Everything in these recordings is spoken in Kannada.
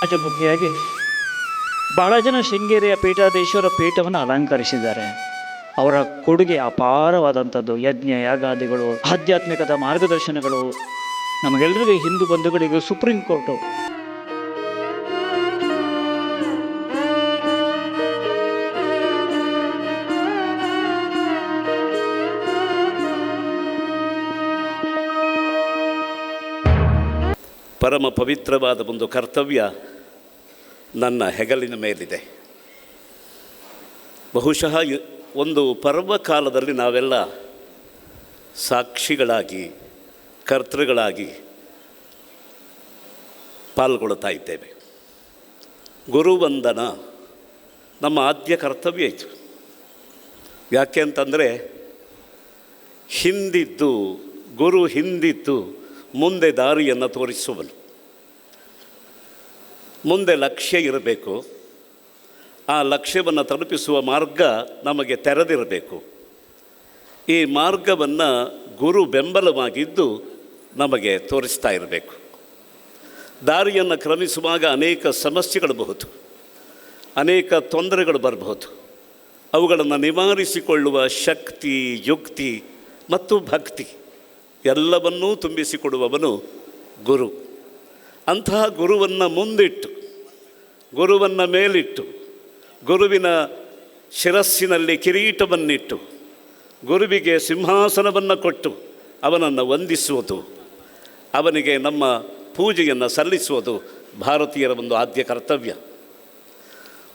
ಅಜಮುಖಿಯಾಗಿ ಬಹಳ ಜನ ಶೃಂಗೇರಿಯ ಪೀಠಾಧೀಶ್ವರ ಪೀಠವನ್ನು ಅಲಂಕರಿಸಿದ್ದಾರೆ. ಅವರ ಕೊಡುಗೆ ಅಪಾರವಾದಂಥದ್ದು. ಯಜ್ಞ ಯಾಗಾದಿಗಳು, ಆಧ್ಯಾತ್ಮಿಕದ ಮಾರ್ಗದರ್ಶನಗಳು ನಮಗೆಲ್ಲರಿಗೂ ಹಿಂದೂ ಬಂಧುಗಳಿಗೂ ಸುಪ್ರೀಂ ಕೋರ್ಟು ಪರಮ ಪವಿತ್ರವಾದ ಒಂದು ಕರ್ತವ್ಯ ನನ್ನ ಹೆಗಲಿನ ಮೇಲಿದೆ. ಬಹುಶಃ ಒಂದು ಪರ್ವಕಾಲದಲ್ಲಿ ನಾವೆಲ್ಲ ಸಾಕ್ಷಿಗಳಾಗಿ, ಕರ್ತೃಗಳಾಗಿ ಪಾಲ್ಗೊಳ್ತಾ ಇದ್ದೇವೆ. ಗುರುವಂದನ ನಮ್ಮ ಆದ್ಯ ಕರ್ತವ್ಯ ಇತ್ತು. ಯಾಕೆ ಅಂತಂದರೆ ಹಿಂದಿದ್ದು ಗುರು ಹಿಂದಿದ್ದು ಮುಂದೆ ದಾರಿಯನ್ನು ತೋರಿಸುವನು. ಮುಂದೆ ಲಕ್ಷ್ಯ ಇರಬೇಕು. ಆ ಲಕ್ಷ್ಯವನ್ನು ತಲುಪಿಸುವ ಮಾರ್ಗ ನಮಗೆ ತೆರೆದಿರಬೇಕು. ಈ ಮಾರ್ಗವನ್ನು ಗುರು ಬೆಂಬಲವಾಗಿದ್ದು ನಮಗೆ ತೋರಿಸ್ತಾ ಇರಬೇಕು. ದಾರಿಯನ್ನು ಕ್ರಮಿಸುವಾಗ ಅನೇಕ ಸಮಸ್ಯೆಗಳು ಬರಬಹುದು, ಅನೇಕ ತೊಂದರೆಗಳು ಬರಬಹುದು. ಅವುಗಳನ್ನು ನಿವಾರಿಸಿಕೊಳ್ಳುವ ಶಕ್ತಿ, ಯುಕ್ತಿ ಮತ್ತು ಭಕ್ತಿ ಎಲ್ಲವನ್ನೂ ತುಂಬಿಸಿಕೊಡುವವನು ಗುರು. ಅಂತಹ ಗುರುವನ್ನು ಮುಂದಿಟ್ಟು, ಗುರುವನ್ನು ಮೇಲಿಟ್ಟು, ಗುರುವಿನ ಶಿರಸ್ಸಿನಲ್ಲಿ ಕಿರೀಟವನ್ನಿಟ್ಟು, ಗುರುವಿಗೆ ಸಿಂಹಾಸನವನ್ನು ಕೊಟ್ಟು ಅವನನ್ನು ವಂದಿಸುವುದು, ಅವನಿಗೆ ನಮ್ಮ ಪೂಜೆಯನ್ನು ಸಲ್ಲಿಸುವುದು ಭಾರತೀಯರ ಒಂದು ಆದ್ಯ ಕರ್ತವ್ಯ.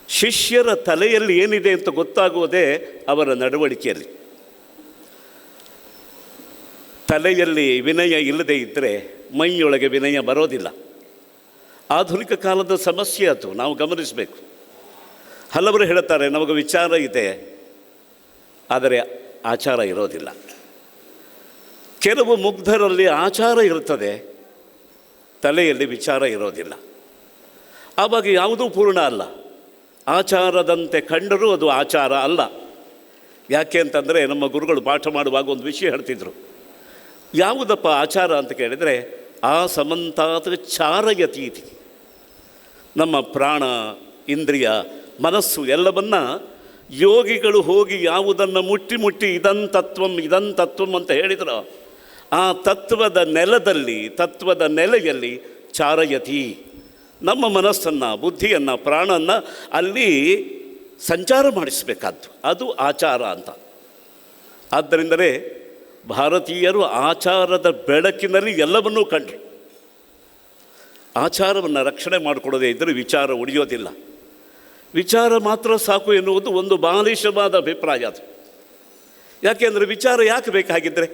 ಶಿಷ್ಯರ ತಲೆಯಲ್ಲಿ ಏನಿದೆ ಅಂತ ಗೊತ್ತಾಗುವುದೇ ಅವರ ನಡವಳಿಕೆಯಲ್ಲಿ. ತಲೆಯಲ್ಲಿ ವಿನಯ ಇಲ್ಲದೇ ಇದ್ದರೆ ಮೈಯೊಳಗೆ ವಿನಯ ಬರೋದಿಲ್ಲ. ಆಧುನಿಕ ಕಾಲದ ಸಮಸ್ಯೆ ಅದು, ನಾವು ಗಮನಿಸಬೇಕು. ಹಲವರು ಹೇಳ್ತಾರೆ ನಮಗೆ ವಿಚಾರ ಇದೆ, ಆದರೆ ಆಚಾರ ಇರೋದಿಲ್ಲ. ಕೆಲವು ಮುಗ್ಧರಲ್ಲಿ ಆಚಾರ ಇರ್ತದೆ, ತಲೆಯಲ್ಲಿ ವಿಚಾರ ಇರೋದಿಲ್ಲ. ಆವಾಗ ಯಾವುದೂ ಪೂರ್ಣ ಅಲ್ಲ. ಆಚಾರದಂತೆ ಕಂಡರೂ ಅದು ಆಚಾರ ಅಲ್ಲ. ಯಾಕೆ ಅಂತಂದರೆ ನಮ್ಮ ಗುರುಗಳು ಪಾಠ ಮಾಡುವಾಗ ಒಂದು ವಿಷಯ ಹೇಳ್ತಿದ್ರು. ಯಾವುದಪ್ಪ ಆಚಾರ ಅಂತ ಕೇಳಿದರೆ, ಆ ಸಮಂತಾತ್ ಚಾರಯತೀತಿ. ನಮ್ಮ ಪ್ರಾಣ, ಇಂದ್ರಿಯ, ಮನಸ್ಸು ಎಲ್ಲವನ್ನ ಯೋಗಿಗಳು ಹೋಗಿ ಯಾವುದನ್ನು ಮುಟ್ಟಿ ಮುಟ್ಟಿ ಇದಂತತ್ವಂ ಅಂತ ಹೇಳಿದ್ರು, ಆ ತತ್ವದ ನೆಲದಲ್ಲಿ, ತತ್ವದ ನೆಲೆಯಲ್ಲಿ ಚಾರಯತಿ. ನಮ್ಮ ಮನಸ್ಸನ್ನು, ಬುದ್ಧಿಯನ್ನು, ಪ್ರಾಣನ್ನು ಅಲ್ಲಿ ಸಂಚಾರ ಮಾಡಿಸಬೇಕಾದ್ದು, ಅದು ಆಚಾರ ಅಂತ. ಆದ್ದರಿಂದಲೇ ಭಾರತೀಯರು ಆಚಾರದ ಬೆಳಕಿನಲ್ಲಿ ಎಲ್ಲವನ್ನೂ ಕಂಡ್ರು. ಆಚಾರವನ್ನು ರಕ್ಷಣೆ ಮಾಡಿಕೊಡೋದೇ ಇದ್ದರೆ ವಿಚಾರ ಉಳಿಯೋದಿಲ್ಲ. ವಿಚಾರ ಮಾತ್ರ ಸಾಕು ಎನ್ನುವುದು ಒಂದು ಬಾಲಿಶವಾದ ಅಭಿಪ್ರಾಯ ಅದು. ಯಾಕೆಂದರೆ ವಿಚಾರ ಯಾಕೆ ಬೇಕಾಗಿದ್ದರೆ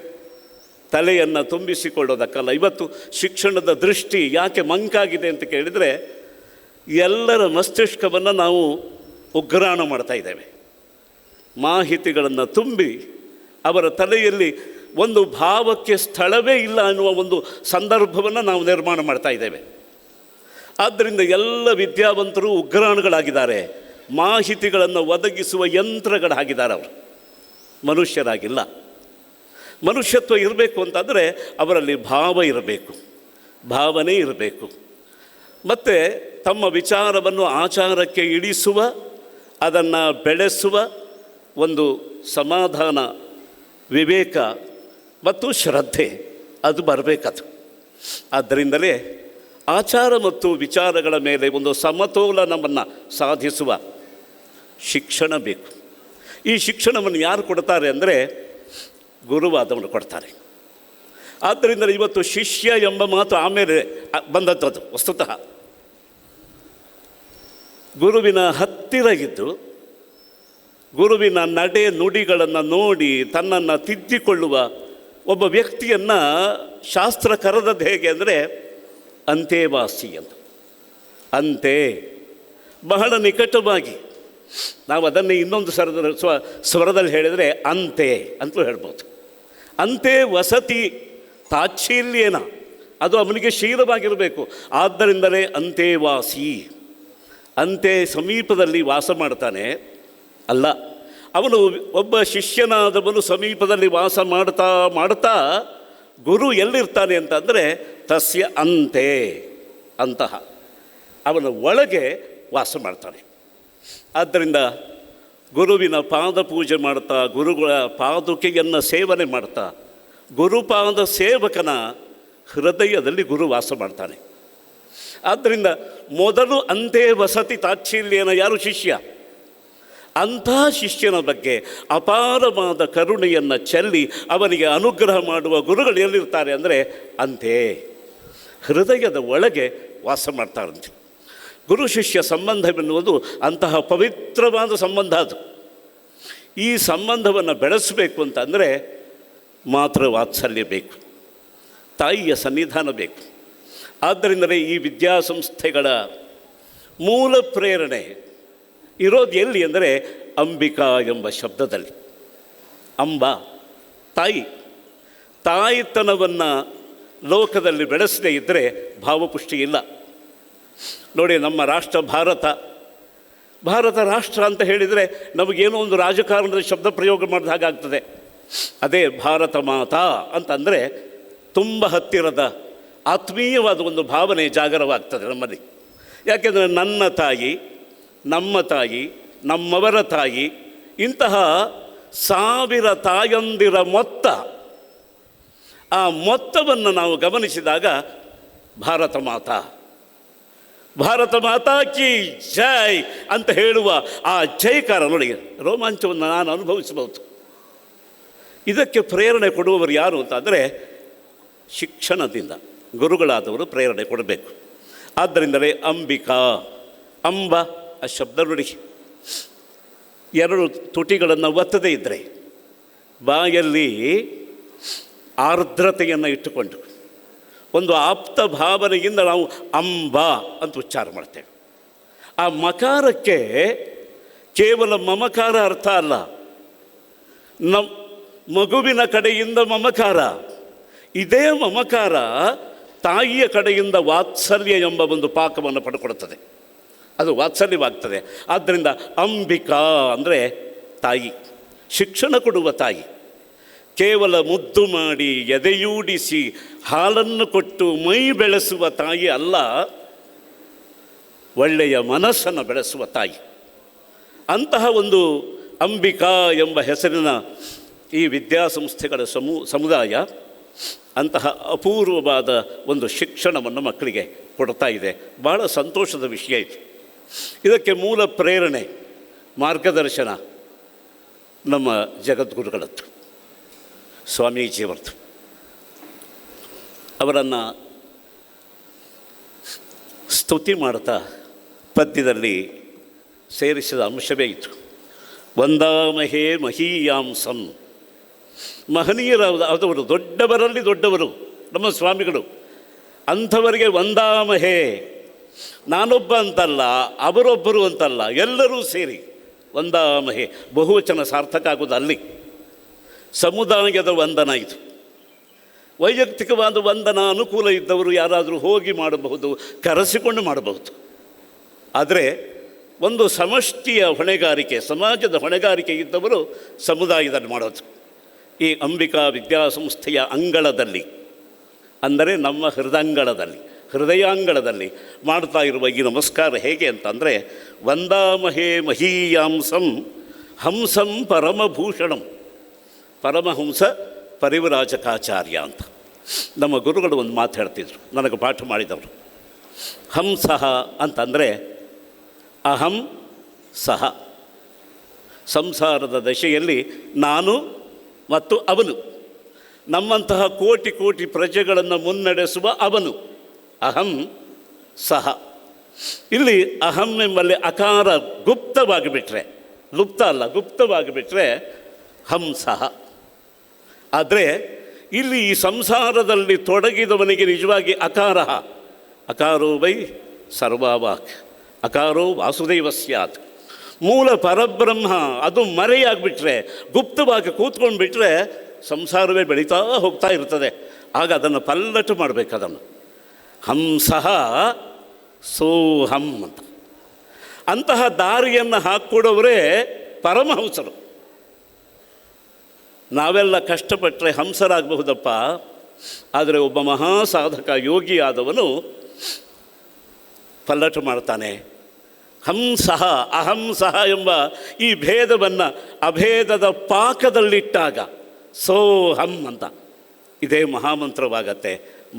ತಲೆಯನ್ನು ತುಂಬಿಸಿಕೊಳ್ಳೋದಕ್ಕಲ್ಲ. ಇವತ್ತು ಶಿಕ್ಷಣದ ದೃಷ್ಟಿ ಯಾಕೆ ಮಂಕಾಗಿದೆ ಅಂತ ಕೇಳಿದರೆ, ಎಲ್ಲರ ಮಸ್ತಿಷ್ಕವನ್ನು ನಾವು ಉಗ್ರಾಣ ಮಾಡ್ತಾ ಇದ್ದೇವೆ. ಮಾಹಿತಿಗಳನ್ನು ತುಂಬಿ ಅವರ ತಲೆಯಲ್ಲಿ ಒಂದು ಭಾವಕ್ಕೆ ಸ್ಥಳವೇ ಇಲ್ಲ ಅನ್ನುವ ಒಂದು ಸಂದರ್ಭವನ್ನು ನಾವು ನಿರ್ಮಾಣ ಮಾಡ್ತಾ ಇದ್ದೇವೆ. ಆದ್ದರಿಂದ ಎಲ್ಲ ವಿದ್ಯಾವಂತರು ಉಗ್ರಾಣಗಳಾಗಿದ್ದಾರೆ, ಮಾಹಿತಿಗಳನ್ನು ಒದಗಿಸುವ ಯಂತ್ರಗಳಾಗಿದ್ದಾರೆ. ಅವರು ಮನುಷ್ಯರಾಗಿಲ್ಲ. ಮನುಷ್ಯತ್ವ ಇರಬೇಕು ಅಂತಂದರೆ ಅವರಲ್ಲಿ ಭಾವ ಇರಬೇಕು, ಭಾವನೆ ಇರಬೇಕು. ಮತ್ತು ತಮ್ಮ ವಿಚಾರವನ್ನು ಆಚಾರಕ್ಕೆ ಇಳಿಸುವ, ಅದನ್ನು ಬೆಳೆಸುವ ಒಂದು ಸಮಾಧಾನ, ವಿವೇಕ ಮತ್ತು ಶ್ರದ್ಧೆ ಅದು ಬರಬೇಕದು. ಆದ್ದರಿಂದಲೇ ಆಚಾರ ಮತ್ತು ವಿಚಾರಗಳ ಮೇಲೆ ಒಂದು ಸಮತೋಲನವನ್ನು ಸಾಧಿಸುವ ಶಿಕ್ಷಣ ಬೇಕು. ಈ ಶಿಕ್ಷಣವನ್ನು ಯಾರು ಕೊಡ್ತಾರೆ ಅಂದರೆ ಗುರುವಾದವರು ಕೊಡ್ತಾರೆ. ಆದ್ದರಿಂದ ಇವತ್ತು ಶಿಷ್ಯ ಎಂಬ ಮಾತು ಆಮೇಲೆ ಬಂದದ್ದು. ವಸ್ತುತಃ ಗುರುವಿನ ಹತ್ತಿರ ಇದ್ದು ಗುರುವಿನ ನಡೆ ನುಡಿಗಳನ್ನು ನೋಡಿ ತನ್ನನ್ನು ತಿದ್ದಿಕೊಳ್ಳುವ ಒಬ್ಬ ವ್ಯಕ್ತಿಯನ್ನು ಶಾಸ್ತ್ರ ಕರೆದದ್ದು ಹೇಗೆ ಅಂದರೆ ಅಂತೆವಾಸಿ ಅಂತ. ಅಂತೆ ಬಹಳ ನಿಕಟವಾಗಿ, ನಾವು ಅದನ್ನೇ ಇನ್ನೊಂದು ಸ್ವರದಲ್ಲಿ ಹೇಳಿದರೆ ಅಂತೆ ಅಂತಲೂ ಹೇಳ್ಬೋದು. ಅಂತೆ ವಸತಿ ತಾಚ್ಛೀಲ್ಯೇನ, ಅದು ಅವನಿಗೆ ಶೀಲವಾಗಿರಬೇಕು. ಆದ್ದರಿಂದಲೇ ಅಂತೆವಾಸಿ. ಅಂತೆ ಸಮೀಪದಲ್ಲಿ ವಾಸ ಮಾಡ್ತಾನೆ ಅಲ್ಲ, ಅವನು ಒಬ್ಬ ಶಿಷ್ಯನಾದವನು ಸಮೀಪದಲ್ಲಿ ವಾಸ ಮಾಡ್ತಾ ಮಾಡ್ತಾ ಗುರು ಎಲ್ಲಿರ್ತಾನೆ ಅಂತಂದರೆ ತಸ್ಯ ಅಂತೆ ಅಂತಹ ಅವನ ಒಳಗೆ ವಾಸ ಮಾಡ್ತಾನೆ. ಆದ್ದರಿಂದ ಗುರುವಿನ ಪಾದ ಪೂಜೆ ಮಾಡ್ತಾ, ಗುರುಗಳ ಪಾದುಕೆಯನ್ನು ಸೇವನೆ ಮಾಡ್ತಾ, ಗುರುಪಾದ ಸೇವಕನ ಹೃದಯದಲ್ಲಿ ಗುರು ವಾಸ ಮಾಡ್ತಾನೆ. ಆದ್ದರಿಂದ ಮೊದಲು ಅಂತೆ ವಸತಿ ತಾಚ್ಛಲ್ಯನ ಯಾರು ಶಿಷ್ಯ, ಅಂಥ ಶಿಷ್ಯನ ಬಗ್ಗೆ ಅಪಾರವಾದ ಕರುಣೆಯನ್ನು ಚೆಲ್ಲಿ ಅವನಿಗೆ ಅನುಗ್ರಹ ಮಾಡುವ ಗುರುಗಳು ಎಲ್ಲಿರ್ತಾರೆ ಅಂದರೆ ಅಂತೆ ಹೃದಯದ ಒಳಗೆ ವಾಸ ಮಾಡ್ತಾರಂತೆ. ಗುರು ಶಿಷ್ಯ ಸಂಬಂಧವೆನ್ನುವುದು ಅಂತಹ ಪವಿತ್ರವಾದ ಸಂಬಂಧ. ಅದು ಈ ಸಂಬಂಧವನ್ನು ಬೆಳೆಸಬೇಕು ಅಂತಂದರೆ ಮಾತೃ ವಾತ್ಸಲ್ಯ ಬೇಕು, ತಾಯಿಯ ಸನ್ನಿಧಾನ ಬೇಕು. ಆದ್ದರಿಂದಲೇ ಈ ವಿದ್ಯಾಸಂಸ್ಥೆಗಳ ಮೂಲ ಪ್ರೇರಣೆ ಇರೋದು ಎಲ್ಲಿ ಅಂದರೆ ಅಂಬಿಕಾ ಎಂಬ ಶಬ್ದದಲ್ಲಿ. ಅಂಬ ತಾಯಿ, ತಾಯಿತನವನ್ನು ಲೋಕದಲ್ಲಿ ಬೆಳೆಸದೇ ಇದ್ದರೆ ಭಾವಪುಷ್ಟಿ ಇಲ್ಲ. ನೋಡಿ, ನಮ್ಮ ರಾಷ್ಟ್ರ ಭಾರತ ರಾಷ್ಟ್ರ ಅಂತ ಹೇಳಿದರೆ ನಮಗೇನೋ ಒಂದು ರಾಜಕಾರಣದ ಶಬ್ದ ಪ್ರಯೋಗ ಮಾಡಿದ ಹಾಗಾಗ್ತದೆ. ಅದೇ ಭಾರತ ಮಾತಾ ಅಂತಂದರೆ ತುಂಬ ಹತ್ತಿರದ ಆತ್ಮೀಯವಾದ ಒಂದು ಭಾವನೆ ಜಾಗರವಾಗ್ತದೆ ನಮ್ಮಲ್ಲಿ. ಯಾಕೆಂದರೆ ನನ್ನ ತಾಯಿ, ನಮ್ಮ ತಾಯಿ, ನಮ್ಮವರ ತಾಯಿ, ಇಂತಹ 1000 ತಾಯಂದಿರ ಮೊತ್ತ, ಆ ಮೊತ್ತವನ್ನು ನಾವು ಗಮನಿಸಿದಾಗ ಭಾರತ ಮಾತಾ ಕಿ ಜೈ ಅಂತ ಹೇಳುವ ಆ ಜೈಕಾರ ನೋಡಿ, ರೋಮಾಂಚವನ್ನು ನಾನು ಅನುಭವಿಸಬಹುದು. ಇದಕ್ಕೆ ಪ್ರೇರಣೆ ಕೊಡುವವರು ಯಾರು ಅಂತಂದರೆ ಶಿಕ್ಷಣದಿಂದ ಗುರುಗಳಾದವರು ಪ್ರೇರಣೆ ಕೊಡಬೇಕು. ಆದ್ದರಿಂದಲೇ ಅಂಬಿಕಾ, ಅಂಬ ಆ ಶಬ್ದ ನೋಡಿ, 2 ತುಟಿಗಳನ್ನು ಒತ್ತದೇ ಇದ್ದರೆ ಬಾಯಲ್ಲಿ ಆರ್ದ್ರತೆಯನ್ನು ಇಟ್ಟುಕೊಂಡು ಒಂದು ಆಪ್ತ ಭಾವನೆಯಿಂದ ನಾವು ಅಂಬ ಅಂತ ಉಚ್ಚಾರ ಮಾಡ್ತೇವೆ. ಆ ಮಕಾರಕ್ಕೆ ಕೇವಲ ಮಮಕಾರ ಅರ್ಥ ಅಲ್ಲ, ಮಗುವಿನ ಕಡೆಯಿಂದ ಮಮಕಾರ. ಇದೇ ಮಮಕಾರ ತಾಯಿಯ ಕಡೆಯಿಂದ ವಾತ್ಸಲ್ಯ ಎಂಬ ಒಂದು ಪಾಕವನ್ನು ಪಡ್ಕೊಡುತ್ತದೆ, ಅದು ವಾತ್ಸಲ್ಯವಾಗ್ತದೆ. ಆದ್ದರಿಂದ ಅಂಬಿಕಾ ಅಂದರೆ ತಾಯಿ, ಶಿಕ್ಷಣ ಕೊಡುವ ತಾಯಿ. ಕೇವಲ ಮುದ್ದು ಮಾಡಿ ಎದೆಯೂಡಿಸಿ ಹಾಲನ್ನು ಕೊಟ್ಟು ಮೈ ಬೆಳೆಸುವ ತಾಯಿ ಅಲ್ಲ, ಒಳ್ಳೆಯ ಮನಸ್ಸನ್ನು ಬೆಳೆಸುವ ತಾಯಿ. ಅಂತಹ ಒಂದು ಅಂಬಿಕಾ ಎಂಬ ಹೆಸರಿನ ಈ ವಿದ್ಯಾಸಂಸ್ಥೆಗಳ ಸಮುದಾಯ ಅಂತಹ ಅಪೂರ್ವವಾದ ಒಂದು ಶಿಕ್ಷಣವನ್ನು ಮಕ್ಕಳಿಗೆ ಕೊಡ್ತಾ ಇದೆ. ಭಾಳ ಸಂತೋಷದ ವಿಷಯ ಇದು. ಇದಕ್ಕೆ ಮೂಲ ಪ್ರೇರಣೆ, ಮಾರ್ಗದರ್ಶನ ನಮ್ಮ ಜಗದ್ಗುರುಗಳದ್ದು, ಸ್ವಾಮೀಜಿಯವರದ್ದು. ಅವರನ್ನು ಸ್ತುತಿ ಮಾಡ್ತಾ ಪದ್ಯದಲ್ಲಿ ಸೇರಿಸಿದ ಅಂಶವೇ ಇತ್ತು. ವಂದಾಮಹೇ ಮಹೀಯಾಂಸಂ, ಮಹನೀಯರಾದವರು, ದೊಡ್ಡವರಲ್ಲಿ ದೊಡ್ಡವರು ನಮ್ಮ ಸ್ವಾಮಿಗಳು. ಅಂಥವರಿಗೆ ವಂದಾಮಹೇ, ನಾನೊಬ್ಬ ಅಂತಲ್ಲ, ಅವರೊಬ್ಬರು ಅಂತಲ್ಲ, ಎಲ್ಲರೂ ಸೇರಿ ವಂದಾಮಹೇ. ಬಹುವಚನ ಸಾರ್ಥಕ ಆಗೋದು ಅಲ್ಲಿ. ಸಮುದಾಯದ ವಂದನ ಇದು. ವೈಯಕ್ತಿಕವಾದ ವಂದನ ಅನುಕೂಲ ಇದ್ದವರು ಯಾರಾದರೂ ಹೋಗಿ ಮಾಡಬಹುದು, ಕರೆಸಿಕೊಂಡು ಮಾಡಬಹುದು. ಆದರೆ ಒಂದು ಸಮಷ್ಟಿಯ ಹೊಣೆಗಾರಿಕೆ, ಸಮಾಜದ ಹೊಣೆಗಾರಿಕೆ ಇದ್ದವರು ಸಮುದಾಯದಲ್ಲಿ ಮಾಡೋದು. ಈ ಅಂಬಿಕಾ ವಿದ್ಯಾಸಂಸ್ಥೆಯ ಅಂಗಳದಲ್ಲಿ, ಅಂದರೆ ನಮ್ಮ ಹೃದಯಾಂಗಳದಲ್ಲಿ ಮಾಡ್ತಾ ಇರುವ ಈ ನಮಸ್ಕಾರ ಹೇಗೆ ಅಂತಂದರೆ, ವಂದಾಮಹೇ ಮಹೀಯಾಂಸಂ ಹಂಸಂ ಪರಮಭೂಷಣಂ, ಪರಮಹಂಸ ಪರಿವ್ರಾಜಕಾಚಾರ್ಯ ಅಂತ ನಮ್ಮ ಗುರುಗಳು ಒಂದು ಮಾತು ಹೇಳ್ತಿದ್ರು, ನನಗೆ ಪಾಠ ಮಾಡಿದವರು. ಹಂಸಃ ಅಂತಂದರೆ ಅಹಂ ಸಹ, ಸಂಸಾರದ ದಶೆಯಲ್ಲಿ ನಾನು ಮತ್ತು ಅವನು, ನಮ್ಮಂತಹ ಕೋಟಿ ಕೋಟಿ ಪ್ರಜೆಗಳನ್ನು ಮುನ್ನಡೆಸುವ ಅವನು, ಅಹಂ ಸಹ. ಇಲ್ಲಿ ಅಹಂ ಎಂಬಲ್ಲಿ ಅಕಾರ ಗುಪ್ತವಾಗಿಬಿಟ್ರೆ, ಲುಪ್ತ ಅಲ್ಲ, ಗುಪ್ತವಾಗಿಬಿಟ್ರೆ ಹಂಸಃ. ಆದರೆ ಇಲ್ಲಿ ಈ ಸಂಸಾರದಲ್ಲಿ ತೊಡಗಿದವನಿಗೆ ನಿಜವಾಗಿ ಅಕಾರೋ ವೈ ಸರ್ವವಾಕ್, ಅಕಾರೋ ವಾಸುದೇವ ಸ್ಯಾತ್. ಮೂಲ ಪರಬ್ರಹ್ಮ ಅದು ಮರೆಯಾಗಿಬಿಟ್ರೆ, ಗುಪ್ತವಾಗಿ ಕೂತ್ಕೊಂಡು ಬಿಟ್ಟರೆ ಸಂಸಾರವೇ ಬೆಳೀತಾ ಹೋಗ್ತಾ ಇರ್ತದೆ. ಆಗ ಅದನ್ನು ಪಲ್ಲಟು ಮಾಡಬೇಕು. ಅದನ್ನು ಹಂಸಃ ಸೋಹಂ ಅಂತ, ಅಂತಹ ದಾರಿಯನ್ನು ಹಾಕ್ಕೊಡೋವರೇ ಪರಮಹಂಸರು. ನಾವೆಲ್ಲ ಕಷ್ಟಪಟ್ಟರೆ ಹಂಸರಾಗಬಹುದಪ್ಪ, ಆದರೆ ಒಬ್ಬ ಮಹಾಸಾಧಕ ಯೋಗಿಯಾದವನು ಪಲ್ಲಟ ಮಾಡ್ತಾನೆ. ಹಂಸಃ ಅಹಂಸಃ ಎಂಬ ಈ ಭೇದವನ್ನು ಅಭೇದದ ಪಾಕದಲ್ಲಿಟ್ಟಾಗ ಸೋಹಂ ಅಂತ ಇದೇ ಮಹಾಮಂತ್ರವಾಗತ್ತೆ,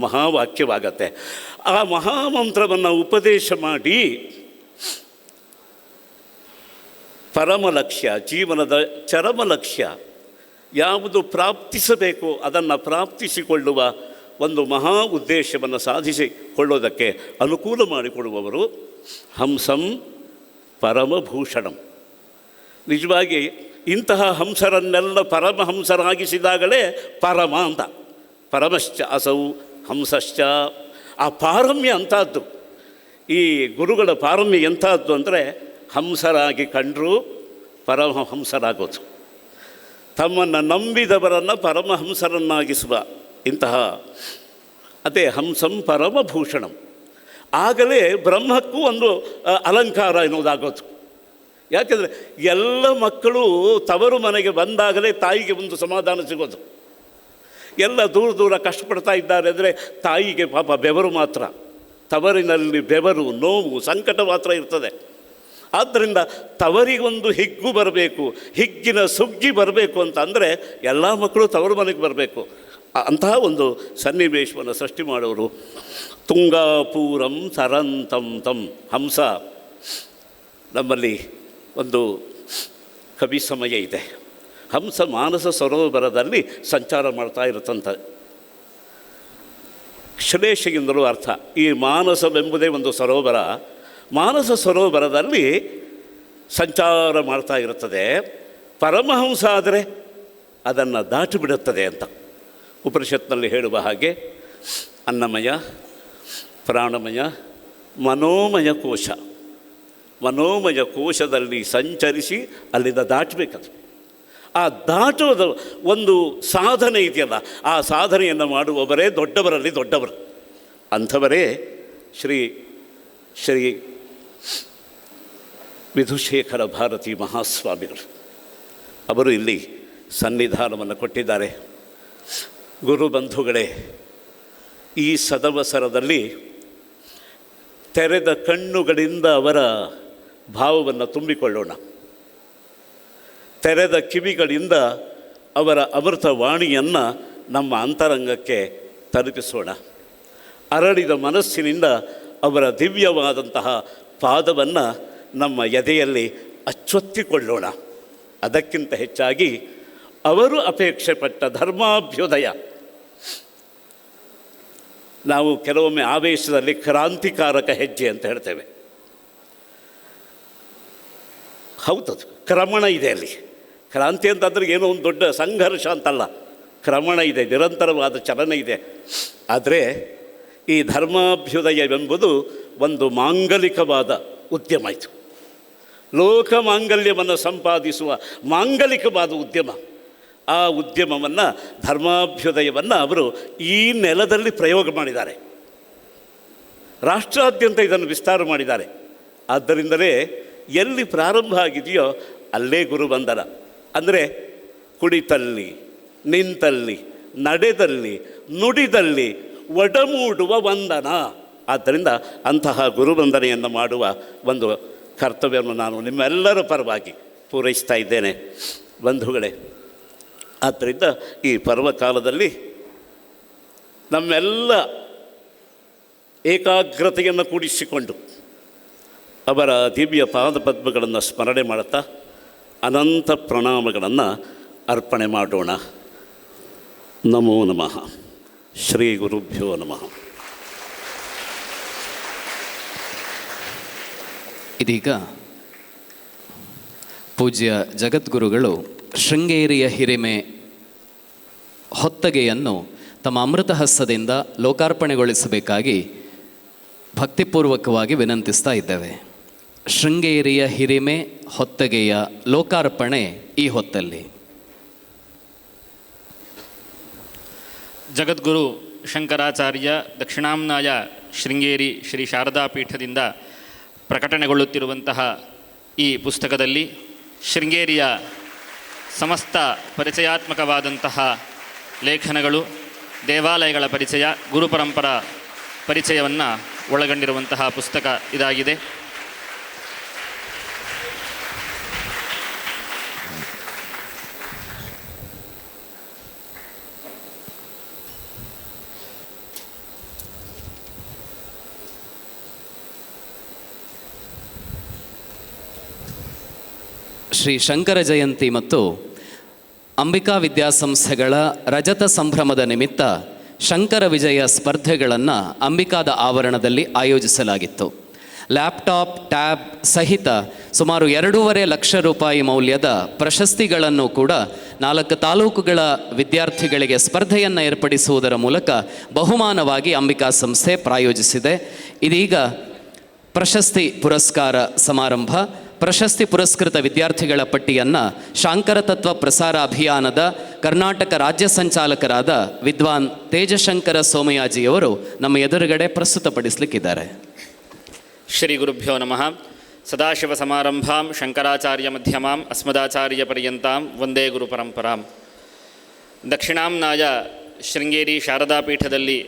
ಮಹಾವಾಕ್ಯವಾಗತ್ತೆ. ಆ ಮಹಾಮಂತ್ರವನ್ನು ಉಪದೇಶ ಮಾಡಿ ಪರಮ ಲಕ್ಷ್ಯ, ಜೀವನದ ಚರಮ ಲಕ್ಷ್ಯ ಯಾವುದು ಪ್ರಾಪ್ತಿಸಬೇಕು ಅದನ್ನು ಪ್ರಾಪ್ತಿಸಿಕೊಳ್ಳುವ ಒಂದು ಮಹಾ ಉದ್ದೇಶವನ್ನು ಸಾಧಿಸಿಕೊಳ್ಳೋದಕ್ಕೆ ಅನುಕೂಲ ಮಾಡಿಕೊಡುವವರು ಹಂಸಂ ಪರಮಭೂಷಣಂ. ನಿಜವಾಗಿ ಇಂತಹ ಹಂಸರನ್ನೆಲ್ಲ ಪರಮಹಂಸರಾಗಿಸಿದಾಗಲೇ ಪರಮ ಅಂತ. ಪರಮಶ್ಚ ಅಸೌ ಹಂಸಶ್ಚ. ಆ ಪಾರಮ್ಯ ಅಂಥದ್ದು, ಈ ಗುರುಗಳ ಪಾರಮ್ಯ ಎಂಥದ್ದು ಅಂದರೆ ಹಂಸರಾಗಿ ಕಂಡರೂ ಪರಮಹಂಸರಾಗೋದು, ತಮ್ಮನ್ನು ನಂಬಿದವರನ್ನು ಪರಮಹಂಸರನ್ನಾಗಿಸುವ ಇಂತಹ ಅದೇ ಹಂಸಂ ಪರಮಭೂಷಣಂ. ಆಗಲೇ ಬ್ರಹ್ಮಕ್ಕೂ ಒಂದು ಅಲಂಕಾರ ಎನ್ನುವುದಾಗೋದು. ಯಾಕೆಂದರೆ ಎಲ್ಲ ಮಕ್ಕಳು ತವರು ಮನೆಗೆ ಬಂದಾಗಲೇ ತಾಯಿಗೆ ಒಂದು ಸಮಾಧಾನ ಸಿಗೋದು. ಎಲ್ಲ ದೂರ ದೂರ ಕಷ್ಟಪಡ್ತಾ ಇದ್ದಾರೆ ಅಂದರೆ ತಾಯಿಗೆ ಪಾಪ ಬೆವರು ಮಾತ್ರ, ತವರಿನಲ್ಲಿ ಬೆವರು, ನೋವು, ಸಂಕಟ ಮಾತ್ರ ಇರ್ತದೆ. ಆದ್ದರಿಂದ ತವರಿಗೊಂದು ಹಿಗ್ಗು ಬರಬೇಕು, ಹಿಗ್ಗಿನ ಸುಗ್ಗಿ ಬರಬೇಕು ಅಂತ ಅಂದರೆ ಎಲ್ಲ ಮಕ್ಕಳು ತವರು ಮನೆಗೆ ಬರಬೇಕು. ಅಂತಹ ಒಂದು ಸನ್ನಿವೇಶವನ್ನು ಸೃಷ್ಟಿ ಮಾಡೋರು ತುಂಗಾಪೂರಂ ಸರಂತಂ ತಂ. ಹಂಸ, ನಮ್ಮಲ್ಲಿ ಒಂದು ಕವಿ ಸಮಯ ಇದೆ. ಹಂಸ ಮಾನಸ ಸರೋವರದಲ್ಲಿ ಸಂಚಾರ ಮಾಡ್ತಾ ಇರುತ್ತಂತ. ಶ್ಲೇಷೆಯಿಂದಲೂ ಅರ್ಥ. ಈ ಮಾನಸವೆಂಬುದೇ ಒಂದು ಸರೋವರ, ಮಾನಸ ಸರೋವರದಲ್ಲಿ ಸಂಚಾರ ಮಾಡ್ತಾ ಇರುತ್ತದೆ. ಪರಮಹಂಸ ಆದರೆ ಅದನ್ನು ದಾಟಿಬಿಡುತ್ತದೆ ಅಂತ ಉಪನಿಷತ್ನಲ್ಲಿ ಹೇಳುವ ಹಾಗೆ ಅನ್ನಮಯ, ಪ್ರಾಣಮಯ, ಮನೋಮಯ ಕೋಶ. ಮನೋಮಯ ಕೋಶದಲ್ಲಿ ಸಂಚರಿಸಿ ಅಲ್ಲಿಂದ ದಾಟಬೇಕದು. ಆ ದಾಟೋದು ಒಂದು ಸಾಧನೆ ಇದೆಯಲ್ಲ, ಆ ಸಾಧನೆಯನ್ನು ಮಾಡುವವರೇ ದೊಡ್ಡವರಲ್ಲಿ ದೊಡ್ಡವರು. ಅಂಥವರೇ ಶ್ರೀ ಶ್ರೀ ವಿಧುಶೇಖರ ಭಾರತಿ ಮಹಾಸ್ವಾಮಿಗಳು. ಅವರು ಇಲ್ಲಿ ಸನ್ನಿಧಾನವನ್ನು ಕೊಟ್ಟಿದ್ದಾರೆ. ಗುರುಬಂಧುಗಳೇ, ಈ ಸದವಸರದಲ್ಲಿ ತೆರೆದ ಕಣ್ಣುಗಳಿಂದ ಅವರ ಭಾವವನ್ನು ತುಂಬಿಕೊಳ್ಳೋಣ. ತೆರೆದ ಕಿವಿಗಳಿಂದ ಅವರ ಅಮೃತ ವಾಣಿಯನ್ನು ನಮ್ಮ ಅಂತರಂಗಕ್ಕೆ ತಲುಪಿಸೋಣ. ಅರಳಿದ ಮನಸ್ಸಿನಿಂದ ಅವರ ದಿವ್ಯವಾದಂತಹ ಪಾದವನ್ನು ನಮ್ಮ ಎದೆಯಲ್ಲಿ ಅಚ್ಚೊತ್ತಿಕೊಳ್ಳೋಣ. ಅದಕ್ಕಿಂತ ಹೆಚ್ಚಾಗಿ ಅವರು ಅಪೇಕ್ಷೆ ಪಟ್ಟ ಧರ್ಮಾಭ್ಯುದಯ, ನಾವು ಕೆಲವೊಮ್ಮೆ ಆವೇಶದಲ್ಲಿ ಕ್ರಾಂತಿಕಾರಕ ಹೆಜ್ಜೆ ಅಂತ ಹೇಳ್ತೇವೆ. ಹೌದದು, ಕ್ರಮಣ ಇದೆ ಅಲ್ಲಿ. ಕ್ರಾಂತಿ ಅಂತಂದರೆ ಏನೋ ಒಂದು ದೊಡ್ಡ ಸಂಘರ್ಷ ಅಂತಲ್ಲ, ಕ್ರಮಣ ಇದೆ, ನಿರಂತರವಾದ ಚಲನೆ ಇದೆ. ಆದರೆ ಈ ಧರ್ಮಾಭ್ಯುದಯವೆಂಬುದು ಒಂದು ಮಾಂಗಲಿಕವಾದ ಉದ್ಯಮ. ಇದು ಲೋಕ ಮಾಂಗಲ್ಯವನ್ನು ಸಂಪಾದಿಸುವ ಮಾಂಗಲಿಕವಾದ ಉದ್ಯಮ. ಆ ಉದ್ಯಮವನ್ನು, ಧರ್ಮಾಭ್ಯುದಯವನ್ನು ಅವರು ಈ ನೆಲದಲ್ಲಿ ಪ್ರಯೋಗ ಮಾಡಿದ್ದಾರೆ. ರಾಷ್ಟ್ರಾದ್ಯಂತ ಇದನ್ನು ವಿಸ್ತಾರ ಮಾಡಿದ್ದಾರೆ. ಆದ್ದರಿಂದಲೇ ಎಲ್ಲಿ ಪ್ರಾರಂಭ ಆಗಿದೆಯೋ ಅಲ್ಲೇ ಗುರುವಂದನ. ಅಂದರೆ ಕುಳಿತಲ್ಲಿ, ನಿಂತಲ್ಲಿ, ನಡೆದಲ್ಲಿ, ನುಡಿದಲ್ಲಿ ಒಡಮೂಡುವ ವಂದನ. ಆದ್ದರಿಂದ ಅಂತಹ ಗುರುವಂದನೆಯನ್ನು ಮಾಡುವ ಒಂದು ಕರ್ತವ್ಯವನ್ನು ನಾನು ನಿಮ್ಮೆಲ್ಲರ ಪರವಾಗಿ ಪೂರೈಸ್ತಾ ಇದ್ದೇನೆ ಬಂಧುಗಳೇ. ಆದ್ದರಿಂದ ಈ ಪರ್ವಕಾಲದಲ್ಲಿ ನಮ್ಮೆಲ್ಲ ಏಕಾಗ್ರತೆಯನ್ನು ಕೂಡಿಸಿಕೊಂಡು ಅವರ ದಿವ್ಯ ಪಾದಪದ್ಮಗಳನ್ನು ಸ್ಮರಣೆ ಮಾಡುತ್ತಾ ಅನಂತ ಪ್ರಣಾಮಗಳನ್ನು ಅರ್ಪಣೆ ಮಾಡೋಣ. ನಮೋ ನಮಃ. ಶ್ರೀ ಗುರುಭ್ಯೋ ನಮಃ. ಇದೀಗ ಪೂಜ್ಯ ಜಗದ್ಗುರುಗಳು ಶೃಂಗೇರಿಯ ಹಿರಿಮೆ ಹೊತ್ತಗೆಯನ್ನು ತಮ್ಮ ಅಮೃತ ಹಸ್ತದಿಂದ ಲೋಕಾರ್ಪಣೆಗೊಳಿಸಬೇಕಾಗಿ ಭಕ್ತಿಪೂರ್ವಕವಾಗಿ ವಿನಂತಿಸ್ತಾ ಇದ್ದೇವೆ. ಶೃಂಗೇರಿಯ ಹಿರಿಮೆ ಹೊತ್ತಗೆಯ ಲೋಕಾರ್ಪಣೆ ಈ ಹೊತ್ತಲ್ಲಿ. ಜಗದ್ಗುರು ಶಂಕರಾಚಾರ್ಯ ದಕ್ಷಿಣಾಮ್ನಾಯ ಶೃಂಗೇರಿ ಶ್ರೀ ಶಾರದಾ ಪೀಠದಿಂದ ಪ್ರಕಟಣೆಗೊಳ್ಳುತ್ತಿರುವಂತಹ ಈ ಪುಸ್ತಕದಲ್ಲಿ ಶೃಂಗೇರಿಯ ಸಮಸ್ತ ಪರಿಚಯಾತ್ಮಕವಾದಂತಹ ಲೇಖನಗಳು, ದೇವಾಲಯಗಳ ಪರಿಚಯ, ಗುರುಪರಂಪರಾ ಪರಿಚಯವನ್ನು ಒಳಗೊಂಡಿರುವಂತಹ ಪುಸ್ತಕ ಇದಾಗಿದೆ. ಶ್ರೀ ಶಂಕರ ಜಯಂತಿ ಮತ್ತು ಅಂಬಿಕಾ ವಿದ್ಯಾಸಂಸ್ಥೆಗಳ ರಜತ ಸಂಭ್ರಮದ ನಿಮಿತ್ತ ಶಂಕರ ವಿಜಯ ಸ್ಪರ್ಧೆಗಳನ್ನು ಅಂಬಿಕಾದ ಆವರಣದಲ್ಲಿ ಆಯೋಜಿಸಲಾಗಿತ್ತು. ಲ್ಯಾಪ್ಟಾಪ್, ಟ್ಯಾಬ್ ಸಹಿತ ಸುಮಾರು 2.5 ಲಕ್ಷ ರೂಪಾಯಿ ಮೌಲ್ಯದ ಪ್ರಶಸ್ತಿಗಳನ್ನು ಕೂಡ 4 ತಾಲೂಕುಗಳ ವಿದ್ಯಾರ್ಥಿಗಳಿಗೆ ಸ್ಪರ್ಧೆಯನ್ನು ಏರ್ಪಡಿಸುವುದರ ಮೂಲಕ ಬಹುಮಾನವಾಗಿ ಅಂಬಿಕಾ ಸಂಸ್ಥೆ ಪ್ರಾಯೋಜಿಸಿದೆ. ಇದೀಗ ಪ್ರಶಸ್ತಿ ಪುರಸ್ಕಾರ ಸಮಾರಂಭ. ಪ್ರಶಸ್ತಿ ಪುರಸ್ಕೃತ ವಿದ್ಯಾರ್ಥಿಗಳ ಪಟ್ಟಿಯನ್ನು ಶಾಂಕರ ತತ್ವ ಪ್ರಸಾರ ಅಭಿಯಾನದ ಕರ್ನಾಟಕ ರಾಜ್ಯ ಸಂಚಾಲಕರಾದ ವಿದ್ವಾನ್ ತೇಜಶಂಕರ ಸೋಮಯಾಜಿಯವರು ನಮ್ಮ ಎದುರುಗಡೆ ಪ್ರಸ್ತುತಪಡಿಸಲಿಕ್ಕಿದ್ದಾರೆ. ಶ್ರೀ ಗುರುಭ್ಯೋ ನಮಃ. ಸದಾಶಿವ ಸಮಾರಂಭಾಂ ಶಂಕರಾಚಾರ್ಯ ಮಧ್ಯಮಾಂ ಅಸ್ಮದಾಚಾರ್ಯ ಪರ್ಯಂತಾಂ ವಂದೇ ಗುರು ಪರಂಪರಾಂ. ದಕ್ಷಿಣಾಂನಾಯ ಶೃಂಗೇರಿ ಶಾರದಾ ಪೀಠದಲ್ಲಿ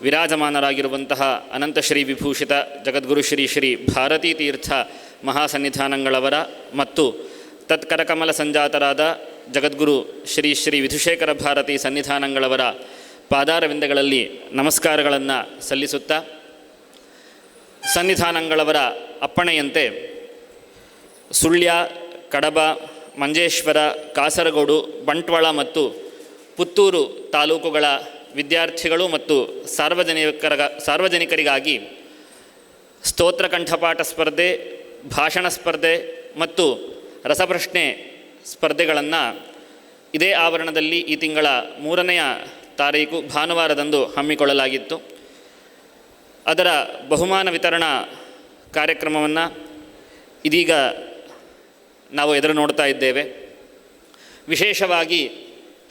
ವಿರಾಜಮಾನರಾಗಿರುವಂತಹ ಅನಂತಶ್ರೀ ವಿಭೂಷಿತ ಜಗದ್ಗುರು ಶ್ರೀ ಶ್ರೀ ಭಾರತೀ ತೀರ್ಥ ಮಹಾಸನ್ನಿಧಾನಗಳವರ ಮತ್ತು ತತ್ಕರಕಮಲ ಸಂಜಾತರಾದ ಜಗದ್ಗುರು ಶ್ರೀ ಶ್ರೀ ವಿಧುಶೇಖರ ಭಾರತಿ ಸನ್ನಿಧಾನಗಳವರ ಪಾದಾರವಿಂದಗಳಲ್ಲಿ ನಮಸ್ಕಾರಗಳನ್ನು ಸಲ್ಲಿಸುತ್ತಾ, ಸನ್ನಿಧಾನಗಳವರ ಅಪ್ಪಣೆಯಂತೆ ಸುಳ್ಯ, ಕಡಬ, ಮಂಜೇಶ್ವರ, ಕಾಸರಗೋಡು, ಬಂಟ್ವಾಳ ಮತ್ತು ಪುತ್ತೂರು ತಾಲೂಕುಗಳ ವಿದ್ಯಾರ್ಥಿಗಳು ಮತ್ತು ಸಾರ್ವಜನಿಕರಿಗಾಗಿ ಸ್ತೋತ್ರ ಕಂಠಪಾಠ ಸ್ಪರ್ಧೆ, ಭಾಷಣ ಸ್ಪರ್ಧೆ ಮತ್ತು ರಸಪ್ರಶ್ನೆ ಸ್ಪರ್ಧೆಗಳನ್ನು ಇದೇ ಆವರಣದಲ್ಲಿ ಈ ತಿಂಗಳ 3ನೇ ತಾರೀಕು ಭಾನುವಾರದಂದು ಹಮ್ಮಿಕೊಳ್ಳಲಾಗಿತ್ತು. ಅದರ ಬಹುಮಾನ ವಿತರಣಾ ಕಾರ್ಯಕ್ರಮವನ್ನು ಇದೀಗ ನಾವು ಎದುರು ನೋಡ್ತಾ ಇದ್ದೇವೆ. ವಿಶೇಷವಾಗಿ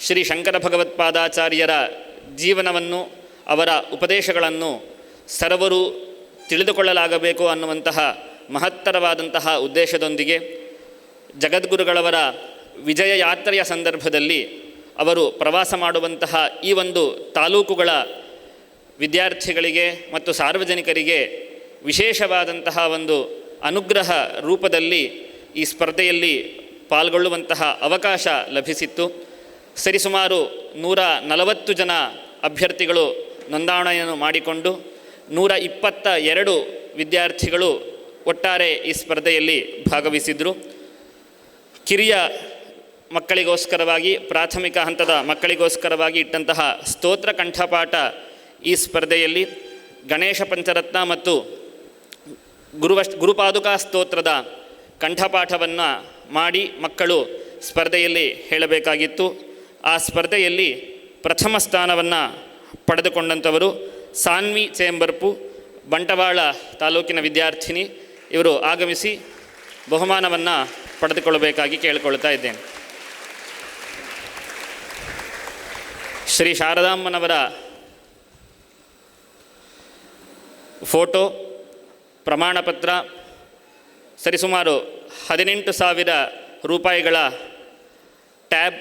ಶ್ರೀ ಶಂಕರ ಭಗವತ್ಪಾದಾಚಾರ್ಯರ ಜೀವನವನ್ನು, ಅವರ ಉಪದೇಶಗಳನ್ನು ಸರ್ವರು ತಿಳಿದುಕೊಳ್ಳಲಾಗಬೇಕು ಅನ್ನುವಂತಹ ಮಹತ್ತರವಾದಂತಹ ಉದ್ದೇಶದೊಂದಿಗೆ ಜಗದ್ಗುರುಗಳವರ ವಿಜಯ ಯಾತ್ರೆಯ ಸಂದರ್ಭದಲ್ಲಿ ಅವರು ಪ್ರವಾಸ ಮಾಡುವಂತಹ ಈ ಒಂದು ತಾಲೂಕುಗಳ ವಿದ್ಯಾರ್ಥಿಗಳಿಗೆ ಮತ್ತು ಸಾರ್ವಜನಿಕರಿಗೆ ವಿಶೇಷವಾದಂತಹ ಒಂದು ಅನುಗ್ರಹ ರೂಪದಲ್ಲಿ ಈ ಸ್ಪರ್ಧೆಯಲ್ಲಿ ಪಾಲ್ಗೊಳ್ಳುವಂತಹ ಅವಕಾಶ ಲಭಿಸಿತ್ತು. ಸರಿಸುಮಾರು 140 ಜನ ಅಭ್ಯರ್ಥಿಗಳು ನೋಂದಣಿಯನ್ನು ಮಾಡಿಕೊಂಡು 122 ವಿದ್ಯಾರ್ಥಿಗಳು ಒಟ್ಟಾರೆ ಈ ಸ್ಪರ್ಧೆಯಲ್ಲಿ ಭಾಗವಹಿಸಿದರು. ಕಿರಿಯ ಮಕ್ಕಳಿಗೋಸ್ಕರವಾಗಿ, ಪ್ರಾಥಮಿಕ ಹಂತದ ಮಕ್ಕಳಿಗೋಸ್ಕರವಾಗಿ ಇಟ್ಟಂತಹ ಸ್ತೋತ್ರ ಕಂಠಪಾಠ ಈ ಸ್ಪರ್ಧೆಯಲ್ಲಿ ಗಣೇಶ ಪಂಚರತ್ನ ಮತ್ತು ಗುರುಪಾದುಕಾ ಸ್ತೋತ್ರದ ಕಂಠಪಾಠವನ್ನು ಮಾಡಿ ಮಕ್ಕಳು ಸ್ಪರ್ಧೆಯಲ್ಲಿ ಹೇಳಬೇಕಾಗಿತ್ತು. ಆ ಸ್ಪರ್ಧೆಯಲ್ಲಿ ಪ್ರಥಮ ಸ್ಥಾನವನ್ನು ಪಡೆದುಕೊಂಡಂಥವರು ಸಾನ್ವಿ ಚೇಂಬರ್ಪು, ಬಂಟವಾಳ ತಾಲೂಕಿನ ವಿದ್ಯಾರ್ಥಿನಿ. ಇವರು ಆಗಮಿಸಿ ಬಹುಮಾನವನ್ನು ಪಡೆದುಕೊಳ್ಳಬೇಕಾಗಿ ಕೇಳಿಕೊಳ್ತಾ ಇದ್ದೇನೆ. ಶ್ರೀ ಶಾರದಾಮ್ಮನವರ ಫೋಟೋ, ಪ್ರಮಾಣಪತ್ರ, ಸರಿಸುಮಾರು 18,000 ರೂಪಾಯಿಗಳ ಟ್ಯಾಬ್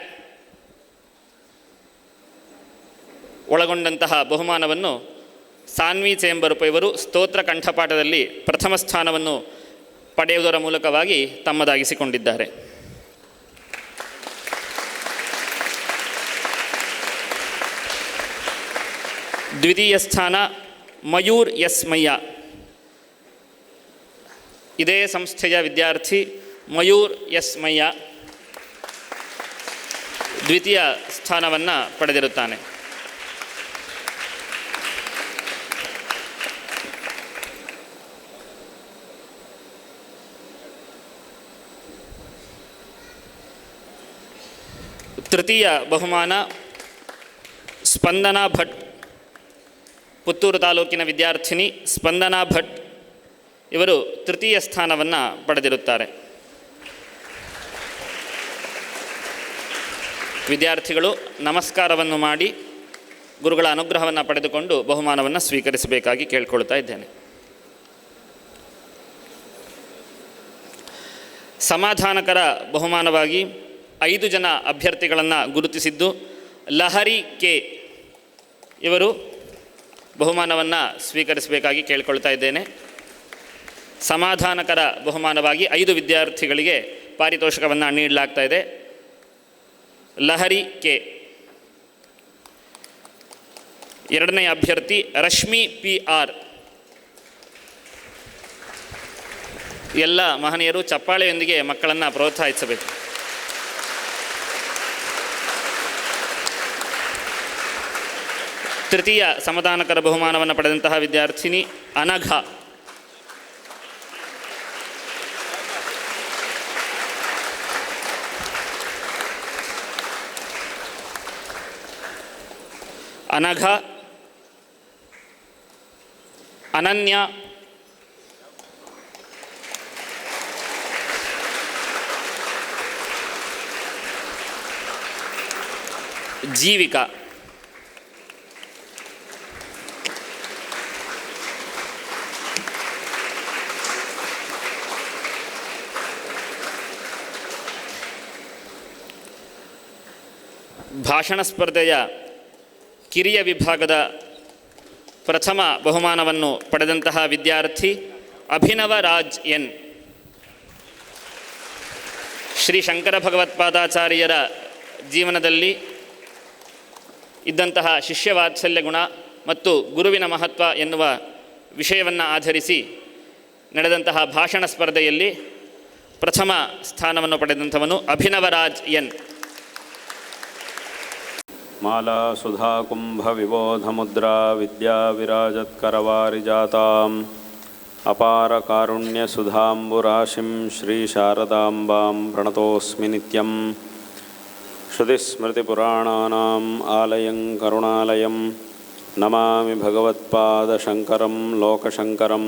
ಒಳಗೊಂಡಂತಹ ಬಹುಮಾನವನ್ನು ಸಾನ್ವಿ ಚೇಂಬರ್ಪ ಇವರು ಸ್ತೋತ್ರ ಕಂಠಪಾಠದಲ್ಲಿ ಪ್ರಥಮ ಸ್ಥಾನವನ್ನು ಪಡೆಯುವುದರ ಮೂಲಕವಾಗಿ ತಮ್ಮದಾಗಿಸಿಕೊಂಡಿದ್ದಾರೆ. ದ್ವಿತೀಯ ಸ್ಥಾನ ಮಯೂರ್ ಎಸ್ ಮಯ್ಯ, ಇದೇ ಸಂಸ್ಥೆಯ ವಿದ್ಯಾರ್ಥಿ ಮಯೂರ್ ಎಸ್ ಮಯ್ಯ ದ್ವಿತೀಯ ಸ್ಥಾನವನ್ನು ಪಡೆದಿರುತ್ತಾನೆ. ತೃತೀಯ ಬಹುಮಾನ ಸ್ಪಂದನಾ ಭಟ್, ಪುತ್ತೂರು ತಾಲೂಕಿನ ವಿದ್ಯಾರ್ಥಿನಿ ಸ್ಪಂದನಾ ಭಟ್ ಇವರು ತೃತೀಯ ಸ್ಥಾನವನ್ನು ಪಡೆದಿರುತ್ತಾರೆ. ವಿದ್ಯಾರ್ಥಿಗಳು ನಮಸ್ಕಾರವನ್ನು ಮಾಡಿ ಗುರುಗಳ ಅನುಗ್ರಹವನ್ನು ಪಡೆದುಕೊಂಡು ಬಹುಮಾನವನ್ನು ಸ್ವೀಕರಿಸಬೇಕಾಗಿ ಕೇಳಿಕೊಳ್ತಾ ಇದ್ದೇನೆ. ಸಮಾಧಾನಕರ ಬಹುಮಾನವಾಗಿ 5 ಜನ ಅಭ್ಯರ್ಥಿಗಳನ್ನು ಗುರುತಿಸಿದ್ದು ಲಹರಿ ಕೆ ಇವರು ಬಹುಮಾನವನ್ನು ಸ್ವೀಕರಿಸಬೇಕಾಗಿ ಕೇಳಿಕೊಳ್ತಾ ಇದ್ದೇನೆ. ಸಮಾಧಾನಕರ ಬಹುಮಾನವಾಗಿ 5 ವಿದ್ಯಾರ್ಥಿಗಳಿಗೆ ಪಾರಿತೋಷಕವನ್ನು ನೀಡಲಾಗ್ತಾ ಇದೆ. ಲಹರಿ ಕೆ, 2ನೇ ಅಭ್ಯರ್ಥಿ ರಶ್ಮಿ PR. ಎಲ್ಲ ಮಹನೀಯರು ಚಪ್ಪಾಳೆಯೊಂದಿಗೆ ಮಕ್ಕಳನ್ನು ಪ್ರೋತ್ಸಾಹಿಸಬೇಕು. ತೃತೀಯ ಸಮಾಧಾನಕರ ಬಹುಮಾನವನ್ನು ಪಡೆದಂತಹ ವಿದ್ಯಾರ್ಥಿನಿ ಅನಘ. ಅನಘ, ಅನನ್ಯ, ಜೀವಿಕಾ. ಭಾಷಣ ಸ್ಪರ್ಧೆಯ ಕಿರಿಯ ವಿಭಾಗದ ಪ್ರಥಮ ಬಹುಮಾನವನ್ನು ಪಡೆದಂತಹ ವಿದ್ಯಾರ್ಥಿ ಅಭಿನವ ರಾಜ್ ಎನ್. ಶ್ರೀ ಶಂಕರ ಭಗವತ್ಪಾದಾಚಾರ್ಯರ ಜೀವನದಲ್ಲಿ ಇದ್ದಂತಹ ಶಿಷ್ಯವಾತ್ಸಲ್ಯ ಗುಣ ಮತ್ತು ಗುರುವಿನ ಮಹತ್ವ ಎನ್ನುವ ವಿಷಯವನ್ನು ಆಧರಿಸಿ ನಡೆದಂತಹ ಭಾಷಣ ಸ್ಪರ್ಧೆಯಲ್ಲಿ ಪ್ರಥಮ ಸ್ಥಾನವನ್ನು ಪಡೆದಂಥವನು ಅಭಿನವರಾಜ್ ಎನ್. ಮಾಲಾ ಸುಧಾ ಕುಂಭ ವಿಬೋಧ ಮುದ್ರಾ ವಿದ್ಯಾ ವಿರಾಜತ್ಕರವಾರಿಜಾತಾಂ ಅಪಾರ ಕಾರುಣ್ಯ ಸುಧಾಂಬುರಾಶಿಂ ಶ್ರೀ ಶಾರದಾಂಬಾಂ ಪ್ರಣತೋಸ್ಮಿ ನಿತ್ಯಂ. ಶ್ರುತಿಸ್ಮೃತಿಪುರಾಣಾನಾಂ ಆಲಯಂ ಕರುಣಾಲಯಂ ನಮಾಮಿ ಭಗವತ್ಪಾದಶಂಕರಂ ಲೋಕಶಂಕರಂ.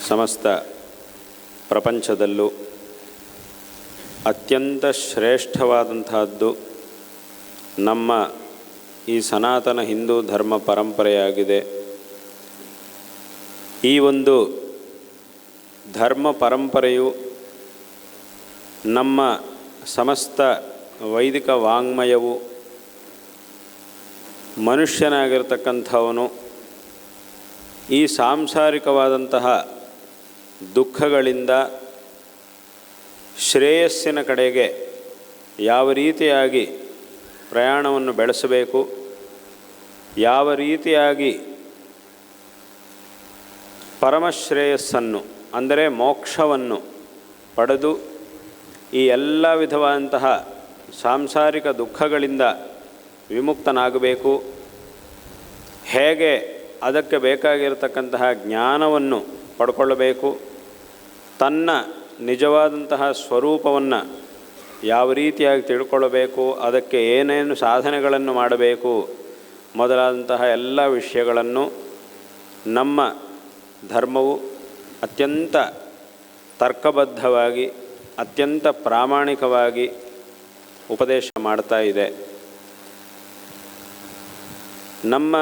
ಸಮಸ್ತ ಪ್ರಪಂಚದಲ್ಲೂ ಅತ್ಯಂತ ಶ್ರೇಷ್ಠವಾದಂತಹದ್ದು ನಮ್ಮ ಈ ಸನಾತನ ಹಿಂದೂ ಧರ್ಮ ಪರಂಪರೆಯಾಗಿದೆ. ಈ ಒಂದು ಧರ್ಮ ಪರಂಪರೆಯು ನಮ್ಮ ಸಮಸ್ತ ವೈದಿಕ ವಾಂಗ್ಮಯವು ಮನುಷ್ಯನಾಗಿರ್ತಕ್ಕಂಥವನು ಈ ಸಾಂಸಾರಿಕವಾದಂತಹ ದುಃಖಗಳಿಂದ ಶ್ರೇಯಸ್ಸಿನ ಕಡೆಗೆ ಯಾವ ರೀತಿಯಾಗಿ ಪ್ರಯಾಣವನ್ನು ಬೆಳೆಸಬೇಕು, ಯಾವ ರೀತಿಯಾಗಿ ಪರಮಶ್ರೇಯಸ್ಸನ್ನು ಅಂದರೆ ಮೋಕ್ಷವನ್ನು ಪಡೆದು ಈ ಎಲ್ಲ ವಿಧವಾದಂತಹ ಸಾಂಸಾರಿಕ ದುಃಖಗಳಿಂದ ವಿಮುಕ್ತನಾಗಬೇಕು, ಹೇಗೆ ಅದಕ್ಕೆ ಬೇಕಾಗಿರತಕ್ಕಂತಹ ಜ್ಞಾನವನ್ನು ಪಡ್ಕೊಳ್ಳಬೇಕು, ತನ್ನ ನಿಜವಾದಂತಹ ಸ್ವರೂಪವನ್ನು ಯಾವ ರೀತಿಯಾಗಿ ತಿಳ್ಕೊಳ್ಳಬೇಕು, ಅದಕ್ಕೆ ಏನೇನು ಸಾಧನೆಗಳನ್ನು ಮಾಡಬೇಕು ಮೊದಲಾದಂತಹ ಎಲ್ಲ ವಿಷಯಗಳನ್ನು ನಮ್ಮ ಧರ್ಮವು ಅತ್ಯಂತ ತರ್ಕಬದ್ಧವಾಗಿ ಅತ್ಯಂತ ಪ್ರಾಮಾಣಿಕವಾಗಿ ಉಪದೇಶ ಮಾಡ್ತಾ ಇದೆ. ನಮ್ಮ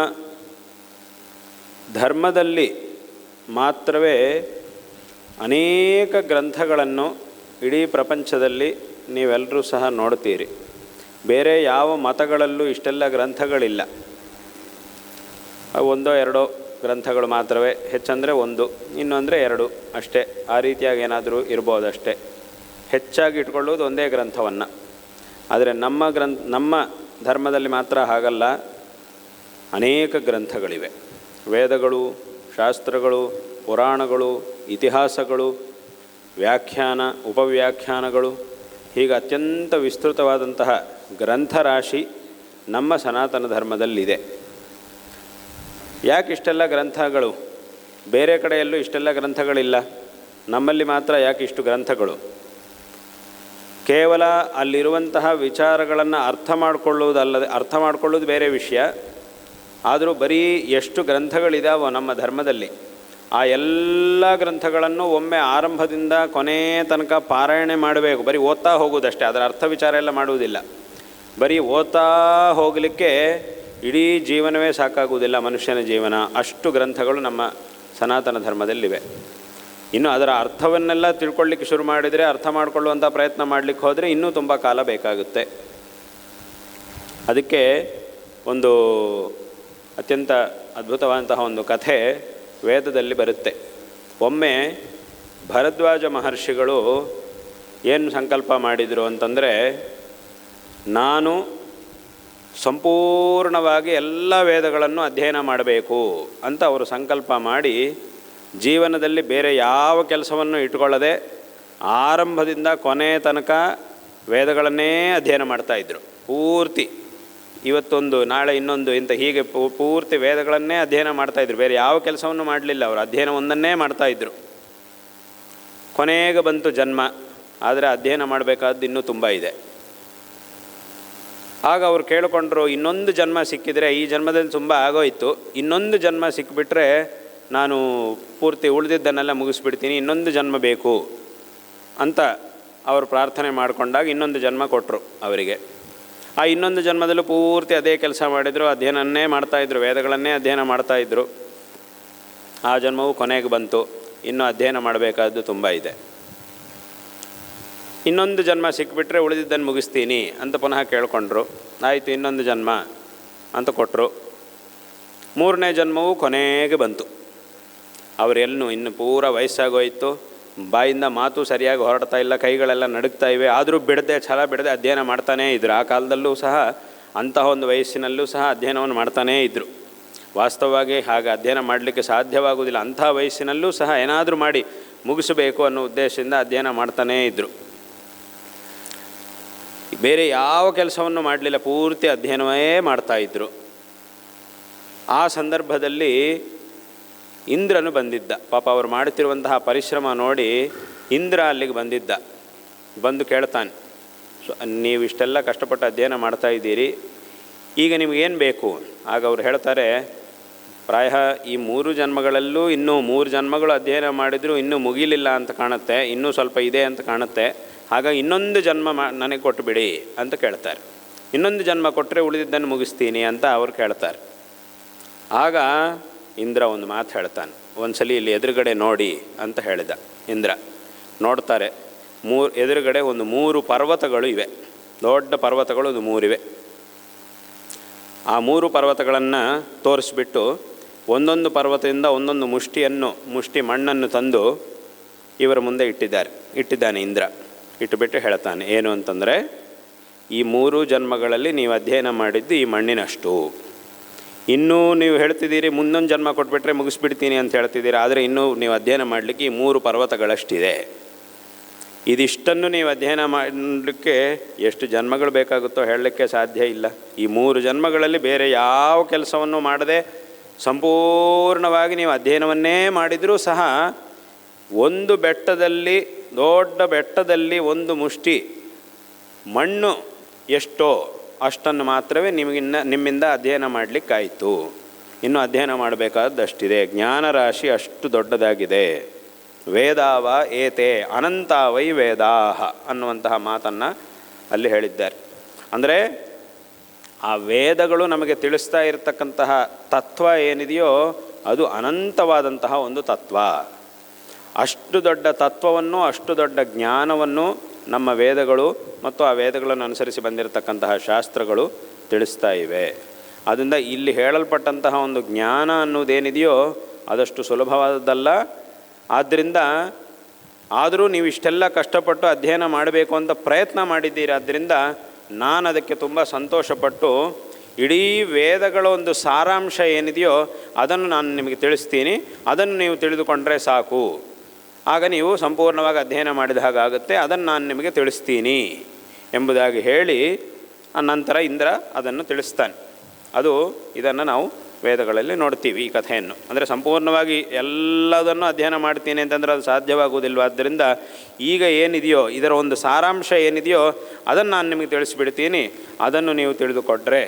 ಧರ್ಮದಲ್ಲಿ ಮಾತ್ರವೇ ಅನೇಕ ಗ್ರಂಥಗಳನ್ನು ಇಡೀ ಪ್ರಪಂಚದಲ್ಲಿ ನೀವೆಲ್ಲರೂ ಸಹ ನೋಡ್ತೀರಿ. ಬೇರೆ ಯಾವ ಮತಗಳಲ್ಲೂ ಇಷ್ಟೆಲ್ಲ ಗ್ರಂಥಗಳಿಲ್ಲ. ಒಂದೋ ಎರಡೋ ಗ್ರಂಥಗಳು ಮಾತ್ರವೇ, ಹೆಚ್ಚಂದರೆ ಒಂದು, ಇನ್ನು ಅಂದರೆ ಎರಡು ಅಷ್ಟೇ. ಆ ರೀತಿಯಾಗಿ ಏನಾದರೂ ಇರ್ಬೋದಷ್ಟೇ. ಹೆಚ್ಚಾಗಿ ಇಟ್ಕೊಳ್ಳೋದು ಒಂದೇ ಗ್ರಂಥವನ್ನು. ಆದರೆ ನಮ್ಮ ಧರ್ಮದಲ್ಲಿ ಮಾತ್ರ ಹಾಗಲ್ಲ, ಅನೇಕ ಗ್ರಂಥಗಳಿವೆ. ವೇದಗಳು, ಶಾಸ್ತ್ರಗಳು, ಪುರಾಣಗಳು, ಇತಿಹಾಸಗಳು, ವ್ಯಾಖ್ಯಾನ, ಉಪವ್ಯಾಖ್ಯಾನಗಳು, ಹೀಗೆ ಅತ್ಯಂತ ವಿಸ್ತೃತವಾದಂತಹ ಗ್ರಂಥರಾಶಿ ನಮ್ಮ ಸನಾತನ ಧರ್ಮದಲ್ಲಿದೆ. ಯಾಕೆ ಇಷ್ಟೆಲ್ಲ ಗ್ರಂಥಗಳು? ಬೇರೆ ಕಡೆಯಲ್ಲೂ ಇಷ್ಟೆಲ್ಲ ಗ್ರಂಥಗಳಿಲ್ಲ, ನಮ್ಮಲ್ಲಿ ಮಾತ್ರ ಯಾಕೆ ಇಷ್ಟು ಗ್ರಂಥಗಳು? ಕೇವಲ ಅಲ್ಲಿರುವಂತಹ ವಿಚಾರಗಳನ್ನು ಅರ್ಥ ಮಾಡಿಕೊಳ್ಳೋದು ಬೇರೆ ವಿಷಯ. ಆದರೂ ಬರೀ ಎಷ್ಟು ಗ್ರಂಥಗಳಿದಾವೋ ನಮ್ಮ ಧರ್ಮದಲ್ಲಿ, ಆ ಎಲ್ಲ ಗ್ರಂಥಗಳನ್ನು ಒಮ್ಮೆ ಆರಂಭದಿಂದ ಕೊನೆಯ ತನಕ ಪಾರಾಯಣೆ ಮಾಡಬೇಕು. ಬರೀ ಓದ್ತಾ ಹೋಗೋದಷ್ಟೇ, ಅದರ ಅರ್ಥ ವಿಚಾರ ಎಲ್ಲ ಮಾಡುವುದಿಲ್ಲ. ಬರೀ ಓದ್ತಾ ಹೋಗಲಿಕ್ಕೆ ಇಡೀ ಜೀವನವೇ ಸಾಕಾಗುವುದಿಲ್ಲ, ಮನುಷ್ಯನ ಜೀವನ. ಅಷ್ಟು ಗ್ರಂಥಗಳು ನಮ್ಮ ಸನಾತನ ಧರ್ಮದಲ್ಲಿವೆ. ಇನ್ನು ಅದರ ಅರ್ಥವನ್ನೆಲ್ಲ ತಿಳ್ಕೊಳ್ಳಿಕ್ಕೆ ಶುರು ಮಾಡಿದರೆ, ಅರ್ಥ ಮಾಡಿಕೊಳ್ಳುವಂಥ ಪ್ರಯತ್ನ ಮಾಡಲಿಕ್ಕೆ ಹೋದರೆ ಇನ್ನೂ ತುಂಬ ಕಾಲ ಬೇಕಾಗುತ್ತೆ. ಅದಕ್ಕೆ ಒಂದು ಅತ್ಯಂತ ಅದ್ಭುತವಾದಂತಹ ಒಂದು ಕಥೆ ವೇದದಲ್ಲಿ ಬರುತ್ತೆ. ಒಮ್ಮೆ ಭರದ್ವಾಜ ಮಹರ್ಷಿಗಳು ಏನು ಸಂಕಲ್ಪ ಮಾಡಿದರು ಅಂತಂದರೆ, ನಾನು ಸಂಪೂರ್ಣವಾಗಿ ಎಲ್ಲ ವೇದಗಳನ್ನು ಅಧ್ಯಯನ ಮಾಡಬೇಕು ಅಂತ ಅವರು ಸಂಕಲ್ಪ ಮಾಡಿ ಜೀವನದಲ್ಲಿ ಬೇರೆ ಯಾವ ಕೆಲಸವನ್ನು ಇಟ್ಕೊಳ್ಳದೆ ಆರಂಭದಿಂದ ಕೊನೆ ತನಕ ವೇದಗಳನ್ನೇ ಅಧ್ಯಯನ ಮಾಡ್ತಾಯಿದ್ರು. ಪೂರ್ತಿ ಇವತ್ತೊಂದು ನಾಳೆ ಇನ್ನೊಂದು ಇಂಥ ಹೀಗೆ ಪೂರ್ತಿ ವೇದಗಳನ್ನೇ ಅಧ್ಯಯನ ಮಾಡ್ತಾಯಿದ್ರು. ಬೇರೆ ಯಾವ ಕೆಲಸವನ್ನು ಮಾಡಲಿಲ್ಲ, ಅವರು ಅಧ್ಯಯನ ಒಂದನ್ನೇ ಮಾಡ್ತಾಯಿದ್ರು. ಕೊನೆಗೆ ಬಂತು ಜನ್ಮ, ಆದರೆ ಅಧ್ಯಯನ ಮಾಡಬೇಕಾದ್ದು ಇನ್ನೂ ತುಂಬ ಇದೆ. ಆಗ ಅವರು ಕೇಳಿಕೊಂಡ್ರು, ಇನ್ನೊಂದು ಜನ್ಮ ಸಿಕ್ಕಿದರೆ, ಈ ಜನ್ಮದಲ್ಲಿ ತುಂಬ ಆಗೋಯಿತು, ಇನ್ನೊಂದು ಜನ್ಮ ಸಿಕ್ಕಿಬಿಟ್ರೆ ನಾನು ಪೂರ್ತಿ ಉಳಿದಿದ್ದನ್ನೆಲ್ಲ ಮುಗಿಸ್ಬಿಡ್ತೀನಿ, ಇನ್ನೊಂದು ಜನ್ಮ ಬೇಕು ಅಂತ ಅವರು ಪ್ರಾರ್ಥನೆ ಮಾಡಿಕೊಂಡಾಗ ಇನ್ನೊಂದು ಜನ್ಮ ಕೊಟ್ಟರು ಅವರಿಗೆ. ಆ ಇನ್ನೊಂದು ಜನ್ಮದಲ್ಲೂ ಪೂರ್ತಿ ಅದೇ ಕೆಲಸ ಮಾಡಿದರು, ಅಧ್ಯಯನನ್ನೇ ಮಾಡ್ತಾಯಿದ್ರು, ವೇದಗಳನ್ನೇ ಅಧ್ಯಯನ ಮಾಡ್ತಾಯಿದ್ರು. ಆ ಜನ್ಮವು ಕೊನೆಗೆ ಬಂತು, ಇನ್ನೂ ಅಧ್ಯಯನ ಮಾಡಬೇಕಾದ್ದು ತುಂಬ ಇದೆ. ಇನ್ನೊಂದು ಜನ್ಮ ಸಿಕ್ಕಿಬಿಟ್ರೆ ಉಳಿದಿದ್ದನ್ನು ಮುಗಿಸ್ತೀನಿ ಅಂತ ಪುನಃ ಕೇಳಿಕೊಂಡ್ರು. ಆಯಿತು, ಇನ್ನೊಂದು ಜನ್ಮ ಅಂತ ಕೊಟ್ಟರು. ಮೂರನೇ ಜನ್ಮವು ಕೊನೆಗೆ ಬಂತು. ಅವರೆಲ್ಲೂ ಇನ್ನು ಪೂರ ವಯಸ್ಸಾಗೋಯಿತು, ಬಾಯಿಂದ ಮಾತು ಸರಿಯಾಗಿ ಹೊರಡ್ತಾ ಇಲ್ಲ, ಕೈಗಳೆಲ್ಲ ನಡುಗ್ತಾ ಇವೆ, ಆದರೂ ಬಿಡದೆ ಛಲ ಬಿಡದೆ ಅಧ್ಯಯನ ಮಾಡ್ತಾನೇ ಇದ್ದರು. ಆ ಕಾಲದಲ್ಲೂ ಸಹ ಅಂತಹ ಒಂದು ವಯಸ್ಸಿನಲ್ಲೂ ಸಹ ಅಧ್ಯಯನವನ್ನು ಮಾಡ್ತಾನೇ ಇದ್ದರು. ವಾಸ್ತವವಾಗಿ ಹಾಗೆ ಅಧ್ಯಯನ ಮಾಡಲಿಕ್ಕೆ ಸಾಧ್ಯವಾಗುವುದಿಲ್ಲ. ಅಂಥ ವಯಸ್ಸಿನಲ್ಲೂ ಸಹ ಏನಾದರೂ ಮಾಡಿ ಮುಗಿಸಬೇಕು ಅನ್ನೋ ಉದ್ದೇಶದಿಂದ ಅಧ್ಯಯನ ಮಾಡ್ತಾನೇ ಇದ್ದರು. ಬೇರೆ ಯಾವ ಕೆಲಸವನ್ನು ಮಾಡಲಿಲ್ಲ, ಪೂರ್ತಿ ಅಧ್ಯಯನವೇ ಮಾಡ್ತಾಯಿದ್ರು. ಆ ಸಂದರ್ಭದಲ್ಲಿ ಇಂದ್ರನು ಬಂದಿದ್ದ. ಪಾಪ ಅವರು ಮಾಡುತ್ತಿರುವಂತಹ ಪರಿಶ್ರಮ ನೋಡಿ ಇಂದ್ರ ಅಲ್ಲಿಗೆ ಬಂದಿದ್ದ. ಬಂದು ಕೇಳ್ತಾನೆ, ನೀವು ಇಷ್ಟೆಲ್ಲ ಕಷ್ಟಪಟ್ಟು ಅಧ್ಯಯನ ಮಾಡ್ತಾಯಿದ್ದೀರಿ, ಈಗ ನಿಮಗೇನು ಬೇಕು? ಆಗ ಅವ್ರು ಹೇಳ್ತಾರೆ, ಪ್ರಾಯ ಈ 3 ಜನ್ಮಗಳಲ್ಲೂ ಇನ್ನೂ 3 ಜನ್ಮಗಳು ಅಧ್ಯಯನ ಮಾಡಿದರೂ ಇನ್ನೂ ಮುಗಿಲಿಲ್ಲ ಅಂತ ಕಾಣುತ್ತೆ, ಇನ್ನೂ ಸ್ವಲ್ಪ ಇದೆ ಅಂತ ಕಾಣುತ್ತೆ, ಹಾಗಾಗಿ ಇನ್ನೊಂದು ಜನ್ಮ ನನಗೆ ಕೊಟ್ಟುಬಿಡಿ ಅಂತ ಕೇಳ್ತಾರೆ. ಇನ್ನೊಂದು ಜನ್ಮ ಕೊಟ್ಟರೆ ಉಳಿದಿದ್ದನ್ನು ಮುಗಿಸ್ತೀನಿ ಅಂತ ಅವ್ರು ಕೇಳ್ತಾರೆ. ಆಗ ಇಂದ್ರ ಒಂದು ಮಾತು ಹೇಳ್ತಾನೆ, ಒಂದು ಸಲ ಇಲ್ಲಿ ಎದುರುಗಡೆ ನೋಡಿ ಅಂತ ಹೇಳಿದ ಇಂದ್ರ. ನೋಡ್ತಾರೆ, ಎದುರುಗಡೆ ಒಂದು 3 ಪರ್ವತಗಳು ಇವೆ, ದೊಡ್ಡ ಪರ್ವತಗಳು ಒಂದು 3 ಇವೆ. ಆ 3 ಪರ್ವತಗಳನ್ನು ತೋರಿಸ್ಬಿಟ್ಟು ಒಂದೊಂದು ಪರ್ವತದಿಂದ ಒಂದೊಂದು ಮುಷ್ಟಿ ಮಣ್ಣನ್ನು ತಂದು ಇವರ ಮುಂದೆ ಇಟ್ಟಿದ್ದಾನೆ ಇಂದ್ರ. ಇಟ್ಟುಬಿಟ್ಟು ಹೇಳ್ತಾನೆ, ಏನು ಅಂತಂದರೆ, ಈ 3 ಜನ್ಮಗಳಲ್ಲಿ ನೀವು ಅಧ್ಯಯನ ಮಾಡಿದ್ದು ಈ ಮಣ್ಣಿನಷ್ಟು, ಇನ್ನೂ ನೀವು ಹೇಳ್ತಿದ್ದೀರಿ ಮುಂದೊಂದು ಜನ್ಮ ಕೊಟ್ಬಿಟ್ರೆ ಮುಗಿಸ್ಬಿಡ್ತೀನಿ ಅಂತ ಹೇಳ್ತಿದ್ದೀರಿ, ಆದರೆ ಇನ್ನೂ ನೀವು ಅಧ್ಯಯನ ಮಾಡಲಿಕ್ಕೆ ಈ 3 ಪರ್ವತಗಳಷ್ಟಿದೆ. ಇದಿಷ್ಟನ್ನು ನೀವು ಅಧ್ಯಯನ ಮಾಡಲಿಕ್ಕೆ ಎಷ್ಟು ಜನ್ಮಗಳು ಬೇಕಾಗುತ್ತೋ ಹೇಳಲಿಕ್ಕೆ ಸಾಧ್ಯ ಇಲ್ಲ. ಈ 3 ಜನ್ಮಗಳಲ್ಲಿ ಬೇರೆ ಯಾವ ಕೆಲಸವನ್ನು ಮಾಡದೆ ಸಂಪೂರ್ಣವಾಗಿ ನೀವು ಅಧ್ಯಯನವನ್ನೇ ಮಾಡಿದರೂ ಸಹ ಒಂದು ಬೆಟ್ಟದಲ್ಲಿ, ದೊಡ್ಡ ಬೆಟ್ಟದಲ್ಲಿ ಒಂದು ಮುಷ್ಟಿ ಮಣ್ಣು ಎಷ್ಟೋ ಅಷ್ಟನ್ನು ಮಾತ್ರವೇ ನಿಮ್ಮಿಂದ ಅಧ್ಯಯನ ಮಾಡಲಿಕ್ಕಾಯಿತು. ಇನ್ನು ಅಧ್ಯಯನ ಮಾಡಬೇಕಾದಷ್ಟಿದೆ. ಜ್ಞಾನರಾಶಿ ಅಷ್ಟು ದೊಡ್ಡದಾಗಿದೆ. ವೇದಾವ ಏತೆ ಅನಂತಾವೈ ವೇದಾಹ ಅನ್ನುವಂತಹ ಮಾತನ್ನು ಅಲ್ಲಿ ಹೇಳಿದ್ದಾರೆ. ಅಂದರೆ ಆ ವೇದಗಳು ನಮಗೆ ತಿಳಿಸ್ತಾ ಇರತಕ್ಕಂತಹ ತತ್ವ ಏನಿದೆಯೋ ಅದು ಅನಂತವಾದಂತಹ ಒಂದು ತತ್ವ. ಅಷ್ಟು ದೊಡ್ಡ ತತ್ವವನ್ನು, ಅಷ್ಟು ದೊಡ್ಡ ಜ್ಞಾನವನ್ನು ನಮ್ಮ ವೇದಗಳು ಮತ್ತು ಆ ವೇದಗಳನ್ನು ಅನುಸರಿಸಿ ಬಂದಿರತಕ್ಕಂತಹ ಶಾಸ್ತ್ರಗಳು ತಿಳಿಸ್ತಾ ಇವೆ. ಆದ್ದರಿಂದ ಇಲ್ಲಿ ಹೇಳಲ್ಪಟ್ಟಂತಹ ಒಂದು ಜ್ಞಾನ ಅನ್ನೋದೇನಿದೆಯೋ ಅದಷ್ಟು ಸುಲಭವಾದದ್ದಲ್ಲ. ಆದ್ದರಿಂದ ಆದರೂ ನೀವು ಇಷ್ಟೆಲ್ಲ ಕಷ್ಟಪಟ್ಟು ಅಧ್ಯಯನ ಮಾಡಬೇಕು ಅಂತ ಪ್ರಯತ್ನ ಮಾಡಿದ್ದೀರಿ. ಆದ್ದರಿಂದ ನಾನು ಅದಕ್ಕೆ ತುಂಬ ಸಂತೋಷಪಟ್ಟು ಇಡೀ ವೇದಗಳ ಒಂದು ಸಾರಾಂಶ ಏನಿದೆಯೋ ಅದನ್ನು ನಾನು ನಿಮಗೆ ತಿಳಿಸ್ತೀನಿ, ಅದನ್ನು ನೀವು ತಿಳಿದುಕೊಂಡ್ರೆ ಸಾಕು, ಆಗ ನೀವು ಸಂಪೂರ್ಣವಾಗಿ ಅಧ್ಯಯನ ಮಾಡಿದ ಹಾಗಾಗುತ್ತೆ, ಅದನ್ನು ನಾನು ನಿಮಗೆ ತಿಳಿಸ್ತೀನಿ ಎಂಬುದಾಗಿ ಹೇಳಿ ನಂತರ ಇಂದ್ರ ಅದನ್ನು ತಿಳಿಸ್ತಾನೆ. ಇದನ್ನು ನಾವು ವೇದಗಳಲ್ಲಿ ನೋಡ್ತೀವಿ ಈ ಕಥೆಯನ್ನು. ಅಂದರೆ ಸಂಪೂರ್ಣವಾಗಿ ಎಲ್ಲದನ್ನು ಅಧ್ಯಯನ ಮಾಡ್ತೀನಿ ಅಂತಂದರೆ ಅದು ಸಾಧ್ಯವಾಗುವುದಿಲ್ಲ. ಆದ್ದರಿಂದ ಈಗ ಏನಿದೆಯೋ ಇದರ ಒಂದು ಸಾರಾಂಶ ಏನಿದೆಯೋ ಅದನ್ನು ನಾನು ನಿಮಗೆ ತಿಳಿಸಿಬಿಡ್ತೀನಿ, ಅದನ್ನು ನೀವು ತಿಳಿದುಕೊಟ್ರೆ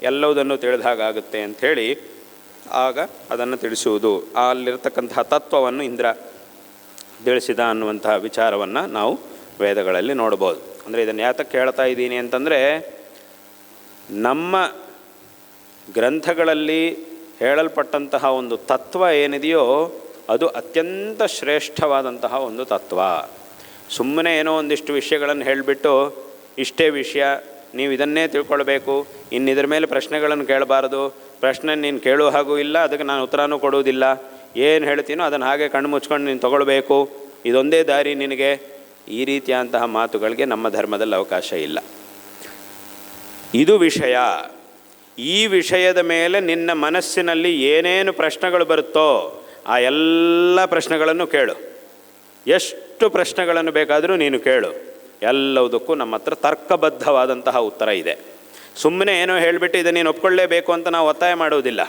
ಎಲ್ಲವುದನ್ನು ತಿಳಿದ ಹಾಗಾಗುತ್ತೆ ಅಂಥೇಳಿ ಆಗ ಅದನ್ನು ತಿಳಿಸುವುದು, ಅಲ್ಲಿರ್ತಕ್ಕಂತಹ ತತ್ವವನ್ನು ಇಂದ್ರ ತಿಳಿಸಿದ ಅನ್ನುವಂತಹ ವಿಚಾರವನ್ನು ನಾವು ವೇದಗಳಲ್ಲಿ ನೋಡ್ಬೋದು. ಅಂದರೆ ಇದನ್ನು ಯಾತಕ್ಕೆ ಹೇಳ್ತಾ ಇದ್ದೀನಿ ಅಂತಂದರೆ, ನಮ್ಮ ಗ್ರಂಥಗಳಲ್ಲಿ ಹೇಳಲ್ಪಟ್ಟಂತಹ ಒಂದು ತತ್ವ ಏನಿದೆಯೋ ಅದು ಅತ್ಯಂತ ಶ್ರೇಷ್ಠವಾದಂತಹ ಒಂದು ತತ್ವ. ಸುಮ್ಮನೆ ಏನೋ ಒಂದಿಷ್ಟು ವಿಷಯಗಳನ್ನು ಹೇಳಿಬಿಟ್ಟು ಇಷ್ಟೇ ವಿಷಯ ನೀವು ಇದನ್ನೇ ತಿಳ್ಕೊಳ್ಬೇಕು, ಇನ್ನಿದ್ರ ಮೇಲೆ ಪ್ರಶ್ನೆಗಳನ್ನು ಕೇಳಬಾರ್ದು, ಪ್ರಶ್ನೆ ನೀನು ಕೇಳೋ ಹಾಗೂ ಇಲ್ಲ, ಅದಕ್ಕೆ ನಾನು ಉತ್ತರನೂ ಕೊಡುವುದಿಲ್ಲ, ಏನು ಹೇಳ್ತೀನೋ ಅದನ್ನು ಹಾಗೆ ಕಣ್ಣು ಮುಚ್ಕೊಂಡು ನೀನು ತೊಗೊಳ್ಬೇಕು, ಇದೊಂದೇ ದಾರಿ ನಿನಗೆ. ಈ ರೀತಿಯಾದಂತಹ ಮಾತುಗಳಿಗೆ ನಮ್ಮ ಧರ್ಮದಲ್ಲಿ ಅವಕಾಶ ಇಲ್ಲ. ಇದು ವಿಷಯ. ಈ ವಿಷಯದ ಮೇಲೆ ನಿನ್ನ ಮನಸ್ಸಿನಲ್ಲಿ ಏನೇನು ಪ್ರಶ್ನೆಗಳು ಬರುತ್ತೋ ಆ ಎಲ್ಲ ಪ್ರಶ್ನೆಗಳನ್ನು ಕೇಳು. ಎಷ್ಟು ಪ್ರಶ್ನೆಗಳನ್ನು ಬೇಕಾದರೂ ನೀನು ಕೇಳು. ಎಲ್ಲದಕ್ಕೂ ನಮ್ಮ ಹತ್ರ ತರ್ಕಬದ್ಧವಾದಂತಹ ಉತ್ತರ ಇದೆ. ಸುಮ್ಮನೆ ಏನೋ ಹೇಳಿಬಿಟ್ಟು ಇದನ್ನು ನೀನು ಒಪ್ಕೊಳ್ಳೇಬೇಕು ಅಂತ ನಾವು ಒತ್ತಾಯ ಮಾಡುವುದಿಲ್ಲ.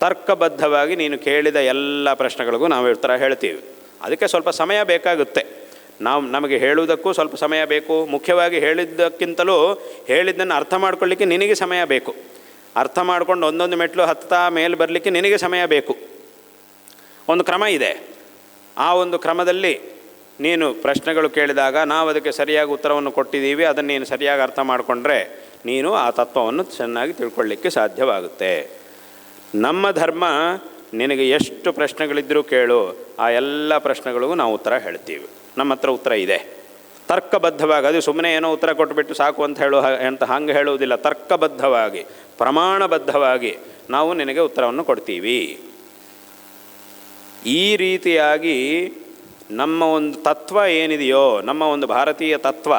ತರ್ಕಬದ್ಧವಾಗಿ ನೀನು ಕೇಳಿದ ಎಲ್ಲ ಪ್ರಶ್ನೆಗಳಿಗೂ ನಾವು ಉತ್ತರ ಹೇಳ್ತೀವಿ. ಅದಕ್ಕೆ ಸ್ವಲ್ಪ ಸಮಯ ಬೇಕಾಗುತ್ತೆ. ನಮಗೆ ಹೇಳುವುದಕ್ಕೂ ಸ್ವಲ್ಪ ಸಮಯ ಬೇಕು. ಮುಖ್ಯವಾಗಿ ಹೇಳಿದ್ದಕ್ಕಿಂತಲೂ ಹೇಳಿದ್ದನ್ನು ಅರ್ಥ ಮಾಡ್ಕೊಳ್ಳಿಕ್ಕೆ ನಿನಗೆ ಸಮಯ ಬೇಕು. ಅರ್ಥ ಮಾಡ್ಕೊಂಡು ಒಂದೊಂದು ಮೆಟ್ಲು ಹತ್ತಾ ಮೇಲೆ ಬರಲಿಕ್ಕೆ ನಿನಗೆ ಸಮಯ ಬೇಕು. ಒಂದು ಕ್ರಮ ಇದೆ. ಆ ಒಂದು ಕ್ರಮದಲ್ಲಿ ನೀನು ಪ್ರಶ್ನೆಗಳು ಕೇಳಿದಾಗ ನಾವು ಅದಕ್ಕೆ ಸರಿಯಾಗಿ ಉತ್ತರವನ್ನು ಕೊಟ್ಟಿದ್ದೀವಿ, ಅದನ್ನು ನೀನು ಸರಿಯಾಗಿ ಅರ್ಥ ಮಾಡಿಕೊಂಡ್ರೆ ನೀನು ಆ ತತ್ವವನ್ನು ಚೆನ್ನಾಗಿ ತಿಳ್ಕೊಳ್ಳಿಕ್ಕೆ ಸಾಧ್ಯವಾಗುತ್ತೆ. ನಮ್ಮ ಧರ್ಮ ನಿನಗೆ ಎಷ್ಟು ಪ್ರಶ್ನೆಗಳಿದ್ದರೂ ಕೇಳು, ಆ ಎಲ್ಲ ಪ್ರಶ್ನೆಗಳಿಗೂ ನಾವು ಉತ್ತರ ಹೇಳ್ತೀವಿ. ನಮ್ಮ ಹತ್ರ ಉತ್ತರ ಇದೆ. ತರ್ಕಬದ್ಧವಾಗಿ, ಅದು ಸುಮ್ಮನೆ ಏನೋ ಉತ್ತರ ಕೊಟ್ಟುಬಿಟ್ಟು ಸಾಕು ಅಂತ ಹಂಗೆ ಹೇಳುವುದಿಲ್ಲ. ತರ್ಕಬದ್ಧವಾಗಿ, ಪ್ರಮಾಣಬದ್ಧವಾಗಿ ನಾವು ನಿನಗೆ ಉತ್ತರವನ್ನು ಕೊಡ್ತೀವಿ. ಈ ರೀತಿಯಾಗಿ ನಮ್ಮ ಒಂದು ತತ್ವ ಏನಿದೆಯೋ, ನಮ್ಮ ಒಂದು ಭಾರತೀಯ ತತ್ವ,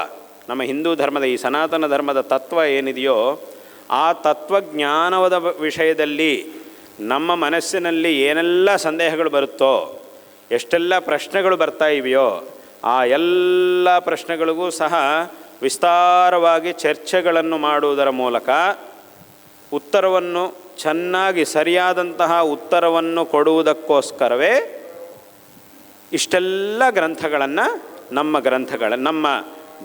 ನಮ್ಮ ಹಿಂದೂ ಧರ್ಮದ ಈ ಸನಾತನ ಧರ್ಮದ ತತ್ವ ಏನಿದೆಯೋ, ಆ ತತ್ವಜ್ಞಾನದ ವಿಷಯದಲ್ಲಿ ನಮ್ಮ ಮನಸ್ಸಿನಲ್ಲಿ ಏನೆಲ್ಲ ಸಂದೇಹಗಳು ಬರುತ್ತೋ, ಎಷ್ಟೆಲ್ಲ ಪ್ರಶ್ನೆಗಳು ಬರ್ತಾ ಇವೆಯೋ, ಆ ಎಲ್ಲ ಪ್ರಶ್ನೆಗಳಿಗೂ ಸಹ ವಿಸ್ತಾರವಾಗಿ ಚರ್ಚೆಗಳನ್ನು ಮಾಡುವುದರ ಮೂಲಕ ಉತ್ತರವನ್ನು ಚೆನ್ನಾಗಿ ಸರಿಯಾದಂತಹ ಉತ್ತರವನ್ನು ಕೊಡುವುದಕ್ಕೋಸ್ಕರವೇ ಇಷ್ಟೆಲ್ಲ ಗ್ರಂಥಗಳನ್ನು ನಮ್ಮ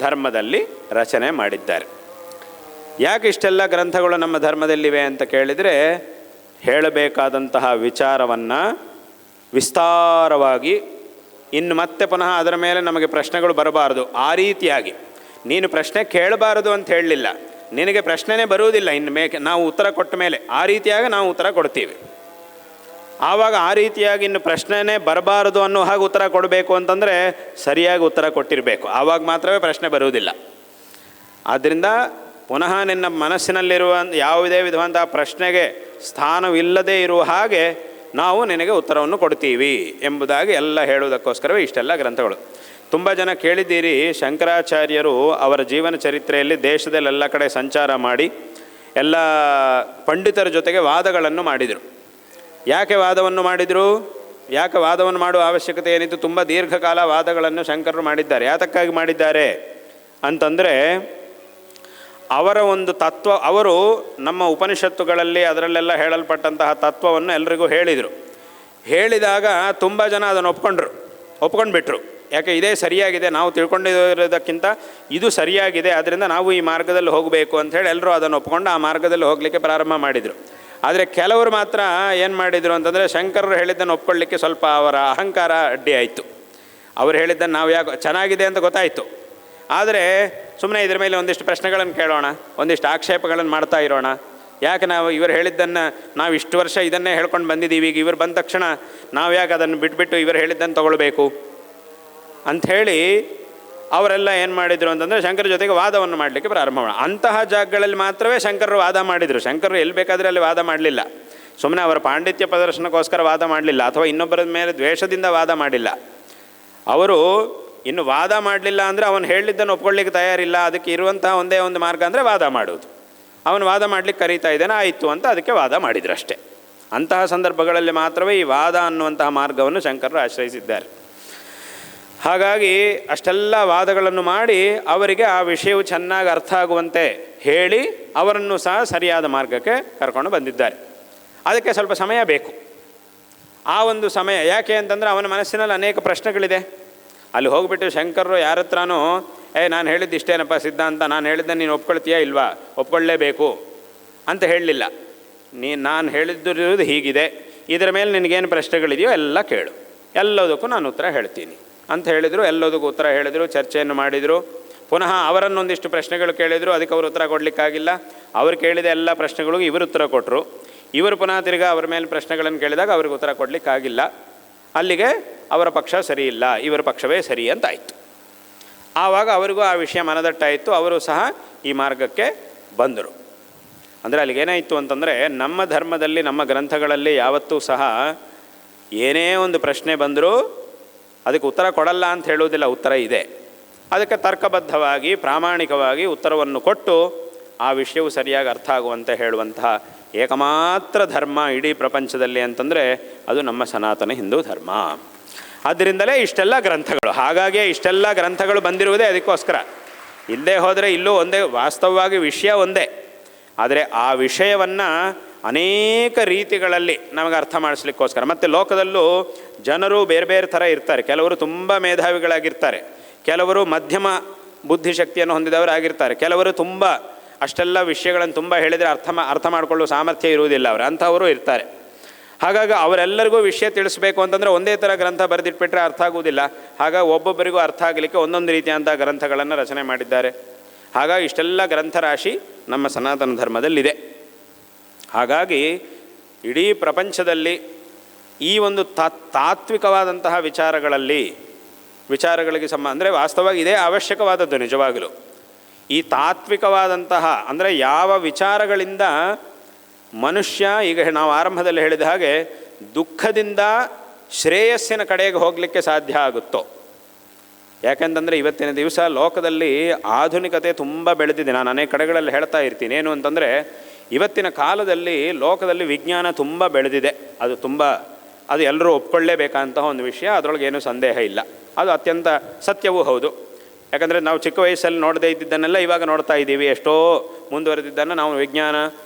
ಧರ್ಮದಲ್ಲಿ ರಚನೆ ಮಾಡಿದ್ದಾರೆ. ಯಾಕೆ ಇಷ್ಟೆಲ್ಲ ಗ್ರಂಥಗಳು ನಮ್ಮ ಧರ್ಮದಲ್ಲಿವೆ ಅಂತ ಕೇಳಿದರೆ, ಹೇಳಬೇಕಾದಂತಹ ವಿಚಾರವನ್ನು ವಿಸ್ತಾರವಾಗಿ ಇನ್ನು ಮತ್ತೆ ಪುನಃ ಅದರ ಮೇಲೆ ನಮಗೆ ಪ್ರಶ್ನೆಗಳು ಬರಬಾರದು. ಆ ರೀತಿಯಾಗಿ ನೀನು ಪ್ರಶ್ನೆ ಕೇಳಬಾರದು ಅಂತ ಹೇಳಲಿಲ್ಲ, ನಿನಗೆ ಪ್ರಶ್ನೆನೇ ಬರುವುದಿಲ್ಲ ಇನ್ನು ನಾವು ಉತ್ತರ ಕೊಟ್ಟ ಮೇಲೆ. ಆ ರೀತಿಯಾಗಿ ನಾವು ಉತ್ತರ ಕೊಡ್ತೀವಿ. ಆವಾಗ ಆ ರೀತಿಯಾಗಿ ಇನ್ನು ಪ್ರಶ್ನೆನೇ ಬರಬಾರದು ಅನ್ನೋ ಹಾಗೆ ಉತ್ತರ ಕೊಡಬೇಕು ಅಂತಂದರೆ ಸರಿಯಾಗಿ ಉತ್ತರ ಕೊಟ್ಟಿರಬೇಕು. ಆವಾಗ ಮಾತ್ರವೇ ಪ್ರಶ್ನೆ ಬರುವುದಿಲ್ಲ. ಆದ್ದರಿಂದ ಪುನಃ ನಿನ್ನ ಮನಸ್ಸಿನಲ್ಲಿರುವ ಯಾವುದೇ ವಿಧವಾದಂತಹ ಪ್ರಶ್ನೆಗೆ ಸ್ಥಾನವಿಲ್ಲದೇ ಇರುವ ಹಾಗೆ ನಾವು ನಿನಗೆ ಉತ್ತರವನ್ನು ಕೊಡ್ತೀವಿ ಎಂಬುದಾಗಿ ಎಲ್ಲ ಹೇಳುವುದಕ್ಕೋಸ್ಕರವೇ ಇಷ್ಟೆಲ್ಲ ಗ್ರಂಥಗಳು. ತುಂಬ ಜನ ಕೇಳಿದ್ದೀರಿ, ಶಂಕರಾಚಾರ್ಯರು ಅವರ ಜೀವನ ಚರಿತ್ರೆಯಲ್ಲಿ ದೇಶದಲ್ಲೆಲ್ಲ ಕಡೆ ಸಂಚಾರ ಮಾಡಿ ಎಲ್ಲ ಪಂಡಿತರ ಜೊತೆಗೆ ವಾದಗಳನ್ನು ಮಾಡಿದರು. ಯಾಕೆ ವಾದವನ್ನು ಮಾಡಿದರು? ಯಾಕೆ ವಾದವನ್ನು ಮಾಡುವ ಅವಶ್ಯಕತೆ ಏನಿತ್ತು? ತುಂಬ ದೀರ್ಘಕಾಲ ವಾದಗಳನ್ನು ಶಂಕರರು ಮಾಡಿದ್ದಾರೆ. ಯಾತಕ್ಕಾಗಿ ಮಾಡಿದ್ದಾರೆ ಅಂತಂದರೆ, ಅವರ ಒಂದು ತತ್ವ, ಅವರು ನಮ್ಮ ಉಪನಿಷತ್ತುಗಳಲ್ಲಿ ಅದರಲ್ಲೆಲ್ಲ ಹೇಳಲ್ಪಟ್ಟಂತಹ ತತ್ವವನ್ನು ಎಲ್ರಿಗೂ ಹೇಳಿದರು. ಹೇಳಿದಾಗ ತುಂಬ ಜನ ಅದನ್ನು ಒಪ್ಕೊಂಡ್ಬಿಟ್ರು. ಯಾಕೆ ಇದೇ ಸರಿಯಾಗಿದೆ, ನಾವು ತಿಳ್ಕೊಂಡಿರೋದಕ್ಕಿಂತ ಇದು ಸರಿಯಾಗಿದೆ, ಆದ್ದರಿಂದ ನಾವು ಈ ಮಾರ್ಗದಲ್ಲಿ ಹೋಗಬೇಕು ಅಂಥೇಳಿ ಎಲ್ಲರೂ ಅದನ್ನು ಒಪ್ಕೊಂಡು ಆ ಮಾರ್ಗದಲ್ಲಿ ಹೋಗಲಿಕ್ಕೆ ಪ್ರಾರಂಭ ಮಾಡಿದರು. ಆದರೆ ಕೆಲವರು ಮಾತ್ರ ಏನು ಮಾಡಿದರು ಅಂತಂದರೆ, ಶಂಕರರು ಹೇಳಿದ್ದನ್ನು ಒಪ್ಕೊಳ್ಳಿಕ್ಕೆ ಸ್ವಲ್ಪ ಅವರ ಅಹಂಕಾರ ಅಡ್ಡಿ ಆಯಿತು. ಅವರು ಹೇಳಿದ್ದನ್ನು ನಾವು ಯಾಕೆ ಚೆನ್ನಾಗಿದೆ ಅಂತ ಗೊತ್ತಾಯಿತು, ಆದರೆ ಸುಮ್ಮನೆ ಇದ್ರ ಮೇಲೆ ಒಂದಿಷ್ಟು ಪ್ರಶ್ನೆಗಳನ್ನು ಕೇಳೋಣ, ಒಂದಿಷ್ಟು ಆಕ್ಷೇಪಗಳನ್ನು ಮಾಡ್ತಾ ಇರೋಣ, ಯಾಕೆ ನಾವು ಇವರು ಹೇಳಿದ್ದನ್ನು ನಾವು ಇಷ್ಟು ವರ್ಷ ಇದನ್ನೇ ಹೇಳ್ಕೊಂಡು ಬಂದಿದ್ದೀವಿ, ಈಗ ಇವರು ಬಂದ ತಕ್ಷಣ ನಾವು ಯಾಕೆ ಅದನ್ನು ಬಿಟ್ಬಿಟ್ಟು ಇವರು ಹೇಳಿದ್ದನ್ನು ತೊಗೊಳ್ಬೇಕು ಅಂಥೇಳಿ ಅವರೆಲ್ಲ ಏನು ಮಾಡಿದರು ಅಂತಂದರೆ ಶಂಕರ ಜೊತೆಗೆ ವಾದವನ್ನು ಮಾಡಲಿಕ್ಕೆ ಪ್ರಾರಂಭ ಮಾಡೋಣ. ಅಂತಹ ಜಾಗಗಳಲ್ಲಿ ಮಾತ್ರವೇ ಶಂಕರರು ವಾದ ಮಾಡಿದರು. ಶಂಕರರು ಎಲ್ಲಿ ಬೇಕಾದರೆ ಅಲ್ಲಿ ವಾದ ಮಾಡಲಿಲ್ಲ. ಸುಮ್ಮನೆ ಅವರ ಪಾಂಡಿತ್ಯ ಪ್ರದರ್ಶನಕ್ಕೋಸ್ಕರ ವಾದ ಮಾಡಲಿಲ್ಲ, ಅಥವಾ ಇನ್ನೊಬ್ಬರ ಮೇಲೆ ದ್ವೇಷದಿಂದ ವಾದ ಮಾಡಿಲ್ಲ. ಅವರು ಇನ್ನು ವಾದ ಮಾಡಲಿಲ್ಲ ಅಂದರೆ ಅವನು ಹೇಳಿದ್ದನ್ನು ಒಪ್ಕೊಳ್ಳಿಕ್ಕೆ ತಯಾರಿಲ್ಲ, ಅದಕ್ಕೆ ಇರುವಂತಹ ಒಂದೇ ಒಂದು ಮಾರ್ಗ ಅಂದರೆ ವಾದ ಮಾಡುವುದು. ಅವನು ವಾದ ಮಾಡಲಿಕ್ಕೆ ಕರೀತಾ ಇದ್ದಾನೆ, ಆಯಿತು ಅಂತ ಅದಕ್ಕೆ ವಾದ ಮಾಡಿದ್ರು ಅಷ್ಟೇ. ಅಂತಹ ಸಂದರ್ಭಗಳಲ್ಲಿ ಮಾತ್ರವೇ ಈ ವಾದ ಅನ್ನುವಂತಹ ಮಾರ್ಗವನ್ನು ಶಂಕರರು ಆಶ್ರಯಿಸಿದ್ದಾರೆ. ಹಾಗಾಗಿ ಅಷ್ಟೆಲ್ಲ ವಾದಗಳನ್ನು ಮಾಡಿ ಅವರಿಗೆ ಆ ವಿಷಯವು ಚೆನ್ನಾಗಿ ಅರ್ಥ ಆಗುವಂತೆ ಹೇಳಿ ಅವರನ್ನು ಸಹ ಸರಿಯಾದ ಮಾರ್ಗಕ್ಕೆ ಕರ್ಕೊಂಡು ಬಂದಿದ್ದಾರೆ. ಅದಕ್ಕೆ ಸ್ವಲ್ಪ ಸಮಯ ಬೇಕು. ಆ ಒಂದು ಸಮಯ ಯಾಕೆ ಅಂತಂದರೆ ಅವನ ಮನಸ್ಸಿನಲ್ಲಿ ಅನೇಕ ಪ್ರಶ್ನೆಗಳಿದೆ. ಅಲ್ಲಿ ಹೋಗಿಬಿಟ್ಟು ಶಂಕರರು ಯಾರ ಹತ್ರನೂ ನಾನು ಹೇಳಿದ್ದು ಇಷ್ಟೇನಪ್ಪ ಸಿದ್ಧಾಂತ, ನಾನು ಹೇಳಿದ್ದನ್ನು ನೀನು ಒಪ್ಕೊಳ್ತೀಯಾ ಇಲ್ವಾ, ಒಪ್ಕೊಳ್ಳೇಬೇಕು ಅಂತ ಹೇಳಲಿಲ್ಲ. ನಾನು ಹೇಳಿದ್ದಿರೋದು ಹೀಗಿದೆ, ಇದರ ಮೇಲೆ ನಿನಗೇನು ಪ್ರಶ್ನೆಗಳಿದೆಯೋ ಎಲ್ಲ ಕೇಳು, ಎಲ್ಲದಕ್ಕೂ ನಾನು ಉತ್ತರ ಹೇಳ್ತೀನಿ ಅಂತ ಹೇಳಿದರು. ಎಲ್ಲದಕ್ಕೂ ಉತ್ತರ ಹೇಳಿದರು, ಚರ್ಚೆಯನ್ನು ಮಾಡಿದರು. ಪುನಃ ಅವರನ್ನೊಂದಿಷ್ಟು ಪ್ರಶ್ನೆಗಳು ಕೇಳಿದರು, ಅದಕ್ಕೆ ಅವರು ಉತ್ತರ ಕೊಡಲಿಕ್ಕಾಗಿಲ್ಲ. ಅವರು ಕೇಳಿದ ಎಲ್ಲ ಪ್ರಶ್ನೆಗಳಿಗೂ ಇವರು ಉತ್ತರ ಕೊಟ್ಟರು. ಇವರು ಪುನಃ ತಿರ್ಗಾ ಅವರ ಮೇಲೆ ಪ್ರಶ್ನೆಗಳನ್ನು ಕೇಳಿದಾಗ ಅವ್ರಿಗೆ ಉತ್ತರ ಕೊಡಲಿಕ್ಕಾಗಿಲ್ಲ. ಅಲ್ಲಿಗೆ ಅವರ ಪಕ್ಷ ಸರಿ ಇಲ್ಲ, ಇವರ ಪಕ್ಷವೇ ಸರಿ ಅಂತಾಯಿತು. ಆವಾಗ ಅವರಿಗೂ ಆ ವಿಷಯ ಮನದಟ್ಟಾಯಿತು, ಅವರು ಸಹ ಈ ಮಾರ್ಗಕ್ಕೆ ಬಂದರು. ಅಂದರೆ ಅಲ್ಲಿಗೇನಾಯಿತು ಅಂತಂದರೆ, ನಮ್ಮ ಧರ್ಮದಲ್ಲಿ ನಮ್ಮ ಗ್ರಂಥಗಳಲ್ಲಿ ಯಾವತ್ತೂ ಸಹ ಏನೇ ಒಂದು ಪ್ರಶ್ನೆ ಬಂದರೂ ಅದಕ್ಕೆ ಉತ್ತರ ಕೊಡಲ್ಲ ಅಂತ ಹೇಳುವುದಿಲ್ಲ, ಉತ್ತರ ಇದೆ. ಅದಕ್ಕೆ ತರ್ಕಬದ್ಧವಾಗಿ ಪ್ರಾಮಾಣಿಕವಾಗಿ ಉತ್ತರವನ್ನು ಕೊಟ್ಟು ಆ ವಿಷಯವು ಸರಿಯಾಗಿ ಅರ್ಥ ಆಗುವಂತೆ ಹೇಳುವಂತಹ ಏಕಮಾತ್ರ ಧರ್ಮ ಇಡೀ ಪ್ರಪಂಚದಲ್ಲಿ ಅಂತಂದರೆ ಅದು ನಮ್ಮ ಸನಾತನ ಹಿಂದೂ ಧರ್ಮ. ಆದ್ದರಿಂದಲೇ ಇಷ್ಟೆಲ್ಲ ಗ್ರಂಥಗಳು, ಹಾಗಾಗಿಯೇ ಇಷ್ಟೆಲ್ಲ ಗ್ರಂಥಗಳು ಬಂದಿರುವುದೇ ಅದಕ್ಕೋಸ್ಕರ. ಇಲ್ಲದೆ ಹೋದರೆ ಇಲ್ಲೂ ಒಂದೇ, ವಾಸ್ತವವಾಗಿ ವಿಷಯ ಒಂದೇ, ಆದರೆ ಆ ವಿಷಯವನ್ನು ಅನೇಕ ರೀತಿಗಳಲ್ಲಿ ನಮಗೆ ಅರ್ಥ ಮಾಡಿಸ್ಲಿಕ್ಕೋಸ್ಕರ. ಮತ್ತು ಲೋಕದಲ್ಲೂ ಜನರು ಬೇರೆ ಬೇರೆ ಥರ ಇರ್ತಾರೆ. ಕೆಲವರು ತುಂಬ ಮೇಧಾವಿಗಳಾಗಿರ್ತಾರೆ, ಕೆಲವರು ಮಧ್ಯಮ ಬುದ್ಧಿಶಕ್ತಿಯನ್ನು ಹೊಂದಿದವರಾಗಿರ್ತಾರೆ, ಕೆಲವರು ತುಂಬ ಅಷ್ಟೆಲ್ಲ ವಿಷಯಗಳನ್ನು ತುಂಬ ಹೇಳಿದರೆ ಅರ್ಥ ಮಾಡಿಕೊಳ್ಳುವ ಸಾಮರ್ಥ್ಯ ಇರುವುದಿಲ್ಲ ಅಂಥವರು ಇರ್ತಾರೆ. ಹಾಗಾಗಿ ಅವರೆಲ್ಲರಿಗೂ ವಿಷಯ ತಿಳಿಸ್ಬೇಕು ಅಂತಂದರೆ ಒಂದೇ ಥರ ಗ್ರಂಥ ಬರೆದಿಟ್ಬಿಟ್ರೆ ಅರ್ಥ ಆಗುವುದಿಲ್ಲ. ಹಾಗಾಗಿ ಒಬ್ಬೊಬ್ಬರಿಗೂ ಅರ್ಥ ಆಗಲಿಕ್ಕೆ ಒಂದೊಂದು ರೀತಿಯಾದಂಥ ಗ್ರಂಥಗಳನ್ನು ರಚನೆ ಮಾಡಿದ್ದಾರೆ. ಹಾಗಾಗಿ ಇಷ್ಟೆಲ್ಲ ಗ್ರಂಥರಾಶಿ ನಮ್ಮ ಸನಾತನ ಧರ್ಮದಲ್ಲಿದೆ. ಹಾಗಾಗಿ ಇಡೀ ಪ್ರಪಂಚದಲ್ಲಿ ಈ ಒಂದು ತಾತ್ವಿಕವಾದಂತಹ ವಿಚಾರಗಳಿಗೆ ಅಂದರೆ ವಾಸ್ತವವಾಗಿ ಇದೇ ಅವಶ್ಯಕವಾದದ್ದು ನಿಜವಾಗಲೂ. ಈ ತಾತ್ವಿಕವಾದಂತಹ ಅಂದರೆ ಯಾವ ವಿಚಾರಗಳಿಂದ ಮನುಷ್ಯ, ಈಗ ನಾವು ಆರಂಭದಲ್ಲಿ ಹೇಳಿದ ಹಾಗೆ, ದುಃಖದಿಂದ ಶ್ರೇಯಸ್ಸಿನ ಕಡೆಗೆ ಹೋಗಲಿಕ್ಕೆ ಸಾಧ್ಯ ಆಗುತ್ತೋ. ಯಾಕೆಂತಂದರೆ ಇವತ್ತಿನ ದಿವಸ ಲೋಕದಲ್ಲಿ ಆಧುನಿಕತೆ ತುಂಬ ಬೆಳೆದಿದೆ. ನಾನು ಅನೇಕ ಕಡೆಗಳಲ್ಲಿ ಹೇಳ್ತಾ ಇರ್ತೀನಿ. ಏನು ಅಂತಂದರೆ, ಇವತ್ತಿನ ಕಾಲದಲ್ಲಿ ಲೋಕದಲ್ಲಿ ವಿಜ್ಞಾನ ತುಂಬ ಬೆಳೆದಿದೆ. ಅದು ಎಲ್ಲರೂ ಒಪ್ಕೊಳ್ಳೇಬೇಕಂತಹ ಒಂದು ವಿಷಯ, ಅದರೊಳಗೆ ಏನೂ ಸಂದೇಹ ಇಲ್ಲ. ಅದು ಅತ್ಯಂತ ಸತ್ಯವೂ ಹೌದು. ಯಾಕಂದರೆ ನಾವು ಚಿಕ್ಕ ವಯಸ್ಸಲ್ಲಿ ನೋಡದೇ ಇದ್ದಿದ್ದನ್ನೆಲ್ಲ ಇವಾಗ ನೋಡ್ತಾ ಇದ್ದೀವಿ. ಎಷ್ಟೋ ಮುಂದುವರೆದಿದ್ದನ್ನು ನಾವು ವಿಜ್ಞಾನ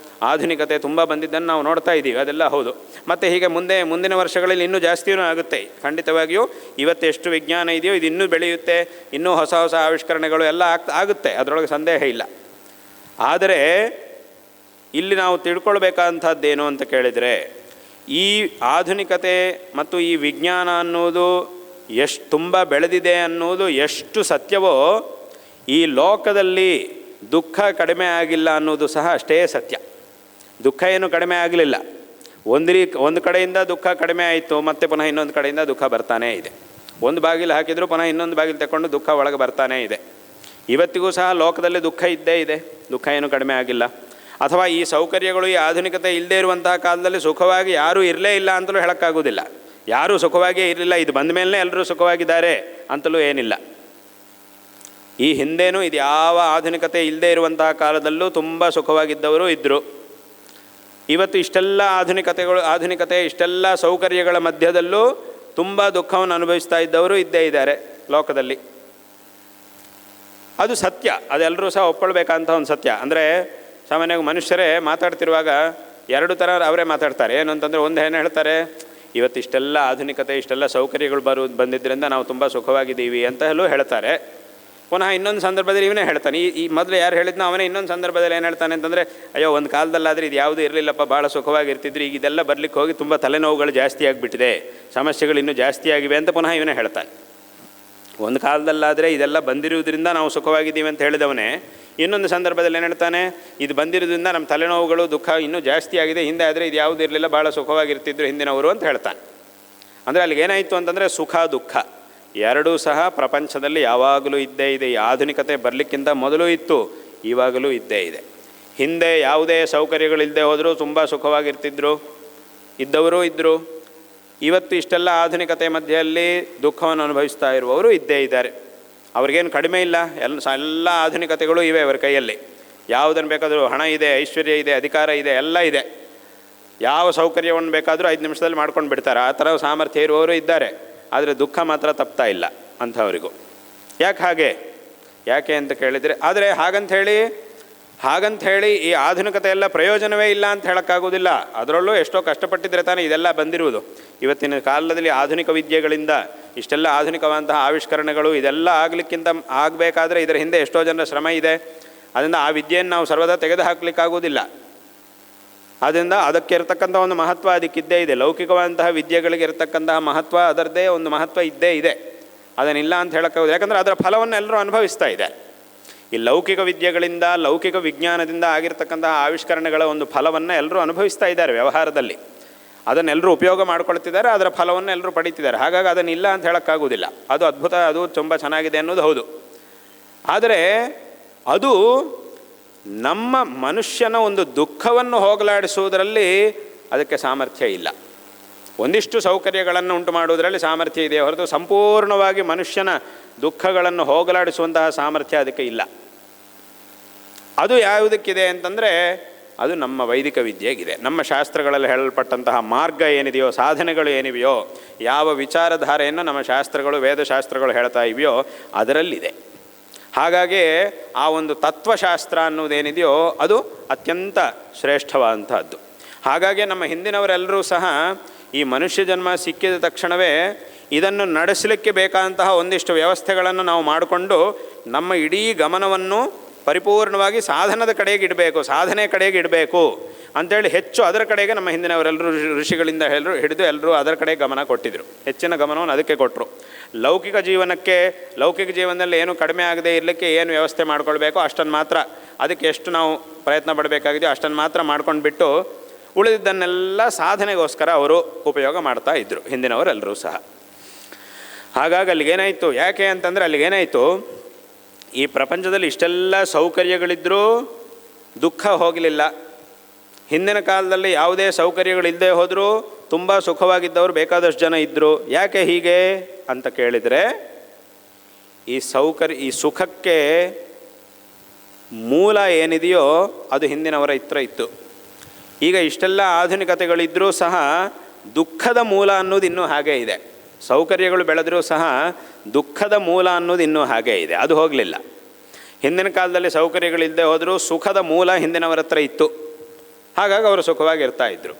ಆಧುನಿಕತೆ ತುಂಬ ಬಂದಿದ್ದನ್ನು ನಾವು ನೋಡ್ತಾ ಇದ್ದೀವಿ. ಅದೆಲ್ಲ ಹೌದು. ಮತ್ತು ಹೀಗೆ ಮುಂದಿನ ವರ್ಷಗಳಲ್ಲಿ ಇನ್ನೂ ಜಾಸ್ತಿಯೂ ಆಗುತ್ತೆ. ಖಂಡಿತವಾಗಿಯೂ ಇವತ್ತು ಎಷ್ಟು ವಿಜ್ಞಾನ ಇದೆಯೋ ಇದು ಇನ್ನೂ ಬೆಳೆಯುತ್ತೆ, ಇನ್ನೂ ಹೊಸ ಹೊಸ ಆವಿಷ್ಕರಣೆಗಳು ಎಲ್ಲ ಆಗುತ್ತೆ, ಅದರೊಳಗೆ ಸಂದೇಹ ಇಲ್ಲ. ಆದರೆ ಇಲ್ಲಿ ನಾವು ತಿಳ್ಕೊಳ್ಬೇಕಾದಂಥದ್ದೇನು ಅಂತ ಕೇಳಿದರೆ, ಈ ಆಧುನಿಕತೆ ಮತ್ತು ಈ ವಿಜ್ಞಾನ ಅನ್ನೋದು ಎಷ್ಟು ತುಂಬ ಬೆಳೆದಿದೆ ಅನ್ನೋದು ಎಷ್ಟು ಸತ್ಯವೋ, ಈ ಲೋಕದಲ್ಲಿ ದುಃಖ ಕಡಿಮೆ ಆಗಿಲ್ಲ ಅನ್ನೋದು ಸಹ ಅಷ್ಟೇ ಸತ್ಯ. ದುಃಖ ಏನು ಕಡಿಮೆ ಆಗಲಿಲ್ಲ. ಒಂದು ಕಡೆಯಿಂದ ದುಃಖ ಕಡಿಮೆ ಆಯಿತು, ಮತ್ತೆ ಪುನಃ ಇನ್ನೊಂದು ಕಡೆಯಿಂದ ದುಃಖ ಬರ್ತಾನೇ ಇದೆ. ಒಂದು ಬಾಗಿಲು ಹಾಕಿದರೂ ಪುನಃ ಇನ್ನೊಂದು ಬಾಗಿಲು ತಗೊಂಡು ದುಃಖ ಒಳಗೆ ಬರ್ತಾನೇ ಇದೆ. ಇವತ್ತಿಗೂ ಸಹ ಲೋಕದಲ್ಲಿ ದುಃಖ ಇದ್ದೇ ಇದೆ, ದುಃಖ ಏನು ಕಡಿಮೆ ಆಗಿಲ್ಲ. ಅಥವಾ ಈ ಸೌಕರ್ಯಗಳು, ಈ ಆಧುನಿಕತೆ ಇಲ್ಲದೇ ಇರುವಂತಹ ಕಾಲದಲ್ಲಿ ಸುಖವಾಗಿ ಯಾರೂ ಇರಲೇ ಇಲ್ಲ ಅಂತಲೂ ಹೇಳೋಕ್ಕಾಗೋದಿಲ್ಲ. ಯಾರೂ ಸುಖವಾಗಿಯೇ ಇರಲಿಲ್ಲ, ಇದು ಬಂದ ಮೇಲೆ ಎಲ್ಲರೂ ಸುಖವಾಗಿದ್ದಾರೆ ಅಂತಲೂ ಏನಿಲ್ಲ. ಈ ಹಿಂದೇನೂ ಇದು ಯಾವ ಆಧುನಿಕತೆ ಇಲ್ಲದೇ ಇರುವಂತಹ ಕಾಲದಲ್ಲೂ ತುಂಬ ಸುಖವಾಗಿದ್ದವರು ಇದ್ದರು. ಇವತ್ತು ಇಷ್ಟೆಲ್ಲ ಆಧುನಿಕತೆ ಇಷ್ಟೆಲ್ಲ ಸೌಕರ್ಯಗಳ ಮಧ್ಯದಲ್ಲೂ ತುಂಬ ದುಃಖವನ್ನು ಅನುಭವಿಸ್ತಾ ಇದ್ದವರು ಇದ್ದೇ ಇದ್ದಾರೆ ಲೋಕದಲ್ಲಿ. ಅದು ಸತ್ಯ, ಅದೆಲ್ಲರೂ ಸಹ ಒಪ್ಕೊಳ್ಬೇಕಂತ ಒಂದು ಸತ್ಯ. ಅಂದರೆ ಸಾಮಾನ್ಯವಾಗಿ ಮನುಷ್ಯರೇ ಮಾತಾಡ್ತಿರುವಾಗ ಎರಡು ಥರ ಅವರೇ ಮಾತಾಡ್ತಾರೆ. ಏನು ಅಂತಂದರೆ, ಒಂದು ಏನು ಹೇಳ್ತಾರೆ, ಇವತ್ತು ಇಷ್ಟೆಲ್ಲ ಆಧುನಿಕತೆ ಇಷ್ಟೆಲ್ಲ ಸೌಕರ್ಯಗಳು ಬಂದಿದ್ದರಿಂದ ನಾವು ತುಂಬ ಸುಖವಾಗಿದ್ದೀವಿ ಅಂತ ಎಲ್ಲೂ ಹೇಳ್ತಾರೆ. ಪುನಃ ಇನ್ನೊಂದು ಸಂದರ್ಭದಲ್ಲಿ ಇವನೇ ಹೇಳ್ತಾನೆ, ಈ ಮೊದಲು ಯಾರು ಹೇಳಿದ್ನೋ ಅವನೇ ಇನ್ನೊಂದು ಸಂದರ್ಭದಲ್ಲಿ ಏನು ಹೇಳ್ತಾನೆ ಅಂತಂದರೆ, ಅಯ್ಯೋ ಒಂದು ಕಾಲದಲ್ಲಾದರೆ ಇದು ಯಾವುದೂ ಇರಲಿಲ್ಲಪ್ಪ, ಭಾಳ ಸುಖವಾಗಿರ್ತಿದ್ರು, ಈಗ ಇದೆಲ್ಲ ಬರಲಿಕ್ಕೆ ಹೋಗಿ ತುಂಬ ತಲೆನೋವುಗಳು ಜಾಸ್ತಿ ಆಗಿಬಿಟ್ಟಿದೆ, ಸಮಸ್ಯೆಗಳು ಇನ್ನೂ ಜಾಸ್ತಿ ಆಗಿವೆ ಅಂತ ಪುನಃ ಇವನೇ ಹೇಳ್ತಾನೆ. ಒಂದು ಕಾಲದಲ್ಲಾದರೆ ಇದೆಲ್ಲ ಬಂದಿರುವುದರಿಂದ ನಾವು ಸುಖವಾಗಿದ್ದೀವಿ ಅಂತ ಹೇಳಿದವನೇ ಇನ್ನೊಂದು ಸಂದರ್ಭದಲ್ಲಿ ಏನು ಹೇಳ್ತಾನೆ, ಇದು ಬಂದಿರೋದ್ರಿಂದ ನಮ್ಮ ತಲೆನೋವುಗಳು ದುಃಖ ಇನ್ನೂ ಜಾಸ್ತಿ ಆಗಿದೆ, ಹಿಂದೆ ಆದರೆ ಇದು ಯಾವುದೂ ಇರಲಿಲ್ಲ, ಭಾಳ ಸುಖವಾಗಿರ್ತಿದ್ರು ಹಿಂದಿನವರು ಅಂತ ಹೇಳ್ತಾನೆ. ಅಂದರೆ ಅಲ್ಲಿಗೆ ಏನಾಯಿತು ಅಂತಂದರೆ, ಸುಖ ದುಃಖ ಎರಡೂ ಸಹ ಪ್ರಪಂಚದಲ್ಲಿ ಯಾವಾಗಲೂ ಇದ್ದೇ ಇದೆ. ಈ ಆಧುನಿಕತೆ ಬರಲಿಕ್ಕಿಂತ ಮೊದಲು ಇತ್ತು, ಇವಾಗಲೂ ಇದ್ದೇ ಇದೆ. ಹಿಂದೆ ಯಾವುದೇ ಸೌಕರ್ಯಗಳಿಲ್ಲದೆ ಹೋದರೂ ತುಂಬ ಸುಖವಾಗಿರ್ತಿದ್ರು ಇದ್ದವರು ಇದ್ದರು. ಇವತ್ತು ಇಷ್ಟೆಲ್ಲ ಆಧುನಿಕತೆ ಮಧ್ಯೆಯಲ್ಲಿ ದುಃಖವನ್ನು ಅನುಭವಿಸ್ತಾ ಇರುವವರು ಇದ್ದೇ ಇದ್ದಾರೆ. ಅವ್ರಿಗೇನು ಕಡಿಮೆ ಇಲ್ಲ, ಎಲ್ಲ ಆಧುನಿಕತೆಗಳು ಇವೆ ಅವರ ಕೈಯಲ್ಲಿ. ಯಾವುದನ್ನು ಬೇಕಾದರೂ, ಹಣ ಇದೆ, ಐಶ್ವರ್ಯ ಇದೆ, ಅಧಿಕಾರ ಇದೆ, ಎಲ್ಲ ಇದೆ. ಯಾವ ಸೌಕರ್ಯವನ್ನು ಬೇಕಾದರೂ 5 ನಿಮಿಷದಲ್ಲಿ ಮಾಡ್ಕೊಂಡು ಬಿಡ್ತಾರೆ. ಆ ಥರ ಸಾಮರ್ಥ್ಯ ಇರುವವರು ಇದ್ದಾರೆ. ಆದರೆ ದುಃಖ ಮಾತ್ರ ತಪ್ತಾ ಇಲ್ಲ ಅಂಥವರಿಗೂ. ಯಾಕೆ ಅಂತ ಕೇಳಿದರೆ, ಆದರೆ ಹಾಗಂಥೇಳಿ ಈ ಆಧುನಿಕತೆ ಎಲ್ಲ ಪ್ರಯೋಜನವೇ ಇಲ್ಲ ಅಂತ ಹೇಳೋಕ್ಕಾಗೋದಿಲ್ಲ. ಅದರಲ್ಲೂ ಎಷ್ಟೋ ಕಷ್ಟಪಟ್ಟಿದ್ರೆ ತಾನೇ ಇದೆಲ್ಲ ಬಂದಿರುವುದು. ಇವತ್ತಿನ ಕಾಲದಲ್ಲಿ ಆಧುನಿಕ ವಿದ್ಯೆಗಳಿಂದ ಇಷ್ಟೆಲ್ಲ ಆಧುನಿಕವಾದಂತಹ ಆವಿಷ್ಕರಣೆಗಳು ಇದೆಲ್ಲ ಆಗಬೇಕಾದ್ರೆ ಇದರ ಹಿಂದೆ ಎಷ್ಟೋ ಜನರ ಶ್ರಮ ಇದೆ. ಅದರಿಂದ ಆ ವಿದ್ಯೆಯನ್ನು ನಾವು ಸರ್ವದಾ ತೆಗೆದು ಹಾಕಲಿಕ್ಕಾಗೋದಿಲ್ಲ. ಆದ್ದರಿಂದ ಅದಕ್ಕೆ ಇರತಕ್ಕಂಥ ಒಂದು ಮಹತ್ವ ಅದಕ್ಕಿದ್ದೇ ಇದೆ. ಲೌಕಿಕವಾದಂತಹ ವಿದ್ಯೆಗಳಿಗೆ ಇರತಕ್ಕಂತಹ ಮಹತ್ವ ಅದರದ್ದೇ ಒಂದು ಮಹತ್ವ ಇದ್ದೇ ಇದೆ, ಅದನ್ನಿಲ್ಲ ಅಂತ ಹೇಳೋಕ್ಕಾಗೋದು. ಯಾಕಂದರೆ ಅದರ ಫಲವನ್ನು ಎಲ್ಲರೂ ಅನುಭವಿಸ್ತಾ ಇದ್ದಾರೆ. ಈ ಲೌಕಿಕ ವಿದ್ಯೆಗಳಿಂದ, ಲೌಕಿಕ ವಿಜ್ಞಾನದಿಂದ ಆಗಿರ್ತಕ್ಕಂತಹ ಆವಿಷ್ಕರಣೆಗಳ ಒಂದು ಫಲವನ್ನು ಎಲ್ಲರೂ ಅನುಭವಿಸ್ತಾ ಇದ್ದಾರೆ ವ್ಯವಹಾರದಲ್ಲಿ. ಅದನ್ನೆಲ್ಲರೂ ಉಪಯೋಗ ಮಾಡ್ಕೊಳ್ತಿದ್ದಾರೆ, ಅದರ ಫಲವನ್ನು ಎಲ್ಲರೂ ಪಡೀತಿದ್ದಾರೆ. ಹಾಗಾಗಿ ಅದನ್ನಿಲ್ಲ ಅಂತ ಹೇಳೋಕ್ಕಾಗೋದಿಲ್ಲ. ಅದು ಅದ್ಭುತ, ಅದು ತುಂಬ ಚೆನ್ನಾಗಿದೆ ಅನ್ನೋದು ಹೌದು. ಆದರೆ ಅದು ನಮ್ಮ ಮನುಷ್ಯನ ಒಂದು ದುಃಖವನ್ನು ಹೋಗಲಾಡಿಸುವುದರಲ್ಲಿ ಅದಕ್ಕೆ ಸಾಮರ್ಥ್ಯ ಇಲ್ಲ. ಒಂದಿಷ್ಟು ಸೌಕರ್ಯಗಳನ್ನು ಉಂಟು ಮಾಡುವುದರಲ್ಲಿ ಸಾಮರ್ಥ್ಯ ಇದೆ ಹೊರತು ಸಂಪೂರ್ಣವಾಗಿ ಮನುಷ್ಯನ ದುಃಖಗಳನ್ನು ಹೋಗಲಾಡಿಸುವಂತಹ ಸಾಮರ್ಥ್ಯ ಅದಕ್ಕೆ ಇಲ್ಲ. ಅದು ಯಾವುದಕ್ಕಿದೆ ಅಂತಂದರೆ ಅದು ನಮ್ಮ ವೈದಿಕ ವಿದ್ಯೆಗಿದೆ. ನಮ್ಮ ಶಾಸ್ತ್ರಗಳಲ್ಲಿ ಹೇಳಲ್ಪಟ್ಟಂತಹ ಮಾರ್ಗ ಏನಿದೆಯೋ, ಸಾಧನೆಗಳು ಏನಿವೆಯೋ, ಯಾವ ವಿಚಾರಧಾರೆಯನ್ನು ನಮ್ಮ ಶಾಸ್ತ್ರಗಳು ವೇದಶಾಸ್ತ್ರಗಳು ಹೇಳ್ತಾ ಇವೆಯೋ ಅದರಲ್ಲಿದೆ. ಹಾಗಾಗಿ ಆ ಒಂದು ತತ್ವಶಾಸ್ತ್ರ ಅನ್ನೋದೇನಿದೆಯೋ ಅದು ಅತ್ಯಂತ ಶ್ರೇಷ್ಠವಾದಂತಹದ್ದು. ಹಾಗಾಗಿ ನಮ್ಮ ಹಿಂದಿನವರೆಲ್ಲರೂ ಸಹ ಈ ಮನುಷ್ಯ ಜನ್ಮ ಸಿಕ್ಕಿದ ತಕ್ಷಣವೇ ಇದನ್ನು ನಡೆಸಲಿಕ್ಕೆ ಬೇಕಾದಂತಹ ಒಂದಿಷ್ಟು ವ್ಯವಸ್ಥೆಗಳನ್ನು ನಾವು ಮಾಡಿಕೊಂಡು ನಮ್ಮ ಇಡೀ ಗಮನವನ್ನು ಪರಿಪೂರ್ಣವಾಗಿ ಸಾಧನದ ಕಡೆಗೆ ಇಡಬೇಕು, ಸಾಧನೆ ಕಡೆಗೆ ಇಡಬೇಕು ಅಂಥೇಳಿ ಹೆಚ್ಚು ಅದರ ಕಡೆಗೆ ನಮ್ಮ ಹಿಂದಿನವರೆಲ್ಲರೂ ಋಷಿಗಳಿಂದ ಹಿಡಿದು ಎಲ್ಲರೂ ಅದರ ಕಡೆ ಗಮನ ಕೊಟ್ಟಿದ್ದರು. ಹೆಚ್ಚಿನ ಗಮನವನ್ನು ಅದಕ್ಕೆ ಕೊಟ್ಟರು. ಲೌಕಿಕ ಜೀವನದಲ್ಲಿ ಏನು ಕಡಿಮೆ ಆಗದೆ ಇರಲಿಕ್ಕೆ ಏನು ವ್ಯವಸ್ಥೆ ಮಾಡ್ಕೊಳ್ಬೇಕೋ ಅಷ್ಟನ್ನು ಮಾತ್ರ, ಅದಕ್ಕೆ ಎಷ್ಟು ನಾವು ಪ್ರಯತ್ನ ಪಡಬೇಕಾಗಿದೆಯೋ ಅಷ್ಟನ್ನು ಮಾತ್ರ ಮಾಡ್ಕೊಂಡು ಬಿಟ್ಟು ಉಳಿದಿದ್ದನ್ನೆಲ್ಲ ಸಾಧನೆಗೋಸ್ಕರ ಅವರು ಉಪಯೋಗ ಮಾಡ್ತಾ ಇದ್ದರು ಹಿಂದಿನವರೆಲ್ಲರೂ ಸಹ. ಹಾಗಾಗಿ ಅಲ್ಲಿಗೇನಾಯಿತು, ಯಾಕೆ ಅಂತಂದರೆ ಅಲ್ಲಿಗೇನಾಯಿತು, ಈ ಪ್ರಪಂಚದಲ್ಲಿ ಇಷ್ಟೆಲ್ಲ ಸೌಕರ್ಯಗಳಿದ್ದರೂ ದುಃಖ ಹೋಗಲಿಲ್ಲ. ಹಿಂದಿನ ಕಾಲದಲ್ಲಿ ಯಾವುದೇ ಸೌಕರ್ಯಗಳಿಲ್ಲದೆ ಹೋದರೂ ತುಂಬ ಸುಖವಾಗಿದ್ದವರು ಬೇಕಾದಷ್ಟು ಜನ ಇದ್ದರು. ಯಾಕೆ ಹೀಗೆ ಅಂತ ಕೇಳಿದರೆ ಈ ಸುಖಕ್ಕೆ ಮೂಲ ಏನಿದೆಯೋ ಅದು ಹಿಂದಿನವರ ಹತ್ರ ಇತ್ತು. ಈಗ ಇಷ್ಟೆಲ್ಲ ಆಧುನಿಕತೆಗಳಿದ್ದರೂ ಸಹ ದುಃಖದ ಮೂಲ ಅನ್ನೋದು ಇನ್ನೂ ಹಾಗೇ ಇದೆ. ಸೌಕರ್ಯಗಳು ಬೆಳೆದರೂ ಸಹ ದುಃಖದ ಮೂಲ ಅನ್ನೋದು ಇನ್ನೂ ಹಾಗೇ ಇದೆ, ಅದು ಹೋಗಲಿಲ್ಲ. ಹಿಂದಿನ ಕಾಲದಲ್ಲಿ ಸೌಕರ್ಯಗಳಿಲ್ಲದೆ ಹೋದರೂ ಸುಖದ ಮೂಲ ಹಿಂದಿನವರ ಹತ್ರ ಇತ್ತು. ಹಾಗಾಗಿ ಅವರು ಸುಖವಾಗಿರ್ತಾ ಇದ್ದರು.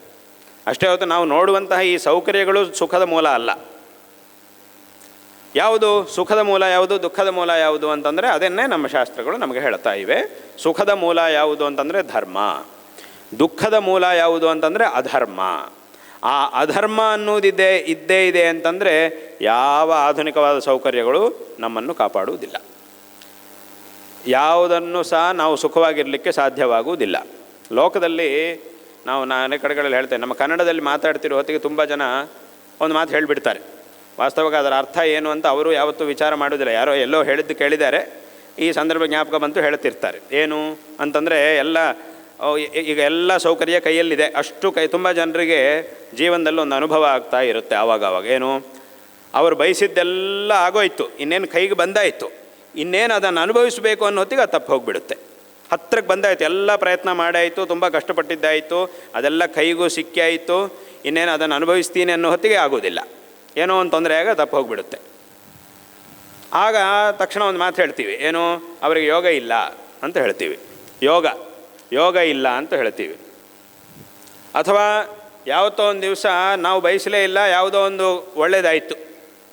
ಅಷ್ಟೇ ಹೊತ್ತು ನಾವು ನೋಡುವಂತಹ ಈ ಸೌಕರ್ಯಗಳು ಸುಖದ ಮೂಲ ಅಲ್ಲ. ಯಾವುದು ಸುಖದ ಮೂಲ, ಯಾವುದು ದುಃಖದ ಮೂಲ ಯಾವುದು ಅಂತಂದರೆ ಅದನ್ನೇ ನಮ್ಮ ಶಾಸ್ತ್ರಗಳು ನಮಗೆ ಹೇಳ್ತಾ ಇವೆ. ಸುಖದ ಮೂಲ ಯಾವುದು ಅಂತಂದರೆ ಧರ್ಮ, ದುಃಖದ ಮೂಲ ಯಾವುದು ಅಂತಂದರೆ ಅಧರ್ಮ. ಆ ಅಧರ್ಮ ಇದ್ದೇ ಇದೆ ಅಂತಂದರೆ ಯಾವ ಆಧುನಿಕವಾದ ಸೌಕರ್ಯಗಳು ನಮ್ಮನ್ನು ಕಾಪಾಡುವುದಿಲ್ಲ. ಯಾವುದನ್ನು ಸಹ ನಾವು ಸುಖವಾಗಿರಲಿಕ್ಕೆ ಸಾಧ್ಯವಾಗುವುದಿಲ್ಲ. ಲೋಕದಲ್ಲಿ ನಾವು ಅನೇಕ ಕಡೆಗಳಲ್ಲಿ ಹೇಳ್ತೇವೆ, ನಮ್ಮ ಕನ್ನಡದಲ್ಲಿ ಮಾತಾಡ್ತಿರೋ ಹೊತ್ತಿಗೆ ತುಂಬ ಜನ ಒಂದು ಮಾತು ಹೇಳಿಬಿಡ್ತಾರೆ. ವಾಸ್ತವವಾಗಿ ಅದರ ಅರ್ಥ ಏನು ಅಂತ ಅವರು ಯಾವತ್ತೂ ವಿಚಾರ ಮಾಡೋದಿಲ್ಲ. ಯಾರೋ ಎಲ್ಲೋ ಹೇಳಿದ್ದು ಕೇಳಿದ್ದಾರೆ, ಈ ಸಂದರ್ಭ ಜ್ಞಾಪಕ ಬಂತು ಹೇಳ್ತಿರ್ತಾರೆ. ಏನು ಅಂತಂದರೆ ಈಗ ಎಲ್ಲ ಸೌಕರ್ಯ ಕೈಯಲ್ಲಿದೆ, ಅಷ್ಟು ತುಂಬ ಜನರಿಗೆ ಜೀವನದಲ್ಲಿ ಒಂದು ಅನುಭವ ಆಗ್ತಾ ಇರುತ್ತೆ ಆವಾಗವಾಗ. ಏನು, ಅವರು ಬಯಸಿದ್ದೆಲ್ಲ ಆಗೋಯ್ತು, ಇನ್ನೇನು ಕೈಗೆ ಬಂದಾಯಿತು, ಇನ್ನೇನು ಅದನ್ನು ಅನುಭವಿಸಬೇಕು ಅನ್ನೋ ಹೊತ್ತಿಗೆ ಅದು ತಪ್ಪು ಹೋಗಿಬಿಡುತ್ತೆ. ಹತ್ತಿರಕ್ಕೆ ಬಂದಾಯಿತು, ಎಲ್ಲ ಪ್ರಯತ್ನ ಮಾಡಾಯಿತು, ತುಂಬ ಕಷ್ಟಪಟ್ಟಿದ್ದಾಯಿತು, ಅದೆಲ್ಲ ಕೈಗೂ ಸಿಕ್ಕಿ ಆಯಿತು, ಇನ್ನೇನು ಅದನ್ನು ಅನುಭವಿಸ್ತೀನಿ ಅನ್ನೋ ಹೊತ್ತಿಗೆ ಆಗೋದಿಲ್ಲ, ಏನೋ ಒಂದು ತೊಂದರೆ ಆಗ ತಪ್ಪು ಹೋಗಿಬಿಡುತ್ತೆ. ಆಗ ತಕ್ಷಣ ಒಂದು ಮಾತು ಹೇಳ್ತೀವಿ, ಏನು, ಅವರಿಗೆ ಯೋಗ ಇಲ್ಲ ಅಂತ ಹೇಳ್ತೀವಿ. ಯೋಗ ಇಲ್ಲ ಅಂತ ಹೇಳ್ತೀವಿ. ಅಥವಾ ಯಾವತ್ತೋ ಒಂದು ದಿವಸ ನಾವು ಬಯಸಲೇ ಇಲ್ಲ, ಯಾವುದೋ ಒಂದು ಒಳ್ಳೇದಾಯಿತು,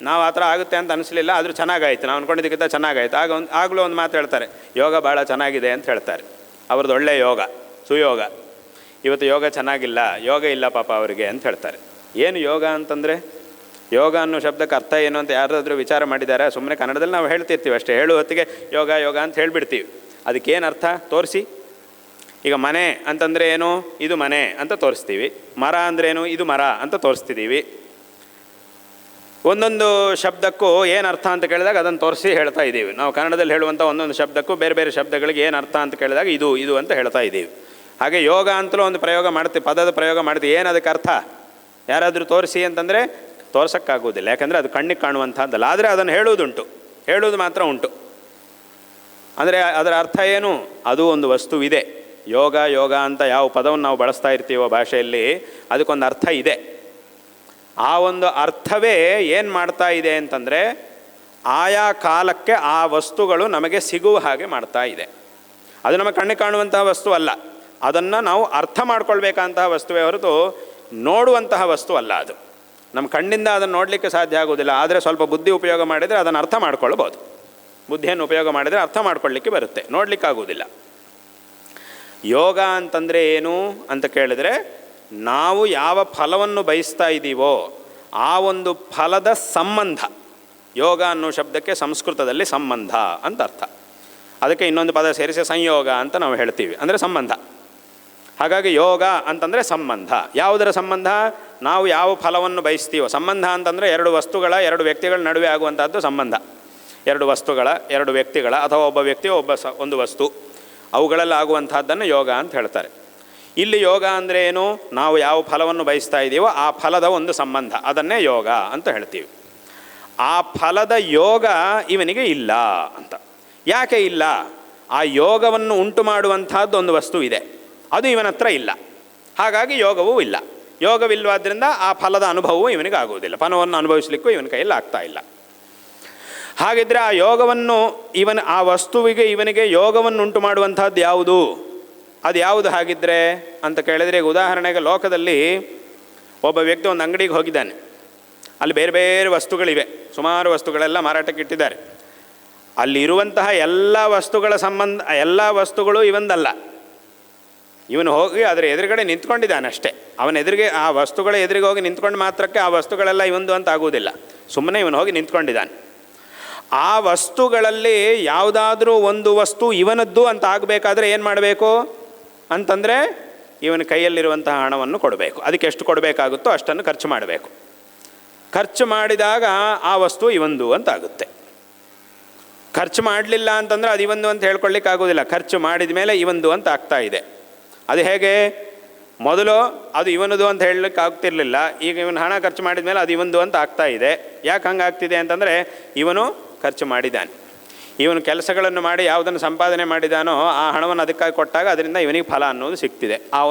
ನಾವು ಆ ಥರ ಆಗುತ್ತೆ ಅಂತ ಅನಿಸಲಿಲ್ಲ, ಆದರೂ ಚೆನ್ನಾಗಾಯಿತು, ನಾವು ಅಂದ್ಕೊಂಡಿದ್ದಕ್ಕಿಂತ ಚೆನ್ನಾಗಾಯಿತು. ಆಗಲೂ ಒಂದು ಮಾತು ಹೇಳ್ತಾರೆ, ಯೋಗ ಭಾಳ ಚೆನ್ನಾಗಿದೆ ಅಂತ ಹೇಳ್ತಾರೆ. ಅವ್ರದ್ದು ಒಳ್ಳೆ ಯೋಗ, ಸುಯೋಗ. ಇವತ್ತು ಯೋಗ ಚೆನ್ನಾಗಿಲ್ಲ, ಯೋಗ ಇಲ್ಲ ಪಾಪ ಅವರಿಗೆ ಅಂತ ಹೇಳ್ತಾರೆ. ಏನು ಯೋಗ ಅಂತಂದರೆ, ಯೋಗ ಅನ್ನೋ ಶಬ್ದಕ್ಕೆ ಅರ್ಥ ಏನು ಅಂತ ಯಾರಾದರೂ ವಿಚಾರ ಮಾಡಿದ್ದಾರೆ? ಸುಮ್ಮನೆ ಕನ್ನಡದಲ್ಲಿ ನಾವು ಹೇಳ್ತಿರ್ತೀವಿ ಅಷ್ಟೇ, ಹೇಳುವ ಹೊತ್ತಿಗೆ ಯೋಗ ಅಂತ ಹೇಳಿಬಿಡ್ತೀವಿ. ಅದಕ್ಕೇನು ಅರ್ಥ ತೋರಿಸಿ. ಈಗ ಮನೆ ಅಂತಂದರೆ ಏನು, ಇದು ಮನೆ ಅಂತ ತೋರಿಸ್ತೀವಿ. ಮರ ಅಂದ್ರೇನು, ಇದು ಮರ ಅಂತ ತೋರಿಸ್ತಿದ್ದೀವಿ. ಒಂದೊಂದು ಶಬ್ದಕ್ಕೂ ಏನು ಅರ್ಥ ಅಂತ ಕೇಳಿದಾಗ ಅದನ್ನು ತೋರಿಸಿ ಹೇಳ್ತಾ ಇದ್ದೀವಿ. ನಾವು ಕನ್ನಡದಲ್ಲಿ ಹೇಳುವಂಥ ಒಂದೊಂದು ಶಬ್ದಕ್ಕೂ ಬೇರೆ ಬೇರೆ ಶಬ್ದಗಳಿಗೆ ಏನು ಅರ್ಥ ಅಂತ ಕೇಳಿದಾಗ ಇದು ಅಂತ ಹೇಳ್ತಾ ಇದ್ದೀವಿ. ಹಾಗೆ ಯೋಗ ಅಂತಲೂ ಒಂದು ಪ್ರಯೋಗ ಮಾಡ್ತೀವಿ, ಪದದ ಪ್ರಯೋಗ ಮಾಡ್ತೀವಿ. ಏನು ಅದಕ್ಕೆ ಅರ್ಥ ಯಾರಾದರೂ ತೋರಿಸಿ ಅಂತಂದರೆ ತೋರ್ಸೋಕ್ಕಾಗೋದಿಲ್ಲ, ಯಾಕಂದರೆ ಅದು ಕಣ್ಣಿಗೆ ಕಾಣುವಂಥದ್ದಲ್ಲ. ಆದರೆ ಅದನ್ನು ಹೇಳುವುದು ಮಾತ್ರ ಉಂಟು. ಅಂದರೆ ಅದರ ಅರ್ಥ ಏನು, ಅದು ಒಂದು ವಸ್ತುವಿದೆ. ಯೋಗ ಅಂತ ಯಾವ ಪದವನ್ನು ನಾವು ಬಳಸ್ತಾ ಇರ್ತೀವೋ ಭಾಷೆಯಲ್ಲಿ, ಅದಕ್ಕೊಂದು ಅರ್ಥ ಇದೆ. ಆ ಒಂದು ಅರ್ಥವೇ ಏನು ಮಾಡ್ತಾ ಇದೆ ಅಂತಂದರೆ, ಆಯಾ ಕಾಲಕ್ಕೆ ಆ ವಸ್ತುಗಳು ನಮಗೆ ಸಿಗುವ ಹಾಗೆ ಮಾಡ್ತಾ ಇದೆ. ಅದು ನಮಗೆ ಕಣ್ಣಿಗೆ ಕಾಣುವಂತಹ ವಸ್ತು ಅಲ್ಲ, ಅದನ್ನು ನಾವು ಅರ್ಥ ಮಾಡ್ಕೊಳ್ಬೇಕಂತಹ ವಸ್ತುವೇ ಹೊರತು ನೋಡುವಂತಹ ವಸ್ತು ಅಲ್ಲ. ಅದು ನಮ್ಮ ಕಣ್ಣಿಂದ ಅದನ್ನು ನೋಡಲಿಕ್ಕೆ ಸಾಧ್ಯ ಆಗೋದಿಲ್ಲ. ಆದರೆ ಸ್ವಲ್ಪ ಬುದ್ಧಿ ಉಪಯೋಗ ಮಾಡಿದರೆ ಅದನ್ನು ಅರ್ಥ ಮಾಡ್ಕೊಳ್ಬೋದು. ಬುದ್ಧಿಯನ್ನು ಉಪಯೋಗ ಮಾಡಿದರೆ ಅರ್ಥ ಮಾಡ್ಕೊಳ್ಳಿಕ್ಕೆ ಬರುತ್ತೆ, ನೋಡಲಿಕ್ಕಾಗೋದಿಲ್ಲ. ಯೋಗ ಅಂತಂದರೆ ಏನು ಅಂತ ಕೇಳಿದರೆ, ನಾವು ಯಾವ ಫಲವನ್ನು ಬಯಸ್ತಾ ಇದ್ದೀವೋ ಆ ಒಂದು ಫಲದ ಸಂಬಂಧ. ಯೋಗ ಅನ್ನೋ ಶಬ್ದಕ್ಕೆ ಸಂಸ್ಕೃತದಲ್ಲಿ ಸಂಬಂಧ ಅಂತ ಅರ್ಥ. ಅದಕ್ಕೆ ಇನ್ನೊಂದು ಪದ ಸೇರಿಸಿ ಸಂಯೋಗ ಅಂತ ನಾವು ಹೇಳ್ತೀವಿ, ಅಂದರೆ ಸಂಬಂಧ. ಹಾಗಾಗಿ ಯೋಗ ಅಂತಂದರೆ ಸಂಬಂಧ. ಯಾವುದರ ಸಂಬಂಧ? ನಾವು ಯಾವ ಫಲವನ್ನು ಬಯಸ್ತೀವೋ. ಸಂಬಂಧ ಅಂತಂದರೆ ಎರಡು ವಸ್ತುಗಳ, ಎರಡು ವ್ಯಕ್ತಿಗಳ ನಡುವೆ ಆಗುವಂಥದ್ದು ಸಂಬಂಧ. ಎರಡು ವಸ್ತುಗಳ, ಎರಡು ವ್ಯಕ್ತಿಗಳ, ಅಥವಾ ಒಬ್ಬ ವ್ಯಕ್ತಿ ಒಂದು ವಸ್ತು, ಅವುಗಳಲ್ಲಿ ಆಗುವಂತಹದ್ದನ್ನು ಯೋಗ ಅಂತ ಹೇಳ್ತಾರೆ. ಇಲ್ಲಿ ಯೋಗ ಅಂದರೆ ಏನು? ನಾವು ಯಾವ ಫಲವನ್ನು ಬಯಸ್ತಾ ಇದ್ದೀವೋ ಆ ಫಲದ ಒಂದು ಸಂಬಂಧ, ಅದನ್ನೇ ಯೋಗ ಅಂತ ಹೇಳ್ತೀವಿ. ಆ ಫಲದ ಯೋಗ ಇವನಿಗೆ ಇಲ್ಲ ಅಂತ. ಯಾಕೆ ಇಲ್ಲ? ಆ ಯೋಗವನ್ನು ಉಂಟು ಮಾಡುವಂತಹದ್ದು ಒಂದು ವಸ್ತು ಇದೆ, ಅದು ಇವನ ಹತ್ರ ಇಲ್ಲ. ಹಾಗಾಗಿ ಯೋಗವೂ ಇಲ್ಲ. ಯೋಗವಿಲ್ಲವಾದ್ದರಿಂದ ಆ ಫಲದ ಅನುಭವವೂ ಇವನಿಗೆ ಆಗುವುದಿಲ್ಲ, ಫಲವನ್ನು ಅನುಭವಿಸಲಿಕ್ಕೂ ಇವನ ಕೈಯಲ್ಲಿ ಆಗ್ತಾ ಇಲ್ಲ. ಹಾಗಿದ್ದರೆ ಆ ಯೋಗವನ್ನು ಆ ವಸ್ತುವಿಗೆ ಇವನಿಗೆ ಯೋಗವನ್ನು ಉಂಟು ಮಾಡುವಂಥದ್ದು ಯಾವುದು? ಅದು ಯಾವುದು ಹಾಗಿದ್ದರೆ ಅಂತ ಕೇಳಿದರೆ, ಈಗ ಉದಾಹರಣೆಗೆ ಲೋಕದಲ್ಲಿ ಒಬ್ಬ ವ್ಯಕ್ತಿ ಒಂದು ಅಂಗಡಿಗೆ ಹೋಗಿದ್ದಾನೆ. ಅಲ್ಲಿ ಬೇರೆ ಬೇರೆ ವಸ್ತುಗಳಿವೆ, ಸುಮಾರು ವಸ್ತುಗಳೆಲ್ಲ ಮಾರಾಟಕ್ಕೆ ಇಟ್ಟಿದ್ದಾರೆ. ಅಲ್ಲಿರುವಂತಹ ಎಲ್ಲ ವಸ್ತುಗಳ ಸಂಬಂಧ, ಎಲ್ಲ ವಸ್ತುಗಳು ಇವಂದಲ್ಲ. ಇವನು ಹೋಗಿ ಅದರ ಎದುರುಗಡೆ ನಿಂತ್ಕೊಂಡಿದ್ದಾನೆ ಅಷ್ಟೇ. ಅವನ ಎದುರಿಗೆ, ಆ ವಸ್ತುಗಳ ಎದುರಿಗೆ ಹೋಗಿ ನಿಂತ್ಕೊಂಡು ಮಾತ್ರಕ್ಕೆ ಆ ವಸ್ತುಗಳೆಲ್ಲ ಇವಂದು ಅಂತ ಆಗುವುದಿಲ್ಲ. ಸುಮ್ಮನೆ ಇವನು ಹೋಗಿ ನಿಂತ್ಕೊಂಡಿದ್ದಾನೆ. ಆ ವಸ್ತುಗಳಲ್ಲಿ ಯಾವುದಾದ್ರೂ ಒಂದು ವಸ್ತು ಇವನದ್ದು ಅಂತ ಆಗಬೇಕಾದ್ರೆ ಏನು ಮಾಡಬೇಕು ಅಂತಂದರೆ, ಇವನ ಕೈಯಲ್ಲಿರುವಂತಹ ಹಣವನ್ನು ಕೊಡಬೇಕು. ಅದಕ್ಕೆ ಎಷ್ಟು ಕೊಡಬೇಕಾಗುತ್ತೋ ಅಷ್ಟನ್ನು ಖರ್ಚು ಮಾಡಬೇಕು. ಖರ್ಚು ಮಾಡಿದಾಗ ಆ ವಸ್ತು ಇವಂದು ಅಂತ ಆಗುತ್ತೆ. ಖರ್ಚು ಮಾಡಲಿಲ್ಲ ಅಂತಂದರೆ ಅದು ಇವಂದು ಅಂತ ಹೇಳ್ಕೊಳ್ಳಿಕ್ಕೆ ಆಗೋದಿಲ್ಲ. ಖರ್ಚು ಮಾಡಿದ ಮೇಲೆ ಇವಂದು ಅಂತ ಆಗ್ತಾ ಇದೆ. ಅದು ಹೇಗೆ? ಮೊದಲು ಅದು ಇವನದು ಅಂತ ಹೇಳಲಿಕ್ಕೆ ಆಗ್ತಿರಲಿಲ್ಲ, ಈಗ ಇವನು ಹಣ ಖರ್ಚು ಮಾಡಿದ ಮೇಲೆ ಅದು ಇವಂದು ಅಂತ ಆಗ್ತಾ ಇದೆ. ಯಾಕೆ ಹಂಗೆ ಆಗ್ತಿದೆ ಅಂತಂದರೆ, ಇವನು ಖರ್ಚು ಮಾಡಿದ್ದಾನೆ. ಇವನು ಕೆಲಸಗಳನ್ನು ಮಾಡಿ ಯಾವುದನ್ನು ಸಂಪಾದನೆ ಮಾಡಿದಾನೋ ಆ ಹಣವನ್ನು ಅದಕ್ಕಾಗಿ ಕೊಟ್ಟಾಗ ಅದರಿಂದ ಇವನಿಗೆ ಫಲ ಅನ್ನೋದು ಸಿಗ್ತಿದೆ.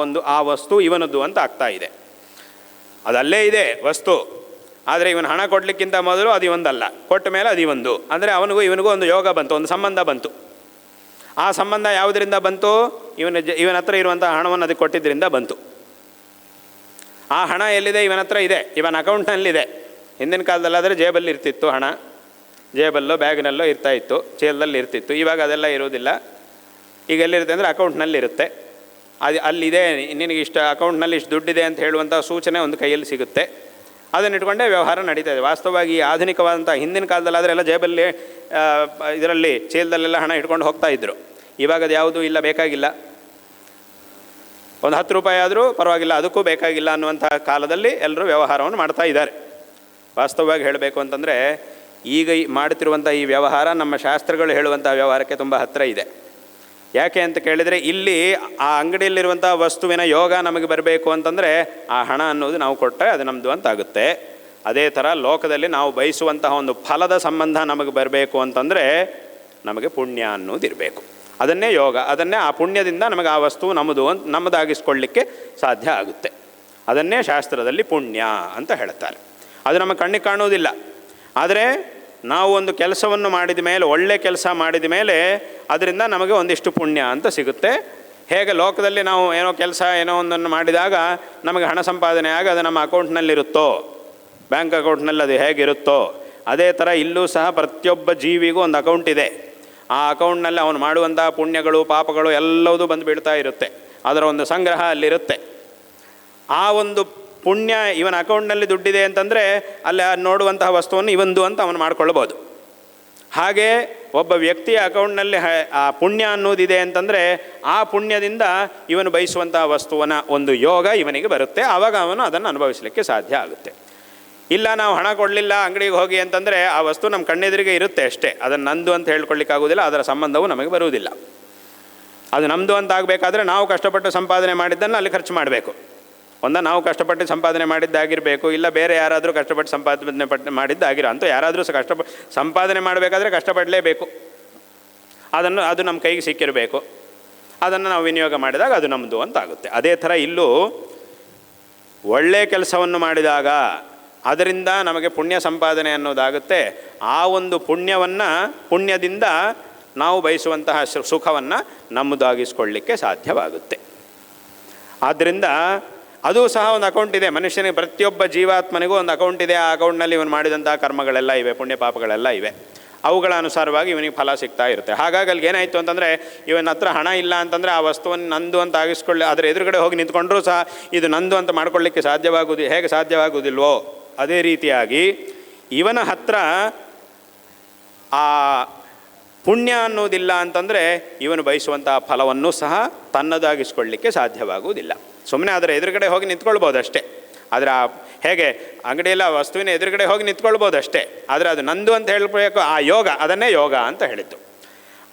ಆ ವಸ್ತು ಇವನದ್ದು ಅಂತ ಆಗ್ತಾ ಇದೆ. ಅದಲ್ಲೇ ಇದೆ ವಸ್ತು, ಆದರೆ ಇವನು ಹಣ ಕೊಡಲಿಕ್ಕಿಂತ ಮೊದಲು ಅದು ಇವಂದಲ್ಲ, ಕೊಟ್ಟ ಮೇಲೆ ಅದು ಇವಂದು. ಅಂದರೆ ಅವನಿಗೂ ಇವನಿಗೂ ಒಂದು ಯೋಗ ಬಂತು, ಒಂದು ಸಂಬಂಧ ಬಂತು. ಆ ಸಂಬಂಧ ಯಾವುದರಿಂದ ಬಂತು? ಇವನ ಹತ್ರ ಇರುವಂಥ ಹಣವನ್ನು ಅದಕ್ಕೆ ಕೊಟ್ಟಿದ್ದರಿಂದ ಬಂತು. ಆ ಹಣ ಎಲ್ಲಿದೆ? ಇವನ ಹತ್ರ ಇದೆ, ಇವನ ಅಕೌಂಟ್ನಲ್ಲಿದೆ. ಹಿಂದಿನ ಕಾಲದಲ್ಲಾದರೆ ಜೇಬಲ್ಲಿ ಇರ್ತಿತ್ತು ಹಣ, ಜೇಬಲ್ಲೋ ಬ್ಯಾಗ್ನಲ್ಲೋ ಇರ್ತಾಯಿತ್ತು, ಚೀಲದಲ್ಲಿ ಇರ್ತಿತ್ತು. ಇವಾಗ ಅದೆಲ್ಲ ಇರೋದಿಲ್ಲ. ಈಗ ಎಲ್ಲಿರುತ್ತೆ ಅಂದರೆ ಅಕೌಂಟ್ನಲ್ಲಿರುತ್ತೆ. ಅದು ಅಲ್ಲಿದೆ, ನಿನಗೆ ಇಷ್ಟು ಅಕೌಂಟ್ನಲ್ಲಿ ಇಷ್ಟು ದುಡ್ಡಿದೆ ಅಂತ ಹೇಳುವಂಥ ಸೂಚನೆ ಒಂದು ಕೈಯಲ್ಲಿ ಸಿಗುತ್ತೆ. ಅದನ್ನು ಇಟ್ಕೊಂಡೇ ವ್ಯವಹಾರ ನಡೀತಾ ಇದೆ. ವಾಸ್ತವವಾಗಿ ಆಧುನಿಕವಾದಂಥ ಹಿಂದಿನ ಕಾಲದಲ್ಲಾದರೆ ಎಲ್ಲ ಜೇಬಲ್ಲಿ ಇದರಲ್ಲಿ ಚೀಲದಲ್ಲೆಲ್ಲ ಹಣ ಇಟ್ಕೊಂಡು ಹೋಗ್ತಾ ಇದ್ದರು. ಇವಾಗ ಅದು ಯಾವುದೂ ಇಲ್ಲ, ಬೇಕಾಗಿಲ್ಲ. ಒಂದು 10 ರೂಪಾಯಿ ಆದರೂ ಪರವಾಗಿಲ್ಲ, ಅದಕ್ಕೂ ಬೇಕಾಗಿಲ್ಲ ಅನ್ನುವಂಥ ಕಾಲದಲ್ಲಿ ಎಲ್ಲರೂ ವ್ಯವಹಾರವನ್ನು ಮಾಡ್ತಾ ಇದ್ದಾರೆ. ವಾಸ್ತವವಾಗಿ ಹೇಳಬೇಕು ಅಂತಂದರೆ, ಈಗ ಮಾಡುತ್ತಿರುವಂಥ ಈ ವ್ಯವಹಾರ ನಮ್ಮ ಶಾಸ್ತ್ರಗಳು ಹೇಳುವಂಥ ವ್ಯವಹಾರಕ್ಕೆ ತುಂಬ ಹತ್ತಿರ ಇದೆ. ಯಾಕೆ ಅಂತ ಕೇಳಿದರೆ, ಇಲ್ಲಿ ಆ ಅಂಗಡಿಯಲ್ಲಿರುವಂಥ ವಸ್ತುವಿನ ಯೋಗ ನಮಗೆ ಬರಬೇಕು ಅಂತಂದರೆ ಆ ಹಣ ಅನ್ನೋದು ನಾವು ಕೊಟ್ಟರೆ ಅದು ನಮ್ಮದು ಅಂತ ಆಗುತ್ತೆ. ಅದೇ ಥರ ಲೋಕದಲ್ಲಿ ನಾವು ಬಯಸುವಂತಹ ಒಂದು ಫಲದ ಸಂಬಂಧ ನಮಗೆ ಬರಬೇಕು ಅಂತಂದರೆ ನಮಗೆ ಪುಣ್ಯ ಅನ್ನೋದಿರಬೇಕು. ಅದನ್ನೇ ಯೋಗ, ಅದನ್ನೇ ಆ ಪುಣ್ಯದಿಂದ ನಮಗೆ ಆ ವಸ್ತು ನಮ್ಮದಾಗಿಸ್ಕೊಳ್ಳಿಕ್ಕೆ ಸಾಧ್ಯ ಆಗುತ್ತೆ. ಅದನ್ನೇ ಶಾಸ್ತ್ರದಲ್ಲಿ ಪುಣ್ಯ ಅಂತ ಹೇಳ್ತಾರೆ. ಅದು ನಮ್ಮ ಕಣ್ಣಿಗೆ ಕಾಣುವುದಿಲ್ಲ. ಆದರೆ ನಾವು ಒಂದು ಕೆಲಸವನ್ನು ಮಾಡಿದ ಮೇಲೆ, ಒಳ್ಳೆ ಕೆಲಸ ಮಾಡಿದ ಮೇಲೆ ಅದರಿಂದ ನಮಗೆ ಒಂದಿಷ್ಟು ಪುಣ್ಯ ಅಂತ ಸಿಗುತ್ತೆ. ಹೇಗೆ ಲೋಕದಲ್ಲಿ ನಾವು ಏನೋ ಒಂದನ್ನು ಮಾಡಿದಾಗ ನಮಗೆ ಹಣ ಸಂಪಾದನೆ ಆಗಿ ಅದು ನಮ್ಮ ಅಕೌಂಟ್ನಲ್ಲಿರುತ್ತೋ, ಬ್ಯಾಂಕ್ ಅಕೌಂಟ್ನಲ್ಲಿ ಅದು ಹೇಗಿರುತ್ತೋ, ಅದೇ ಥರ ಇಲ್ಲೂ ಸಹ ಪ್ರತಿಯೊಬ್ಬ ಜೀವಿಗೂ ಒಂದು ಅಕೌಂಟ್ ಇದೆ. ಆ ಅಕೌಂಟ್ನಲ್ಲಿ ಅವನು ಮಾಡುವಂಥ ಪುಣ್ಯಗಳು ಪಾಪಗಳು ಎಲ್ಲವೂ ಬಂದು ಬೀಳ್ತಾ ಇರುತ್ತೆ. ಅದರ ಒಂದು ಸಂಗ್ರಹ ಅಲ್ಲಿರುತ್ತೆ. ಆ ಒಂದು ಪುಣ್ಯ ಇವನ ಅಕೌಂಟ್ನಲ್ಲಿ ದುಡ್ಡಿದೆ ಅಂತಂದರೆ ಅಲ್ಲಿ ನೋಡುವಂತಹ ವಸ್ತುವನ್ನು ಇವಂದು ಅಂತ ಅವನು ಮಾಡ್ಕೊಳ್ಬೋದು. ಹಾಗೆ ಒಬ್ಬ ವ್ಯಕ್ತಿಯ ಅಕೌಂಟ್ನಲ್ಲಿ ಆ ಪುಣ್ಯ ಅನ್ನೋದಿದೆ ಅಂತಂದರೆ ಆ ಪುಣ್ಯದಿಂದ ಇವನು ಬಯಸುವಂತಹ ವಸ್ತುವಿನ ಒಂದು ಯೋಗ ಇವನಿಗೆ ಬರುತ್ತೆ. ಆವಾಗ ಅವನು ಅದನ್ನು ಅನುಭವಿಸಲಿಕ್ಕೆ ಸಾಧ್ಯ ಆಗುತ್ತೆ. ಇಲ್ಲ, ನಾವು ಹಣ ಕೊಡಲಿಲ್ಲ ಅಂಗಡಿಗೆ ಹೋಗಿ ಅಂತಂದರೆ ಆ ವಸ್ತು ನಮ್ಮ ಕಣ್ಣೆದುರಿಗೆ ಇರುತ್ತೆ ಅಷ್ಟೇ, ಅದನ್ನು ನಂದು ಅಂತ ಹೇಳ್ಕೊಳ್ಳಿಕ್ಕಾಗೋದಿಲ್ಲ, ಅದರ ಸಂಬಂಧವು ನಮಗೆ ಬರುವುದಿಲ್ಲ. ಅದು ನಮ್ಮದು ಅಂತ ಆಗಬೇಕಾದ್ರೆ ನಾವು ಕಷ್ಟಪಟ್ಟು ಸಂಪಾದನೆ ಮಾಡಿದ್ದನ್ನು ಅಲ್ಲಿ ಖರ್ಚು ಮಾಡಬೇಕು. ನಾವು ಕಷ್ಟಪಟ್ಟು ಸಂಪಾದನೆ ಮಾಡಿದ್ದಾಗಿರಬೇಕು, ಇಲ್ಲ ಬೇರೆ ಯಾರಾದರೂ ಕಷ್ಟಪಟ್ಟು ಸಂಪಾದನೆ ಮಾಡಿದ್ದಾಗಿರೋ ಅಂತೂ ಯಾರಾದರೂ ಸಂಪಾದನೆ ಮಾಡಬೇಕಾದ್ರೆ ಕಷ್ಟಪಡಲೇಬೇಕು. ಅದು ನಮ್ಮ ಕೈಗೆ ಸಿಕ್ಕಿರಬೇಕು. ಅದನ್ನು ನಾವು ವಿನಿಯೋಗ ಮಾಡಿದಾಗ ಅದು ನಮ್ಮದು ಅಂತ ಆಗುತ್ತೆ. ಅದೇ ಥರ ಇಲ್ಲೂ ಒಳ್ಳೆಯ ಕೆಲಸವನ್ನು ಮಾಡಿದಾಗ ಅದರಿಂದ ನಮಗೆ ಪುಣ್ಯ ಸಂಪಾದನೆ ಅನ್ನೋದಾಗುತ್ತೆ. ಆ ಒಂದು ಪುಣ್ಯದಿಂದ ನಾವು ಬಯಸುವಂತಹ ಸುಖವನ್ನು ನಮ್ಮದಾಗಿಸ್ಕೊಳ್ಳಿಕ್ಕೆ ಸಾಧ್ಯವಾಗುತ್ತೆ. ಆದ್ದರಿಂದ ಅದು ಸಹ ಒಂದು ಅಕೌಂಟ್ ಇದೆ. ಮನುಷ್ಯನಿಗೆ, ಪ್ರತಿಯೊಬ್ಬ ಜೀವಾತ್ಮನಿಗೂ ಒಂದು ಅಕೌಂಟ್ ಇದೆ. ಆ ಅಕೌಂಟ್ನಲ್ಲಿ ಇವನು ಮಾಡಿದಂಥ ಕರ್ಮಗಳೆಲ್ಲ ಇವೆ, ಪುಣ್ಯ ಪಾಪಗಳೆಲ್ಲ ಇವೆ. ಅವುಗಳ ಅನುಸಾರವಾಗಿ ಇವನಿಗೆ ಫಲ ಸಿಗ್ತಾ ಇರುತ್ತೆ. ಹಾಗಾಗಿ ಅಲ್ಲಿಗೆ ಏನಾಯಿತು ಅಂತಂದರೆ, ಇವನ ಹತ್ರ ಹಣ ಇಲ್ಲ ಅಂತಂದರೆ ಆ ವಸ್ತುವನ್ನು ನಂದು ಅಂತ ಆಗಿಸ್ಕೊಳ್ಳಿ, ಅದರ ಎದುರುಗಡೆ ಹೋಗಿ ನಿಂತ್ಕೊಂಡ್ರೂ ಸಹ ಇದು ನಂದು ಅಂತ ಮಾಡ್ಕೊಳ್ಳಿಕ್ಕೆ ಹೇಗೆ ಸಾಧ್ಯವಾಗುವುದಿಲ್ವೋ ಅದೇ ರೀತಿಯಾಗಿ ಇವನ ಹತ್ರ ಆ ಪುಣ್ಯ ಅನ್ನೋದಿಲ್ಲ ಅಂತಂದರೆ ಇವನು ಬಯಸುವಂತಹ ಫಲವನ್ನು ಸಹ ತನ್ನದಾಗಿಸ್ಕೊಳ್ಳಿಕ್ಕೆ ಸಾಧ್ಯವಾಗುವುದಿಲ್ಲ. ಸುಮ್ಮನೆ ಅದರ ಎದುರುಗಡೆ ಹೋಗಿ ನಿಂತ್ಕೊಳ್ಬೋದು ಅಷ್ಟೇ. ಆದರೆ ಹೇಗೆ ಅಂಗಡಿಯಲ್ಲಿ ಆ ವಸ್ತುವಿನ ಎದುರುಗಡೆ ಹೋಗಿ ನಿಂತ್ಕೊಳ್ಬೋದು ಅಷ್ಟೇ, ಆದರೆ ಅದು ನಂದು ಅಂತ ಹೇಳಬೇಕು, ಆ ಯೋಗ, ಅದನ್ನೇ ಯೋಗ ಅಂತ ಹೇಳಿದ್ದು.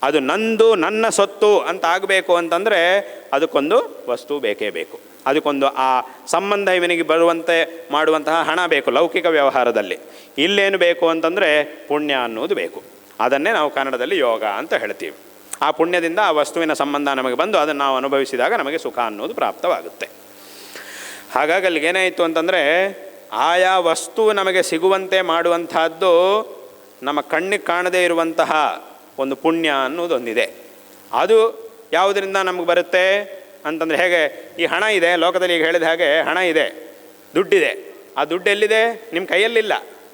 ಅದು ನಂದು, ನನ್ನ ಸೊತ್ತು ಅಂತ ಆಗಬೇಕು ಅಂತಂದರೆ ಅದಕ್ಕೊಂದು ವಸ್ತು ಬೇಕೇ ಬೇಕು, ಅದಕ್ಕೊಂದು ಆ ಸಂಬಂಧ ಇವನಿಗೆ ಬರುವಂತೆ ಮಾಡುವಂತಹ ಹಣ ಬೇಕು ಲೌಕಿಕ ವ್ಯವಹಾರದಲ್ಲಿ. ಇಲ್ಲೇನು ಬೇಕು ಅಂತಂದರೆ ಪುಣ್ಯ ಅನ್ನೋದು ಬೇಕು, ಅದನ್ನೇ ನಾವು ಕನ್ನಡದಲ್ಲಿ ಯೋಗ ಅಂತ ಹೇಳ್ತೀವಿ. ಆ ಪುಣ್ಯದಿಂದ ಆ ವಸ್ತುವಿನ ಸಂಬಂಧ ನಮಗೆ ಬಂದು ಅದನ್ನು ನಾವು ಅನುಭವಿಸಿದಾಗ ನಮಗೆ ಸುಖ ಅನ್ನೋದು ಪ್ರಾಪ್ತವಾಗುತ್ತೆ. ಹಾಗಾಗಿ ಅಲ್ಲಿಗೆ ಏನಾಯಿತು ಅಂತಂದರೆ ಆಯಾ ವಸ್ತು ನಮಗೆ ಸಿಗುವಂತೆ ಮಾಡುವಂತಹದ್ದು ನಮ್ಮ ಕಣ್ಣಿಗೆ ಕಾಣದೇ ಇರುವಂತಹ ಒಂದು ಪುಣ್ಯ ಅನ್ನೋದೊಂದಿದೆ. ಅದು ಯಾವುದರಿಂದ ನಮಗೆ ಬರುತ್ತೆ ಅಂತಂದರೆ, ಹೇಗೆ ಈ ಹಣ ಇದೆ ಲೋಕದಲ್ಲಿ, ಈಗ ಹೇಳಿದ ಹಾಗೆ ಹಣ ಇದೆ, ದುಡ್ಡಿದೆ, ಆ ದುಡ್ಡು ಎಲ್ಲಿದೆ? ನಿಮ್ಮ ಕೈಯಲ್ಲಿಲ್ಲ.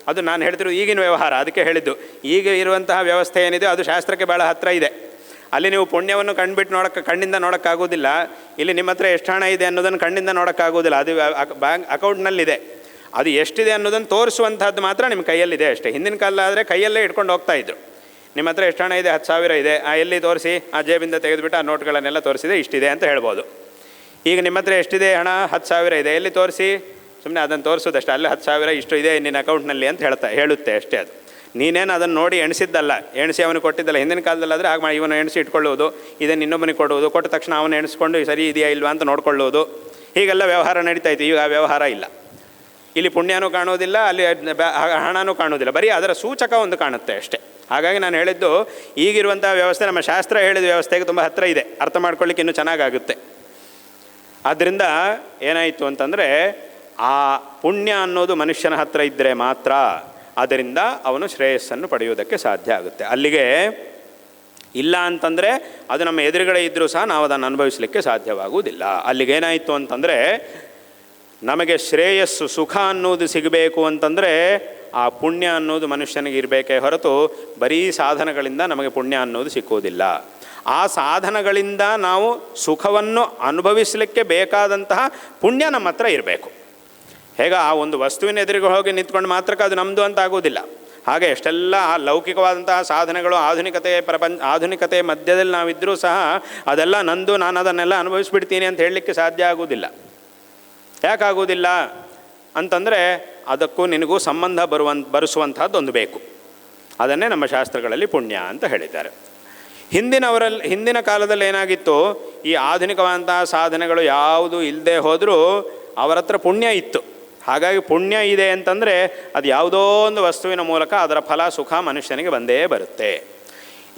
ಅದು ನಾನು ಹೇಳ್ತಿರೋದು ಈಗಿನ ವ್ಯವಹಾರ, ಅದಕ್ಕೆ ಹೇಳಿದ್ದು. ಈಗ ಇರುವಂತಹ ವ್ಯವಸ್ಥೆ ಏನಿದೆ ಅದು ಶಾಸ್ತ್ರಕ್ಕೆ ಭಾಳ ಹತ್ತಿರ ಇದೆ. ಅಲ್ಲಿ ನೀವು ಪುಣ್ಯವನ್ನು ಕಣ್ಣಿಂದ ನೋಡೋಕ್ಕಾಗೋದಿಲ್ಲ. ಇಲ್ಲಿ ನಿಮ್ಮ ಹತ್ರ ಎಷ್ಟು ಹಣ ಇದೆ ಅನ್ನೋದನ್ನು ಕಣ್ಣಿಂದ ನೋಡೋಕ್ಕಾಗೋದಿಲ್ಲ, ಅದು ಬ್ಯಾಂಕ್ ಅಕೌಂಟ್ನಲ್ಲಿದೆ. ಅದು ಎಷ್ಟಿದೆ ಅನ್ನೋದನ್ನು ತೋರಿಸುವಂಥದ್ದು ಮಾತ್ರ ನಿಮ್ಮ ಕೈಯಲ್ಲಿದೆ ಅಷ್ಟೇ. ಹಿಂದಿನ ಕಾಲ ಆದರೆ ಕೈಯಲ್ಲೇ ಇಟ್ಕೊಂಡು ಹೋಗ್ತಾಯಿದ್ರು. ನಿಮ್ಮ ಹತ್ರ ಎಷ್ಟು ಹಣ ಇದೆ? 10,000 ಇದೆ, ಎಲ್ಲಿ ತೋರಿಸಿ, ಆ ಜೇಬಿಂದ ತೆಗೆದುಬಿಟ್ಟು ಆ ನೋಟ್ಗಳನ್ನೆಲ್ಲ ತೋರಿಸಿದೆ, ಇಷ್ಟಿದೆ ಅಂತ ಹೇಳ್ಬೋದು. ಈಗ ನಿಮ್ಮ ಹತ್ರ ಎಷ್ಟಿದೆ ಹಣ? 10,000 ಇದೆ, ಎಲ್ಲಿ ತೋರಿಸಿ? ಸುಮ್ಮನೆ ಅದನ್ನು ತೋರಿಸೋದಷ್ಟೇ, ಅಲ್ಲಿ 10,000 ಇಷ್ಟು ಇದೆ ನಿನ್ನ ಅಕೌಂಟ್ನಲ್ಲಿ ಅಂತ ಹೇಳುತ್ತೆ ಅಷ್ಟೇ. ಅದು ನೀನೇನು ಅದನ್ನು ನೋಡಿ ಎಣಿಸಿದ್ದಲ್ಲ, ಎಣಿಸಿ ಅವನಿಗೆ ಕೊಟ್ಟಿದ್ದಲ್ಲ. ಹಿಂದಿನ ಕಾಲದಲ್ಲಾದರೆ ಆಗ ಇವನು ಎಣಿಸಿ ಇಟ್ಕೊಳ್ಳುವುದು, ಇದನ್ನು ಇನ್ನೊಬ್ಬನಿಗೆ ಕೊಡುವುದು, ಕೊಟ್ಟ ತಕ್ಷಣ ಅವನು ಎಣಿಸ್ಕೊಂಡು ಸರಿ ಇದೆಯಾ ಇಲ್ವಾ ಅಂತ ನೋಡ್ಕೊಳ್ಳೋದು, ಹೀಗೆಲ್ಲ ವ್ಯವಹಾರ ನಡೀತಾ ಇತ್ತು. ಈಗ ಆ ವ್ಯವಹಾರ ಇಲ್ಲ. ಇಲ್ಲಿ ಪುಣ್ಯನೂ ಕಾಣೋದಿಲ್ಲ, ಅಲ್ಲಿ ಹಣನೂ ಕಾಣೋದಿಲ್ಲ, ಬರೀ ಅದರ ಸೂಚಕ ಒಂದು ಕಾಣುತ್ತೆ ಅಷ್ಟೇ. ಹಾಗಾಗಿ ನಾನು ಹೇಳಿದ್ದು ಈಗಿರುವಂಥ ವ್ಯವಸ್ಥೆ ನಮ್ಮ ಶಾಸ್ತ್ರ ಹೇಳಿದ ವ್ಯವಸ್ಥೆಗೆ ತುಂಬ ಹತ್ತಿರ ಇದೆ, ಅರ್ಥ ಮಾಡ್ಕೊಳ್ಳಿಕ್ಕೆ ಇನ್ನೂ ಚೆನ್ನಾಗಾಗುತ್ತೆ. ಆದ್ದರಿಂದ ಏನಾಯಿತು ಅಂತಂದರೆ ಆ ಪುಣ್ಯ ಅನ್ನೋದು ಮನುಷ್ಯನ ಹತ್ತಿರ ಇದ್ದರೆ ಮಾತ್ರ ಅದರಿಂದ ಅವನು ಶ್ರೇಯಸ್ಸನ್ನು ಪಡೆಯುವುದಕ್ಕೆ ಸಾಧ್ಯ ಆಗುತ್ತೆ. ಅಲ್ಲಿಗೆ ಇಲ್ಲ ಅಂತಂದರೆ ಅದು ನಮ್ಮ ಎದುರುಗಡೆ ಇದ್ದರೂ ಸಹ ನಾವು ಅದನ್ನು ಅನುಭವಿಸಲಿಕ್ಕೆ ಸಾಧ್ಯವಾಗುವುದಿಲ್ಲ. ಅಲ್ಲಿಗೇನಾಯಿತು ಅಂತಂದರೆ ನಮಗೆ ಶ್ರೇಯಸ್ಸು ಸುಖ ಅನ್ನೋದು ಸಿಗಬೇಕು ಅಂತಂದರೆ ಆ ಪುಣ್ಯ ಅನ್ನೋದು ಮನುಷ್ಯನಿಗೆ ಇರಬೇಕೇ ಹೊರತು ಬರೀ ಸಾಧನಗಳಿಂದ ನಮಗೆ ಪುಣ್ಯ ಅನ್ನೋದು ಸಿಕ್ಕುವುದಿಲ್ಲ. ಆ ಸಾಧನಗಳಿಂದ ನಾವು ಸುಖವನ್ನು ಅನುಭವಿಸಲಿಕ್ಕೆ ಬೇಕಾದಂತಹ ಪುಣ್ಯ ನಮ್ಮ ಹತ್ರ ಇರಬೇಕು. ಹೇಗೆ ಆ ಒಂದು ವಸ್ತುವಿನ ಎದುರಿಗೆ ಹೋಗಿ ನಿಂತ್ಕೊಂಡು ಮಾತ್ರಕ್ಕೆ ಅದು ನಮ್ಮದು ಅಂತ ಆಗೋದಿಲ್ಲ. ಹಾಗೆ ಎಷ್ಟೆಲ್ಲ ಆ ಲೌಕಿಕವಾದಂತಹ ಸಾಧನೆಗಳು ಆಧುನಿಕತೆ ಮಧ್ಯದಲ್ಲಿ ನಾವಿದ್ದರೂ ಸಹ ಅದೆಲ್ಲ ನಂದು, ನಾನು ಅದನ್ನೆಲ್ಲ ಅನುಭವಿಸ್ಬಿಡ್ತೀನಿ ಅಂತ ಹೇಳಲಿಕ್ಕೆ ಸಾಧ್ಯ ಆಗೋದಿಲ್ಲ. ಯಾಕಾಗೋದಿಲ್ಲ ಅಂತಂದರೆ ಅದಕ್ಕೂ ನಿನಗೂ ಸಂಬಂಧ ಬರೆಸುವಂಥದ್ದೊಂದು ಬೇಕು. ಅದನ್ನೇ ನಮ್ಮ ಶಾಸ್ತ್ರಗಳಲ್ಲಿ ಪುಣ್ಯ ಅಂತ ಹೇಳಿದ್ದಾರೆ. ಹಿಂದಿನ ಕಾಲದಲ್ಲಿ ಏನಾಗಿತ್ತು, ಈ ಆಧುನಿಕವಾದಂತಹ ಸಾಧನೆಗಳು ಯಾವುದು ಇಲ್ಲದೆ ಹೋದರೂ ಅವರ ಹತ್ರ ಪುಣ್ಯ ಇತ್ತು. ಹಾಗಾಗಿ ಪುಣ್ಯ ಇದೆ ಅಂತಂದರೆ ಅದು ಯಾವುದೋ ಒಂದು ವಸ್ತುವಿನ ಮೂಲಕ ಅದರ ಫಲ ಸುಖ ಮನುಷ್ಯನಿಗೆ ಬಂದೇ ಬರುತ್ತೆ.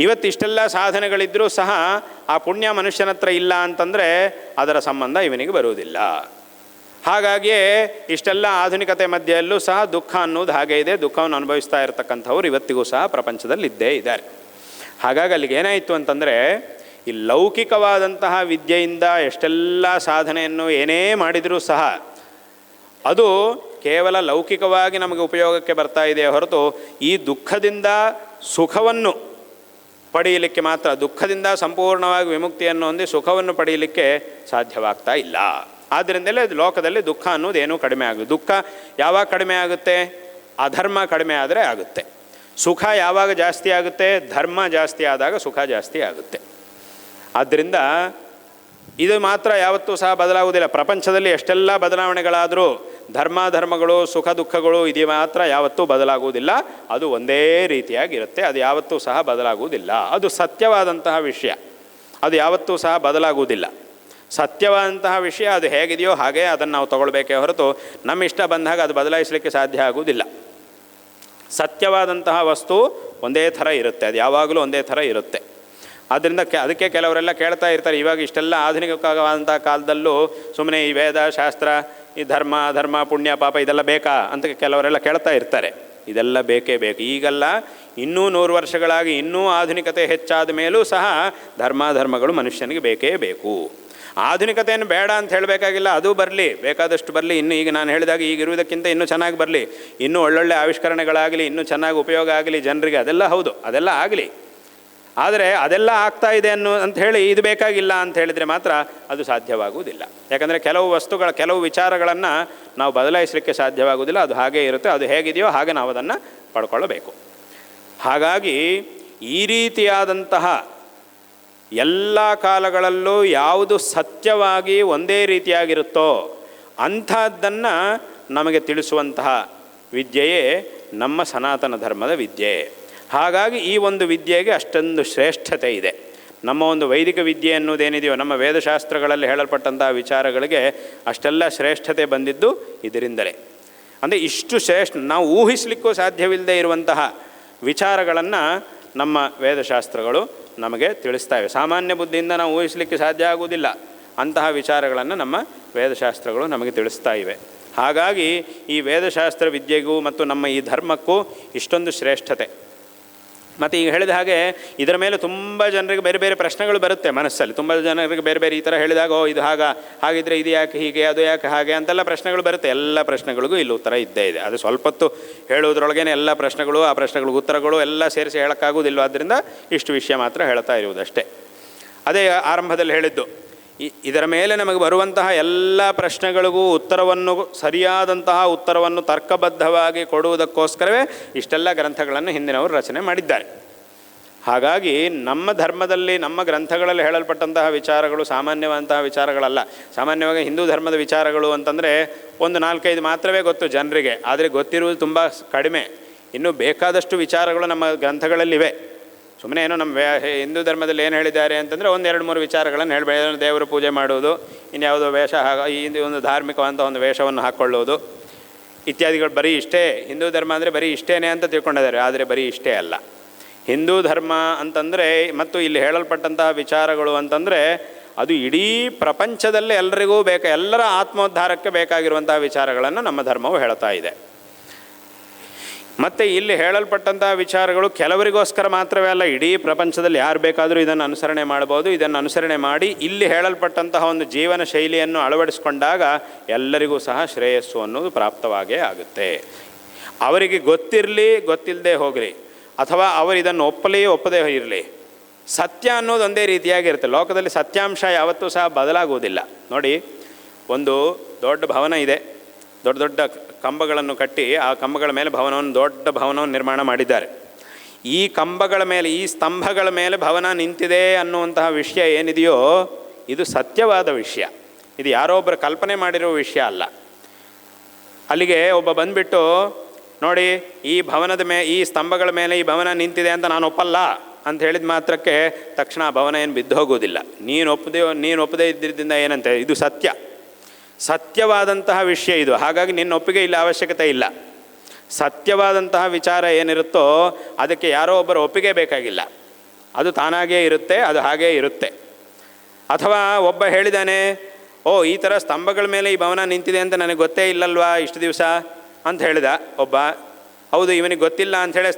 ಇವತ್ತಿಷ್ಟೆಲ್ಲ ಸಾಧನೆಗಳಿದ್ದರೂ ಸಹ ಆ ಪುಣ್ಯ ಮನುಷ್ಯನ ಹತ್ರ ಇಲ್ಲ ಅಂತಂದರೆ ಅದರ ಸಂಬಂಧ ಇವನಿಗೆ ಬರುವುದಿಲ್ಲ. ಹಾಗಾಗಿಯೇ ಇಷ್ಟೆಲ್ಲ ಆಧುನಿಕತೆ ಮಧ್ಯೆಯಲ್ಲೂ ಸಹ ದುಃಖ ಅನ್ನೋದು ಹಾಗೇ ಇದೆ. ದುಃಖವನ್ನು ಅನುಭವಿಸ್ತಾ ಇರತಕ್ಕಂಥವ್ರು ಇವತ್ತಿಗೂ ಸಹ ಪ್ರಪಂಚದಲ್ಲಿ ಇದ್ದೇ ಇದ್ದಾರೆ. ಹಾಗಾಗಿ ಅಲ್ಲಿಗೆ ಏನಾಯಿತು ಅಂತಂದರೆ ಈ ಲೌಕಿಕವಾದಂತಹ ವಿದ್ಯೆಯಿಂದ ಎಷ್ಟೆಲ್ಲ ಸಾಧನೆಯನ್ನು ಏನೇ ಮಾಡಿದರೂ ಸಹ ಅದು ಕೇವಲ ಲೌಕಿಕವಾಗಿ ನಮಗೆ ಉಪಯೋಗಕ್ಕೆ ಬರ್ತಾ ಇದೆ ಹೊರತು ಈ ದುಃಖದಿಂದ ಸುಖವನ್ನು ಪಡೆಯಲಿಕ್ಕೆ ಮಾತ್ರ, ದುಃಖದಿಂದ ಸಂಪೂರ್ಣವಾಗಿ ವಿಮುಕ್ತಿಯನ್ನು ಹೊಂದಿ ಸುಖವನ್ನು ಪಡೆಯಲಿಕ್ಕೆ ಸಾಧ್ಯವಾಗ್ತಾ ಇಲ್ಲ. ಆದ್ದರಿಂದಲೇ ಲೋಕದಲ್ಲಿ ದುಃಖ ಅನ್ನೋದೇನೂ ಕಡಿಮೆ ಆಗುತ್ತೆ. ದುಃಖ ಯಾವಾಗ ಕಡಿಮೆ ಆಗುತ್ತೆ? ಅಧರ್ಮ ಕಡಿಮೆ ಆದರೆ ಆಗುತ್ತೆ. ಸುಖ ಯಾವಾಗ ಜಾಸ್ತಿ ಆಗುತ್ತೆ? ಧರ್ಮ ಜಾಸ್ತಿ ಆದಾಗ ಸುಖ ಜಾಸ್ತಿ ಆಗುತ್ತೆ. ಆದ್ದರಿಂದ ಇದು ಮಾತ್ರ ಯಾವತ್ತೂ ಸಹ ಬದಲಾಗುವುದಿಲ್ಲ. ಪ್ರಪಂಚದಲ್ಲಿ ಎಷ್ಟೆಲ್ಲ ಬದಲಾವಣೆಗಳಾದರೂ ಧರ್ಮಗಳು ಸುಖ ದುಃಖಗಳು ಇದು ಮಾತ್ರ ಯಾವತ್ತೂ ಬದಲಾಗುವುದಿಲ್ಲ. ಅದು ಒಂದೇ ರೀತಿಯಾಗಿರುತ್ತೆ. ಅದು ಯಾವತ್ತೂ ಸಹ ಬದಲಾಗುವುದಿಲ್ಲ. ಅದು ಸತ್ಯವಾದಂತಹ ವಿಷಯ, ಅದು ಯಾವತ್ತೂ ಸಹ ಬದಲಾಗುವುದಿಲ್ಲ. ಸತ್ಯವಾದಂತಹ ವಿಷಯ ಅದು ಹೇಗಿದೆಯೋ ಹಾಗೆ ಅದನ್ನು ನಾವು ತಗೊಳ್ಬೇಕೇ ಹೊರತು ನಮ್ಮ ಇಷ್ಟ ಬಂದಾಗ ಅದು ಬದಲಾಯಿಸಲಿಕ್ಕೆ ಸಾಧ್ಯ ಆಗುವುದಿಲ್ಲ. ಸತ್ಯವಾದಂತಹ ವಸ್ತು ಒಂದೇ ಥರ ಇರುತ್ತೆ, ಅದು ಯಾವಾಗಲೂ ಒಂದೇ ಥರ ಇರುತ್ತೆ. ಆದ್ದರಿಂದ ಅದಕ್ಕೆ ಕೆಲವರೆಲ್ಲ ಕೇಳ್ತಾ ಇರ್ತಾರೆ, ಇವಾಗ ಇಷ್ಟೆಲ್ಲ ಆಧುನಿಕವಾದಂಥ ಕಾಲದಲ್ಲೂ ಸುಮ್ಮನೆ ಈ ವೇದ ಶಾಸ್ತ್ರ, ಈ ಧರ್ಮ ಪುಣ್ಯ ಪಾಪ ಇದೆಲ್ಲ ಬೇಕಾ ಅಂತ ಕೆಲವರೆಲ್ಲ ಕೇಳ್ತಾ ಇರ್ತಾರೆ. ಇದೆಲ್ಲ ಬೇಕೇ ಬೇಕು. ಈಗಲ್ಲ, ಇನ್ನೂ 100 ವರ್ಷಗಳಾಗಿ ಇನ್ನೂ ಆಧುನಿಕತೆ ಹೆಚ್ಚಾದ ಮೇಲೂ ಸಹ ಧರ್ಮಗಳು ಮನುಷ್ಯನಿಗೆ ಬೇಕೇ ಬೇಕು. ಆಧುನಿಕತೆಯನ್ನು ಬೇಡ ಅಂತ ಹೇಳಬೇಕಾಗಿಲ್ಲ, ಅದು ಬರಲಿ, ಬೇಕಾದಷ್ಟು ಬರಲಿ. ಇನ್ನು ಈಗ ನಾನು ಹೇಳಿದಾಗ ಈಗಿರುವುದಕ್ಕಿಂತ ಇನ್ನೂ ಚೆನ್ನಾಗಿ ಬರಲಿ, ಇನ್ನೂ ಒಳ್ಳೊಳ್ಳೆ ಆವಿಷ್ಕರಣೆಗಳಾಗಲಿ, ಇನ್ನೂ ಚೆನ್ನಾಗಿ ಉಪಯೋಗ ಆಗಲಿ ಜನರಿಗೆ, ಅದೆಲ್ಲ ಹೌದು, ಅದೆಲ್ಲ ಆಗಲಿ. ಆದರೆ ಅದೆಲ್ಲ ಆಗ್ತಾ ಇದೆ ಅಂತ ಹೇಳಿ ಇದು ಬೇಕಾಗಿಲ್ಲ ಅಂತ ಹೇಳಿದರೆ ಮಾತ್ರ ಅದು ಸಾಧ್ಯವಾಗುವುದಿಲ್ಲ. ಯಾಕಂದರೆ ಕೆಲವು ವಿಚಾರಗಳನ್ನು ನಾವು ಬದಲಾಯಿಸಲಿಕ್ಕೆ ಸಾಧ್ಯವಾಗುವುದಿಲ್ಲ. ಅದು ಹಾಗೇ ಇರುತ್ತೆ. ಅದು ಹೇಗಿದೆಯೋ ಹಾಗೆ ನಾವು ಅದನ್ನು ಪಡ್ಕೊಳ್ಳಬೇಕು. ಹಾಗಾಗಿ ಈ ರೀತಿಯಾದಂತಹ ಎಲ್ಲ ಕಾಲಗಳಲ್ಲೂ ಯಾವುದು ಸತ್ಯವಾಗಿ ಒಂದೇ ರೀತಿಯಾಗಿರುತ್ತೋ ಅಂಥದ್ದನ್ನು ನಮಗೆ ತಿಳಿಸುವಂತಹ ವಿದ್ಯೆಯೇ ನಮ್ಮ ಸನಾತನ ಧರ್ಮದ ವಿದ್ಯೆ. ಹಾಗಾಗಿ ಈ ಒಂದು ವಿದ್ಯೆಗೆ ಅಷ್ಟೊಂದು ಶ್ರೇಷ್ಠತೆ ಇದೆ. ನಮ್ಮ ಒಂದು ವೈದಿಕ ವಿದ್ಯೆ ಅನ್ನೋದೇನಿದೆಯೋ, ನಮ್ಮ ವೇದಶಾಸ್ತ್ರಗಳಲ್ಲಿ ಹೇಳಲ್ಪಟ್ಟಂತಹ ವಿಚಾರಗಳಿಗೆ ಅಷ್ಟೆಲ್ಲ ಶ್ರೇಷ್ಠತೆ ಬಂದಿದ್ದು ಇದರಿಂದಲೇ. ಅಂದರೆ ಇಷ್ಟು ನಾವು ಊಹಿಸಲಿಕ್ಕೂ ಸಾಧ್ಯವಿಲ್ಲದೆ ಇರುವಂತಹ ವಿಚಾರಗಳನ್ನು ನಮ್ಮ ವೇದಶಾಸ್ತ್ರಗಳು ನಮಗೆ ತಿಳಿಸ್ತಾವೆ. ಸಾಮಾನ್ಯ ಬುದ್ಧಿಯಿಂದ ನಾವು ಊಹಿಸಲಿಕ್ಕೆ ಸಾಧ್ಯ ಆಗುವುದಿಲ್ಲ. ಅಂತಹ ವಿಚಾರಗಳನ್ನು ನಮ್ಮ ವೇದಶಾಸ್ತ್ರಗಳು ನಮಗೆ ತಿಳಿಸ್ತಾ ಇವೆ. ಹಾಗಾಗಿ ಈ ವೇದಶಾಸ್ತ್ರ ವಿದ್ಯೆಗೂ ಮತ್ತು ನಮ್ಮ ಈ ಧರ್ಮಕ್ಕೂ ಇಷ್ಟೊಂದು ಶ್ರೇಷ್ಠತೆ. ಮತ್ತು ಈಗ ಹೇಳಿದ ಹಾಗೆ ಇದರ ಮೇಲೆ ತುಂಬ ಜನರಿಗೆ ಬೇರೆ ಬೇರೆ ಪ್ರಶ್ನೆಗಳು ಬರುತ್ತೆ ಮನಸ್ಸಲ್ಲಿ. ತುಂಬ ಜನರಿಗೆ ಬೇರೆ ಬೇರೆ ಈ ಥರ ಹೇಳಿದಾಗ, ಓ ಇದು ಹಾಗಿದ್ರೆ ಇದು ಯಾಕೆ ಹೀಗೆ, ಅದು ಯಾಕೆ ಹಾಗೆ ಅಂತೆಲ್ಲ ಪ್ರಶ್ನೆಗಳು ಬರುತ್ತೆ. ಎಲ್ಲ ಪ್ರಶ್ನೆಗಳಿಗೂ ಇಲ್ಲಿ ಉತ್ತರ ಇದ್ದೇ ಇದೆ. ಅದು ಸ್ವಲ್ಪ ಹೊತ್ತು ಹೇಳುವುದರೊಳಗೇ ಎಲ್ಲ ಪ್ರಶ್ನೆಗಳು, ಆ ಪ್ರಶ್ನೆಗಳಿಗೆ ಉತ್ತರಗಳು ಎಲ್ಲ ಸೇರಿಸಿ ಹೇಳೋಕ್ಕಾಗೋದಿಲ್ಲ. ಆದ್ದರಿಂದ ಇಷ್ಟು ವಿಷಯ ಮಾತ್ರ ಹೇಳ್ತಾ ಇರುವುದಷ್ಟೇ. ಅದೇ ಆರಂಭದಲ್ಲಿ ಹೇಳಿದ್ದು, ಇದರ ಮೇಲೆ ನಮಗೆ ಬರುವಂತಹ ಎಲ್ಲ ಪ್ರಶ್ನೆಗಳಿಗೂ ಸರಿಯಾದಂತಹ ಉತ್ತರವನ್ನು ತರ್ಕಬದ್ಧವಾಗಿ ಕೊಡುವುದಕ್ಕೋಸ್ಕರವೇ ಇಷ್ಟೆಲ್ಲ ಗ್ರಂಥಗಳನ್ನು ಹಿಂದಿನವರು ರಚನೆ ಮಾಡಿದ್ದಾರೆ. ಹಾಗಾಗಿ ನಮ್ಮ ಧರ್ಮದಲ್ಲಿ, ನಮ್ಮ ಗ್ರಂಥಗಳಲ್ಲಿ ಹೇಳಲ್ಪಟ್ಟಂತಹ ವಿಚಾರಗಳು ಸಾಮಾನ್ಯವಾದಂತಹ ವಿಚಾರಗಳಲ್ಲ. ಸಾಮಾನ್ಯವಾಗಿ ಹಿಂದೂ ಧರ್ಮದ ವಿಚಾರಗಳು ಅಂತಂದರೆ ಒಂದು 4-5 ಮಾತ್ರವೇ ಗೊತ್ತು ಜನರಿಗೆ, ಆದರೆ ಗೊತ್ತಿರುವುದು ತುಂಬ ಕಡಿಮೆ. ಇನ್ನೂ ಬೇಕಾದಷ್ಟು ವಿಚಾರಗಳು ನಮ್ಮ ಗ್ರಂಥಗಳಲ್ಲಿವೆ. ಸುಮ್ಮನೆ ಏನೋ ನಮ್ಮ ಹಿಂದೂ ಧರ್ಮದಲ್ಲಿ ಏನು ಹೇಳಿದ್ದಾರೆ ಅಂತಂದರೆ 1-2-3 ವಿಚಾರಗಳನ್ನು ಹೇಳಬೇಡ. ದೇವರ ಪೂಜೆ ಮಾಡುವುದು, ಇನ್ಯಾವುದೋ ವೇಷ, ಈ ಒಂದು ಧಾರ್ಮಿಕವಂಥ ಒಂದು ವೇಷವನ್ನು ಹಾಕ್ಕೊಳ್ಳೋದು ಇತ್ಯಾದಿಗಳು ಬರೀ ಇಷ್ಟೇ. ಹಿಂದೂ ಧರ್ಮ ಅಂದರೆ ಬರೀ ಇಷ್ಟೇನೆ ಅಂತ ತಿಳ್ಕೊಂಡಿದ್ದಾರೆ. ಆದರೆ ಬರೀ ಇಷ್ಟೇ ಅಲ್ಲ. ಹಿಂದೂ ಧರ್ಮ ಅಂತಂದರೆ ಮತ್ತು ಇಲ್ಲಿ ಹೇಳಲ್ಪಟ್ಟಂತಹ ವಿಚಾರಗಳು ಅಂತಂದರೆ ಅದು ಇಡೀ ಪ್ರಪಂಚದಲ್ಲೇ ಎಲ್ಲರಿಗೂ ಎಲ್ಲರ ಆತ್ಮೋದ್ಧಾರಕ್ಕೆ ಬೇಕಾಗಿರುವಂತಹ ವಿಚಾರಗಳನ್ನು ನಮ್ಮ ಧರ್ಮವು ಹೇಳ್ತಾ ಇದೆ. ಮತ್ತು ಇಲ್ಲಿ ಹೇಳಲ್ಪಟ್ಟಂತಹ ವಿಚಾರಗಳು ಕೆಲವರಿಗೋಸ್ಕರ ಮಾತ್ರವೇ ಅಲ್ಲ, ಇಡೀ ಪ್ರಪಂಚದಲ್ಲಿ ಯಾರು ಬೇಕಾದರೂ ಇದನ್ನು ಅನುಸರಣೆ ಮಾಡ್ಬೋದು. ಇದನ್ನು ಅನುಸರಣೆ ಮಾಡಿ ಇಲ್ಲಿ ಹೇಳಲ್ಪಟ್ಟಂತಹ ಒಂದು ಜೀವನ ಶೈಲಿಯನ್ನು ಅಳವಡಿಸಿಕೊಂಡಾಗ ಎಲ್ಲರಿಗೂ ಸಹ ಶ್ರೇಯಸ್ಸು ಅನ್ನೋದು ಪ್ರಾಪ್ತವಾಗೇ ಆಗುತ್ತೆ. ಅವರಿಗೆ ಗೊತ್ತಿರಲಿ ಗೊತ್ತಿಲ್ಲದೆ ಹೋಗಲಿ, ಅಥವಾ ಅವರು ಇದನ್ನು ಒಪ್ಪದೇ ಇರಲಿ, ಸತ್ಯ ಅನ್ನೋದು ಒಂದೇ ರೀತಿಯಾಗಿರುತ್ತೆ. ಲೋಕದಲ್ಲಿ ಸತ್ಯಾಂಶ ಯಾವತ್ತೂ ಸಹ ಬದಲಾಗುವುದಿಲ್ಲ. ನೋಡಿ, ಒಂದು ದೊಡ್ಡ ಭವನ ಇದೆ. ದೊಡ್ಡ ದೊಡ್ಡ ಕಂಬಗಳನ್ನು ಕಟ್ಟಿ ಆ ಕಂಬಗಳ ಮೇಲೆ ದೊಡ್ಡ ಭವನವನ್ನು ನಿರ್ಮಾಣ ಮಾಡಿದ್ದಾರೆ. ಈ ಕಂಬಗಳ ಮೇಲೆ, ಈ ಸ್ತಂಭಗಳ ಮೇಲೆ ಭವನ ನಿಂತಿದೆ ಅನ್ನುವಂತಹ ವಿಷಯ ಏನಿದೆಯೋ ಇದು ಸತ್ಯವಾದ ವಿಷಯ. ಇದು ಯಾರೋ ಒಬ್ಬರು ಕಲ್ಪನೆ ಮಾಡಿರೋ ವಿಷಯ ಅಲ್ಲ. ಅಲ್ಲಿಗೆ ಒಬ್ಬ ಬಂದುಬಿಟ್ಟು, ನೋಡಿ ಈ ಈ ಸ್ತಂಭಗಳ ಮೇಲೆ ಈ ಭವನ ನಿಂತಿದೆ ಅಂತ ನಾನು ಒಪ್ಪಲ್ಲ ಅಂತ ಹೇಳಿದ ಮಾತ್ರಕ್ಕೆ ತಕ್ಷಣ ಆ ಭವನ ಏನು ಬಿದ್ದು ಹೋಗೋದಿಲ್ಲ. ನೀನು ಒಪ್ಪದೇ ಇದ್ದಿದ್ದರಿಂದ ಏನಂತೆ, ಇದು ಸತ್ಯವಾದಂತಹ ವಿಷಯ ಇದು. ಹಾಗಾಗಿ ನಿನ್ನ ಒಪ್ಪಿಗೆ ಇಲ್ಲ, ಅವಶ್ಯಕತೆ ಇಲ್ಲ. ಸತ್ಯವಾದಂತಹ ವಿಚಾರ ಏನಿರುತ್ತೋ ಅದಕ್ಕೆ ಯಾರೋ ಒಬ್ಬರು ಒಪ್ಪಿಗೆ ಬೇಕಾಗಿಲ್ಲ. ಅದು ತಾನಾಗೇ ಇರುತ್ತೆ, ಅದು ಹಾಗೇ ಇರುತ್ತೆ. ಅಥವಾ ಒಬ್ಬ ಹೇಳಿದಾನೆ, ಓ ಈ ಥರ ಸ್ತಂಭಗಳ ಮೇಲೆ ಈ ಭವನ ನಿಂತಿದೆ ಅಂತ ನನಗೆ ಗೊತ್ತೇ ಇಲ್ಲಲ್ವಾ ಇಷ್ಟು ದಿವಸ ಅಂತ ಹೇಳಿದ ಒಬ್ಬ. ಹೌದು, ಇವನಿಗೆ ಗೊತ್ತಿಲ್ಲ ಅಂಥೇಳಿ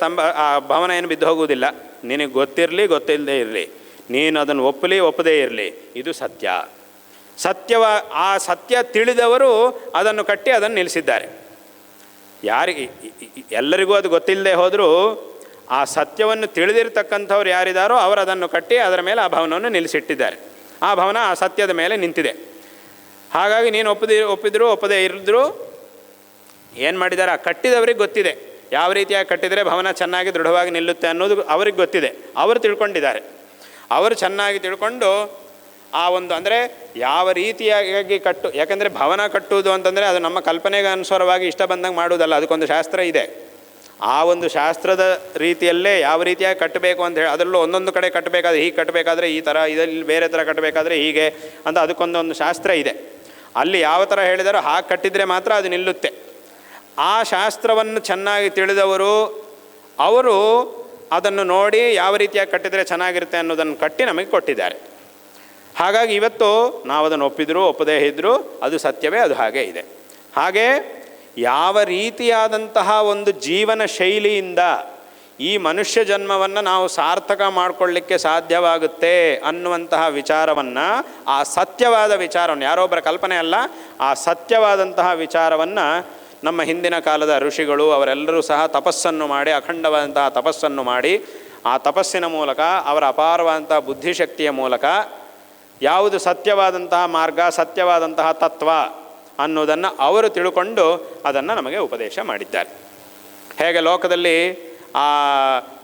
ಆ ಭವನ ಏನು ಬಿದ್ದು ಹೋಗುವುದಿಲ್ಲ. ನಿನಗೆ ಗೊತ್ತಿರಲಿ ಗೊತ್ತಿಲ್ಲದೆ ಇರಲಿ, ನೀನು ಅದನ್ನು ಒಪ್ಪದೇ ಇರಲಿ, ಇದು ಸತ್ಯ. ಆ ಸತ್ಯ ತಿಳಿದವರು ಅದನ್ನು ಕಟ್ಟಿ ಅದನ್ನು ನಿಲ್ಲಿಸಿದ್ದಾರೆ. ಎಲ್ಲರಿಗೂ ಅದು ಗೊತ್ತಿಲ್ಲದೆ ಹೋದರೂ ಆ ಸತ್ಯವನ್ನು ತಿಳಿದಿರ್ತಕ್ಕಂಥವ್ರು ಯಾರಿದ್ದಾರೋ ಅವರು ಅದನ್ನು ಕಟ್ಟಿ ಅದರ ಮೇಲೆ ಆ ಭವನವನ್ನು ನಿಲ್ಲಿಸಿಟ್ಟಿದ್ದಾರೆ. ಆ ಭವನ ಆ ಸತ್ಯದ ಮೇಲೆ ನಿಂತಿದೆ. ಹಾಗಾಗಿ ನೀನು ಒಪ್ಪಿದ್ರು ಒಪ್ಪದೇ ಇರಿದ್ರು ಏನು ಮಾಡಿದ್ದಾರೆ, ಆ ಕಟ್ಟಿದವ್ರಿಗೆ ಗೊತ್ತಿದೆ ಯಾವ ರೀತಿಯಾಗಿ ಕಟ್ಟಿದರೆ ಭವನ ಚೆನ್ನಾಗಿ ದೃಢವಾಗಿ ನಿಲ್ಲುತ್ತೆ ಅನ್ನೋದು ಅವ್ರಿಗೆ ಗೊತ್ತಿದೆ. ಅವರು ತಿಳ್ಕೊಂಡಿದ್ದಾರೆ. ಅವರು ಚೆನ್ನಾಗಿ ತಿಳ್ಕೊಂಡು ಆ ಒಂದು ಅಂದರೆ ಯಾವ ರೀತಿಯಾಗಿ ಯಾಕೆಂದರೆ ಭವನ ಕಟ್ಟುವುದು ಅಂತಂದರೆ ಅದು ನಮ್ಮ ಕಲ್ಪನೆಗೆ ಅನುಸಾರವಾಗಿ ಇಷ್ಟ ಬಂದಂಗೆ ಮಾಡುವುದಲ್ಲ. ಅದಕ್ಕೊಂದು ಶಾಸ್ತ್ರ ಇದೆ. ಆ ಒಂದು ಶಾಸ್ತ್ರದ ರೀತಿಯಲ್ಲೇ ಯಾವ ರೀತಿಯಾಗಿ ಕಟ್ಟಬೇಕು ಅಂತ ಹೇಳಿ, ಅದರಲ್ಲೂ ಒಂದೊಂದು ಕಡೆ ಕಟ್ಟಬೇಕಾದ್ರೆ ಹೀಗೆ ಕಟ್ಟಬೇಕಾದ್ರೆ ಈ ಥರ, ಇದರಲ್ಲಿ ಬೇರೆ ಥರ ಕಟ್ಟಬೇಕಾದ್ರೆ ಹೀಗೆ ಅಂತ ಅದಕ್ಕೊಂದೊಂದು ಶಾಸ್ತ್ರ ಇದೆ. ಅಲ್ಲಿ ಯಾವ ಥರ ಹೇಳಿದಾರೋ ಹಾಗೆ ಕಟ್ಟಿದರೆ ಮಾತ್ರ ಅದು ನಿಲ್ಲುತ್ತೆ. ಆ ಶಾಸ್ತ್ರವನ್ನು ಚೆನ್ನಾಗಿ ತಿಳಿದವರು ಅವರು ಅದನ್ನು ನೋಡಿ ಯಾವ ರೀತಿಯಾಗಿ ಕಟ್ಟಿದರೆ ಚೆನ್ನಾಗಿರುತ್ತೆ ಅನ್ನೋದನ್ನು ಕಟ್ಟಿ ನಮಗೆ ಕೊಟ್ಟಿದ್ದಾರೆ. ಹಾಗಾಗಿ ಇವತ್ತು ನಾವು ಅದನ್ನು ಒಪ್ಪದೇ ಇದ್ದರೂ ಅದು ಸತ್ಯವೇ, ಅದು ಹಾಗೇ ಇದೆ. ಹಾಗೆ ಯಾವ ರೀತಿಯಾದಂತಹ ಒಂದು ಜೀವನ ಶೈಲಿಯಿಂದ ಈ ಮನುಷ್ಯ ಜನ್ಮವನ್ನು ನಾವು ಸಾರ್ಥಕ ಮಾಡಿಕೊಳ್ಳಿಕ್ಕೆ ಸಾಧ್ಯವಾಗುತ್ತೆ ಅನ್ನುವಂತಹ ವಿಚಾರವನ್ನು, ಆ ಸತ್ಯವಾದ ವಿಚಾರವನ್ನು, ಯಾರೊಬ್ಬರ ಕಲ್ಪನೆ ಅಲ್ಲ, ಆ ಸತ್ಯವಾದಂತಹ ವಿಚಾರವನ್ನು ನಮ್ಮ ಹಿಂದಿನ ಕಾಲದ ಋಷಿಗಳು ಅವರೆಲ್ಲರೂ ಸಹ ತಪಸ್ಸನ್ನು ಮಾಡಿ, ಅಖಂಡವಾದಂತಹ ತಪಸ್ಸನ್ನು ಮಾಡಿ, ಆ ತಪಸ್ಸಿನ ಮೂಲಕ ಅವರ ಅಪಾರವಾದಂತಹ ಬುದ್ಧಿಶಕ್ತಿಯ ಮೂಲಕ ಯಾವುದು ಸತ್ಯವಾದಂತಹ ಮಾರ್ಗ, ಸತ್ಯವಾದಂತಹ ತತ್ವ ಅನ್ನೋದನ್ನು ಅವರು ತಿಳ್ಕೊಂಡು ಅದನ್ನು ನಮಗೆ ಉಪದೇಶ ಮಾಡಿದ್ದಾರೆ. ಹೇಗೆ ಲೋಕದಲ್ಲಿ ಆ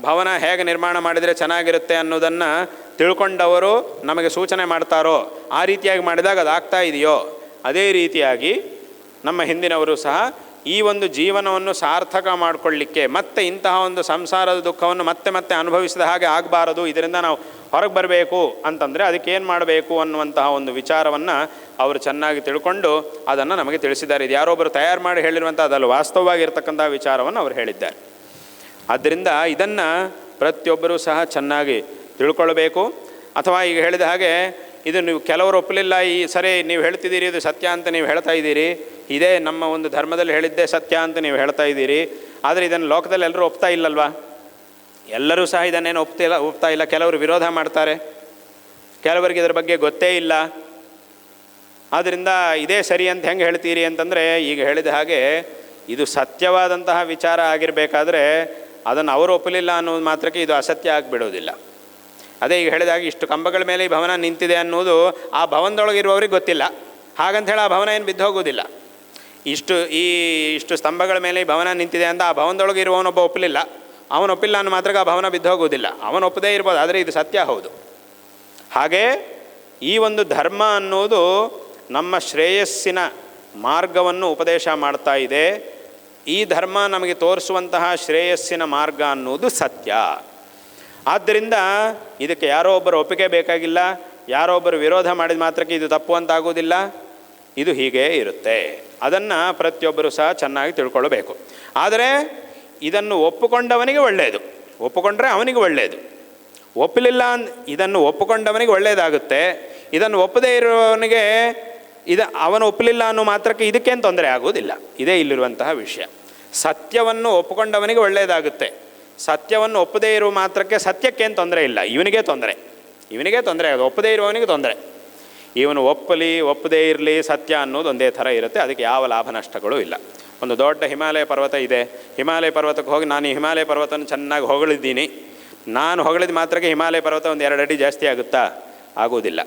ಭವನ ಹೇಗೆ ನಿರ್ಮಾಣ ಮಾಡಿದರೆ ಚೆನ್ನಾಗಿರುತ್ತೆ ಅನ್ನೋದನ್ನು ತಿಳ್ಕೊಂಡವರು ನಮಗೆ ಸೂಚನೆ ಮಾಡ್ತಾರೋ, ಆ ರೀತಿಯಾಗಿ ಮಾಡಿದಾಗ ಅದಾಗ್ತಾ ಇದೆಯೋ, ಅದೇ ರೀತಿಯಾಗಿ ನಮ್ಮ ಹಿಂದಿನವರು ಸಹ ಈ ಒಂದು ಜೀವನವನ್ನು ಸಾರ್ಥಕ ಮಾಡಿಕೊಳ್ಳಿಕ್ಕೆ ಮತ್ತೆ ಇಂತಹ ಒಂದು ಸಂಸಾರದ ದುಃಖವನ್ನು ಮತ್ತೆ ಮತ್ತೆ ಅನುಭವಿಸಿದ ಹಾಗೆ ಆಗಬಾರದು, ಇದರಿಂದ ನಾವು ಹೊರಗೆ ಬರಬೇಕು ಅಂತಂದರೆ ಅದಕ್ಕೆ ಏನು ಮಾಡಬೇಕು ಅನ್ನುವಂತಹ ಒಂದು ವಿಚಾರವನ್ನು ಅವರು ಚೆನ್ನಾಗಿ ತಿಳ್ಕೊಂಡು ಅದನ್ನು ನಮಗೆ ತಿಳಿಸಿದ್ದಾರೆ. ಇದು ಯಾರೊಬ್ಬರು ತಯಾರು ಮಾಡಿ ಹೇಳಿರುವಂಥ ಅದಲ್ಲ, ವಾಸ್ತವವಾಗಿರ್ತಕ್ಕಂಥ ವಿಚಾರವನ್ನು ಅವರು ಹೇಳಿದ್ದಾರೆ. ಆದ್ದರಿಂದ ಇದನ್ನು ಪ್ರತಿಯೊಬ್ಬರೂ ಸಹ ಚೆನ್ನಾಗಿ ತಿಳ್ಕೊಳ್ಬೇಕು. ಅಥವಾ ಈಗ ಹೇಳಿದ ಹಾಗೆ ಇದು ನೀವು ಕೆಲವರು ಒಪ್ಪಲಿಲ್ಲ, ಈ ಸರಿ ನೀವು ಹೇಳ್ತಿದ್ದೀರಿ ಇದು ಸತ್ಯ ಅಂತ ನೀವು ಹೇಳ್ತಾ ಇದ್ದೀರಿ, ಇದೇ ನಮ್ಮ ಒಂದು ಧರ್ಮದಲ್ಲಿ ಹೇಳಿದ್ದೇ ಸತ್ಯ ಅಂತ ನೀವು ಹೇಳ್ತಾ ಇದ್ದೀರಿ, ಆದರೆ ಇದನ್ನು ಲೋಕದಲ್ಲಿ ಎಲ್ಲರೂ ಒಪ್ತಾ ಇಲ್ಲಲ್ವಾ? ಎಲ್ಲರೂ ಸಹ ಇದನ್ನೇನು ಒಪ್ತಾ ಇಲ್ಲ. ಕೆಲವರು ವಿರೋಧ ಮಾಡ್ತಾರೆ, ಕೆಲವರಿಗೆ ಇದರ ಬಗ್ಗೆ ಗೊತ್ತೇ ಇಲ್ಲ. ಆದ್ದರಿಂದ ಇದೇ ಸರಿ ಅಂತ ಹೆಂಗೆ ಹೇಳ್ತೀರಿ ಅಂತಂದರೆ, ಈಗ ಹೇಳಿದ ಹಾಗೆ ಇದು ಸತ್ಯವಾದಂತಹ ವಿಚಾರ ಆಗಿರಬೇಕಾದ್ರೆ ಅದನ್ನು ಅವರು ಒಪ್ಪಲಿಲ್ಲ ಅನ್ನೋದು ಮಾತ್ರಕ್ಕೆ ಇದು ಅಸತ್ಯ ಆಗಿಬಿಡೋದಿಲ್ಲ. ಅದೇ ಈಗ ಹೇಳಿದಾಗ ಇಷ್ಟು ಕಂಬಗಳ ಮೇಲೆ ಈ ಭವನ ನಿಂತಿದೆ ಅನ್ನೋದು ಆ ಭವನದೊಳಗಿರುವವ್ರಿಗೆ ಗೊತ್ತಿಲ್ಲ, ಹಾಗಂತೇಳಿ ಆ ಭವನ ಏನು ಬಿದ್ದು ಹೋಗೋದಿಲ್ಲ. ಇಷ್ಟು ಸ್ತಂಭಗಳ ಮೇಲೆ ಈ ಭವನ ನಿಂತಿದೆ ಅಂತ ಆ ಭವನದೊಳಗೆ ಇರುವವನೊಬ್ಬ ಒಪ್ಪಲಿಲ್ಲ, ಅವನು ಒಪ್ಪಿಲ್ಲ ಅನ್ನೋ ಮಾತ್ರಕ್ಕೆ ಆ ಭವನ ಬಿದ್ದು ಹೋಗೋದಿಲ್ಲ. ಅವನು ಒಪ್ಪದೇ ಇರ್ಬೋದು, ಆದರೆ ಇದು ಸತ್ಯ ಹೌದು. ಹಾಗೇ ಈ ಒಂದು ಧರ್ಮ ಅನ್ನೋದು ನಮ್ಮ ಶ್ರೇಯಸ್ಸಿನ ಮಾರ್ಗವನ್ನು ಉಪದೇಶ ಮಾಡ್ತಾ ಇದೆ. ಈ ಧರ್ಮ ನಮಗೆ ತೋರಿಸುವಂತಹ ಶ್ರೇಯಸ್ಸಿನ ಮಾರ್ಗ ಅನ್ನೋದು ಸತ್ಯ. ಆದ್ದರಿಂದ ಇದಕ್ಕೆ ಯಾರೋ ಒಬ್ಬರು ಒಪ್ಪಿಗೆ ಬೇಕಾಗಿಲ್ಲ, ಯಾರೋ ಒಬ್ಬರು ವಿರೋಧ ಮಾಡಿದ ಮಾತ್ರಕ್ಕೆ ಇದು ತಪ್ಪು ಅಂತಾಗೋದಿಲ್ಲ. ಇದು ಹೀಗೇ ಇರುತ್ತೆ. ಅದನ್ನು ಪ್ರತಿಯೊಬ್ಬರು ಸಹ ಚೆನ್ನಾಗಿ ತಿಳ್ಕೊಳ್ಬೇಕು. ಆದರೆ ಇದನ್ನು ಒಪ್ಪುಕೊಂಡವನಿಗೆ ಒಳ್ಳೆಯದು, ಒಪ್ಪುಕೊಂಡ್ರೆ ಅವನಿಗೆ ಒಳ್ಳೆಯದು. ಒಪ್ಪಲಿಲ್ಲ ಇದನ್ನು ಒಪ್ಪುಕೊಂಡವನಿಗೆ ಒಳ್ಳೆಯದಾಗುತ್ತೆ. ಇದನ್ನು ಒಪ್ಪದೇ ಇರೋವನಿಗೆ ಅವನು ಒಪ್ಪಲಿಲ್ಲ ಅನ್ನೋ ಮಾತ್ರಕ್ಕೆ ಇದಕ್ಕೇನು ತೊಂದರೆ ಆಗೋದಿಲ್ಲ. ಇದೇ ಇಲ್ಲಿರುವಂತಹ ವಿಷಯ. ಸತ್ಯವನ್ನು ಒಪ್ಪುಕೊಂಡವನಿಗೆ ಒಳ್ಳೆಯದಾಗುತ್ತೆ, ಸತ್ಯವನ್ನು ಒಪ್ಪದೇ ಇರುವ ಮಾತ್ರಕ್ಕೆ ಸತ್ಯಕ್ಕೇನು ತೊಂದರೆ ಇಲ್ಲ, ಇವನಿಗೆ ತೊಂದರೆ ಆಗೋದು. ಒಪ್ಪದೇ ಇರುವವನಿಗೆ ತೊಂದರೆ. ಇವನು ಒಪ್ಪದೇ ಇರಲಿ, ಸತ್ಯ ಅನ್ನೋದು ಒಂದೇ ಥರ ಇರುತ್ತೆ. ಅದಕ್ಕೆ ಯಾವ ಲಾಭ ನಷ್ಟಗಳು ಇಲ್ಲ. ಒಂದು ದೊಡ್ಡ ಹಿಮಾಲಯ ಪರ್ವತ ಇದೆ, ಹಿಮಾಲಯ ಪರ್ವತಕ್ಕೆ ಹೋಗಿ ನಾನು ಈ ಹಿಮಾಲಯ ಪರ್ವತನ ಚೆನ್ನಾಗಿ ಹೊಗಳಿದ್ದೀನಿ, ನಾನು ಹೊಗಳಿದ ಮಾತ್ರಕ್ಕೆ ಹಿಮಾಲಯ ಪರ್ವತ ಒಂದು 2 ಅಡಿ ಜಾಸ್ತಿ ಆಗುತ್ತಾ? ಆಗೋದಿಲ್ಲ.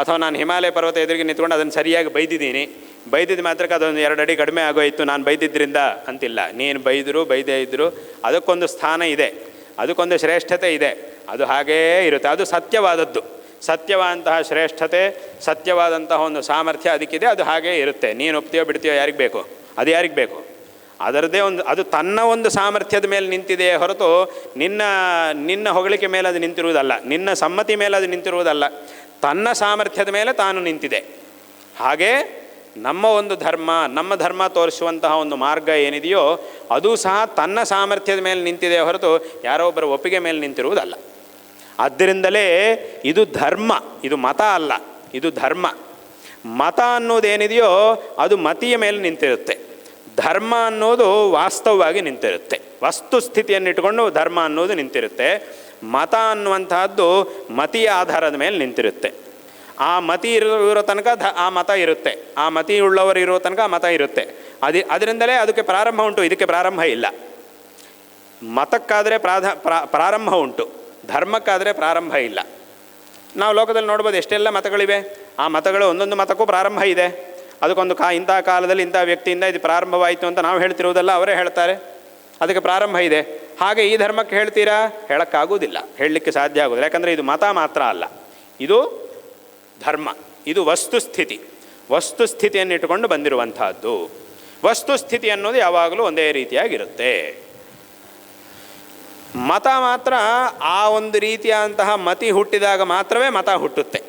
ಅಥವಾ ನಾನು ಹಿಮಾಲಯ ಪರ್ವತ ಎದುರಿಗೆ ನಿಂತ್ಕೊಂಡು ಅದನ್ನು ಸರಿಯಾಗಿ ಬೈದಿದ್ದ ಮಾತ್ರಕ್ಕೆ ಅದೊಂದು 2 ಅಡಿ ಕಡಿಮೆ ಆಗೋಯಿತು ನಾನು ಬೈದಿದ್ದರಿಂದ ಅಂತಿಲ್ಲ. ನೀನು ಬೈದೇ ಇದ್ದರು ಅದಕ್ಕೊಂದು ಸ್ಥಾನ ಇದೆ, ಅದಕ್ಕೊಂದು ಶ್ರೇಷ್ಠತೆ ಇದೆ. ಅದು ಹಾಗೇ ಇರುತ್ತೆ. ಅದು ಸತ್ಯವಾದದ್ದು. ಸತ್ಯವಾದಂತಹ ಶ್ರೇಷ್ಠತೆ, ಸತ್ಯವಾದಂತಹ ಒಂದು ಸಾಮರ್ಥ್ಯ ಅದಕ್ಕಿದೆ. ಅದು ಹಾಗೇ ಇರುತ್ತೆ. ನೀನು ಒಪ್ತೀಯೋ ಬಿಡ್ತೀಯೋ ಯಾರಿಗೆ ಬೇಕು? ಅದು ಯಾರಿಗೆ ಬೇಕು? ಅದರದ್ದೇ ಒಂದು, ಅದು ತನ್ನ ಒಂದು ಸಾಮರ್ಥ್ಯದ ಮೇಲೆ ನಿಂತಿದೆಯೇ ಹೊರತು ನಿನ್ನ ಹೊಗಳಿಕೆ ಮೇಲೆ ಅದು ನಿಂತಿರುವುದಲ್ಲ, ನಿನ್ನ ಸಮ್ಮತಿ ಮೇಲೆ ಅದು ನಿಂತಿರುವುದಲ್ಲ, ತನ್ನ ಸಾಮರ್ಥ್ಯದ ಮೇಲೆ ತಾನು ನಿಂತಿದೆ. ಹಾಗೇ ನಮ್ಮ ಒಂದು ನಮ್ಮ ಧರ್ಮ ತೋರಿಸುವಂತಹ ಒಂದು ಮಾರ್ಗ ಏನಿದೆಯೋ ಅದು ಸಹ ತನ್ನ ಸಾಮರ್ಥ್ಯದ ಮೇಲೆ ನಿಂತಿದೆ ಹೊರತು ಯಾರೋ ಒಬ್ಬರ ಒಪ್ಪಿಗೆ ಮೇಲೆ ನಿಂತಿರುವುದಲ್ಲ. ಆದ್ದರಿಂದಲೇ ಇದು ಧರ್ಮ, ಇದು ಮತ ಅಲ್ಲ, ಇದು ಧರ್ಮ. ಮತ ಅನ್ನೋದೇನಿದೆಯೋ ಅದು ಮತಿಯ ಮೇಲೆ ನಿಂತಿರುತ್ತೆ, ಧರ್ಮ ಅನ್ನೋದು ವಾಸ್ತವವಾಗಿ ನಿಂತಿರುತ್ತೆ. ವಸ್ತುಸ್ಥಿತಿಯನ್ನಿಟ್ಟುಕೊಂಡು ಧರ್ಮ ಅನ್ನೋದು ನಿಂತಿರುತ್ತೆ. ಮತ ಅನ್ನುವಂತಹದ್ದು ಮತಿಯ ಆಧಾರದ ಮೇಲೆ ನಿಂತಿರುತ್ತೆ. ಆ ಮತಿ ಇರೋ ತನಕ ಆ ಮತ ಇರುತ್ತೆ, ಆ ಮತಿ ಉಳ್ಳವರು ಇರೋ ತನಕ ಆ ಮತ ಇರುತ್ತೆ. ಅದರಿಂದಲೇ ಅದಕ್ಕೆ ಪ್ರಾರಂಭ ಉಂಟು, ಇದಕ್ಕೆ ಪ್ರಾರಂಭ ಇಲ್ಲ. ಮತಕ್ಕಾದರೆ ಪ್ರಾರಂಭ ಉಂಟು, ಧರ್ಮಕ್ಕಾದರೆ ಪ್ರಾರಂಭ ಇಲ್ಲ. ನಾವು ಲೋಕದಲ್ಲಿ ನೋಡ್ಬೋದು ಎಷ್ಟೆಲ್ಲ ಮತಗಳಿವೆ. ಆ ಮತಗಳು ಒಂದೊಂದು ಮತಕ್ಕೂ ಪ್ರಾರಂಭ ಇದೆ. ಅದಕ್ಕೊಂದು ಇಂಥ ಕಾಲದಲ್ಲಿ ಇಂಥ ವ್ಯಕ್ತಿಯಿಂದ ಇದು ಪ್ರಾರಂಭವಾಯಿತು ಅಂತ ನಾವು ಹೇಳ್ತಿರುವುದಲ್ಲ, ಅವರೇ ಹೇಳ್ತಾರೆ. ಅದಕ್ಕೆ ಪ್ರಾರಂಭ ಇದೆ. ಹಾಗೆ ಈ ಧರ್ಮಕ್ಕೆ ಹೇಳ್ತೀರಾ? ಹೇಳೋಕ್ಕಾಗೋದಿಲ್ಲ, ಹೇಳಲಿಕ್ಕೆ ಸಾಧ್ಯ ಆಗೋದಿಲ್ಲ. ಯಾಕಂದರೆ ಇದು ಮತ ಮಾತ್ರ ಅಲ್ಲ, ಇದು ಧರ್ಮ, ಇದು ವಸ್ತುಸ್ಥಿತಿಯನ್ನು ಇಟ್ಟುಕೊಂಡು ಬಂದಿರುವಂತಹದ್ದು. ವಸ್ತುಸ್ಥಿತಿ ಅನ್ನೋದು ಯಾವಾಗಲೂ ಒಂದೇ ರೀತಿಯಾಗಿರುತ್ತೆ. ಮತ ಮಾತ್ರ ಆ ಒಂದು ರೀತಿಯಾದಂತಹ ಮತಿ ಹುಟ್ಟಿದಾಗ ಮಾತ್ರವೇ ಮತ ಹುಟ್ಟುತ್ತೆ.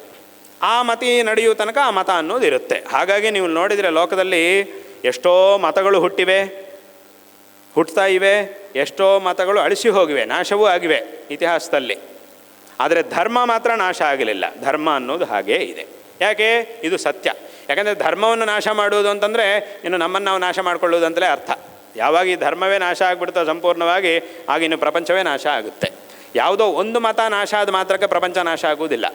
ಆ ಮತಿ ನಡೆಯುವ ತನಕ ಆ ಮತ ಅನ್ನೋದು ಇರುತ್ತೆ. ಹಾಗಾಗಿ ನೀವು ನೋಡಿದರೆ ಲೋಕದಲ್ಲಿ ಎಷ್ಟೋ ಮತಗಳು ಹುಟ್ಟುತ್ತಾ ಇವೆ, ಎಷ್ಟೋ ಮತಗಳು ಅಳಿಸಿ ಹೋಗಿವೆ, ನಾಶವೂ ಆಗಿವೆ ಇತಿಹಾಸದಲ್ಲಿ. ಆದರೆ ಧರ್ಮ ಮಾತ್ರ ನಾಶ ಆಗಲಿಲ್ಲ. ಧರ್ಮ ಅನ್ನೋದು ಹಾಗೇ ಇದೆ. ಯಾಕೆ? ಇದು ಸತ್ಯ. ಯಾಕಂದರೆ ಧರ್ಮವನ್ನು ನಾಶ ಮಾಡುವುದು ಅಂತಂದರೆ ಇನ್ನು ನಮ್ಮನ್ನು ನಾವು ನಾಶ ಮಾಡಿಕೊಳ್ಳುವುದು ಅಂತಲೇ ಅರ್ಥ. ಯಾವಾಗ ಈ ಧರ್ಮವೇ ನಾಶ ಆಗಿಬಿಡುತ್ತೋ ಸಂಪೂರ್ಣವಾಗಿ, ಆಗ ಇನ್ನು ಪ್ರಪಂಚವೇ ನಾಶ ಆಗುತ್ತೆ. ಯಾವುದೋ ಒಂದು ಮತ ನಾಶ ಆದ ಮಾತ್ರಕ್ಕೆ ಪ್ರಪಂಚ ನಾಶ ಆಗುವುದಿಲ್ಲ.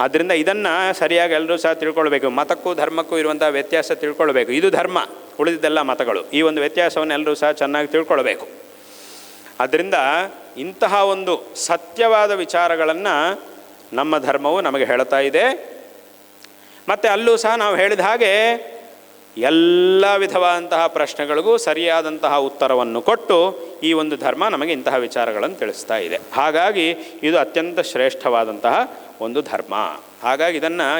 ಆದ್ದರಿಂದ ಇದನ್ನು ಸರಿಯಾಗಿ ಎಲ್ಲರೂ ಸಹ ತಿಳ್ಕೊಳ್ಬೇಕು. ಮತಕ್ಕೂ ಧರ್ಮಕ್ಕೂ ಇರುವಂಥ ವ್ಯತ್ಯಾಸ ತಿಳ್ಕೊಳ್ಬೇಕು. ಇದು ಧರ್ಮ, ಉಳಿದಿದ್ದೆಲ್ಲ ಮತಗಳು. ಈ ಒಂದು ವ್ಯತ್ಯಾಸವನ್ನು ಎಲ್ಲರೂ ಸಹ ಚೆನ್ನಾಗಿ ತಿಳ್ಕೊಳ್ಬೇಕು. ಆದ್ದರಿಂದ ಇಂತಹ ಒಂದು ಸತ್ಯವಾದ ವಿಚಾರಗಳನ್ನು ನಮ್ಮ ಧರ್ಮವು ನಮಗೆ ಹೇಳ್ತಾ ಇದೆ. ಮತ್ತು ಅಲ್ಲೂ ಸಹ ನಾವು ಹೇಳಿದ ಹಾಗೆ ಎಲ್ಲ ವಿಧವಾದಂತಹ ಪ್ರಶ್ನೆಗಳಿಗೂ ಸರಿಯಾದಂತಹ ಉತ್ತರವನ್ನು ಕೊಟ್ಟು ಈ ಒಂದು ಧರ್ಮ ನಮಗೆ ಇಂತಹ ವಿಚಾರಗಳನ್ನು ತಿಳಿಸ್ತಾ ಇದೆ. ಹಾಗಾಗಿ ಇದು ಅತ್ಯಂತ ಶ್ರೇಷ್ಠವಾದಂತಹ ಒಂದು ಧರ್ಮ. ಹಾಗಾಗಿ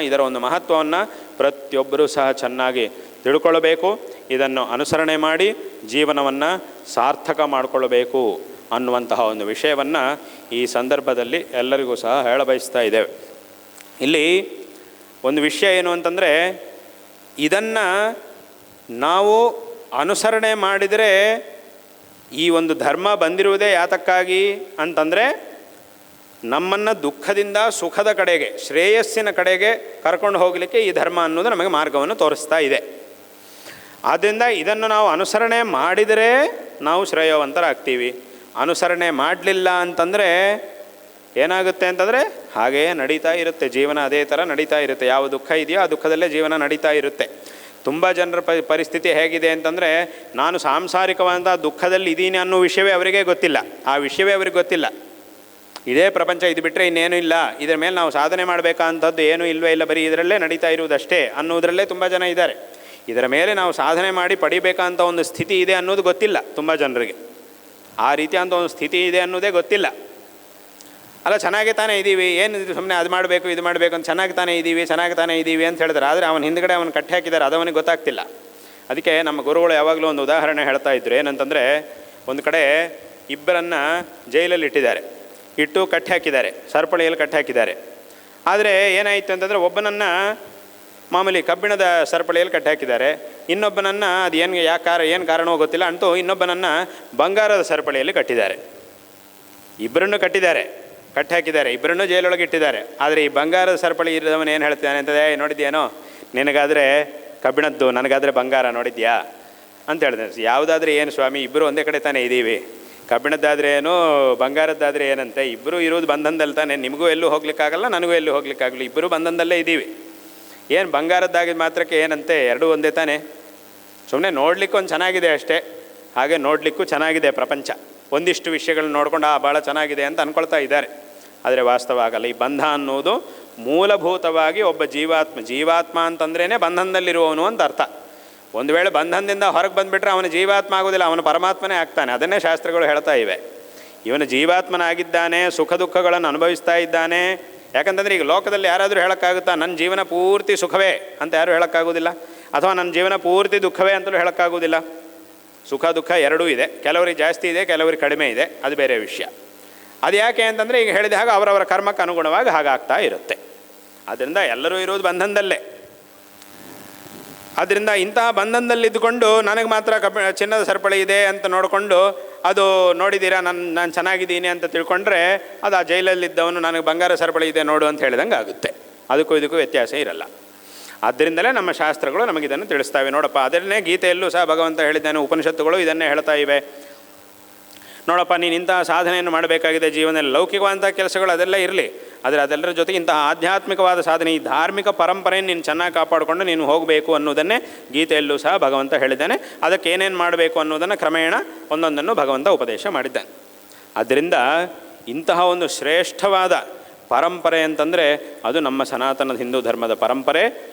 ಇದರ ಒಂದು ಮಹತ್ವವನ್ನು ಪ್ರತಿಯೊಬ್ಬರೂ ಸಹ ಚೆನ್ನಾಗಿ ತಿಳ್ಕೊಳ್ಬೇಕು, ಇದನ್ನು ಅನುಸರಣೆ ಮಾಡಿ ಜೀವನವನ್ನು ಸಾರ್ಥಕ ಮಾಡಿಕೊಳ್ಳಬೇಕು ಅನ್ನುವಂತಹ ಒಂದು ವಿಷಯವನ್ನು ಈ ಸಂದರ್ಭದಲ್ಲಿ ಎಲ್ಲರಿಗೂ ಸಹ ಹೇಳಬಯಸ್ತಾ ಇದ್ದೇವೆ. ಇಲ್ಲಿ ಒಂದು ವಿಷಯ ಏನು ಅಂತಂದರೆ, ಇದನ್ನು ನಾವು ಅನುಸರಣೆ ಮಾಡಿದರೆ ಈ ಒಂದು ಧರ್ಮ ಬಂದಿರುವುದೇ ಯಾತಕ್ಕಾಗಿ ಅಂತಂದರೆ ನಮ್ಮನ್ನು ದುಃಖದಿಂದ ಸುಖದ ಕಡೆಗೆ, ಶ್ರೇಯಸ್ಸಿನ ಕಡೆಗೆ ಕರ್ಕೊಂಡು ಹೋಗಲಿಕ್ಕೆ ಈ ಧರ್ಮ ಅನ್ನೋದು ನಮಗೆ ಮಾರ್ಗವನ್ನು ತೋರಿಸ್ತಾ ಇದೆ. ಆದ್ದರಿಂದ ಇದನ್ನು ನಾವು ಅನುಸರಣೆ ಮಾಡಿದರೆ ನಾವು ಶ್ರೇಯವಂತರಾಗ್ತೀವಿ. ಅನುಸರಣೆ ಮಾಡಲಿಲ್ಲ ಅಂತಂದರೆ ಏನಾಗುತ್ತೆ ಅಂತಂದರೆ ಹಾಗೆಯೇ ನಡೀತಾ ಇರುತ್ತೆ ಜೀವನ, ಅದೇ ಥರ ನಡೀತಾ ಇರುತ್ತೆ. ಯಾವ ದುಃಖ ಇದೆಯೋ ಆ ದುಃಖದಲ್ಲೇ ಜೀವನ ನಡೀತಾ ಇರುತ್ತೆ. ತುಂಬ ಜನರ ಪರಿಸ್ಥಿತಿ ಹೇಗಿದೆ ಅಂತಂದರೆ, ನಾನು ಸಾಂಸಾರಿಕವಾದ ದುಃಖದಲ್ಲಿ ಇದ್ದೀನಿ ಅನ್ನೋ ವಿಷಯವೇ ಅವರಿಗೆ ಗೊತ್ತಿಲ್ಲ. ಆ ವಿಷಯವೇ ಅವ್ರಿಗೆ ಗೊತ್ತಿಲ್ಲ. ಇದೇ ಪ್ರಪಂಚ, ಇದು ಬಿಟ್ಟರೆ ಇನ್ನೇನು ಇಲ್ಲ, ಇದರ ಮೇಲೆ ನಾವು ಸಾಧನೆ ಮಾಡಬೇಕಂಥದ್ದು ಏನೂ ಇಲ್ಲವೇ ಇಲ್ಲ, ಬರೀ ಇದರಲ್ಲೇ ನಡೀತಾ ಇರುವುದಷ್ಟೇ ಅನ್ನೋದರಲ್ಲೇ ತುಂಬ ಜನ ಇದ್ದಾರೆ. ಇದರ ಮೇಲೆ ನಾವು ಸಾಧನೆ ಮಾಡಿ ಪಡಿಬೇಕಂತ ಒಂದು ಸ್ಥಿತಿ ಇದೆ ಅನ್ನೋದು ಗೊತ್ತಿಲ್ಲ ತುಂಬ ಜನರಿಗೆ. ಆ ರೀತಿಯಂಥ ಒಂದು ಸ್ಥಿತಿ ಇದೆ ಅನ್ನೋದೇ ಗೊತ್ತಿಲ್ಲ. ಅಲ್ಲ, ಚೆನ್ನಾಗಿ ತಾನೇ ಇದ್ದೀವಿ, ಏನು ಸುಮ್ಮನೆ ಅದು ಮಾಡಬೇಕು ಇದು ಮಾಡಬೇಕು ಅಂತ ಚೆನ್ನಾಗಿ ತಾನೇ ಇದ್ದೀವಿ ಅಂತ ಹೇಳಿದ್ರೆ, ಆದರೆ ಅವನ ಹಿಂದ್ಗಡೆ ಅವನು ಕಟ್ಟಿ ಹಾಕಿದ್ದಾರೆ, ಅದು ಅವನಿಗೆ ಗೊತ್ತಾಗ್ತಿಲ್ಲ. ಅದಕ್ಕೆ ನಮ್ಮ ಗುರುಗಳು ಯಾವಾಗಲೂ ಒಂದು ಉದಾಹರಣೆ ಹೇಳ್ತಾ ಇದ್ರು. ಏನಂತಂದರೆ, ಒಂದು ಕಡೆ ಇಬ್ಬರನ್ನು ಜೈಲಲ್ಲಿ ಇಟ್ಟು ಕಟ್ಟಿ ಹಾಕಿದ್ದಾರೆ, ಸರಪಳಿಯಲ್ಲಿ ಕಟ್ಟಿ ಹಾಕಿದ್ದಾರೆ. ಆದರೆ ಏನಾಯಿತು ಅಂತಂದರೆ, ಒಬ್ಬನನ್ನು ಮಾಮೂಲಿ ಕಬ್ಬಿಣದ ಸರಪಳಿಯಲ್ಲಿ ಕಟ್ಟಿ ಹಾಕಿದ್ದಾರೆ, ಇನ್ನೊಬ್ಬನನ್ನು ಅದು ಏನು ಕಾರಣವೋ ಗೊತ್ತಿಲ್ಲ ಅಂತೂ ಇನ್ನೊಬ್ಬನನ್ನು ಬಂಗಾರದ ಸರಪಳಿಯಲ್ಲಿ ಕಟ್ಟಿದ್ದಾರೆ. ಇಬ್ಬರನ್ನು ಕಟ್ಟಿ ಹಾಕಿದ್ದಾರೆ, ಇಬ್ಬರನ್ನು ಜೈಲೊಳಗೆ ಇಟ್ಟಿದ್ದಾರೆ. ಆದರೆ ಈ ಬಂಗಾರದ ಸರಪಳಿ ಇರೋದವನು ಏನು ಹೇಳ್ತಾನೆ ಅಂತಂದರೆ, ನೋಡಿದ್ಯೇನೋ, ನಿನಗಾದರೆ ಕಬ್ಬಿಣದ್ದು, ನನಗಾದರೆ ಬಂಗಾರ, ನೋಡಿದ್ಯಾ ಅಂತ ಹೇಳಿದೆ. ಯಾವುದಾದ್ರೆ ಏನು ಸ್ವಾಮಿ, ಇಬ್ಬರು ಒಂದೇ ಕಡೆ ತಾನೇ ಇದ್ದೀವಿ, ಕಬ್ಬಿಣದ್ದಾದರೆ ಏನು ಬಂಗಾರದ್ದಾದರೆ ಏನಂತೆ, ಇಬ್ಬರು ಇರೋದು ಬಂಧನದಲ್ಲಿ ತಾನೆ, ನಿಮಗೂ ಎಲ್ಲೂ ಹೋಗ್ಲಿಕ್ಕಾಗಲ್ಲ, ನನಗೂ ಎಲ್ಲೂ ಹೋಗ್ಲಿಕ್ಕಾಗಲ್ಲ, ಇಬ್ಬರು ಬಂಧನದಲ್ಲೇ ಇದ್ದೀವಿ. ಏನು ಬಂಗಾರದ್ದಾಗಿದ್ದು ಮಾತ್ರಕ್ಕೆ ಏನಂತೆ, ಎರಡೂ ಒಂದೇ ತಾನೆ. ಸುಮ್ಮನೆ ನೋಡಲಿಕ್ಕೆ ಒಂದು ಚೆನ್ನಾಗಿದೆ ಅಷ್ಟೇ, ಹಾಗೆ ನೋಡಲಿಕ್ಕೂ ಚೆನ್ನಾಗಿದೆ ಪ್ರಪಂಚ. ಒಂದಿಷ್ಟು ವಿಷಯಗಳನ್ನ ನೋಡ್ಕೊಂಡು ಭಾಳ ಚೆನ್ನಾಗಿದೆ ಅಂತ ಅಂದ್ಕೊಳ್ತಾ ಇದ್ದಾರೆ. ಆದರೆ ವಾಸ್ತವ ಆಗಲ್ಲ. ಈ ಬಂಧ ಅನ್ನೋದು ಮೂಲಭೂತವಾಗಿ ಒಬ್ಬ ಜೀವಾತ್ಮ ಅಂತಂದ್ರೇ ಬಂಧನದಲ್ಲಿರುವವನು ಅಂತ ಅರ್ಥ. ಒಂದು ವೇಳೆ ಬಂಧನದಿಂದ ಹೊರಗೆ ಬಂದುಬಿಟ್ರೆ ಅವನು ಜೀವಾತ್ಮ ಆಗೋದಿಲ್ಲ, ಅವನು ಪರಮಾತ್ಮನೇ ಆಗ್ತಾನೆ. ಅದನ್ನೇ ಶಾಸ್ತ್ರಗಳು ಹೇಳ್ತಾ ಇವೆ. ಇವನು ಜೀವಾತ್ಮನಾಗಿದ್ದಾನೆ, ಸುಖ ದುಃಖಗಳನ್ನು ಅನುಭವಿಸ್ತಾ ಇದ್ದಾನೆ. ಯಾಕಂತಂದರೆ ಈಗ ಲೋಕದಲ್ಲಿ ಯಾರಾದರೂ ಹೇಳೋಕ್ಕಾಗುತ್ತಾ, ನನ್ನ ಜೀವನ ಪೂರ್ತಿ ಸುಖವೇ ಅಂತ ಯಾರೂ ಹೇಳೋಕ್ಕಾಗೋದಿಲ್ಲ, ಅಥವಾ ನನ್ನ ಜೀವನ ಪೂರ್ತಿ ದುಃಖವೇ ಅಂತಲೂ ಹೇಳೋಕ್ಕಾಗೋದಿಲ್ಲ. ಸುಖ ದುಃಖ ಎರಡೂ ಇದೆ, ಕೆಲವರಿಗೆ ಜಾಸ್ತಿ ಇದೆ, ಕೆಲವರಿಗೆ ಕಡಿಮೆ ಇದೆ, ಅದು ಬೇರೆ ವಿಷಯ. ಅದು ಯಾಕೆ ಅಂತಂದರೆ, ಈಗ ಹೇಳಿದ ಹಾಗೆ ಅವರವರ ಕರ್ಮಕ್ಕೆ ಅನುಗುಣವಾಗಿ ಹಾಗಾಗ್ತಾ ಇರುತ್ತೆ. ಆದ್ದರಿಂದ ಎಲ್ಲರೂ ಇರೋದು ಬಂಧನದಲ್ಲೇ. ಆದ್ದರಿಂದ ಇಂತಹ ಬಂಧನದಲ್ಲಿದ್ದುಕೊಂಡು ನನಗೆ ಮಾತ್ರ ಚಿನ್ನದ ಸರಪಳಿ ಇದೆ ಅಂತ ನೋಡಿಕೊಂಡು, ಅದು ನೋಡಿದ್ದೀರಾ ನಾನು ಚೆನ್ನಾಗಿದ್ದೀನಿ ಅಂತ ತಿಳ್ಕೊಂಡ್ರೆ, ಅದು ಆ ಜೈಲಲ್ಲಿದ್ದವನು ನನಗೆ ಬಂಗಾರ ಸರಪಳಿ ಇದೆ ನೋಡು ಅಂತ ಹೇಳಿದಂಗೆ ಆಗುತ್ತೆ. ಅದಕ್ಕೂ ಇದಕ್ಕೂ ವ್ಯತ್ಯಾಸ ಇರಲ್ಲ. ಆದ್ದರಿಂದಲೇ ನಮ್ಮ ಶಾಸ್ತ್ರಗಳು ನಮಗಿದನ್ನು ತಿಳಿಸ್ತವೆ. ನೋಡಪ್ಪ, ಅದನ್ನೇ ಗೀತೆಯಲ್ಲೂ ಸಹ ಭಗವಂತ ಹೇಳಿದ್ದಾನೆ, ಉಪನಿಷತ್ತುಗಳು ಇದನ್ನೇ ಹೇಳ್ತಾ ಇವೆ. ನೋಡಪ್ಪ, ನೀನು ಇಂತಹ ಸಾಧನೆಯನ್ನು ಮಾಡಬೇಕಾಗಿದೆ ಜೀವನದಲ್ಲಿ. ಲೌಕಿಕವಾದಂಥ ಕೆಲಸಗಳು ಅದೆಲ್ಲ ಇರಲಿ, ಆದರೆ ಅದೆಲ್ಲರ ಜೊತೆಗೆ ಇಂತಹ ಆಧ್ಯಾತ್ಮಿಕವಾದ ಸಾಧನೆ, ಈ ಧಾರ್ಮಿಕ ಪರಂಪರೆಯನ್ನು ನೀನು ಚೆನ್ನಾಗಿ ಕಾಪಾಡಿಕೊಂಡು ನೀನು ಹೋಗಬೇಕು ಅನ್ನೋದನ್ನೇ ಗೀತೆಯಲ್ಲೂ ಸಹ ಭಗವಂತ ಹೇಳಿದ್ದಾನೆ. ಅದಕ್ಕೆ ಏನೇನು ಮಾಡಬೇಕು ಅನ್ನೋದನ್ನು ಕ್ರಮೇಣ ಒಂದೊಂದನ್ನು ಭಗವಂತ ಉಪದೇಶ ಮಾಡಿದ್ದಾನೆ. ಆದ್ದರಿಂದ ಇಂತಹ ಒಂದು ಶ್ರೇಷ್ಠವಾದ ಪರಂಪರೆ ಅಂತಂದರೆ ಅದು ನಮ್ಮ ಸನಾತನ ಹಿಂದೂ ಧರ್ಮದ ಪರಂಪರೆ.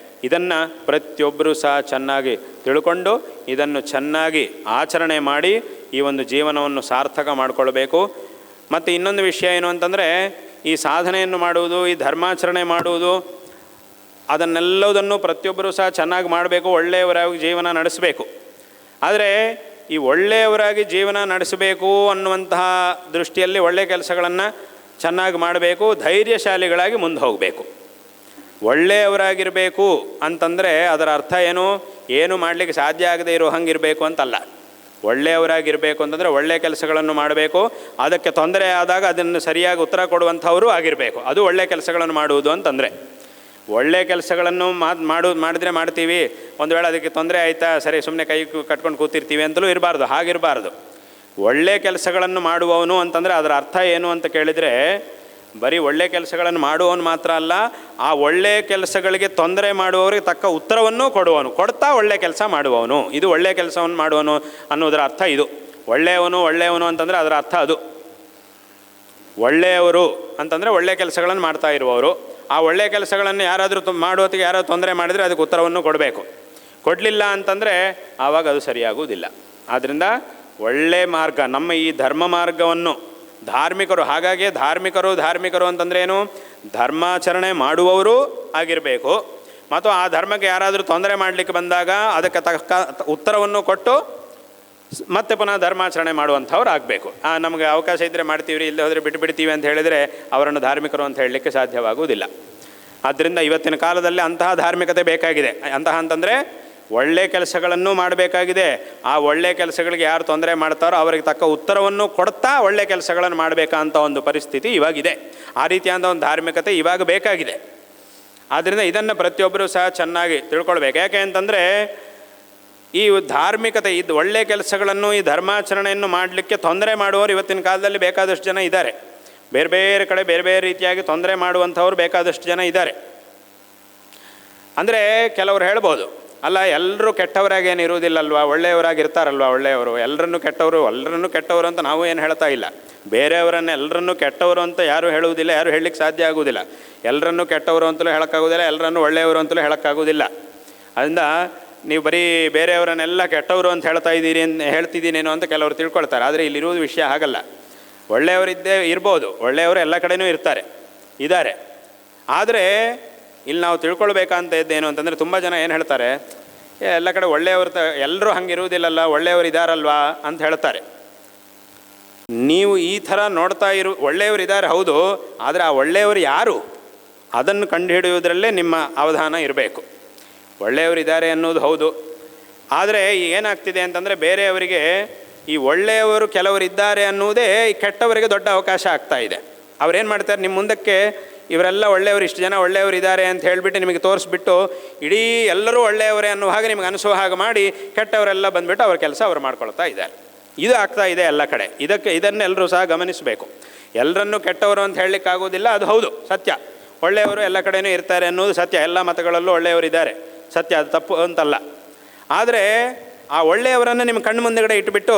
ಇದನ್ನು ಪ್ರತಿಯೊಬ್ಬರೂ ಸಹ ಚೆನ್ನಾಗಿ ತಿಳ್ಕೊಂಡು ಇದನ್ನು ಚೆನ್ನಾಗಿ ಆಚರಣೆ ಮಾಡಿ ಈ ಒಂದು ಜೀವನವನ್ನು ಸಾರ್ಥಕ ಮಾಡಿಕೊಳ್ಬೇಕು. ಮತ್ತು ಇನ್ನೊಂದು ವಿಷಯ ಏನು ಅಂತಂದರೆ, ಈ ಸಾಧನೆಯನ್ನು ಮಾಡುವುದು, ಈ ಧರ್ಮಾಚರಣೆ ಮಾಡುವುದು, ಅದನ್ನೆಲ್ಲದನ್ನು ಪ್ರತಿಯೊಬ್ಬರೂ ಸಹ ಚೆನ್ನಾಗಿ ಮಾಡಬೇಕು, ಒಳ್ಳೆಯವರಾಗಿ ಜೀವನ ನಡೆಸಬೇಕು. ಆದರೆ ಈ ಒಳ್ಳೆಯವರಾಗಿ ಜೀವನ ನಡೆಸಬೇಕು ಅನ್ನುವಂತಹ ದೃಷ್ಟಿಯಲ್ಲಿ ಒಳ್ಳೆಯ ಕೆಲಸಗಳನ್ನು ಚೆನ್ನಾಗಿ ಮಾಡಬೇಕು, ಧೈರ್ಯಶಾಲಿಗಳಾಗಿ ಮುಂದೆ ಹೋಗಬೇಕು. ಒಳ್ಳೆಯವರಾಗಿರಬೇಕು ಅಂತಂದರೆ ಅದರ ಅರ್ಥ ಏನು ಮಾಡಲಿಕ್ಕೆ ಸಾಧ್ಯ ಆಗದೆ ಇರೋ ಹಂಗಿರಬೇಕು ಅಂತಲ್ಲ. ಒಳ್ಳೆಯವರಾಗಿರಬೇಕು ಅಂತಂದರೆ ಒಳ್ಳೆಯ ಕೆಲಸಗಳನ್ನು ಮಾಡಬೇಕು, ಅದಕ್ಕೆ ತೊಂದರೆ ಆದಾಗ ಅದನ್ನು ಸರಿಯಾಗಿ ಉತ್ತರ ಕೊಡುವಂಥವರು ಆಗಿರಬೇಕು. ಅದು ಒಳ್ಳೆಯ ಕೆಲಸಗಳನ್ನು ಮಾಡುವುದು ಅಂತಂದರೆ. ಒಳ್ಳೆಯ ಕೆಲಸಗಳನ್ನು ಮಾಡಿದ್ರೆ ಮಾಡ್ತೀವಿ, ಒಂದು ವೇಳೆ ಅದಕ್ಕೆ ತೊಂದರೆ ಆಯಿತಾ, ಸರಿ ಸುಮ್ಮನೆ ಕೈ ಕಟ್ಕೊಂಡು ಕೂತಿರ್ತೀವಿ ಅಂತಲೂ ಇರಬಾರ್ದು, ಹಾಗಿರಬಾರ್ದು. ಒಳ್ಳೆಯ ಕೆಲಸಗಳನ್ನು ಮಾಡುವವನು ಅಂತಂದರೆ ಅದರ ಅರ್ಥ ಏನು ಅಂತ ಕೇಳಿದರೆ, ಬರೀ ಒಳ್ಳೆಯ ಕೆಲಸಗಳನ್ನು ಮಾಡುವವನು ಮಾತ್ರ ಅಲ್ಲ, ಆ ಒಳ್ಳೆಯ ಕೆಲಸಗಳಿಗೆ ತೊಂದರೆ ಮಾಡುವವರಿಗೆ ತಕ್ಕ ಉತ್ತರವನ್ನು ಕೊಡ್ತಾ ಒಳ್ಳೆಯ ಕೆಲಸ ಮಾಡುವವನು. ಇದು ಒಳ್ಳೆಯ ಕೆಲಸವನ್ನು ಮಾಡುವನು ಅನ್ನೋದರ ಅರ್ಥ. ಇದು ಒಳ್ಳೆಯವನು ಅಂತಂದರೆ ಅದರ ಅರ್ಥ ಅದು. ಒಳ್ಳೆಯವರು ಅಂತಂದರೆ ಒಳ್ಳೆಯ ಕೆಲಸಗಳನ್ನು ಮಾಡ್ತಾ ಇರುವವರು. ಆ ಒಳ್ಳೆಯ ಕೆಲಸಗಳನ್ನು ಯಾರಾದರೂ ಮಾಡುವತ್ತಿಗೆ ಯಾರಾದರೂ ತೊಂದರೆ ಮಾಡಿದರೆ ಅದಕ್ಕೆ ಉತ್ತರವನ್ನು ಕೊಡಲಿಲ್ಲ ಅಂತಂದರೆ ಆವಾಗ ಅದು ಸರಿಯಾಗುವುದಿಲ್ಲ. ಆದ್ದರಿಂದ ಒಳ್ಳೆಯ ಮಾರ್ಗ, ನಮ್ಮ ಈ ಧರ್ಮ ಮಾರ್ಗವನ್ನು ಧಾರ್ಮಿಕರು, ಹಾಗಾಗಿ ಧಾರ್ಮಿಕರು ಅಂತಂದ್ರೇನು, ಧರ್ಮಾಚರಣೆ ಮಾಡುವವರು ಆಗಿರಬೇಕು, ಮತ್ತು ಆ ಧರ್ಮಕ್ಕೆ ಯಾರಾದರೂ ತೊಂದರೆ ಮಾಡಲಿಕ್ಕೆ ಬಂದಾಗ ಅದಕ್ಕೆ ತಕ್ಕ ಉತ್ತರವನ್ನು ಕೊಟ್ಟು ಮತ್ತೆ ಪುನಃ ಧರ್ಮಾಚರಣೆ ಮಾಡುವಂಥವ್ರು ಆಗಬೇಕು. ನಮಗೆ ಅವಕಾಶ ಇದ್ದರೆ ಮಾಡ್ತೀವಿ, ಇಲ್ಲದೆ ಹೋದರೆ ಬಿಟ್ಬಿಡ್ತೀವಿ ಅಂತ ಹೇಳಿದರೆ ಅವರನ್ನು ಧಾರ್ಮಿಕರು ಅಂತ ಹೇಳಲಿಕ್ಕೆ ಸಾಧ್ಯವಾಗುವುದಿಲ್ಲ. ಆದ್ದರಿಂದ ಇವತ್ತಿನ ಕಾಲದಲ್ಲಿ ಅಂತಹ ಧಾರ್ಮಿಕತೆ ಬೇಕಾಗಿದೆ. ಅಂತಹ ಅಂತಂದರೆ ಒಳ್ಳೆಯ ಕೆಲಸಗಳನ್ನು ಮಾಡಬೇಕಾಗಿದೆ. ಆ ಒಳ್ಳೆಯ ಕೆಲಸಗಳಿಗೆ ಯಾರು ತೊಂದರೆ ಮಾಡ್ತಾರೋ ಅವರಿಗೆ ತಕ್ಕ ಉತ್ತರವನ್ನು ಕೊಡ್ತಾ ಒಳ್ಳೆಯ ಕೆಲಸಗಳನ್ನು ಮಾಡಬೇಕಂತ ಒಂದು ಪರಿಸ್ಥಿತಿ ಇವಾಗಿದೆ. ಆ ರೀತಿಯಾದ ಒಂದು ಧಾರ್ಮಿಕತೆ ಇವಾಗ ಬೇಕಾಗಿದೆ. ಆದ್ದರಿಂದ ಇದನ್ನು ಪ್ರತಿಯೊಬ್ಬರೂ ಸಹ ಚೆನ್ನಾಗಿ ತಿಳ್ಕೊಳ್ಬೇಕು. ಯಾಕೆ ಅಂತಂದರೆ ಈ ಧಾರ್ಮಿಕತೆ, ಇದು ಒಳ್ಳೆಯ ಕೆಲಸಗಳನ್ನು, ಈ ಧರ್ಮಾಚರಣೆಯನ್ನು ಮಾಡಲಿಕ್ಕೆ ತೊಂದರೆ ಮಾಡುವವರು ಇವತ್ತಿನ ಕಾಲದಲ್ಲಿ ಬೇಕಾದಷ್ಟು ಜನ ಇದ್ದಾರೆ. ಬೇರೆ ಬೇರೆ ಕಡೆ ಬೇರೆ ಬೇರೆ ರೀತಿಯಾಗಿ ತೊಂದರೆ ಮಾಡುವಂಥವ್ರು ಬೇಕಾದಷ್ಟು ಜನ ಇದ್ದಾರೆ. ಅಂದರೆ ಕೆಲವರು ಹೇಳ್ಬೋದು, ಅಲ್ಲ ಎಲ್ಲರೂ ಕೆಟ್ಟವರಾಗೇನು ಇರುವುದಿಲ್ಲಲ್ವ, ಒಳ್ಳೆಯವರಾಗಿರ್ತಾರಲ್ವ, ಒಳ್ಳೆಯವರು ಎಲ್ಲರನ್ನೂ ಕೆಟ್ಟವರು ಅಂತ ನಾವು ಏನು ಹೇಳ್ತಾ ಇಲ್ಲ. ಬೇರೆಯವರನ್ನು ಎಲ್ಲರನ್ನೂ ಕೆಟ್ಟವರು ಅಂತ ಯಾರೂ ಹೇಳುವುದಿಲ್ಲ, ಯಾರೂ ಹೇಳಲಿಕ್ಕೆ ಸಾಧ್ಯ ಆಗುವುದಿಲ್ಲ. ಎಲ್ಲರನ್ನೂ ಕೆಟ್ಟವರು ಅಂತಲೂ ಹೇಳೋಕ್ಕಾಗೋದಿಲ್ಲ, ಎಲ್ಲರನ್ನೂ ಒಳ್ಳೆಯವರು ಅಂತಲೂ ಹೇಳೋಕ್ಕಾಗೋದಿಲ್ಲ. ಅದರಿಂದ ನೀವು ಬರೀ ಬೇರೆಯವರನ್ನೆಲ್ಲ ಕೆಟ್ಟವರು ಅಂತ ಹೇಳ್ತಿದ್ದೀನೇನೋ ಅಂತ ಕೆಲವರು ತಿಳ್ಕೊಳ್ತಾರೆ. ಆದರೆ ಇಲ್ಲಿರುವುದು ವಿಷಯ ಹಾಗಲ್ಲ. ಒಳ್ಳೆಯವರಿದ್ದೇ ಇರ್ಬೋದು, ಒಳ್ಳೆಯವರು ಎಲ್ಲ ಕಡೆಯೂ ಇದ್ದಾರೆ. ಆದರೆ ಇಲ್ಲಿ ನಾವು ತಿಳ್ಕೊಳ್ಬೇಕಂತ ಇದ್ದೇನು ಅಂತಂದರೆ, ತುಂಬ ಜನ ಏನು ಹೇಳ್ತಾರೆ, ಎಲ್ಲ ಕಡೆ ಒಳ್ಳೆಯವರು ಎಲ್ಲರೂ ಹಂಗಿರುವುದಿಲ್ಲಲ್ಲ, ಒಳ್ಳೆಯವರು ಇದ್ದಾರಲ್ವಾ ಅಂತ ಹೇಳ್ತಾರೆ. ನೀವು ಈ ಥರ ನೋಡ್ತಾ ಒಳ್ಳೆಯವರು ಇದ್ದಾರೆ ಹೌದು, ಆದರೆ ಆ ಒಳ್ಳೆಯವರು ಯಾರು ಅದನ್ನು ಕಂಡುಹಿಡಿಯುವುದರಲ್ಲೇ ನಿಮ್ಮ ಅವಧಾನ ಇರಬೇಕು. ಒಳ್ಳೆಯವರಿದ್ದಾರೆ ಅನ್ನೋದು ಹೌದು, ಆದರೆ ಏನಾಗ್ತಿದೆ ಅಂತಂದರೆ ಬೇರೆಯವರಿಗೆ ಈ ಒಳ್ಳೆಯವರು ಕೆಲವರಿದ್ದಾರೆ ಅನ್ನುವುದೇ ಈ ಕೆಟ್ಟವರಿಗೆ ದೊಡ್ಡ ಅವಕಾಶ ಆಗ್ತಾ ಇದೆ. ಅವರೇನು ಮಾಡ್ತಾರೆ, ನಿಮ್ಮ ಮುಂದಕ್ಕೆ ಇವರೆಲ್ಲ ಒಳ್ಳೆಯವರು, ಇಷ್ಟು ಜನ ಒಳ್ಳೆಯವರು ಇದ್ದಾರೆ ಅಂತ ಹೇಳಿಬಿಟ್ಟು ನಿಮಗೆ ತೋರಿಸ್ಬಿಟ್ಟು ಇಡೀ ಎಲ್ಲರೂ ಒಳ್ಳೆಯವರೇ ಅನ್ನೋ ಹಾಗೆ ನಿಮಗೆ ಅನಿಸೋ ಹಾಗೆ ಮಾಡಿ ಕೆಟ್ಟವರೆಲ್ಲ ಬಂದುಬಿಟ್ಟು ಅವ್ರ ಕೆಲಸ ಅವ್ರು ಮಾಡ್ಕೊಳ್ತಾ ಇದ್ದಾರೆ. ಇದು ಆಗ್ತಾ ಇದೆ ಎಲ್ಲ ಕಡೆ. ಇದನ್ನೆಲ್ಲರೂ ಸಹ ಗಮನಿಸಬೇಕು. ಎಲ್ಲರನ್ನೂ ಕೆಟ್ಟವರು ಅಂತ ಹೇಳಲಿಕ್ಕಾಗೋದಿಲ್ಲ, ಅದು ಹೌದು ಸತ್ಯ. ಒಳ್ಳೆಯವರು ಎಲ್ಲ ಕಡೆಯೂ ಇರ್ತಾರೆ ಅನ್ನೋದು ಸತ್ಯ. ಎಲ್ಲ ಮತಗಳಲ್ಲೂ ಒಳ್ಳೆಯವರು ಇದ್ದಾರೆ, ಸತ್ಯ, ಅದು ತಪ್ಪು ಅಂತಲ್ಲ. ಆದರೆ ಆ ಒಳ್ಳೆಯವರನ್ನು ನಿಮ್ಮ ಕಣ್ಣು ಮುಂದೆಗಡೆ ಇಟ್ಟುಬಿಟ್ಟು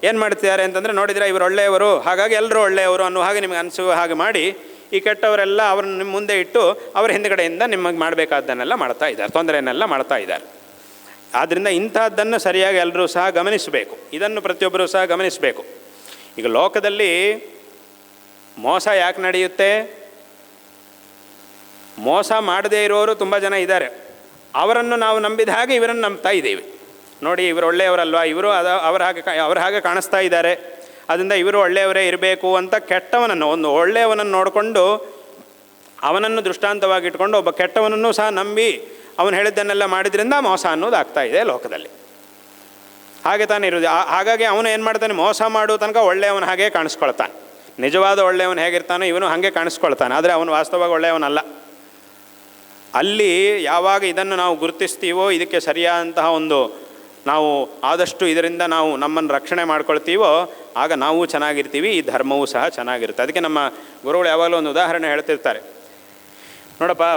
ಏನು ಮಾಡ್ತಿದ್ದಾರೆ ಅಂತಂದರೆ, ನೋಡಿದರೆ ಇವರು ಒಳ್ಳೆಯವರು ಹಾಗಾಗಿ ಎಲ್ಲರೂ ಒಳ್ಳೆಯವರು ಅನ್ನೋ ಹಾಗೆ ನಿಮಗೆ ಅನಿಸುವ ಹಾಗೆ ಮಾಡಿ ಈ ಕೆಟ್ಟವರೆಲ್ಲ ಅವರನ್ನು ನಿಮ್ಮ ಮುಂದೆ ಇಟ್ಟು ಅವರ ಹಿಂದುಗಡೆಯಿಂದ ನಿಮಗೆ ಮಾಡಬೇಕಾದ್ದನ್ನೆಲ್ಲ ಮಾಡ್ತಾ ಇದ್ದಾರೆ, ತೊಂದರೆಯನ್ನೆಲ್ಲ ಮಾಡ್ತಾ ಇದ್ದಾರೆ. ಆದ್ದರಿಂದ ಇಂಥದ್ದನ್ನು ಸರಿಯಾಗಿ ಎಲ್ಲರೂ ಸಹ ಗಮನಿಸಬೇಕು. ಇದನ್ನು ಪ್ರತಿಯೊಬ್ಬರೂ ಸಹ ಗಮನಿಸಬೇಕು. ಈಗ ಲೋಕದಲ್ಲಿ ಮೋಸ ಯಾಕೆ ನಡೆಯುತ್ತೆ? ಮೋಸ ಮಾಡದೇ ಇರೋರು ತುಂಬ ಜನ ಇದ್ದಾರೆ. ಅವರನ್ನು ನಾವು ನಂಬಿದ ಹಾಗೆ ಇವರನ್ನು ನಂಬ್ತಾ ಇದ್ದೀವಿ. ನೋಡಿ ಇವರು ಒಳ್ಳೆಯವರಲ್ವ, ಇವರು ಅವರ ಹಾಗೆ ಕಾಣಿಸ್ತಾ ಇದ್ದಾರೆ, ಅದರಿಂದ ಇವರು ಒಳ್ಳೆಯವರೇ ಇರಬೇಕು ಅಂತ ಕೆಟ್ಟವನನ್ನು, ಒಂದು ಒಳ್ಳೆಯವನನ್ನು ನೋಡಿಕೊಂಡು ಅವನನ್ನು ದೃಷ್ಟಾಂತವಾಗಿಟ್ಕೊಂಡು ಒಬ್ಬ ಕೆಟ್ಟವನನ್ನು ಸಹ ನಂಬಿ ಅವನು ಹೇಳಿದ್ದನ್ನೆಲ್ಲ ಮಾಡಿದ್ರಿಂದ ಮೋಸ ಅನ್ನೋದು ಆಗ್ತಾ ಇದೆ ಲೋಕದಲ್ಲಿ. ಹಾಗೆ ತಾನೇ ಇರೋದು. ಹಾಗಾಗಿ ಅವನು ಏನು ಮಾಡ್ತಾನೆ, ಮೋಸ ಮಾಡುವ ತನಕ ಒಳ್ಳೆಯವನ ಹಾಗೆ ಕಾಣಿಸ್ಕೊಳ್ತಾನೆ. ನಿಜವಾದ ಒಳ್ಳೆಯವನು ಹೇಗಿರ್ತಾನೋ ಇವನು ಹಾಗೆ ಕಾಣಿಸ್ಕೊಳ್ತಾನೆ, ಆದರೆ ಅವನು ವಾಸ್ತವವಾಗಿ ಒಳ್ಳೆಯವನಲ್ಲ. ಅಲ್ಲಿ ಯಾವಾಗ ಇದನ್ನು ನಾವು ಗುರುತಿಸ್ತೀವೋ, ಇದಕ್ಕೆ ಸರಿಯಾದಂತಹ ಒಂದು ನಾವು ಆದಷ್ಟು ಇದರಿಂದ ನಾವು ನಮ್ಮನ್ನು ರಕ್ಷಣೆ ಮಾಡ್ಕೊಳ್ತೀವೋ, ಆಗ ನಾವು ಚೆನ್ನಾಗಿರ್ತೀವಿ, ಈ ಧರ್ಮವೂ ಸಹ ಚೆನ್ನಾಗಿರುತ್ತೆ. ಅದಕ್ಕೆ ನಮ್ಮ ಗುರುಗಳು ಯಾವಾಗಲೂ ಒಂದು ಉದಾಹರಣೆ ಹೇಳ್ತಿರ್ತಾರೆ. ನೋಡಪ್ಪ,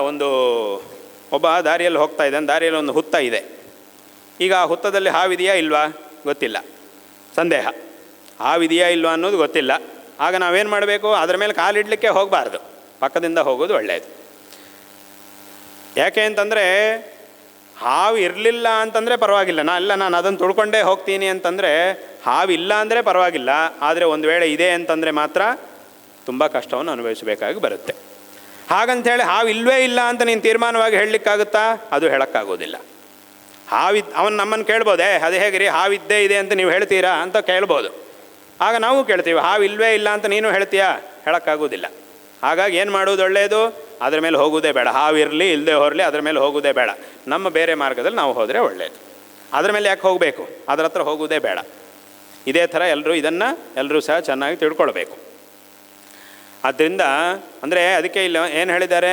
ಒಬ್ಬ ದಾರಿಯಲ್ಲಿ ಹೋಗ್ತಾ ಇದ್ದಾನೆ, ದಾರಿಯಲ್ಲಿ ಒಂದು ಹುತ್ತ ಇದೆ. ಈಗ ಆ ಹುತ್ತದಲ್ಲಿ ಹಾವಿದೆಯಾ ಇಲ್ವಾ ಗೊತ್ತಿಲ್ಲ, ಸಂದೇಹ. ಹಾವಿದೆಯಾ ಇಲ್ವಾ ಅನ್ನೋದು ಗೊತ್ತಿಲ್ಲ. ಆಗ ನಾವೇನು ಮಾಡಬೇಕು, ಅದರ ಮೇಲೆ ಕಾಲಿಡಲಿಕ್ಕೆ ಹೋಗಬಾರ್ದು, ಪಕ್ಕದಿಂದ ಹೋಗೋದು ಒಳ್ಳೆಯದು. ಯಾಕೆ ಅಂತಂದರೆ ಹಾವು ಇರಲಿಲ್ಲ ಅಂತಂದರೆ ಪರವಾಗಿಲ್ಲ, ನಾನು ಅದನ್ನು ತುಳ್ಕೊಂಡೇ ಹೋಗ್ತೀನಿ ಅಂತಂದರೆ, ಹಾವಿಲ್ಲ ಅಂದರೆ ಪರವಾಗಿಲ್ಲ, ಆದರೆ ಒಂದು ವೇಳೆ ಇದೆ ಅಂತಂದರೆ ಮಾತ್ರ ತುಂಬ ಕಷ್ಟವನ್ನು ಅನುಭವಿಸಬೇಕಾಗಿ ಬರುತ್ತೆ. ಹಾಗಂಥೇಳಿ ಹಾವು ಇಲ್ಲವೇ ಇಲ್ಲ ಅಂತ ನೀನು ತೀರ್ಮಾನವಾಗಿ ಹೇಳಲಿಕ್ಕಾಗುತ್ತಾ? ಅದು ಹೇಳೋಕ್ಕಾಗೋದಿಲ್ಲ. ಅವನು ನಮ್ಮನ್ನು ಕೇಳ್ಬೋದೇ, ಅದು ಹೇಗಿರಿ ಹಾವಿದ್ದೇ ಇದೆ ಅಂತ ನೀವು ಹೇಳ್ತೀರಾ ಅಂತ ಕೇಳ್ಬೋದು. ಆಗ ನಾವು ಕೇಳ್ತೀವಿ, ಹಾವು ಇಲ್ಲವೇ ಇಲ್ಲ ಅಂತ ನೀನು ಹೇಳ್ತೀಯಾ? ಹೇಳೋಕ್ಕಾಗೋದಿಲ್ಲ. ಹಾಗಾಗಿ ಏನು ಮಾಡೋದು ಒಳ್ಳೆಯದು? ಅದರ ಮೇಲೆ ಹೋಗೋದೇ ಬೇಡ. ಹಾವಿರಲಿ ಇಲ್ಲದೆ ಹೊರಲಿ ಅದರ ಮೇಲೆ ಹೋಗೋದೇ ಬೇಡ. ನಮ್ಮ ಬೇರೆ ಮಾರ್ಗದಲ್ಲಿ ನಾವು ಹೋದರೆ ಒಳ್ಳೆಯದು. ಅದರ ಮೇಲೆ ಯಾಕೆ ಹೋಗಬೇಕು? ಅದರ ಹತ್ರ ಹೋಗೋದೇ ಬೇಡ. ಇದೇ ಥರ ಎಲ್ಲರೂ ಸಹ ಚೆನ್ನಾಗಿ ತಿಳ್ಕೊಳ್ಬೇಕು. ಆದ್ದರಿಂದ ಅಂದರೆ ಅದಕ್ಕೆ ಇಲ್ಲ ಏನು ಹೇಳಿದ್ದಾರೆ,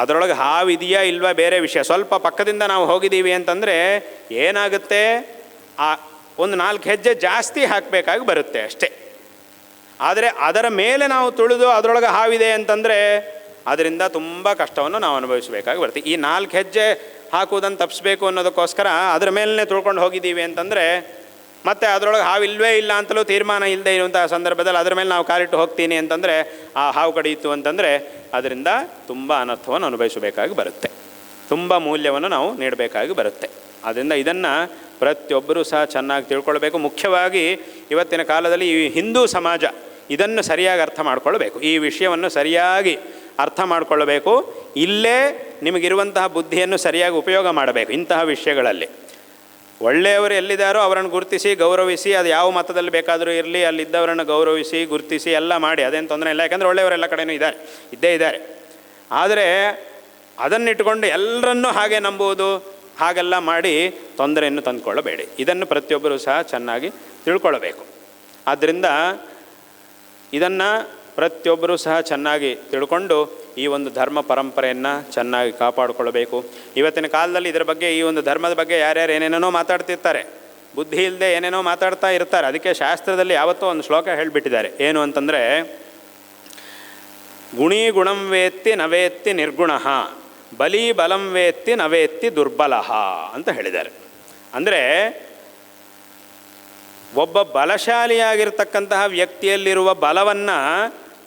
ಅದರೊಳಗೆ ಹಾವಿದೆಯಾ ಇಲ್ವಾ ಬೇರೆ ವಿಷಯ. ಸ್ವಲ್ಪ ಪಕ್ಕದಿಂದ ನಾವು ಹೋಗಿದ್ದೀವಿ ಅಂತಂದರೆ ಏನಾಗುತ್ತೆ, ಒಂದು 4 ಹೆಜ್ಜೆ ಜಾಸ್ತಿ ಹಾಕಬೇಕಾಗಿ ಬರುತ್ತೆ ಅಷ್ಟೇ. ಆದರೆ ಅದರ ಮೇಲೆ ನಾವು ತುಳಿದು ಅದರೊಳಗೆ ಹಾವಿದೆ ಅಂತಂದರೆ ಅದರಿಂದ ತುಂಬ ಕಷ್ಟವನ್ನು ನಾವು ಅನುಭವಿಸಬೇಕಾಗಿ ಬರುತ್ತೆ. ಈ 4 ಹೆಜ್ಜೆ ಹಾಕುವುದನ್ನು ತಪ್ಪಿಸ್ಬೇಕು ಅನ್ನೋದಕ್ಕೋಸ್ಕರ ಅದರ ಮೇಲೇ ತುಳ್ಕೊಂಡು ಹೋಗಿದ್ದೀವಿ ಅಂತಂದರೆ ಮತ್ತು ಅದರೊಳಗೆ ಹಾವು ಇಲ್ಲವೇ ಇಲ್ಲ ಅಂತಲೂ ತೀರ್ಮಾನ ಇಲ್ಲದೆ ಇರುವಂಥ ಸಂದರ್ಭದಲ್ಲಿ ಅದರ ಮೇಲೆ ನಾವು ಕಾಲಿಟ್ಟು ಹೋಗ್ತೀನಿ ಅಂತಂದರೆ ಆ ಹಾವು ಕಡಿಯಿತು ಅಂತಂದರೆ ಅದರಿಂದ ತುಂಬ ಅನರ್ಥವನ್ನು ಅನುಭವಿಸಬೇಕಾಗಿ ಬರುತ್ತೆ, ತುಂಬ ಮೌಲ್ಯವನ್ನು ನಾವು ನೀಡಬೇಕಾಗಿ ಬರುತ್ತೆ. ಆದ್ದರಿಂದ ಇದನ್ನು ಪ್ರತಿಯೊಬ್ಬರೂ ಸಹ ಚೆನ್ನಾಗಿ ತಿಳ್ಕೊಳ್ಬೇಕು. ಮುಖ್ಯವಾಗಿ ಇವತ್ತಿನ ಕಾಲದಲ್ಲಿ ಈ ಹಿಂದೂ ಸಮಾಜ ಇದನ್ನು ಸರಿಯಾಗಿ ಅರ್ಥ ಮಾಡ್ಕೊಳ್ಬೇಕು. ಈ ವಿಷಯವನ್ನು ಸರಿಯಾಗಿ ಅರ್ಥ ಮಾಡಿಕೊಳ್ಳಬೇಕು. ಇಲ್ಲೇ ನಿಮಗಿರುವಂತಹ ಬುದ್ಧಿಯನ್ನು ಸರಿಯಾಗಿ ಉಪಯೋಗ ಮಾಡಬೇಕು ಇಂತಹ ವಿಷಯಗಳಲ್ಲಿ. ಒಳ್ಳೆಯವರು ಎಲ್ಲಿದ್ದಾರೋ ಅವರನ್ನು ಗುರುತಿಸಿ ಗೌರವಿಸಿ, ಅದು ಯಾವ ಮತದಲ್ಲಿ ಬೇಕಾದರೂ ಇರಲಿ ಅಲ್ಲಿದ್ದವರನ್ನು ಗೌರವಿಸಿ ಗುರುತಿಸಿ ಎಲ್ಲ ಮಾಡಿ, ಅದೇನು ತೊಂದರೆ ಇಲ್ಲ. ಯಾಕಂದರೆ ಒಳ್ಳೆಯವರೆಲ್ಲ ಕಡೆಯೂ ಇದ್ದೇ ಇದ್ದಾರೆ. ಆದರೆ ಅದನ್ನಿಟ್ಟುಕೊಂಡು ಎಲ್ಲರನ್ನೂ ಹಾಗೆ ನಂಬುವುದು, ಹಾಗೆಲ್ಲ ಮಾಡಿ ತೊಂದರೆಯನ್ನು ತಂದುಕೊಳ್ಳಬೇಡಿ. ಇದನ್ನು ಪ್ರತಿಯೊಬ್ಬರೂ ಸಹ ಚೆನ್ನಾಗಿ ತಿಳ್ಕೊಳ್ಳಬೇಕು. ಆದ್ದರಿಂದ ಇದನ್ನು ಪ್ರತಿಯೊಬ್ಬರೂ ಸಹ ಚೆನ್ನಾಗಿ ತಿಳ್ಕೊಂಡು ಈ ಒಂದು ಧರ್ಮ ಪರಂಪರೆಯನ್ನು ಚೆನ್ನಾಗಿ ಕಾಪಾಡಿಕೊಳ್ಳಬೇಕು. ಇವತ್ತಿನ ಕಾಲದಲ್ಲಿ ಇದರ ಬಗ್ಗೆ, ಈ ಒಂದು ಧರ್ಮದ ಬಗ್ಗೆ ಯಾರ್ಯಾರು ಏನೇನೋ ಮಾತಾಡ್ತಿರ್ತಾರೆ, ಬುದ್ಧಿ ಇಲ್ಲದೆ ಏನೇನೋ ಮಾತಾಡ್ತಾ ಇರ್ತಾರೆ. ಅದಕ್ಕೆ ಶಾಸ್ತ್ರದಲ್ಲಿ ಯಾವತ್ತೋ ಒಂದು ಶ್ಲೋಕ ಹೇಳಿಬಿಟ್ಟಿದ್ದಾರೆ. ಏನು ಅಂತಂದರೆ, ಗುಣೀ ಗುಣಂ ವೇತ್ತಿ ನವೇತ್ತಿ ನಿರ್ಗುಣಃ, ಬಲಿ ಬಲಂ ವೇತ್ತಿ ನವೇತ್ತಿ ದುರ್ಬಲಃ ಅಂತ ಹೇಳಿದ್ದಾರೆ. ಅಂದರೆ ಒಬ್ಬ ಬಲಶಾಲಿಯಾಗಿರ್ತಕ್ಕಂತಹ ವ್ಯಕ್ತಿಯಲ್ಲಿರುವ ಬಲವನ್ನು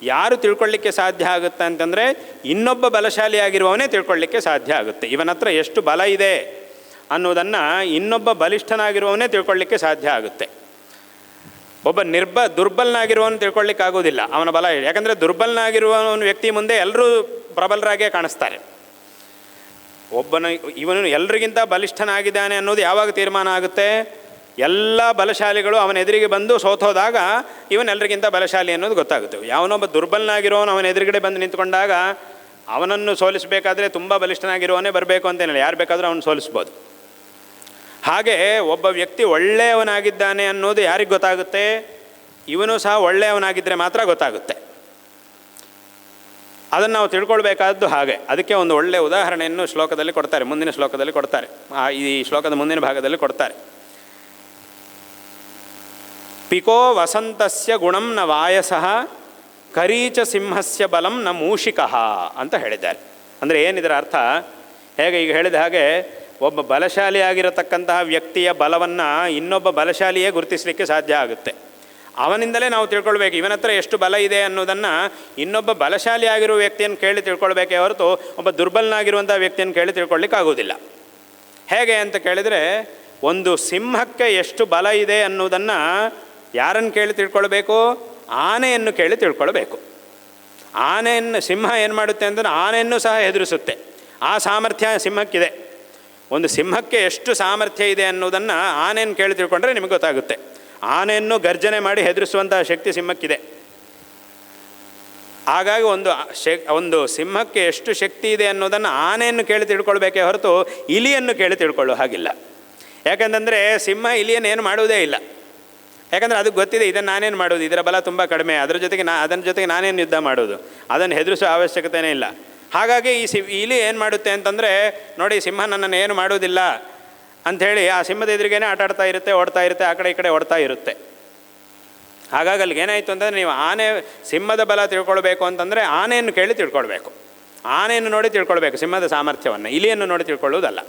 ಯಾರು ತಿಳ್ಕೊಳ್ಳಿಕ್ಕೆ ಸಾಧ್ಯ ಆಗುತ್ತೆ ಅಂತಂದರೆ, ಇನ್ನೊಬ್ಬ ಬಲಶಾಲಿಯಾಗಿರುವವನೇ ತಿಳ್ಕೊಳ್ಳಿಕ್ಕೆ ಸಾಧ್ಯ ಆಗುತ್ತೆ. ಇವನ ಹತ್ರ ಎಷ್ಟು ಬಲ ಇದೆ ಅನ್ನೋದನ್ನು ಇನ್ನೊಬ್ಬ ಬಲಿಷ್ಠನಾಗಿರುವವನೇ ತಿಳ್ಕೊಳ್ಳಿಕ್ಕೆ ಸಾಧ್ಯ ಆಗುತ್ತೆ. ಒಬ್ಬ ದುರ್ಬಲನಾಗಿರುವವನು ತಿಳ್ಕೊಳ್ಳಿಕ್ಕಾಗೋದಿಲ್ಲ ಅವನ ಬಲ. ಯಾಕಂದರೆ ದುರ್ಬಲನಾಗಿರುವವನ ವ್ಯಕ್ತಿ ಮುಂದೆ ಎಲ್ಲರೂ ಪ್ರಬಲರಾಗೇ ಕಾಣಿಸ್ತಾರೆ. ಇವನು ಎಲ್ರಿಗಿಂತ ಬಲಿಷ್ಠನಾಗಿದ್ದಾನೆ ಅನ್ನೋದು ಯಾವಾಗ ತೀರ್ಮಾನ ಆಗುತ್ತೆ? ಎಲ್ಲ ಬಲಶಾಲಿಗಳು ಅವನ ಎದುರಿಗೆ ಬಂದು ಸೋತೋದಾಗ ಇವನೆಲ್ಲರಿಗಿಂತ ಬಲಶಾಲಿ ಅನ್ನೋದು ಗೊತ್ತಾಗುತ್ತೆ. ಯಾವನೊಬ್ಬ ದುರ್ಬಲನಾಗಿರೋನು ಅವನ ಎದುರುಗಡೆ ಬಂದು ನಿಂತ್ಕೊಂಡಾಗ ಅವನನ್ನು ಸೋಲಿಸಬೇಕಾದ್ರೆ ತುಂಬ ಬಲಿಷ್ಠನಾಗಿರೋನೇ ಬರಬೇಕು ಅಂತೇನಿಲ್ಲ, ಯಾರು ಬೇಕಾದರೂ ಅವನು ಸೋಲಿಸ್ಬೋದು. ಹಾಗೆ ಒಬ್ಬ ವ್ಯಕ್ತಿ ಒಳ್ಳೆಯವನಾಗಿದ್ದಾನೆ ಅನ್ನೋದು ಯಾರಿಗೆ ಗೊತ್ತಾಗುತ್ತೆ? ಇವನು ಸಹ ಒಳ್ಳೆಯವನಾಗಿದ್ದರೆ ಮಾತ್ರ ಗೊತ್ತಾಗುತ್ತೆ. ಅದನ್ನು ನಾವು ತಿಳ್ಕೊಳ್ಬೇಕಾದ್ದು ಹಾಗೆ. ಅದಕ್ಕೆ ಒಂದು ಒಳ್ಳೆಯ ಉದಾಹರಣೆಯನ್ನು ಶ್ಲೋಕದಲ್ಲಿ ಕೊಡ್ತಾರೆ, ಮುಂದಿನ ಶ್ಲೋಕದಲ್ಲಿ ಕೊಡ್ತಾರೆ. ಈ ಶ್ಲೋಕದ ಮುಂದಿನ ಭಾಗದಲ್ಲಿ ಕೊಡ್ತಾರೆ. ಪಿಕೋ ವಸಂತಸ್ಯ ಗುಣಂ ನ ವಾಯಸಃ, ಕರೀಚ ಸಿಂಹಸ್ಯ ಬಲಂ ನ ಮೂಷಿಕಃ ಅಂತ ಹೇಳಿದ್ದಾರೆ. ಅಂದರೆ ಏನಿದರ ಅರ್ಥ? ಹೇಗೆ ಈಗ ಹೇಳಿದ ಹಾಗೆ ಒಬ್ಬ ಬಲಶಾಲಿಯಾಗಿರತಕ್ಕಂತಹ ವ್ಯಕ್ತಿಯ ಬಲವನ್ನು ಇನ್ನೊಬ್ಬ ಬಲಶಾಲಿಯೇ ಗುರುತಿಸಲಿಕ್ಕೆ ಸಾಧ್ಯ ಆಗುತ್ತೆ. ಅವನಿಂದಲೇ ನಾವು ತಿಳ್ಕೊಳ್ಬೇಕು ಇವನ ಹತ್ರ ಎಷ್ಟು ಬಲ ಇದೆ ಅನ್ನೋದನ್ನು. ಇನ್ನೊಬ್ಬ ಬಲಶಾಲಿಯಾಗಿರುವ ವ್ಯಕ್ತಿಯನ್ನು ಕೇಳಿ ತಿಳ್ಕೊಳ್ಬೇಕೇ ಹೊರತು ಒಬ್ಬ ದುರ್ಬಲನಾಗಿರುವಂಥ ವ್ಯಕ್ತಿಯನ್ನು ಕೇಳಿ ತಿಳ್ಕೊಳ್ಳಿಕ್ಕೆ ಆಗೋದಿಲ್ಲ. ಹೇಗೆ ಅಂತ ಕೇಳಿದರೆ, ಒಂದು ಸಿಂಹಕ್ಕೆ ಎಷ್ಟು ಬಲ ಇದೆ ಅನ್ನೋದನ್ನು ಯಾರನ್ನು ಕೇಳಿ ತಿಳ್ಕೊಳ್ಬೇಕು? ಆನೆಯನ್ನು ಕೇಳಿ ತಿಳ್ಕೊಳ್ಬೇಕು. ಸಿಂಹ ಏನು ಮಾಡುತ್ತೆ ಅಂದರೆ ಆನೆಯನ್ನು ಸಹ ಹೆದರಿಸುತ್ತೆ. ಆ ಸಾಮರ್ಥ್ಯ ಸಿಂಹಕ್ಕಿದೆ. ಒಂದು ಸಿಂಹಕ್ಕೆ ಎಷ್ಟು ಸಾಮರ್ಥ್ಯ ಇದೆ ಅನ್ನೋದನ್ನು ಆನೆಯನ್ನು ಕೇಳಿ ತಿಳ್ಕೊಂಡ್ರೆ ನಿಮಗೆ ಗೊತ್ತಾಗುತ್ತೆ. ಆನೆಯನ್ನು ಗರ್ಜನೆ ಮಾಡಿ ಹೆದರಿಸುವಂತಹ ಶಕ್ತಿ ಸಿಂಹಕ್ಕಿದೆ. ಹಾಗಾಗಿ ಒಂದು ಸಿಂಹಕ್ಕೆ ಎಷ್ಟು ಶಕ್ತಿ ಇದೆ ಅನ್ನೋದನ್ನು ಆನೆಯನ್ನು ಕೇಳಿ ತಿಳ್ಕೊಳ್ಬೇಕೇ ಹೊರತು ಇಲಿಯನ್ನು ಕೇಳಿ ತಿಳ್ಕೊಳ್ಳೋ ಹಾಗಿಲ್ಲ. ಯಾಕಂತಂದರೆ ಸಿಂಹ ಇಲಿಯನ್ನು ಏನು ಮಾಡುವುದೇ ಇಲ್ಲ. ಯಾಕಂದರೆ ಅದಕ್ಕೆ ಗೊತ್ತಿದೆ ಇದನ್ನು ನಾನೇನು ಮಾಡೋದು, ಇದರ ಬಲ ತುಂಬ ಕಡಿಮೆ, ಅದರ ಜೊತೆಗೆ ನಾನೇನು ಯುದ್ಧ ಮಾಡೋದು, ಅದನ್ನು ಹೆದರಿಸೋ ಅವಶ್ಯಕತೆಯೇ ಇಲ್ಲ. ಹಾಗಾಗಿ ಇಲಿ ಏನು ಮಾಡುತ್ತೆ ಅಂತಂದರೆ, ನೋಡಿ ಸಿಂಹ ನನ್ನನ್ನು ಏನು ಮಾಡೋದಿಲ್ಲ ಅಂಥೇಳಿ ಆ ಸಿಂಹದ ಎದುರಿಗೇನೆ ಆಟಾಡ್ತಾ ಇರುತ್ತೆ, ಓಡ್ತಾ ಇರುತ್ತೆ, ಆ ಕಡೆ ಈ ಕಡೆ ಓಡ್ತಾ ಇರುತ್ತೆ. ಹಾಗಾಗಿ ಅಲ್ಲಿಗೆ ಏನಾಯಿತು ಅಂತಂದರೆ, ನೀವು ಸಿಂಹದ ಬಲ ತಿಳ್ಕೊಳ್ಬೇಕು ಅಂತಂದರೆ ಆನೆಯನ್ನು ಕೇಳಿ ತಿಳ್ಕೊಳ್ಬೇಕು. ಆನೆಯನ್ನು ನೋಡಿ ತಿಳ್ಕೊಳ್ಬೇಕು ಸಿಂಹದ ಸಾಮರ್ಥ್ಯವನ್ನು, ಇಲಿಯನ್ನು ನೋಡಿ ತಿಳ್ಕೊಳ್ಳೋದಲ್ಲ.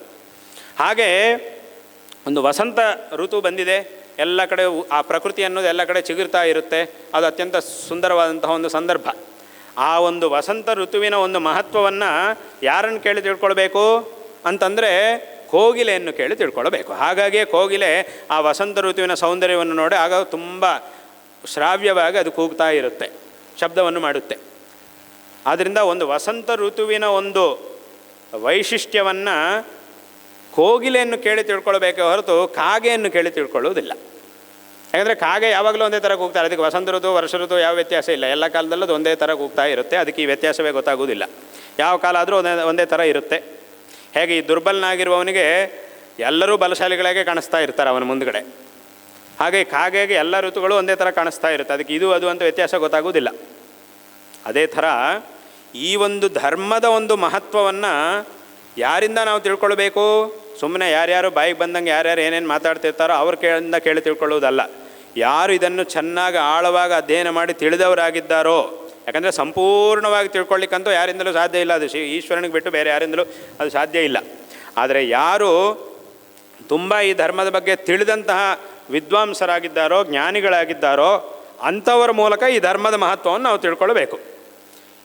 ಹಾಗೆ ಒಂದು ವಸಂತ ಋತು ಬಂದಿದೆ, ಎಲ್ಲ ಕಡೆ ಆ ಪ್ರಕೃತಿ ಅನ್ನೋದು ಎಲ್ಲ ಕಡೆ ಚಿಗುರ್ತಾ ಇರುತ್ತೆ. ಅದು ಅತ್ಯಂತ ಸುಂದರವಾದಂತಹ ಒಂದು ಸಂದರ್ಭ. ಆ ಒಂದು ವಸಂತ ಋತುವಿನ ಒಂದು ಮಹತ್ವವನ್ನು ಯಾರನ್ನು ಕೇಳಿ ತಿಳ್ಕೊಳ್ಬೇಕು ಅಂತಂದರೆ ಕೋಗಿಲೆಯನ್ನು ಕೇಳಿ ತಿಳ್ಕೊಳ್ಬೇಕು. ಹಾಗಾಗಿಯೇ ಕೋಗಿಲೆ ಆ ವಸಂತ ಋತುವಿನ ಸೌಂದರ್ಯವನ್ನು ನೋಡಿ ಆಗ ತುಂಬ ಶ್ರಾವ್ಯವಾಗಿ ಅದು ಕೂಗ್ತಾ ಇರುತ್ತೆ, ಶಬ್ದವನ್ನು ಮಾಡುತ್ತೆ. ಆದ್ದರಿಂದ ಒಂದು ವಸಂತ ಋತುವಿನ ಒಂದು ವೈಶಿಷ್ಟ್ಯವನ್ನು ಕೋಗಿಲೆಯನ್ನು ಕೇಳಿ ತಿಳ್ಕೊಳ್ಬೇಕೇ ಹೊರತು ಕಾಗೆಯನ್ನು ಕೇಳಿ ತಿಳ್ಕೊಳ್ಳೋದಿಲ್ಲ. ಯಾಕಂದರೆ ಕಾಗೆ ಯಾವಾಗಲೂ ಒಂದೇ ಥರ ಕೂಗ್ತಾರೆ. ಅದಕ್ಕೆ ವಸಂತ ಋತು ವರ್ಷ ಋತು ಯಾವ ವ್ಯತ್ಯಾಸ ಇಲ್ಲ, ಎಲ್ಲ ಕಾಲದಲ್ಲೂ ಅದು ಒಂದೇ ಥರ ಕೂಗ್ತಾ ಇರುತ್ತೆ. ಅದಕ್ಕೆ ಈ ವ್ಯತ್ಯಾಸವೇ ಗೊತ್ತಾಗೋದಿಲ್ಲ. ಯಾವ ಕಾಲ ಆದರೂ ಒಂದೇ ಥರ ಇರುತ್ತೆ. ಹೇಗೆ ಈ ದುರ್ಬಲನಾಗಿರುವವನಿಗೆ ಎಲ್ಲರೂ ಬಲಶಾಲಿಗಳಾಗೆ ಕಾಣಿಸ್ತಾ ಇರ್ತಾರೆ ಅವನ ಮುಂದುಗಡೆ, ಹಾಗೆ ಕಾಗೆಗೆ ಎಲ್ಲ ಋತುಗಳು ಒಂದೇ ಥರ ಕಾಣಿಸ್ತಾ ಇರುತ್ತೆ. ಅದಕ್ಕೆ ಇದು ಅದು ಅಂತ ವ್ಯತ್ಯಾಸ ಗೊತ್ತಾಗೋದಿಲ್ಲ. ಅದೇ ಥರ ಈ ಒಂದು ಧರ್ಮದ ಒಂದು ಮಹತ್ವವನ್ನು ಯಾರಿಂದ ನಾವು ತಿಳ್ಕೊಳ್ಬೇಕು? ಸುಮ್ಮನೆ ಯಾರ್ಯಾರು ಬಾಯಿಗೆ ಬಂದಂಗೆ ಯಾರ್ಯಾರು ಏನೇನು ಮಾತಾಡ್ತಿರ್ತಾರೋ ಅವ್ರ ಕೇಳಿ ತಿಳ್ಕೊಳ್ಳೋದಲ್ಲ. ಯಾರು ಇದನ್ನು ಚೆನ್ನಾಗಿ ಆಳವಾಗಿ ಅಧ್ಯಯನ ಮಾಡಿ ತಿಳಿದವರಾಗಿದ್ದಾರೋ, ಯಾಕಂದರೆ ಸಂಪೂರ್ಣವಾಗಿ ತಿಳ್ಕೊಳ್ಳಿಕ್ಕಂತೂ ಯಾರಿಂದಲೂ ಸಾಧ್ಯ ಇಲ್ಲ. ಅದು ಈಶ್ವರನಿಗೆ ಬಿಟ್ಟು ಬೇರೆ ಯಾರಿಂದಲೂ ಅದು ಸಾಧ್ಯ ಇಲ್ಲ. ಆದರೆ ಯಾರು ತುಂಬ ಈ ಧರ್ಮದ ಬಗ್ಗೆ ತಿಳಿದಂತಹ ವಿದ್ವಾಂಸರಾಗಿದ್ದಾರೋ, ಜ್ಞಾನಿಗಳಾಗಿದ್ದಾರೋ, ಅಂಥವರ ಮೂಲಕ ಈ ಧರ್ಮದ ಮಹತ್ವವನ್ನು ನಾವು ತಿಳ್ಕೊಳ್ಬೇಕು.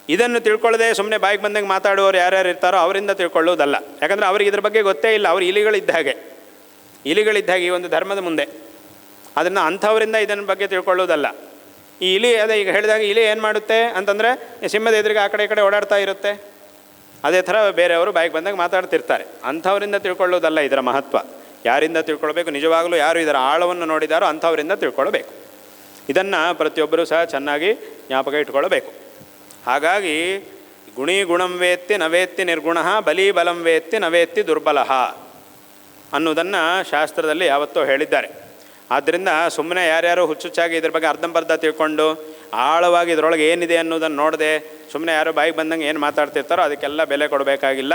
ಇದನ್ನು ತಿಳ್ಕೊಳ್ಳದೆ ಸುಮ್ಮನೆ ಬಾಯಿಗೆ ಬಂದಂಗೆ ಮಾತಾಡುವವರು ಯಾರ್ಯಾರು ಇರ್ತಾರೋ ಅವರಿಂದ ತಿಳ್ಕೊಳ್ಳೋದಲ್ಲ. ಯಾಕಂದರೆ ಅವ್ರಿಗೆ ಇದ್ರ ಬಗ್ಗೆ ಗೊತ್ತೇ ಇಲ್ಲ. ಅವರು ಇಲಿಗಳಿದ್ದ ಹಾಗೆ ಈ ಒಂದು ಧರ್ಮದ ಮುಂದೆ. ಅದನ್ನು ಅಂಥವರಿಂದ ಇದನ್ನ ಬಗ್ಗೆ ತಿಳ್ಕೊಳ್ಳೋದಲ್ಲ. ಈ ಇಲಿ ಅದೇ ಈಗ ಹೇಳಿದಾಗ ಇಲಿ ಏನು ಮಾಡುತ್ತೆ ಅಂತಂದರೆ ಸಿಂಹದ ಎದುರಿಗೆ ಆ ಕಡೆ ಈ ಕಡೆ ಓಡಾಡ್ತಾ ಇರುತ್ತೆ. ಅದೇ ಥರ ಬೇರೆಯವರು ಬಾಯಿಗೆ ಬಂದಾಗ ಮಾತಾಡ್ತಿರ್ತಾರೆ. ಅಂಥವರಿಂದ ತಿಳ್ಕೊಳ್ಳೋದಲ್ಲ ಇದರ ಮಹತ್ವ. ಯಾರಿಂದ ತಿಳ್ಕೊಳ್ಬೇಕು? ನಿಜವಾಗಲೂ ಯಾರು ಇದರ ಆಳವನ್ನು ನೋಡಿದಾರೋ ಅಂಥವರಿಂದ ತಿಳ್ಕೊಳ್ಬೇಕು. ಇದನ್ನು ಪ್ರತಿಯೊಬ್ಬರೂ ಸಹ ಚೆನ್ನಾಗಿ ಜ್ಞಾಪಕ ಇಟ್ಕೊಳ್ಬೇಕು. ಹಾಗಾಗಿ ಗುಣಿ ಗುಣಂ ವೇತ್ತಿ ನವೇತ್ತಿ ನಿರ್ಗುಣ, ಬಲಿ ಬಲಂ ವೇತ್ತಿ ನವೇತ್ತಿ ದುರ್ಬಲ ಅನ್ನೋದನ್ನು ಶಾಸ್ತ್ರದಲ್ಲಿ ಯಾವತ್ತೂ ಹೇಳಿದ್ದಾರೆ. ಆದ್ದರಿಂದ ಸುಮ್ಮನೆ ಯಾರ್ಯಾರು ಹುಚ್ಚುಚ್ಚಾಗಿ ಇದ್ರ ಬಗ್ಗೆ ಅರ್ಧಂಬರ್ಧ ತಿಳ್ಕೊಂಡು ಆಳವಾಗಿ ಇದರೊಳಗೆ ಏನಿದೆ ಅನ್ನೋದನ್ನು ನೋಡದೆ ಸುಮ್ಮನೆ ಯಾರೋ ಬಾಯಿಗೆ ಬಂದಂಗೆ ಏನು ಮಾತಾಡ್ತಿರ್ತಾರೋ ಅದಕ್ಕೆಲ್ಲ ಬೆಲೆ ಕೊಡಬೇಕಾಗಿಲ್ಲ.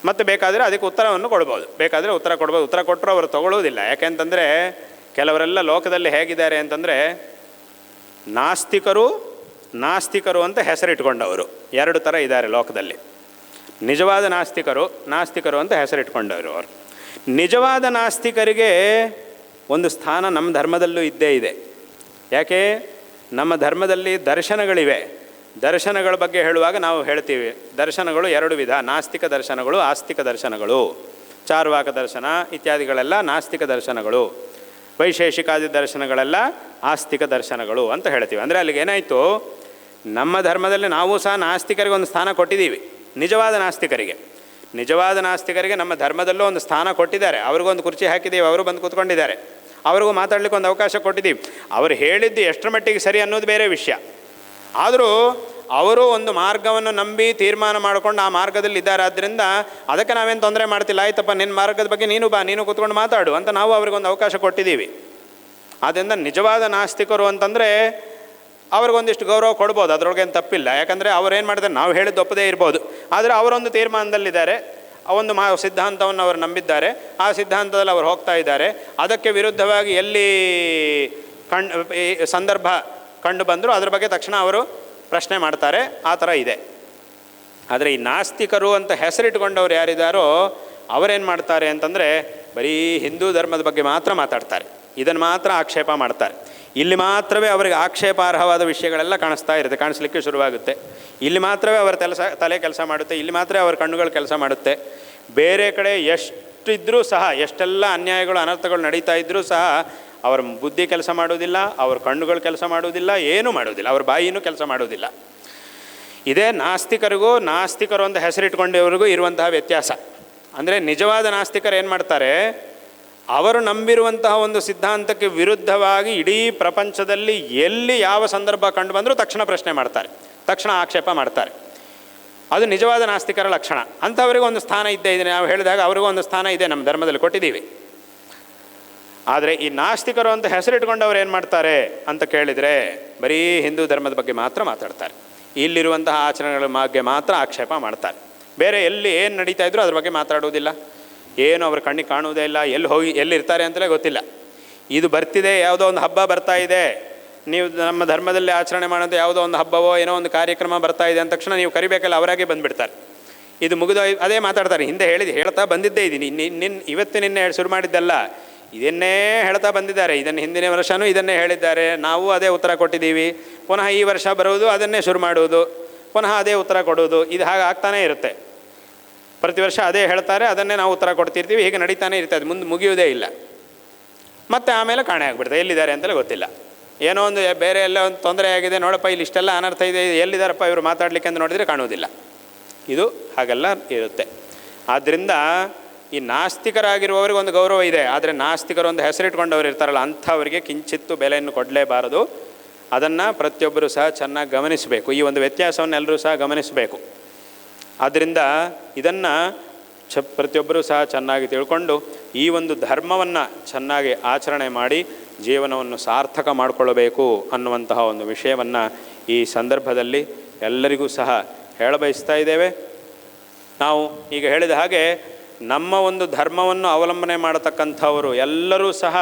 ಮತ್ತು ಬೇಕಾದರೆ ಅದಕ್ಕೆ ಉತ್ತರವನ್ನು ಕೊಡ್ಬೋದು, ಬೇಕಾದರೆ ಉತ್ತರ ಕೊಡ್ಬೋದು. ಉತ್ತರ ಕೊಟ್ಟರು ಅವರು ತಗೊಳ್ಳೋದಿಲ್ಲ. ಯಾಕೆಂತಂದರೆ ಕೆಲವರೆಲ್ಲ ಲೋಕದಲ್ಲಿ ಹೇಗಿದ್ದಾರೆ ಅಂತಂದರೆ ನಾಸ್ತಿಕರು ಅಂತ ಹೆಸರಿಟ್ಕೊಂಡವರು ಎರಡು ಥರ ಇದ್ದಾರೆ ಲೋಕದಲ್ಲಿ. ನಿಜವಾದ ನಾಸ್ತಿಕರು ಅಂತ ಹೆಸರಿಟ್ಕೊಂಡವರು. ಅವರು ನಿಜವಾದ ನಾಸ್ತಿಕರಿಗೆ ಒಂದು ಸ್ಥಾನ ನಮ್ಮ ಧರ್ಮದಲ್ಲೂ ಇದ್ದೇ ಇದೆ. ಯಾಕೆ? ನಮ್ಮ ಧರ್ಮದಲ್ಲಿ ದರ್ಶನಗಳಿವೆ. ದರ್ಶನಗಳ ಬಗ್ಗೆ ಹೇಳುವಾಗ ನಾವು ಹೇಳ್ತೀವಿ, ದರ್ಶನಗಳು ಎರಡು ವಿಧ: ನಾಸ್ತಿಕ ದರ್ಶನಗಳು, ಆಸ್ತಿಕ ದರ್ಶನಗಳು. ಚಾರ್ವಾಕ ದರ್ಶನ ಇತ್ಯಾದಿಗಳೆಲ್ಲ ನಾಸ್ತಿಕ ದರ್ಶನಗಳು, ವೈಶೇಷಿಕಾದಿ ದರ್ಶನಗಳೆಲ್ಲ ಆಸ್ತಿಕ ದರ್ಶನಗಳು ಅಂತ ಹೇಳ್ತೀವಿ. ಅಂದರೆ ಅಲ್ಲಿಗೆ ಏನಾಯಿತು, ನಮ್ಮ ಧರ್ಮದಲ್ಲಿ ನಾವು ಸಹ ನಾಸ್ತಿಕರಿಗೆ ಒಂದು ಸ್ಥಾನ ಕೊಟ್ಟಿದ್ದೀವಿ. ನಿಜವಾದ ನಾಸ್ತಿಕರಿಗೆ ನಮ್ಮ ಧರ್ಮದಲ್ಲೂ ಒಂದು ಸ್ಥಾನ ಕೊಟ್ಟಿದ್ದಾರೆ. ಅವ್ರಿಗೊಂದು ಕುರ್ಚಿ ಹಾಕಿದ್ದೀವಿ, ಅವರು ಬಂದು ಕೂತ್ಕೊಂಡಿದ್ದಾರೆ. ಅವ್ರಿಗೂ ಮಾತಾಡಲಿಕ್ಕೆ ಒಂದು ಅವಕಾಶ ಕೊಟ್ಟಿದ್ದೀವಿ. ಅವರು ಹೇಳಿದ್ದು ಎಷ್ಟರ ಮಟ್ಟಿಗೆ ಸರಿ ಅನ್ನೋದು ಬೇರೆ ವಿಷಯ. ಆದರೂ ಅವರು ಒಂದು ಮಾರ್ಗವನ್ನು ನಂಬಿ ತೀರ್ಮಾನ ಮಾಡಿಕೊಂಡು ಆ ಮಾರ್ಗದಲ್ಲಿ ಇದ್ದಾರೆ. ಆದ್ದರಿಂದ ಅದಕ್ಕೆ ನಾವೇನು ತೊಂದರೆ ಮಾಡ್ತಿಲ್ಲ. ಆಯ್ತಪ್ಪ, ನಿನ್ನ ಮಾರ್ಗದ ಬಗ್ಗೆ ನೀನು ಬಾ, ನೀನು ಕೂತ್ಕೊಂಡು ಮಾತಾಡು ಅಂತ ನಾವು ಅವ್ರಿಗೊಂದು ಅವಕಾಶ ಕೊಟ್ಟಿದ್ದೀವಿ. ಆದ್ದರಿಂದ ನಿಜವಾದ ನಾಸ್ತಿಕರು ಅಂತಂದರೆ ಅವ್ರಿಗೊಂದಿಷ್ಟು ಗೌರವ ಕೊಡ್ಬೋದು, ಅದರೊಳಗೇನು ತಪ್ಪಿಲ್ಲ. ಯಾಕಂದರೆ ಅವ್ರೇನು ಮಾಡಿದ್ದಾರೆ, ನಾವು ಹೇಳಿದ್ದು ಒಪ್ಪದೇ ಇರ್ಬೋದು, ಆದರೆ ಅವರೊಂದು ತೀರ್ಮಾನದಲ್ಲಿದ್ದಾರೆ, ಒಂದು ಸಿದ್ಧಾಂತವನ್ನು ಅವರು ನಂಬಿದ್ದಾರೆ, ಆ ಸಿದ್ಧಾಂತದಲ್ಲಿ ಅವರು ಹೋಗ್ತಾ ಇದ್ದಾರೆ. ಅದಕ್ಕೆ ವಿರುದ್ಧವಾಗಿ ಎಲ್ಲಿ ಸಂದರ್ಭ ಕಂಡು ಬಂದರೂ ಅದ್ರ ಬಗ್ಗೆ ತಕ್ಷಣ ಅವರು ಪ್ರಶ್ನೆ ಮಾಡ್ತಾರೆ. ಆ ಥರ ಇದೆ. ಆದರೆ ಈ ನಾಸ್ತಿಕರು ಅಂತ ಹೆಸರಿಟ್ಕೊಂಡವ್ರು ಯಾರಿದ್ದಾರೋ ಅವರೇನು ಮಾಡ್ತಾರೆ ಅಂತಂದರೆ ಬರೀ ಹಿಂದೂ ಧರ್ಮದ ಬಗ್ಗೆ ಮಾತ್ರ ಮಾತಾಡ್ತಾರೆ, ಇದನ್ನು ಮಾತ್ರ ಆಕ್ಷೇಪ ಮಾಡ್ತಾರೆ. ಇಲ್ಲಿ ಮಾತ್ರವೇ ಅವರಿಗೆ ಆಕ್ಷೇಪಾರ್ಹವಾದ ವಿಷಯಗಳೆಲ್ಲ ಕಾಣಿಸ್ಲಿಕ್ಕೆ ಶುರುವಾಗುತ್ತೆ. ಇಲ್ಲಿ ಮಾತ್ರವೇ ಅವರ ತಲೆ ಕೆಲಸ ಮಾಡುತ್ತೆ, ಇಲ್ಲಿ ಮಾತ್ರ ಅವರ ಕಣ್ಣುಗಳು ಕೆಲಸ ಮಾಡುತ್ತೆ. ಬೇರೆ ಕಡೆ ಎಷ್ಟಿದ್ರೂ ಸಹ, ಎಷ್ಟೆಲ್ಲ ಅನ್ಯಾಯಗಳು ಅನರ್ಥಗಳು ನಡೀತಾ ಇದ್ದರೂ ಸಹ ಅವರ ಬುದ್ಧಿ ಕೆಲಸ ಮಾಡೋದಿಲ್ಲ, ಅವ್ರ ಕಣ್ಣುಗಳು ಕೆಲಸ ಮಾಡೋದಿಲ್ಲ, ಏನೂ ಮಾಡೋದಿಲ್ಲ, ಅವ್ರ ಬಾಯಿನೂ ಕೆಲಸ ಮಾಡೋದಿಲ್ಲ. ಇದೇ ನಾಸ್ತಿಕರು ಅಂತ ಹೆಸರಿಟ್ಕೊಂಡವರಿಗೂ ಇರುವಂತಹ ವ್ಯತ್ಯಾಸ. ಅಂದರೆ ನಿಜವಾದ ನಾಸ್ತಿಕರು ಏನು ಮಾಡ್ತಾರೆ, ಅವರು ನಂಬಿರುವಂತಹ ಒಂದು ಸಿದ್ಧಾಂತಕ್ಕೆ ವಿರುದ್ಧವಾಗಿ ಇಡೀ ಪ್ರಪಂಚದಲ್ಲಿ ಎಲ್ಲಿ ಯಾವ ಸಂದರ್ಭ ಕಂಡು ಬಂದರೂ ತಕ್ಷಣ ಪ್ರಶ್ನೆ ಮಾಡ್ತಾರೆ, ತಕ್ಷಣ ಆಕ್ಷೇಪ ಮಾಡ್ತಾರೆ. ಅದು ನಿಜವಾದ ನಾಸ್ತಿಕರ ಲಕ್ಷಣ. ಅಂಥವರಿಗೂ ಒಂದು ಸ್ಥಾನ ಇದ್ದೇ ಇದೆ. ನಾವು ಹೇಳಿದಾಗ ಅವ್ರಿಗೂ ಒಂದು ಸ್ಥಾನ ಇದೆ, ನಮ್ಮ ಧರ್ಮದಲ್ಲಿ ಕೊಟ್ಟಿದ್ದೀವಿ. ಆದರೆ ಈ ನಾಸ್ತಿಕರು ಅಂತ ಹೆಸರಿಟ್ಕೊಂಡವ್ರು ಏನು ಮಾಡ್ತಾರೆ ಅಂತ ಕೇಳಿದರೆ ಬರೀ ಹಿಂದೂ ಧರ್ಮದ ಬಗ್ಗೆ ಮಾತ್ರ ಮಾತಾಡ್ತಾರೆ, ಇಲ್ಲಿರುವಂತಹ ಆಚರಣೆಗಳ ಬಗ್ಗೆ ಮಾತ್ರ ಆಕ್ಷೇಪ ಮಾಡ್ತಾರೆ. ಬೇರೆ ಎಲ್ಲಿ ಏನು ನಡೀತಾ ಇದ್ರೂ ಅದ್ರ ಬಗ್ಗೆ ಮಾತಾಡೋದಿಲ್ಲ, ಏನು ಅವ್ರ ಕಣ್ಣಿಗೆ ಕಾಣುವುದೇ ಇಲ್ಲ, ಎಲ್ಲಿರ್ತಾರೆ ಅಂತಲೇ ಗೊತ್ತಿಲ್ಲ. ಇದು ಬರ್ತಿದೆ, ಯಾವುದೋ ಒಂದು ಹಬ್ಬ ಬರ್ತಾ ಇದೆ, ನೀವು ನಮ್ಮ ಧರ್ಮದಲ್ಲಿ ಆಚರಣೆ ಮಾಡೋದು ಯಾವುದೋ ಒಂದು ಹಬ್ಬವೋ ಏನೋ ಒಂದು ಕಾರ್ಯಕ್ರಮ ಬರ್ತಾ ಇದೆ ಅಂದ ತಕ್ಷಣ ನೀವು ಕರಿಬೇಕಲ್ಲ, ಅವರಾಗೆ ಬಂದುಬಿಡ್ತಾರೆ. ಇದು ಮುಗಿದು ಅದೇ ಮಾತಾಡ್ತಾರೆ. ಹಿಂದೆ ಹೇಳ್ತಾ ಬಂದಿದ್ದೇ ಇದ್ದೀನಿ, ನಿನ್ನೆ ಶುರು ಮಾಡಿದ್ದಲ್ಲ, ಇದನ್ನೇ ಹೇಳ್ತಾ ಬಂದಿದ್ದಾರೆ. ಇದನ್ನು ಹಿಂದಿನ ವರ್ಷವೂ ಇದನ್ನೇ ಹೇಳಿದ್ದಾರೆ, ನಾವು ಅದೇ ಉತ್ತರ ಕೊಟ್ಟಿದ್ದೀವಿ. ಪುನಃ ಈ ವರ್ಷ ಬರುವುದು ಅದನ್ನೇ ಶುರು ಮಾಡುವುದು, ಪುನಃ ಅದೇ ಉತ್ತರ ಕೊಡುವುದು. ಇದು ಹಾಗೆ ಆಗ್ತಾನೇ ಇರುತ್ತೆ. ಪ್ರತಿ ವರ್ಷ ಅದೇ ಹೇಳ್ತಾರೆ, ಅದನ್ನೇ ನಾವು ಉತ್ತರ ಕೊಡ್ತಿರ್ತೀವಿ. ಹೀಗೆ ನಡೀತಾನೆ ಇರ್ತದೆ, ಅದು ಮುಂದೆ ಮುಗಿಯುವುದೇ ಇಲ್ಲ. ಮತ್ತು ಆಮೇಲೆ ಕಾಣೆ ಆಗಿಬಿಡ್ತದೆ, ಎಲ್ಲಿದ್ದಾರೆ ಅಂತಲೇ ಗೊತ್ತಿಲ್ಲ. ಏನೋ ಒಂದು ಬೇರೆ ಎಲ್ಲ ಒಂದು ತೊಂದರೆ ಆಗಿದೆ, ನೋಡಪ್ಪ ಇಲ್ಲಿ ಇಷ್ಟೆಲ್ಲ ಅನರ್ಥ ಇದೆ, ಎಲ್ಲಿದ್ದಾರಪ್ಪ ಇವರು ಮಾತಾಡಲಿಕ್ಕೆ ಅಂತ ನೋಡಿದರೆ ಕಾಣುವುದಿಲ್ಲ. ಇದು ಹಾಗೆಲ್ಲ ಇರುತ್ತೆ. ಆದ್ದರಿಂದ ಈ ನಾಸ್ತಿಕರಾಗಿರುವವರಿಗೆ ಒಂದು ಗೌರವ ಇದೆ. ಆದರೆ ನಾಸ್ತಿಕರು ಒಂದು ಹೆಸರಿಟ್ಕೊಂಡವರು ಇರ್ತಾರಲ್ಲ, ಅಂಥವರಿಗೆ ಕಿಂಚಿತ್ತು ಬೆಲೆಯನ್ನು ಕೊಡಲೇಬಾರದು. ಅದನ್ನು ಪ್ರತಿಯೊಬ್ಬರೂ ಸಹ ಚೆನ್ನಾಗಿ ಗಮನಿಸಬೇಕು. ಈ ಒಂದು ವ್ಯತ್ಯಾಸವನ್ನು ಎಲ್ಲರೂ ಸಹ ಗಮನಿಸಬೇಕು. ಆದ್ದರಿಂದ ಇದನ್ನು ಪ್ರತಿಯೊಬ್ಬರೂ ಸಹ ಚೆನ್ನಾಗಿ ತಿಳ್ಕೊಂಡು ಈ ಒಂದು ಧರ್ಮವನ್ನು ಚೆನ್ನಾಗಿ ಆಚರಣೆ ಮಾಡಿ ಜೀವನವನ್ನು ಸಾರ್ಥಕ ಮಾಡಿಕೊಳ್ಳಬೇಕು ಅನ್ನುವಂತಹ ಒಂದು ವಿಷಯವನ್ನು ಈ ಸಂದರ್ಭದಲ್ಲಿ ಎಲ್ಲರಿಗೂ ಸಹ ಹೇಳಬಯಸ್ತಾ ಇದ್ದೇವೆ. ನಾವು ಈಗ ಹೇಳಿದ ಹಾಗೆ ನಮ್ಮ ಒಂದು ಧರ್ಮವನ್ನು ಅವಲಂಬನೆ ಮಾಡತಕ್ಕಂಥವರು ಎಲ್ಲರೂ ಸಹ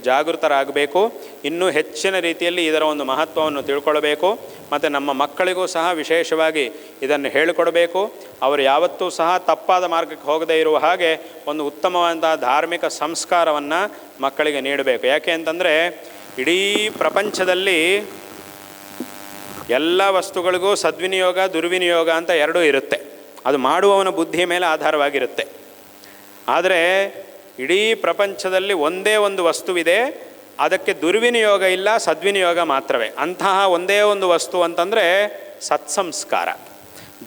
ಜಾಗೃತರಾಗಬೇಕು. ಇನ್ನೂ ಹೆಚ್ಚಿನ ರೀತಿಯಲ್ಲಿ ಇದರ ಒಂದು ಮಹತ್ವವನ್ನು ತಿಳ್ಕೊಳ್ಬೇಕು. ಮತ್ತು ನಮ್ಮ ಮಕ್ಕಳಿಗೂ ಸಹ ವಿಶೇಷವಾಗಿ ಇದನ್ನು ಹೇಳಿಕೊಡಬೇಕು. ಅವರು ಯಾವತ್ತೂ ಸಹ ತಪ್ಪಾದ ಮಾರ್ಗಕ್ಕೆ ಹೋಗದೇ ಇರುವ ಹಾಗೆ ಒಂದು ಉತ್ತಮವಾದ ಧಾರ್ಮಿಕ ಸಂಸ್ಕಾರವನ್ನು ಮಕ್ಕಳಿಗೆ ನೀಡಬೇಕು. ಯಾಕೆ ಅಂತಂದರೆ ಇಡೀ ಪ್ರಪಂಚದಲ್ಲಿ ಎಲ್ಲ ವಸ್ತುಗಳಿಗೂ ಸದ್ವಿನಿಯೋಗ ದುರ್ವಿನಿಯೋಗ ಅಂತ ಎರಡೂ ಇರುತ್ತೆ. ಅದು ಮಾಡುವವನ ಬುದ್ಧಿಯ ಮೇಲೆ ಆಧಾರವಾಗಿರುತ್ತೆ. ಆದರೆ ಇಡೀ ಪ್ರಪಂಚದಲ್ಲಿ ಒಂದೇ ಒಂದು ವಸ್ತುವಿದೆ, ಅದಕ್ಕೆ ದುರ್ವಿನಿಯೋಗ ಇಲ್ಲ, ಸದ್ವಿನಿಯೋಗ ಮಾತ್ರವೇ. ಅಂತಹ ಒಂದೇ ಒಂದು ವಸ್ತು ಅಂತಂದರೆ ಸತ್ಸಂಸ್ಕಾರ.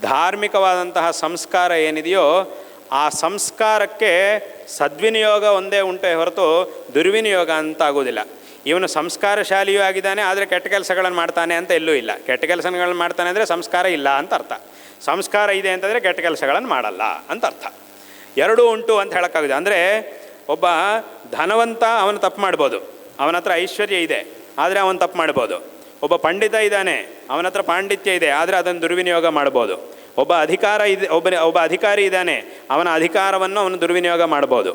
ಧಾರ್ಮಿಕವಾದಂತಹ ಸಂಸ್ಕಾರ ಏನಿದೆಯೋ ಆ ಸಂಸ್ಕಾರಕ್ಕೆ ಸದ್ವಿನಿಯೋಗ ಒಂದೇ ಉಂಟೆ ಹೊರತು ದುರ್ವಿನಿಯೋಗ ಅಂತ ಆಗೋದಿಲ್ಲ. ಇವನು ಸಂಸ್ಕಾರಶಾಲಿಯೂ ಆಗಿದ್ದಾನೆ, ಆದರೆ ಕೆಟ್ಟ ಕೆಲಸಗಳನ್ನು ಮಾಡ್ತಾನೆ ಅಂತ ಎಲ್ಲೂ ಇಲ್ಲ. ಕೆಟ್ಟ ಕೆಲಸಗಳನ್ನು ಮಾಡ್ತಾನೆ ಅಂದರೆ ಸಂಸ್ಕಾರ ಇಲ್ಲ ಅಂತ ಅರ್ಥ. ಸಂಸ್ಕಾರ ಇದೆ ಅಂತಂದರೆ ಕೆಟ್ಟ ಕೆಲಸಗಳನ್ನು ಮಾಡಲ್ಲ ಅಂತ ಅರ್ಥ. ಎರಡೂ ಉಂಟು ಅಂತ ಹೇಳೋಕ್ಕಾಗಿದೆ. ಅಂದರೆ ಒಬ್ಬ ಧನವಂತ ಅವನು ತಪ್ಪು ಮಾಡ್ಬೋದು, ಅವನ ಹತ್ರ ಐಶ್ವರ್ಯ ಇದೆ, ಆದರೆ ಅವನು ತಪ್ಪು ಮಾಡ್ಬೋದು. ಒಬ್ಬ ಪಂಡಿತ ಇದ್ದಾನೆ, ಅವನ ಹತ್ರ ಪಾಂಡಿತ್ಯ ಇದೆ, ಆದರೆ ಅದನ್ನು ದುರ್ವಿನಿಯೋಗ ಮಾಡ್ಬೋದು. ಒಬ್ಬ ಅಧಿಕಾರಿ ಇದ್ದಾನೆ, ಅವನ ಅಧಿಕಾರವನ್ನು ಅವನು ದುರ್ವಿನಿಯೋಗ ಮಾಡ್ಬೋದು.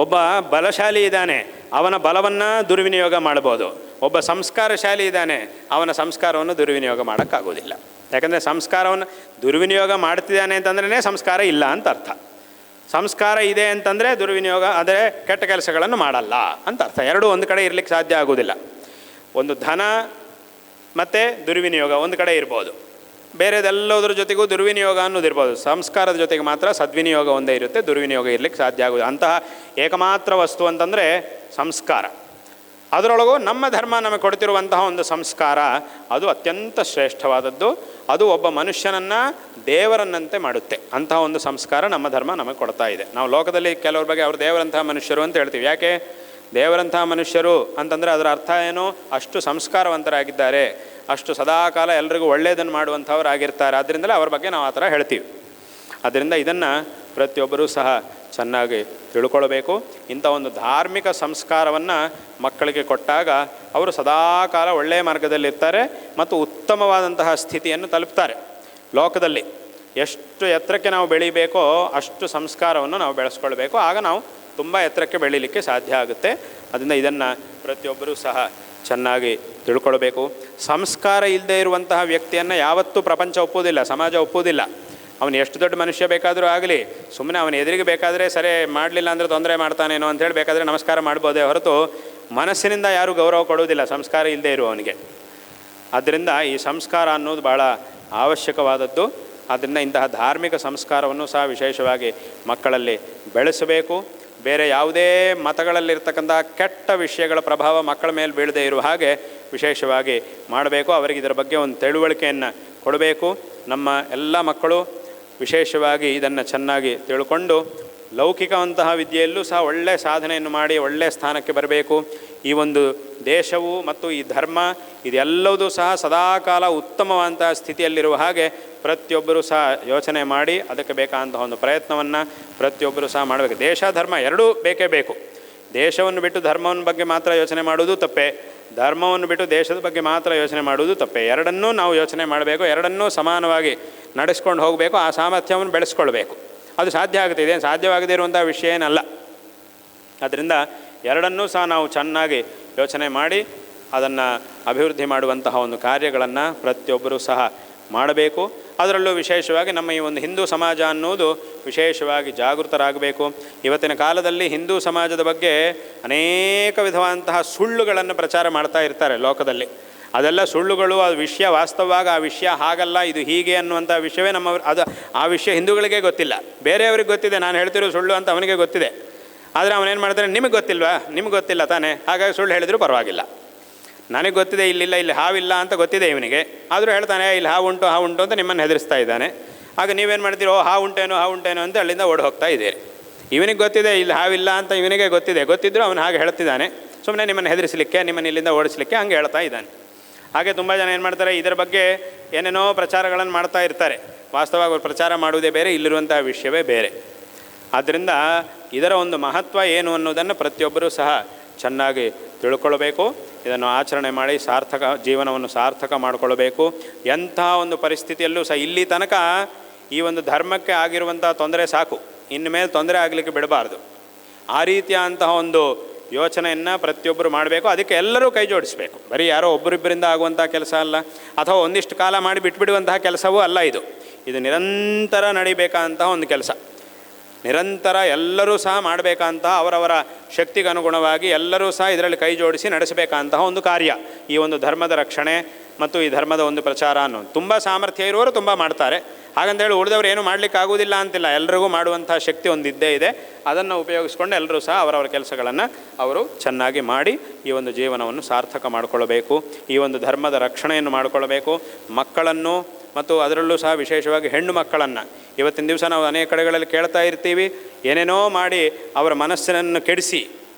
ಒಬ್ಬ ಬಲಶಾಲಿ ಇದ್ದಾನೆ, ಅವನ ಬಲವನ್ನು ದುರ್ವಿನಿಯೋಗ ಮಾಡ್ಬೋದು. ಒಬ್ಬ ಸಂಸ್ಕಾರಶಾಲಿ ಇದ್ದಾನೆ, ಅವನ ಸಂಸ್ಕಾರವನ್ನು ದುರ್ವಿನಿಯೋಗ ಮಾಡೋಕ್ಕಾಗೋದಿಲ್ಲ. ಯಾಕಂದರೆ ಸಂಸ್ಕಾರವನ್ನು ದುರ್ವಿನಿಯೋಗ ಮಾಡ್ತಿದ್ದಾನೆ ಅಂತಂದ್ರೇ ಸಂಸ್ಕಾರ ಇಲ್ಲ ಅಂತ ಅರ್ಥ. ಸಂಸ್ಕಾರ ಇದೆ ಅಂತಂದರೆ ದುರ್ವಿನಿಯೋಗ, ಆದರೆ ಕೆಟ್ಟ ಕೆಲಸಗಳನ್ನು ಮಾಡಲ್ಲ ಅಂತ ಅರ್ಥ. ಎರಡೂ ಒಂದು ಕಡೆ ಇರಲಿಕ್ಕೆ ಸಾಧ್ಯ ಆಗೋದಿಲ್ಲ. ಒಂದು ಧನ ಮತ್ತು ದುರ್ವಿನಿಯೋಗ ಒಂದು ಕಡೆ ಇರ್ಬೋದು, ಬೇರೆದೆಲ್ಲೋದ್ರ ಜೊತೆಗೂ ದುರ್ವಿನಿಯೋಗ ಅನ್ನೋದಿರ್ಬೋದು. ಸಂಸ್ಕಾರದ ಜೊತೆಗೆ ಮಾತ್ರ ಸದ್ವಿನಿಯೋಗ ಒಂದೇ ಇರುತ್ತೆ, ದುರ್ವಿನಿಯೋಗ ಇರಲಿಕ್ಕೆ ಸಾಧ್ಯ ಆಗೋದು. ಅಂತಹ ಏಕಮಾತ್ರ ವಸ್ತು ಅಂತಂದರೆ ಸಂಸ್ಕಾರ. ಅದರೊಳಗೂ ನಮ್ಮ ಧರ್ಮ ನಮಗೆ ಕೊಡ್ತಿರುವಂತಹ ಒಂದು ಸಂಸ್ಕಾರ ಅದು ಅತ್ಯಂತ ಶ್ರೇಷ್ಠವಾದದ್ದು. ಅದು ಒಬ್ಬ ಮನುಷ್ಯನನ್ನು ದೇವರನ್ನಂತೆ ಮಾಡುತ್ತೆ. ಅಂತಹ ಒಂದು ಸಂಸ್ಕಾರ ನಮ್ಮ ಧರ್ಮ ನಮಗೆ ಕೊಡ್ತಾ ಇದೆ. ನಾವು ಲೋಕದಲ್ಲಿ ಕೆಲವ್ರ ಬಗ್ಗೆ ಅವ್ರು ದೇವರಂತಹ ಮನುಷ್ಯರು ಅಂತ ಹೇಳ್ತೀವಿ. ಯಾಕೆ ದೇವರಂತಹ ಮನುಷ್ಯರು ಅಂತಂದರೆ ಅದರ ಅರ್ಥ ಏನು? ಅಷ್ಟು ಸಂಸ್ಕಾರವಂತರಾಗಿದ್ದಾರೆ, ಅಷ್ಟು ಸದಾಕಾಲ ಎಲ್ರಿಗೂ ಒಳ್ಳೆಯದನ್ನು ಮಾಡುವಂಥವ್ರಾಗಿರ್ತಾರೆ. ಆದ್ದರಿಂದಲೇ ಅವ್ರ ಬಗ್ಗೆ ನಾವು ಆ ಥರ ಹೇಳ್ತೀವಿ. ಆದ್ದರಿಂದ ಇದನ್ನು ಪ್ರತಿಯೊಬ್ಬರೂ ಸಹ ಚೆನ್ನಾಗಿ ತಿಳ್ಕೊಳ್ಬೇಕು. ಇಂಥ ಒಂದು ಧಾರ್ಮಿಕ ಸಂಸ್ಕಾರವನ್ನು ಮಕ್ಕಳಿಗೆ ಕೊಟ್ಟಾಗ ಅವರು ಸದಾಕಾಲ ಒಳ್ಳೆಯ ಮಾರ್ಗದಲ್ಲಿರ್ತಾರೆ ಮತ್ತು ಉತ್ತಮವಾದಂತಹ ಸ್ಥಿತಿಯನ್ನು ತಲುಪ್ತಾರೆ. ಲೋಕದಲ್ಲಿ ಎಷ್ಟು ಎತ್ತರಕ್ಕೆ ನಾವು ಬೆಳೀಬೇಕೋ ಅಷ್ಟು ಸಂಸ್ಕಾರವನ್ನು ನಾವು ಬೆಳೆಸ್ಕೊಳ್ಬೇಕು. ಆಗ ನಾವು ತುಂಬ ಎತ್ತರಕ್ಕೆ ಬೆಳೀಲಿಕ್ಕೆ ಸಾಧ್ಯ ಆಗುತ್ತೆ. ಅದರಿಂದ ಇದನ್ನು ಪ್ರತಿಯೊಬ್ಬರೂ ಸಹ ಚೆನ್ನಾಗಿ ತಿಳ್ಕೊಳ್ಬೇಕು. ಸಂಸ್ಕಾರ ಇಲ್ಲದೆ ಇರುವಂತಹ ವ್ಯಕ್ತಿಯನ್ನು ಯಾವತ್ತೂ ಪ್ರಪಂಚ ಒಪ್ಪೋದಿಲ್ಲ, ಸಮಾಜ ಒಪ್ಪೋದಿಲ್ಲ. ಅವನು ಎಷ್ಟು ದೊಡ್ಡ ಮನುಷ್ಯ ಬೇಕಾದರೂ ಆಗಲಿ, ಸುಮ್ಮನೆ ಅವನ ಎದುರಿಗೆ ಬೇಕಾದರೆ ಸರಿ ಮಾಡಲಿಲ್ಲ ಅಂದರೆ ತೊಂದರೆ ಮಾಡ್ತಾನೇನೋ ಅಂಥೇಳಿ ಬೇಕಾದರೆ ನಮಸ್ಕಾರ ಮಾಡ್ಬೋದೇ ಹೊರತು ಮನಸ್ಸಿನಿಂದ ಯಾರೂ ಗೌರವ ಕೊಡುವುದಿಲ್ಲ ಸಂಸ್ಕಾರ ಇಲ್ಲದೆ ಇರುವವನಿಗೆ. ಆದ್ದರಿಂದ ಈ ಸಂಸ್ಕಾರ ಅನ್ನೋದು ಭಾಳ ಅವಶ್ಯಕವಾದದ್ದು. ಆದ್ದರಿಂದ ಇಂತಹ ಧಾರ್ಮಿಕ ಸಂಸ್ಕಾರವನ್ನು ಸಹ ವಿಶೇಷವಾಗಿ ಮಕ್ಕಳಲ್ಲಿ ಬೆಳೆಸಬೇಕು. ಬೇರೆ ಯಾವುದೇ ಮತಗಳಲ್ಲಿರ್ತಕ್ಕಂಥ ಕೆಟ್ಟ ವಿಷಯಗಳ ಪ್ರಭಾವ ಮಕ್ಕಳ ಮೇಲೆ ಬೀಳದೇ ಇರುವ ಹಾಗೆ ವಿಶೇಷವಾಗಿ ಮಾಡಬೇಕು. ಅವರಿಗೆ ಇದರ ಬಗ್ಗೆ ಒಂದು ತಿಳುವಳಿಕೆಯನ್ನು ಕೊಡಬೇಕು. ನಮ್ಮ ಎಲ್ಲ ಮಕ್ಕಳು ವಿಶೇಷವಾಗಿ ಇದನ್ನು ಚೆನ್ನಾಗಿ ತಿಳ್ಕೊಂಡು ಲೌಕಿಕವಂತಹ ವಿದ್ಯೆಯಲ್ಲೂ ಸಹ ಒಳ್ಳೆಯ ಸಾಧನೆಯನ್ನು ಮಾಡಿ ಒಳ್ಳೆಯ ಸ್ಥಾನಕ್ಕೆ ಬರಬೇಕು. ಈ ಒಂದು ದೇಶವು ಮತ್ತು ಈ ಧರ್ಮ ಇದೆಲ್ಲವೂ ಸಹ ಸದಾಕಾಲ ಉತ್ತಮವಾದಂತಹ ಸ್ಥಿತಿಯಲ್ಲಿರುವ ಹಾಗೆ ಪ್ರತಿಯೊಬ್ಬರೂ ಸಹ ಯೋಚನೆ ಮಾಡಿ ಅದಕ್ಕೆ ಬೇಕಾದಂತಹ ಒಂದು ಪ್ರಯತ್ನವನ್ನು ಪ್ರತಿಯೊಬ್ಬರೂ ಸಹ ಮಾಡಬೇಕು. ದೇಶ ಧರ್ಮ ಎರಡೂ ಬೇಕೇ ಬೇಕು. ದೇಶವನ್ನು ಬಿಟ್ಟು ಧರ್ಮವನ್ನು ಬಗ್ಗೆ ಮಾತ್ರ ಯೋಚನೆ ಮಾಡುವುದು ತಪ್ಪೇ, ಧರ್ಮವನ್ನು ಬಿಟ್ಟು ದೇಶದ ಬಗ್ಗೆ ಮಾತ್ರ ಯೋಚನೆ ಮಾಡುವುದು ತಪ್ಪೇ. ಎರಡನ್ನೂ ನಾವು ಯೋಚನೆ ಮಾಡಬೇಕು, ಎರಡನ್ನೂ ಸಮಾನವಾಗಿ ನಡೆಸ್ಕೊಂಡು ಹೋಗಬೇಕು. ಆ ಸಾಮರ್ಥ್ಯವನ್ನು ಬೆಳೆಸ್ಕೊಳ್ಬೇಕು. ಅದು ಸಾಧ್ಯ ಆಗುತ್ತೆ, ಇದೇನು ಸಾಧ್ಯವಾಗದೇ ಇರುವಂಥ ವಿಷಯ ಏನಲ್ಲ. ಆದ್ದರಿಂದ ಎರಡನ್ನೂ ಸಹ ನಾವು ಚೆನ್ನಾಗಿ ಯೋಚನೆ ಮಾಡಿ ಅದನ್ನು ಅಭಿವೃದ್ಧಿ ಮಾಡುವಂತಹ ಒಂದು ಕಾರ್ಯಗಳನ್ನು ಪ್ರತಿಯೊಬ್ಬರೂ ಸಹ ಮಾಡಬೇಕು. ಅದರಲ್ಲೂ ವಿಶೇಷವಾಗಿ ನಮ್ಮ ಈ ಒಂದು ಹಿಂದೂ ಸಮಾಜ ಅನ್ನೋದು ವಿಶೇಷವಾಗಿ ಜಾಗೃತರಾಗಬೇಕು. ಇವತ್ತಿನ ಕಾಲದಲ್ಲಿ ಹಿಂದೂ ಸಮಾಜದ ಬಗ್ಗೆ ಅನೇಕ ವಿಧವಾದಂತಹ ಸುಳ್ಳುಗಳನ್ನು ಪ್ರಚಾರ ಮಾಡ್ತಾ ಇರ್ತಾರೆ ಲೋಕದಲ್ಲಿ. ಅದೆಲ್ಲ ಸುಳ್ಳುಗಳು. ಆ ವಿಷಯ ವಾಸ್ತವವಾಗಿ ಆ ವಿಷಯ ಹಾಗಲ್ಲ, ಇದು ಹೀಗೆ ಅನ್ನುವಂಥ ವಿಷಯವೇ ಆ ವಿಷಯ ಹಿಂದೂಗಳಿಗೆ ಗೊತ್ತಿಲ್ಲ, ಬೇರೆಯವ್ರಿಗೆ ಗೊತ್ತಿದೆ. ನಾನು ಹೇಳ್ತಿರೋ ಸುಳ್ಳು ಅಂತ ಅವನಿಗೆ ಗೊತ್ತಿದೆ. ಆದರೆ ಅವನೇನು ಮಾಡ್ತಾನೆ, ನಿಮಗೆ ಗೊತ್ತಿಲ್ವಾ, ನಿಮ್ಗೆ ಗೊತ್ತಿಲ್ಲ ತಾನೇ, ಹಾಗಾಗಿ ಸುಳ್ಳು ಹೇಳಿದರೂ ಪರವಾಗಿಲ್ಲ. ನನಗೆ ಗೊತ್ತಿದೆ ಇಲ್ಲಿಲ್ಲ, ಇಲ್ಲಿ ಹಾವಿಲ್ಲ ಅಂತ ಗೊತ್ತಿದೆ ಇವನಿಗೆ, ಆದರೂ ಹೇಳ್ತಾನೆ ಇಲ್ಲಿ ಹಾವು ಉಂಟು ಅಂತ ನಿಮ್ಮನ್ನು ಹೆದರಿಸ್ತಾ ಇದ್ದಾನೆ. ಆಗ ನೀವೇನು ಮಾಡ್ತೀರೋ, ಹಾವು ಉಂಟೇನೋ ಅಂತ ಅಲ್ಲಿಂದ ಓಡಿ ಹೋಗ್ತಾ ಇದ್ದೀರಿ. ಇವನಿಗೆ ಗೊತ್ತಿದೆ ಇಲ್ಲಿ ಹಾವಿಲ್ಲ ಅಂತ, ಇವನಿಗೆ ಗೊತ್ತಿದ್ದರೂ ಅವನು ಹಾಗೆ ಹೇಳ್ತಿದ್ದಾನೆ, ಸುಮ್ಮನೆ ನಿಮ್ಮನ್ನು ಹೆದರಿಸಲಿಕ್ಕೆ, ನಿಮ್ಮನ್ನು ಇಲ್ಲಿಂದ ಓಡಿಸಲಿಕ್ಕೆ ಹಂಗೆ ಹೇಳ್ತಾ ಇದ್ದಾನೆ. ಹಾಗೆ ತುಂಬ ಜನ ಏನು ಮಾಡ್ತಾರೆ, ಇದರ ಬಗ್ಗೆ ಏನೇನೋ ಪ್ರಚಾರಗಳನ್ನು ಮಾಡ್ತಾ ಇರ್ತಾರೆ. ವಾಸ್ತವವಾಗಿ ಅವರು ಪ್ರಚಾರ ಮಾಡುವುದೇ ಬೇರೆ, ಇಲ್ಲಿರುವಂಥ ವಿಷಯವೇ ಬೇರೆ. ಆದ್ದರಿಂದ ಇದರ ಒಂದು ಮಹತ್ವ ಏನು ಅನ್ನೋದನ್ನು ಪ್ರತಿಯೊಬ್ಬರೂ ಸಹ ಚೆನ್ನಾಗಿ ತಿಳ್ಕೊಳ್ಬೇಕು. ಇದನ್ನು ಆಚರಣೆ ಮಾಡಿ ಜೀವನವನ್ನು ಸಾರ್ಥಕ ಮಾಡಿಕೊಳ್ಬೇಕು. ಎಂಥ ಒಂದು ಪರಿಸ್ಥಿತಿಯಲ್ಲೂ ಸಹ ಇಲ್ಲಿ ತನಕ ಈ ಒಂದು ಧರ್ಮಕ್ಕೆ ಆಗಿರುವಂಥ ತೊಂದರೆ ಸಾಕು, ಇನ್ನು ಮೇಲೆ ತೊಂದರೆ ಆಗಲಿಕ್ಕೆ ಬಿಡಬಾರ್ದು. ಆ ರೀತಿಯ ಅಂತಹ ಒಂದು ಯೋಚನೆಯನ್ನು ಪ್ರತಿಯೊಬ್ಬರು ಮಾಡಬೇಕು. ಅದಕ್ಕೆ ಎಲ್ಲರೂ ಕೈ ಜೋಡಿಸಬೇಕು. ಬರೀ ಯಾರೋ ಒಬ್ಬರಿಬ್ಬರಿಂದ ಆಗುವಂಥ ಕೆಲಸ ಅಲ್ಲ, ಅಥವಾ ಒಂದಿಷ್ಟು ಕಾಲ ಮಾಡಿ ಬಿಟ್ಬಿಡುವಂತಹ ಕೆಲಸವೂ ಅಲ್ಲ. ಇದು ನಿರಂತರ ನಡಿಬೇಕಾದಂತಹ ಒಂದು ಕೆಲಸ. ನಿರಂತರ ಎಲ್ಲರೂ ಸಹ ಮಾಡಬೇಕಂತಹ ಅವರವರ ಶಕ್ತಿಗೆ ಅನುಗುಣವಾಗಿ ಎಲ್ಲರೂ ಸಹ ಇದರಲ್ಲಿ ಕೈ ಜೋಡಿಸಿ ನಡೆಸಬೇಕಂತಹ ಒಂದು ಕಾರ್ಯ ಈ ಒಂದು ಧರ್ಮದ ರಕ್ಷಣೆ ಮತ್ತು ಈ ಧರ್ಮದ ಒಂದು ಪ್ರಚಾರ ಅನ್ನೋದು. ತುಂಬ ಸಾಮರ್ಥ್ಯ ಇರುವವರು ತುಂಬ ಮಾಡ್ತಾರೆ, ಹಾಗಂತೇಳಿ ಉಳಿದವರು ಏನು ಮಾಡಲಿಕ್ಕೆ ಆಗೋದಿಲ್ಲ ಅಂತಿಲ್ಲ, ಎಲ್ರಿಗೂ ಮಾಡುವಂಥ ಶಕ್ತಿ ಒಂದು ಇದ್ದೇ ಇದೆ. ಅದನ್ನು ಉಪಯೋಗಿಸ್ಕೊಂಡು ಎಲ್ಲರೂ ಸಹ ಅವರವರ ಕೆಲಸಗಳನ್ನು ಅವರು ಚೆನ್ನಾಗಿ ಮಾಡಿ ಈ ಒಂದು ಜೀವನವನ್ನು ಸಾರ್ಥಕ ಮಾಡಿಕೊಳ್ಳಬೇಕು. ಈ ಒಂದು ಧರ್ಮದ ರಕ್ಷಣೆಯನ್ನು ಮಾಡಿಕೊಳ್ಳಬೇಕು. ಮಕ್ಕಳನ್ನು ಮತ್ತು ಅದರಲ್ಲೂ ಸಹ ವಿಶೇಷವಾಗಿ ಹೆಣ್ಣು ಮಕ್ಕಳನ್ನು ಇವತ್ತಿನ ದಿವಸ ನಾವು ಅನೇಕ ಕಡೆಗಳಲ್ಲಿ ಕೇಳ್ತಾ ಇರ್ತೀವಿ, ಏನೇನೋ ಮಾಡಿ ಅವರ ಮನಸ್ಸನ್ನು ಕೆಡಿಸಿ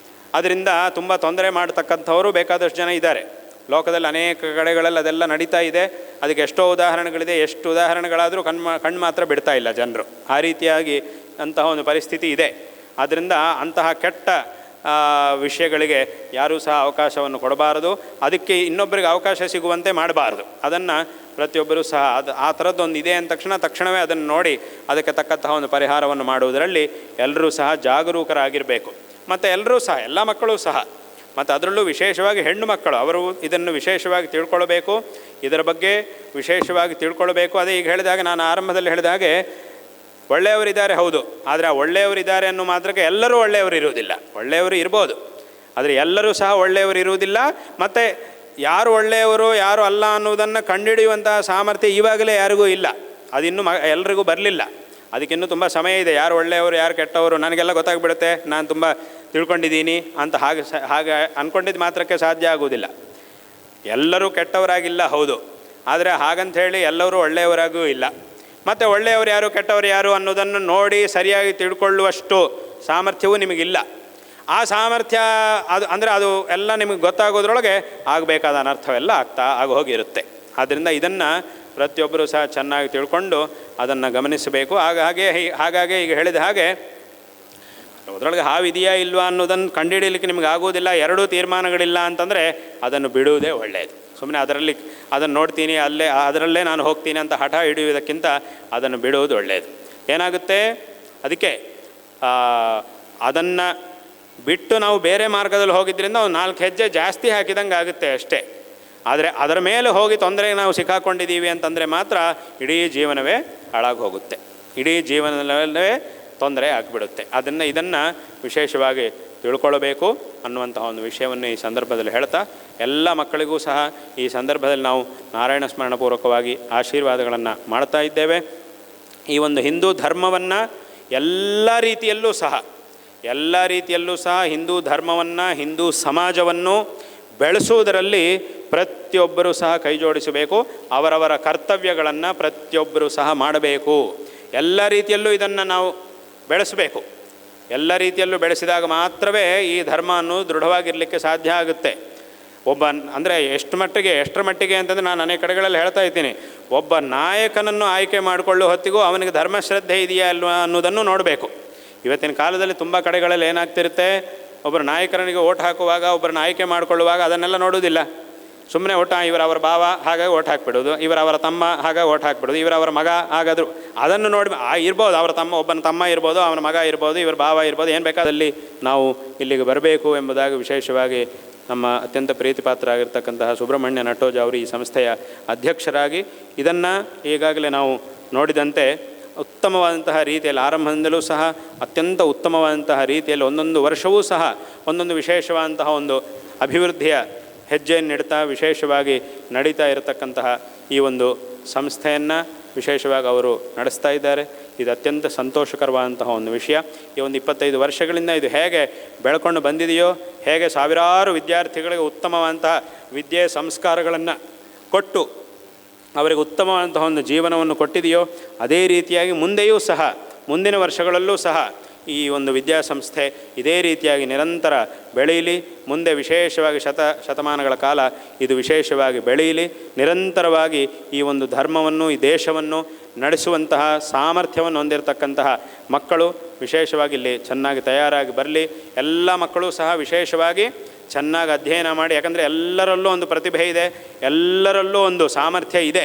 ಅದರಿಂದ ತುಂಬ ತೊಂದರೆ ಮಾಡತಕ್ಕಂಥವರು ಬೇಕಾದಷ್ಟು ಜನ ಇದ್ದಾರೆ. ಲೋಕದಲ್ಲಿ ಅನೇಕ ಕಡೆಗಳಲ್ಲಿ ಅದೆಲ್ಲ ನಡೀತಾ ಇದೆ. ಅದಕ್ಕೆ ಎಷ್ಟೋ ಉದಾಹರಣೆಗಳಿದೆ. ಎಷ್ಟು ಉದಾಹರಣೆಗಳಾದರೂ ಕಣ್ಣು ಮಾತ್ರ ಬಿಡ್ತಾ ಇಲ್ಲ ಜನರು. ಆ ರೀತಿಯಾಗಿ ಅಂತಹ ಒಂದು ಪರಿಸ್ಥಿತಿ ಇದೆ. ಆದ್ದರಿಂದ ಅಂತಹ ಕೆಟ್ಟ ವಿಷಯಗಳಿಗೆ ಯಾರೂ ಸಹ ಅವಕಾಶವನ್ನು ಕೊಡಬಾರದು. ಅದಕ್ಕೆ ಇನ್ನೊಬ್ಬರಿಗೆ ಅವಕಾಶ ಸಿಗುವಂತೆ ಮಾಡಬಾರ್ದು. ಅದನ್ನು ಪ್ರತಿಯೊಬ್ಬರೂ ಸಹ ಆ ಥರದ್ದೊಂದು ಇದೆ ಅಂದ ತಕ್ಷಣವೇ ಅದನ್ನು ನೋಡಿ ಅದಕ್ಕೆ ತಕ್ಕಂತಹ ಒಂದು ಪರಿಹಾರವನ್ನು ಮಾಡುವುದರಲ್ಲಿ ಎಲ್ಲರೂ ಸಹ ಜಾಗರೂಕರಾಗಿರಬೇಕು. ಮತ್ತು ಎಲ್ಲರೂ ಸಹ ಎಲ್ಲ ಮಕ್ಕಳೂ ಸಹ, ಮತ್ತು ಅದರಲ್ಲೂ ವಿಶೇಷವಾಗಿ ಹೆಣ್ಣು ಮಕ್ಕಳು ಅವರು ಇದನ್ನು ವಿಶೇಷವಾಗಿ ತಿಳ್ಕೊಳ್ಬೇಕು. ಇದರ ಬಗ್ಗೆ ವಿಶೇಷವಾಗಿ ತಿಳ್ಕೊಳ್ಬೇಕು. ಅದೇ ಈಗ ಹೇಳಿದಾಗ, ನಾನು ಆರಂಭದಲ್ಲಿ ಹೇಳಿದಾಗೆ ಒಳ್ಳೆಯವರಿದ್ದಾರೆ, ಹೌದು. ಆದರೆ ಆ ಒಳ್ಳೆಯವರಿದ್ದಾರೆ ಅನ್ನೋ ಮಾತ್ರಕ್ಕೆ ಎಲ್ಲರೂ ಒಳ್ಳೆಯವರು ಇರುವುದಿಲ್ಲ. ಒಳ್ಳೆಯವರು ಇರ್ಬೋದು, ಆದರೆ ಎಲ್ಲರೂ ಸಹ ಒಳ್ಳೆಯವರು ಇರುವುದಿಲ್ಲ. ಮತ್ತು ಯಾರು ಒಳ್ಳೆಯವರು ಯಾರು ಅಲ್ಲ ಅನ್ನೋದನ್ನು ಕಂಡುಹಿಡಿಯುವಂತಹ ಸಾಮರ್ಥ್ಯ ಇವಾಗಲೇ ಯಾರಿಗೂ ಇಲ್ಲ. ಅದಿನ್ನೂ ಎಲ್ರಿಗೂ ಬರಲಿಲ್ಲ. ಅದಕ್ಕಿನ್ನೂ ತುಂಬ ಸಮಯ ಇದೆ. ಯಾರು ಒಳ್ಳೆಯವರು ಯಾರು ಕೆಟ್ಟವರು ನನಗೆಲ್ಲ ಗೊತ್ತಾಗ್ಬಿಡುತ್ತೆ, ನಾನು ತುಂಬ ತಿಳ್ಕೊಂಡಿದ್ದೀನಿ ಅಂತ ಹಾಗೆ ಅಂದ್ಕೊಂಡಿದ್ದು ಮಾತ್ರಕ್ಕೆ ಸಾಧ್ಯ ಆಗುವುದಿಲ್ಲ. ಎಲ್ಲರೂ ಕೆಟ್ಟವರಾಗಿಲ್ಲ, ಹೌದು. ಆದರೆ ಹಾಗಂಥೇಳಿ ಎಲ್ಲರೂ ಒಳ್ಳೆಯವರಾಗೂ ಇಲ್ಲ. ಮತ್ತು ಒಳ್ಳೆಯವರು ಯಾರು ಕೆಟ್ಟವರು ಯಾರು ಅನ್ನೋದನ್ನು ನೋಡಿ ಸರಿಯಾಗಿ ತಿಳ್ಕೊಳ್ಳುವಷ್ಟು ಸಾಮರ್ಥ್ಯವೂ ನಿಮಗಿಲ್ಲ. ಆ ಸಾಮರ್ಥ್ಯ ಅದು ಎಲ್ಲ ನಿಮಗೆ ಗೊತ್ತಾಗೋದ್ರೊಳಗೆ ಆಗಬೇಕಾದ ಅನರ್ಥವೆಲ್ಲ ಆಗೋಗಿರುತ್ತೆ. ಆದ್ದರಿಂದ ಇದನ್ನು ಪ್ರತಿಯೊಬ್ಬರೂ ಸಹ ಚೆನ್ನಾಗಿ ತಿಳ್ಕೊಂಡು ಅದನ್ನು ಗಮನಿಸಬೇಕು. ಹಾಗಾಗಿ ಈಗ ಹೇಳಿದ ಹಾಗೆ ಅದರೊಳಗೆ ಹಾವಿದೆಯಾ ಇಲ್ವಾ ಅನ್ನೋದನ್ನು ಕಂಡುಹಿಡಿಯಲಿಕ್ಕೆ ನಿಮಗೆ ಆಗೋದಿಲ್ಲ, ಎರಡೂ ತೀರ್ಮಾನಗಳಿಲ್ಲ ಅಂತಂದರೆ ಅದನ್ನು ಬಿಡುವುದೇ ಒಳ್ಳೆಯದು. ಸುಮ್ಮನೆ ಅದನ್ನು ನೋಡ್ತೀನಿ, ಅದರಲ್ಲೇ ನಾನು ಹೋಗ್ತೀನಿ ಅಂತ ಹಠ ಹಿಡಿಯುವುದಕ್ಕಿಂತ ಅದನ್ನು ಬಿಡುವುದು ಒಳ್ಳೆಯದು. ಏನಾಗುತ್ತೆ, ಅದಕ್ಕೆ ಅದನ್ನು ಬಿಟ್ಟು ನಾವು ಬೇರೆ ಮಾರ್ಗದಲ್ಲಿ ಹೋಗಿದ್ದರಿಂದ ಒಂದು 4 ಹೆಜ್ಜೆ ಜಾಸ್ತಿ ಹಾಕಿದಂಗೆ ಆಗುತ್ತೆ ಅಷ್ಟೇ. ಆದರೆ ಅದರ ಮೇಲೆ ಹೋಗಿ ತೊಂದರೆಗೆ ನಾವು ಸಿಕ್ಕಾಕೊಂಡಿದ್ದೀವಿ ಅಂತಂದರೆ ಮಾತ್ರ ಇಡೀ ಜೀವನವೇ ಹಾಳಾಗಿ ಹೋಗುತ್ತೆ, ಇಡೀ ಜೀವನದಲ್ಲೇ ತೊಂದರೆ ಆಗಿಬಿಡುತ್ತೆ. ಇದನ್ನು ವಿಶೇಷವಾಗಿ ತಿಳ್ಕೊಳ್ಬೇಕು ಅನ್ನುವಂತಹ ಒಂದು ವಿಷಯವನ್ನು ಈ ಸಂದರ್ಭದಲ್ಲಿ ಹೇಳ್ತಾ, ಎಲ್ಲ ಮಕ್ಕಳಿಗೂ ಸಹ ಈ ಸಂದರ್ಭದಲ್ಲಿ ನಾವು ನಾರಾಯಣ ಸ್ಮರಣಪೂರ್ವಕವಾಗಿ ಆಶೀರ್ವಾದಗಳನ್ನು ಮಾಡ್ತಾ ಇದ್ದೇವೆ. ಈ ಒಂದು ಹಿಂದೂ ಧರ್ಮವನ್ನು ಎಲ್ಲ ರೀತಿಯಲ್ಲೂ ಸಹ ಹಿಂದೂ ಧರ್ಮವನ್ನು ಹಿಂದೂ ಸಮಾಜವನ್ನು ಬೆಳೆಸುವುದರಲ್ಲಿ ಪ್ರತಿಯೊಬ್ಬರೂ ಸಹ ಕೈ ಜೋಡಿಸಬೇಕು. ಅವರವರ ಕರ್ತವ್ಯಗಳನ್ನು ಪ್ರತಿಯೊಬ್ಬರೂ ಸಹ ಮಾಡಬೇಕು. ಎಲ್ಲ ರೀತಿಯಲ್ಲೂ ಇದನ್ನು ನಾವು ಬೆಳೆಸಬೇಕು. ಎಲ್ಲ ರೀತಿಯಲ್ಲೂ ಬೆಳೆಸಿದಾಗ ಮಾತ್ರವೇ ಈ ಧರ್ಮ ಅನ್ನೋದು ದೃಢವಾಗಿರಲಿಕ್ಕೆ ಸಾಧ್ಯ ಆಗುತ್ತೆ. ಎಷ್ಟರ ಮಟ್ಟಿಗೆ ಅಂತಂದರೆ ನಾನು ಅನೇಕ ಕಡೆಗಳಲ್ಲಿ ಹೇಳ್ತಾ ಇದ್ದೀನಿ, ಒಬ್ಬ ನಾಯಕನನ್ನು ಆಯ್ಕೆ ಮಾಡಿಕೊಳ್ಳುವ ಹೊತ್ತಿಗೂ ಅವನಿಗೆ ಧರ್ಮಶ್ರದ್ಧೆ ಇದೆಯಾ ಅಲ್ವಾ ಅನ್ನೋದನ್ನು ನೋಡಬೇಕು. ಇವತ್ತಿನ ಕಾಲದಲ್ಲಿ ತುಂಬ ಕಡೆಗಳಲ್ಲಿ ಏನಾಗ್ತಿರುತ್ತೆ, ಒಬ್ಬರ ನಾಯಕನಿಗೆ ಓಟ್ ಹಾಕುವಾಗ ಒಬ್ಬರನ್ನ ಆಯ್ಕೆ ಮಾಡಿಕೊಳ್ಳುವಾಗ ಅದನ್ನೆಲ್ಲ ನೋಡೋದಿಲ್ಲ. ಸುಮ್ಮನೆ ಅವರ ಭಾವ ಹಾಗಾಗಿ ಓಟ್ ಹಾಕಿಬಿಡೋದು, ಅವರ ತಮ್ಮ ಹಾಗಾಗಿ ಓಟ್ ಹಾಕಿಬಿಡೋದು, ಅವರ ಮಗ ಹಾಗಾದರೂ ಅದನ್ನು ನೋಡಿ ಇರ್ಬೋದು, ಒಬ್ಬನ ತಮ್ಮ ಇರ್ಬೋದು, ಅವನ ಮಗ ಇರ್ಬೋದು, ಇವರ ಭಾವ ಇರ್ಬೋದು, ಏನು ಬೇಕಾದಲ್ಲಿ ನಾವು ಇಲ್ಲಿಗೆ ಬರಬೇಕು ಎಂಬುದಾಗಿ ವಿಶೇಷವಾಗಿ ನಮ್ಮ ಅತ್ಯಂತ ಪ್ರೀತಿಪಾತ್ರರಾಗಿರ್ತಕ್ಕಂತಹ ಸುಬ್ರಹ್ಮಣ್ಯ ನಟೋಜ ಅವರು ಈ ಸಂಸ್ಥೆಯ ಅಧ್ಯಕ್ಷರಾಗಿ ಇದನ್ನು ಈಗಾಗಲೇ ನಾವು ನೋಡಿದಂತೆ ಉತ್ತಮವಾದಂತಹ ರೀತಿಯಲ್ಲಿ ಆರಂಭದಿಂದಲೂ ಸಹ ಅತ್ಯಂತ ಉತ್ತಮವಾದಂತಹ ರೀತಿಯಲ್ಲಿ ಒಂದೊಂದು ವರ್ಷವೂ ಸಹ ಒಂದೊಂದು ವಿಶೇಷವಾದಂತಹ ಒಂದು ಅಭಿವೃದ್ಧಿಯ ಹೆಜ್ಜೆಯನ್ನು ಇಡ್ತಾ ವಿಶೇಷವಾಗಿ ನಡೀತಾ ಇರತಕ್ಕಂತಹ ಈ ಒಂದು ಸಂಸ್ಥೆಯನ್ನು ವಿಶೇಷವಾಗಿ ಅವರು ನಡೆಸ್ತಾ ಇದ್ದಾರೆ. ಇದು ಅತ್ಯಂತ ಸಂತೋಷಕರವಾದಂತಹ ಒಂದು ವಿಷಯ. ಈ ಒಂದು 25 ವರ್ಷಗಳಿಂದ ಇದು ಹೇಗೆ ಬೆಳ್ಕೊಂಡು ಬಂದಿದೆಯೋ, ಹೇಗೆ ಸಾವಿರಾರು ವಿದ್ಯಾರ್ಥಿಗಳಿಗೆ ಉತ್ತಮವಾದಂತಹ ವಿದ್ಯೆ ಸಂಸ್ಕಾರಗಳನ್ನು ಕೊಟ್ಟು ಅವರಿಗೆ ಉತ್ತಮವಾದಂತಹ ಒಂದು ಜೀವನವನ್ನು ಕೊಟ್ಟಿದೆಯೋ, ಅದೇ ರೀತಿಯಾಗಿ ಮುಂದೆಯೂ ಸಹ ಮುಂದಿನ ವರ್ಷಗಳಲ್ಲೂ ಸಹ ಈ ಒಂದು ವಿದ್ಯಾಸಂಸ್ಥೆ ಇದೇ ರೀತಿಯಾಗಿ ನಿರಂತರ ಬೆಳೆಯಲಿ. ಮುಂದೆ ವಿಶೇಷವಾಗಿ ಶತಮಾನಗಳ ಕಾಲ ಇದು ವಿಶೇಷವಾಗಿ ಬೆಳೆಯಲಿ. ನಿರಂತರವಾಗಿ ಈ ಒಂದು ಧರ್ಮವನ್ನು ಈ ದೇಶವನ್ನು ನಡೆಸುವಂತಹ ಸಾಮರ್ಥ್ಯವನ್ನು ಹೊಂದಿರತಕ್ಕಂತಹ ಮಕ್ಕಳು ವಿಶೇಷವಾಗಿ ಇಲ್ಲಿ ಚೆನ್ನಾಗಿ ತಯಾರಾಗಿ ಬರಲಿ. ಎಲ್ಲ ಮಕ್ಕಳು ಸಹ ವಿಶೇಷವಾಗಿ ಚೆನ್ನಾಗಿ ಅಧ್ಯಯನ ಮಾಡಿ, ಯಾಕಂದರೆ ಎಲ್ಲರಲ್ಲೂ ಒಂದು ಪ್ರತಿಭೆ ಇದೆ, ಎಲ್ಲರಲ್ಲೂ ಒಂದು ಸಾಮರ್ಥ್ಯ ಇದೆ.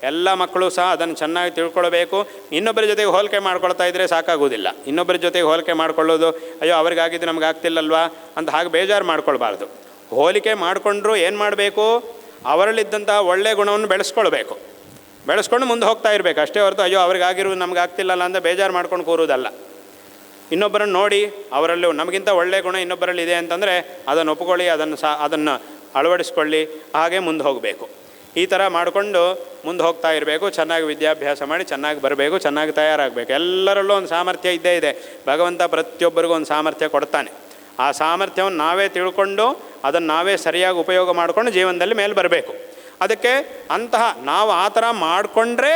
ಎಲ್ಲ ಮಕ್ಕಳು ಸಹ ಅದನ್ನು ಚೆನ್ನಾಗಿ ತಿಳ್ಕೊಳ್ಬೇಕು. ಇನ್ನೊಬ್ಬರ ಜೊತೆಗೆ ಹೋಲಿಕೆ ಮಾಡ್ಕೊಳ್ತಾ ಇದ್ದರೆ ಸಾಕಾಗೋದಿಲ್ಲ. ಇನ್ನೊಬ್ಬರ ಜೊತೆಗೆ ಹೋಲಿಕೆ ಮಾಡ್ಕೊಳ್ಳೋದು, ಅಯ್ಯೋ ಅವ್ರಿಗಾಗಿದ್ದು ನಮ್ಗೆ ಆಗ್ತಿಲ್ಲಲ್ವಾ ಅಂತ ಹಾಗೆ ಬೇಜಾರು ಮಾಡ್ಕೊಳ್ಬಾರ್ದು. ಹೋಲಿಕೆ ಮಾಡಿಕೊಂಡ್ರೂ ಏನು ಮಾಡಬೇಕು, ಅವರಲ್ಲಿದ್ದಂತಹ ಒಳ್ಳೆಯ ಗುಣವನ್ನು ಬೆಳೆಸ್ಕೊಂಡು ಮುಂದೆ ಹೋಗ್ತಾ ಇರಬೇಕು ಅಷ್ಟೇ ಹೊರತು ಅಯ್ಯೋ ಅವ್ರಿಗಾಗಿರೋದು ನಮ್ಗೆ ಆಗ್ತಿಲ್ಲಲ್ಲ ಅಂತ ಬೇಜಾರು ಮಾಡ್ಕೊಂಡು ಕೂರೋದಲ್ಲ. ಇನ್ನೊಬ್ಬರನ್ನು ನೋಡಿ ಅವರಲ್ಲಿ ನಮಗಿಂತ ಒಳ್ಳೆಯ ಗುಣ ಇನ್ನೊಬ್ಬರಲ್ಲಿ ಇದೆ ಅಂತಂದರೆ ಅದನ್ನು ಒಪ್ಪಿಕೊಳ್ಳಿ, ಅದನ್ನು ಅಳವಡಿಸ್ಕೊಳ್ಳಿ, ಹಾಗೆ ಮುಂದೆ ಹೋಗಬೇಕು. ಈ ಥರ ಮಾಡಿಕೊಂಡು ಮುಂದೆ ಹೋಗ್ತಾ ಇರಬೇಕು. ಚೆನ್ನಾಗಿ ವಿದ್ಯಾಭ್ಯಾಸ ಮಾಡಿ ಚೆನ್ನಾಗಿ ಬರಬೇಕು, ಚೆನ್ನಾಗಿ ತಯಾರಾಗಬೇಕು. ಎಲ್ಲರಲ್ಲೂ ಒಂದು ಸಾಮರ್ಥ್ಯ ಇದ್ದೇ ಇದೆ. ಭಗವಂತ ಪ್ರತಿಯೊಬ್ಬರಿಗೂ ಒಂದು ಸಾಮರ್ಥ್ಯ ಕೊಡ್ತಾನೆ. ಆ ಸಾಮರ್ಥ್ಯವನ್ನು ನಾವೇ ತಿಳ್ಕೊಂಡು ಅದನ್ನು ನಾವೇ ಸರಿಯಾಗಿ ಉಪಯೋಗ ಮಾಡಿಕೊಂಡು ಜೀವನದಲ್ಲಿ ಮೇಲೆ ಬರಬೇಕು. ಅದಕ್ಕೆ ನಾವು ಆ ಥರ ಮಾಡಿಕೊಂಡ್ರೆ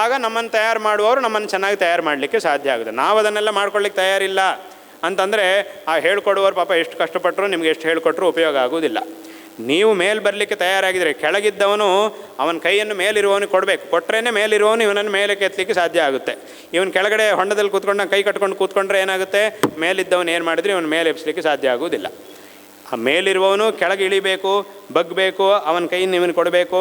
ಆಗ ನಮ್ಮನ್ನು ತಯಾರು ಮಾಡುವವರು ನಮ್ಮನ್ನು ಚೆನ್ನಾಗಿ ತಯಾರು ಮಾಡಲಿಕ್ಕೆ ಸಾಧ್ಯ ಆಗುತ್ತೆ. ನಾವು ಅದನ್ನೆಲ್ಲ ಮಾಡ್ಕೊಳ್ಳಿಕ್ಕೆ ತಯಾರಿಲ್ಲ ಅಂತಂದರೆ ಆ ಹೇಳ್ಕೊಡುವವರು ಪಾಪ ಎಷ್ಟು ಕಷ್ಟಪಟ್ಟರು ನಿಮಗೆ ಎಷ್ಟು ಹೇಳಿಕೊಟ್ರೂ ಉಪಯೋಗ ಆಗೋದಿಲ್ಲ. ನೀವು ಮೇಲೆ ಬರಲಿಕ್ಕೆ ತಯಾರಾಗಿದ್ದರೆ ಕೆಳಗಿದ್ದವನು ಅವನ ಕೈಯನ್ನು ಮೇಲಿರುವವನಿಗೆ ಕೊಡಬೇಕು. ಕೊಟ್ಟರೆ ಮೇಲಿರುವವನು ಇವನನ್ನು ಮೇಲೆ ಎತ್ತಲಿಕ್ಕೆ ಸಾಧ್ಯ ಆಗುತ್ತೆ. ಇವನು ಕೆಳಗಡೆ ಹೊಂಡದಲ್ಲಿ ಕೂತ್ಕೊಂಡು ಕೈ ಕಟ್ಕೊಂಡು ಕೂತ್ಕೊಂಡ್ರೆ ಏನಾಗುತ್ತೆ, ಮೇಲಿದ್ದವನು ಏನು ಮಾಡಿದ್ರೆ ಇವನು ಮೇಲೆ ಎಬ್ಸಲಿಕ್ಕೆ ಸಾಧ್ಯ ಆಗೋದಿಲ್ಲ. ಆ ಮೇಲಿರುವವನು ಕೆಳಗೆ ಇಳಿಬೇಕು, ಬಗ್ಬೇಕು, ಅವನ ಕೈಯನ್ನು ಇವನು ಕೊಡಬೇಕು.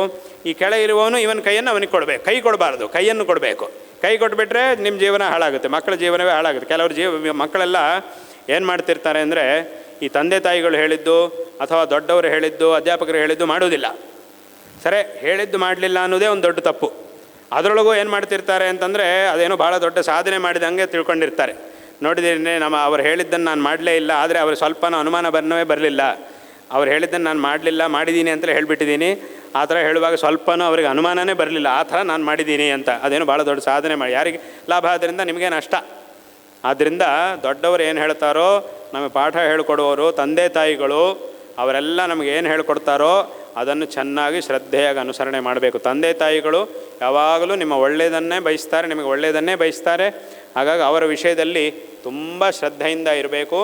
ಈ ಕೆಳಗಿರುವವನು ಇವನ ಕೈಯನ್ನು ಅವನಿಗೆ ಕೊಡಬೇಕು. ಕೈ ಕೊಡಬಾರ್ದು, ಕೈಯನ್ನು ಕೊಡಬೇಕು. ಕೈ ಕೊಟ್ಬಿಟ್ರೆ ನಿಮ್ಮ ಜೀವನ ಹಾಳಾಗುತ್ತೆ, ಮಕ್ಕಳ ಜೀವನವೇ ಹಾಳಾಗುತ್ತೆ. ಕೆಲವರು ಮಕ್ಕಳೆಲ್ಲ ಏನು ಮಾಡ್ತಿರ್ತಾರೆ ಅಂದರೆ ಈ ತಂದೆ ತಾಯಿಗಳು ಹೇಳಿದ್ದು ಅಥವಾ ದೊಡ್ಡವರು ಹೇಳಿದ್ದು ಅಧ್ಯಾಪಕರು ಹೇಳಿದ್ದು ಮಾಡೋದಿಲ್ಲ. ಸರಿ, ಹೇಳಿದ್ದು ಮಾಡಲಿಲ್ಲ ಅನ್ನೋದೇ ಒಂದು ದೊಡ್ಡ ತಪ್ಪು. ಅದರೊಳಗೂ ಏನು ಮಾಡ್ತಿರ್ತಾರೆ ಅಂತಂದರೆ ಅದೇನೋ ಭಾಳ ದೊಡ್ಡ ಸಾಧನೆ ಮಾಡಿದಂಗೆ ತಿಳ್ಕೊಂಡಿರ್ತಾರೆ. ನೋಡಿದ್ದೀನಿ ಅವ್ರು ಹೇಳಿದ್ದನ್ನು ನಾನು ಮಾಡಲೇ ಇಲ್ಲ, ಆದರೆ ಅವ್ರು ಸ್ವಲ್ಪನೂ ಅನುಮಾನ ಬರಲಿಲ್ಲ. ಅವ್ರು ಹೇಳಿದ್ದನ್ನು ನಾನು ಮಾಡಲಿಲ್ಲ, ಮಾಡಿದ್ದೀನಿ ಅಂತಲೇ ಹೇಳಿಬಿಟ್ಟಿದ್ದೀನಿ. ಆ ಥರ ಹೇಳುವಾಗ ಸ್ವಲ್ಪನೂ ಅವ್ರಿಗೆ ಅನುಮಾನನೇ ಬರಲಿಲ್ಲ, ಆ ಥರ ನಾನು ಮಾಡಿದ್ದೀನಿ ಅಂತ. ಅದೇನು ಭಾಳ ದೊಡ್ಡ ಸಾಧನೆ ಮಾಡಿ ಯಾರಿಗೆ ಲಾಭ, ಆದ್ದರಿಂದ ನಿಮಗೆ ನಷ್ಟ. ಆದ್ದರಿಂದ ದೊಡ್ಡವರು ಏನು ಹೇಳ್ತಾರೋ, ನಮಗೆ ಪಾಠ ಹೇಳಿಕೊಡುವವರು ತಂದೆ ತಾಯಿಗಳು ಅವರೆಲ್ಲ ನಮಗೆ ಏನು ಹೇಳ್ಕೊಡ್ತಾರೋ ಅದನ್ನು ಚೆನ್ನಾಗಿ ಶ್ರದ್ಧೆಯಾಗಿ ಅನುಸರಣೆ ಮಾಡಬೇಕು. ತಂದೆ ತಾಯಿಗಳು ಯಾವಾಗಲೂ ನಿಮ್ಮ ಒಳ್ಳೆಯದನ್ನೇ ಬಯಸ್ತಾರೆ, ನಿಮಗೆ ಒಳ್ಳೆಯದನ್ನೇ ಬಯಸ್ತಾರೆ. ಹಾಗಾಗಿ ಅವರ ವಿಷಯದಲ್ಲಿ ತುಂಬ ಶ್ರದ್ಧೆಯಿಂದ ಇರಬೇಕು.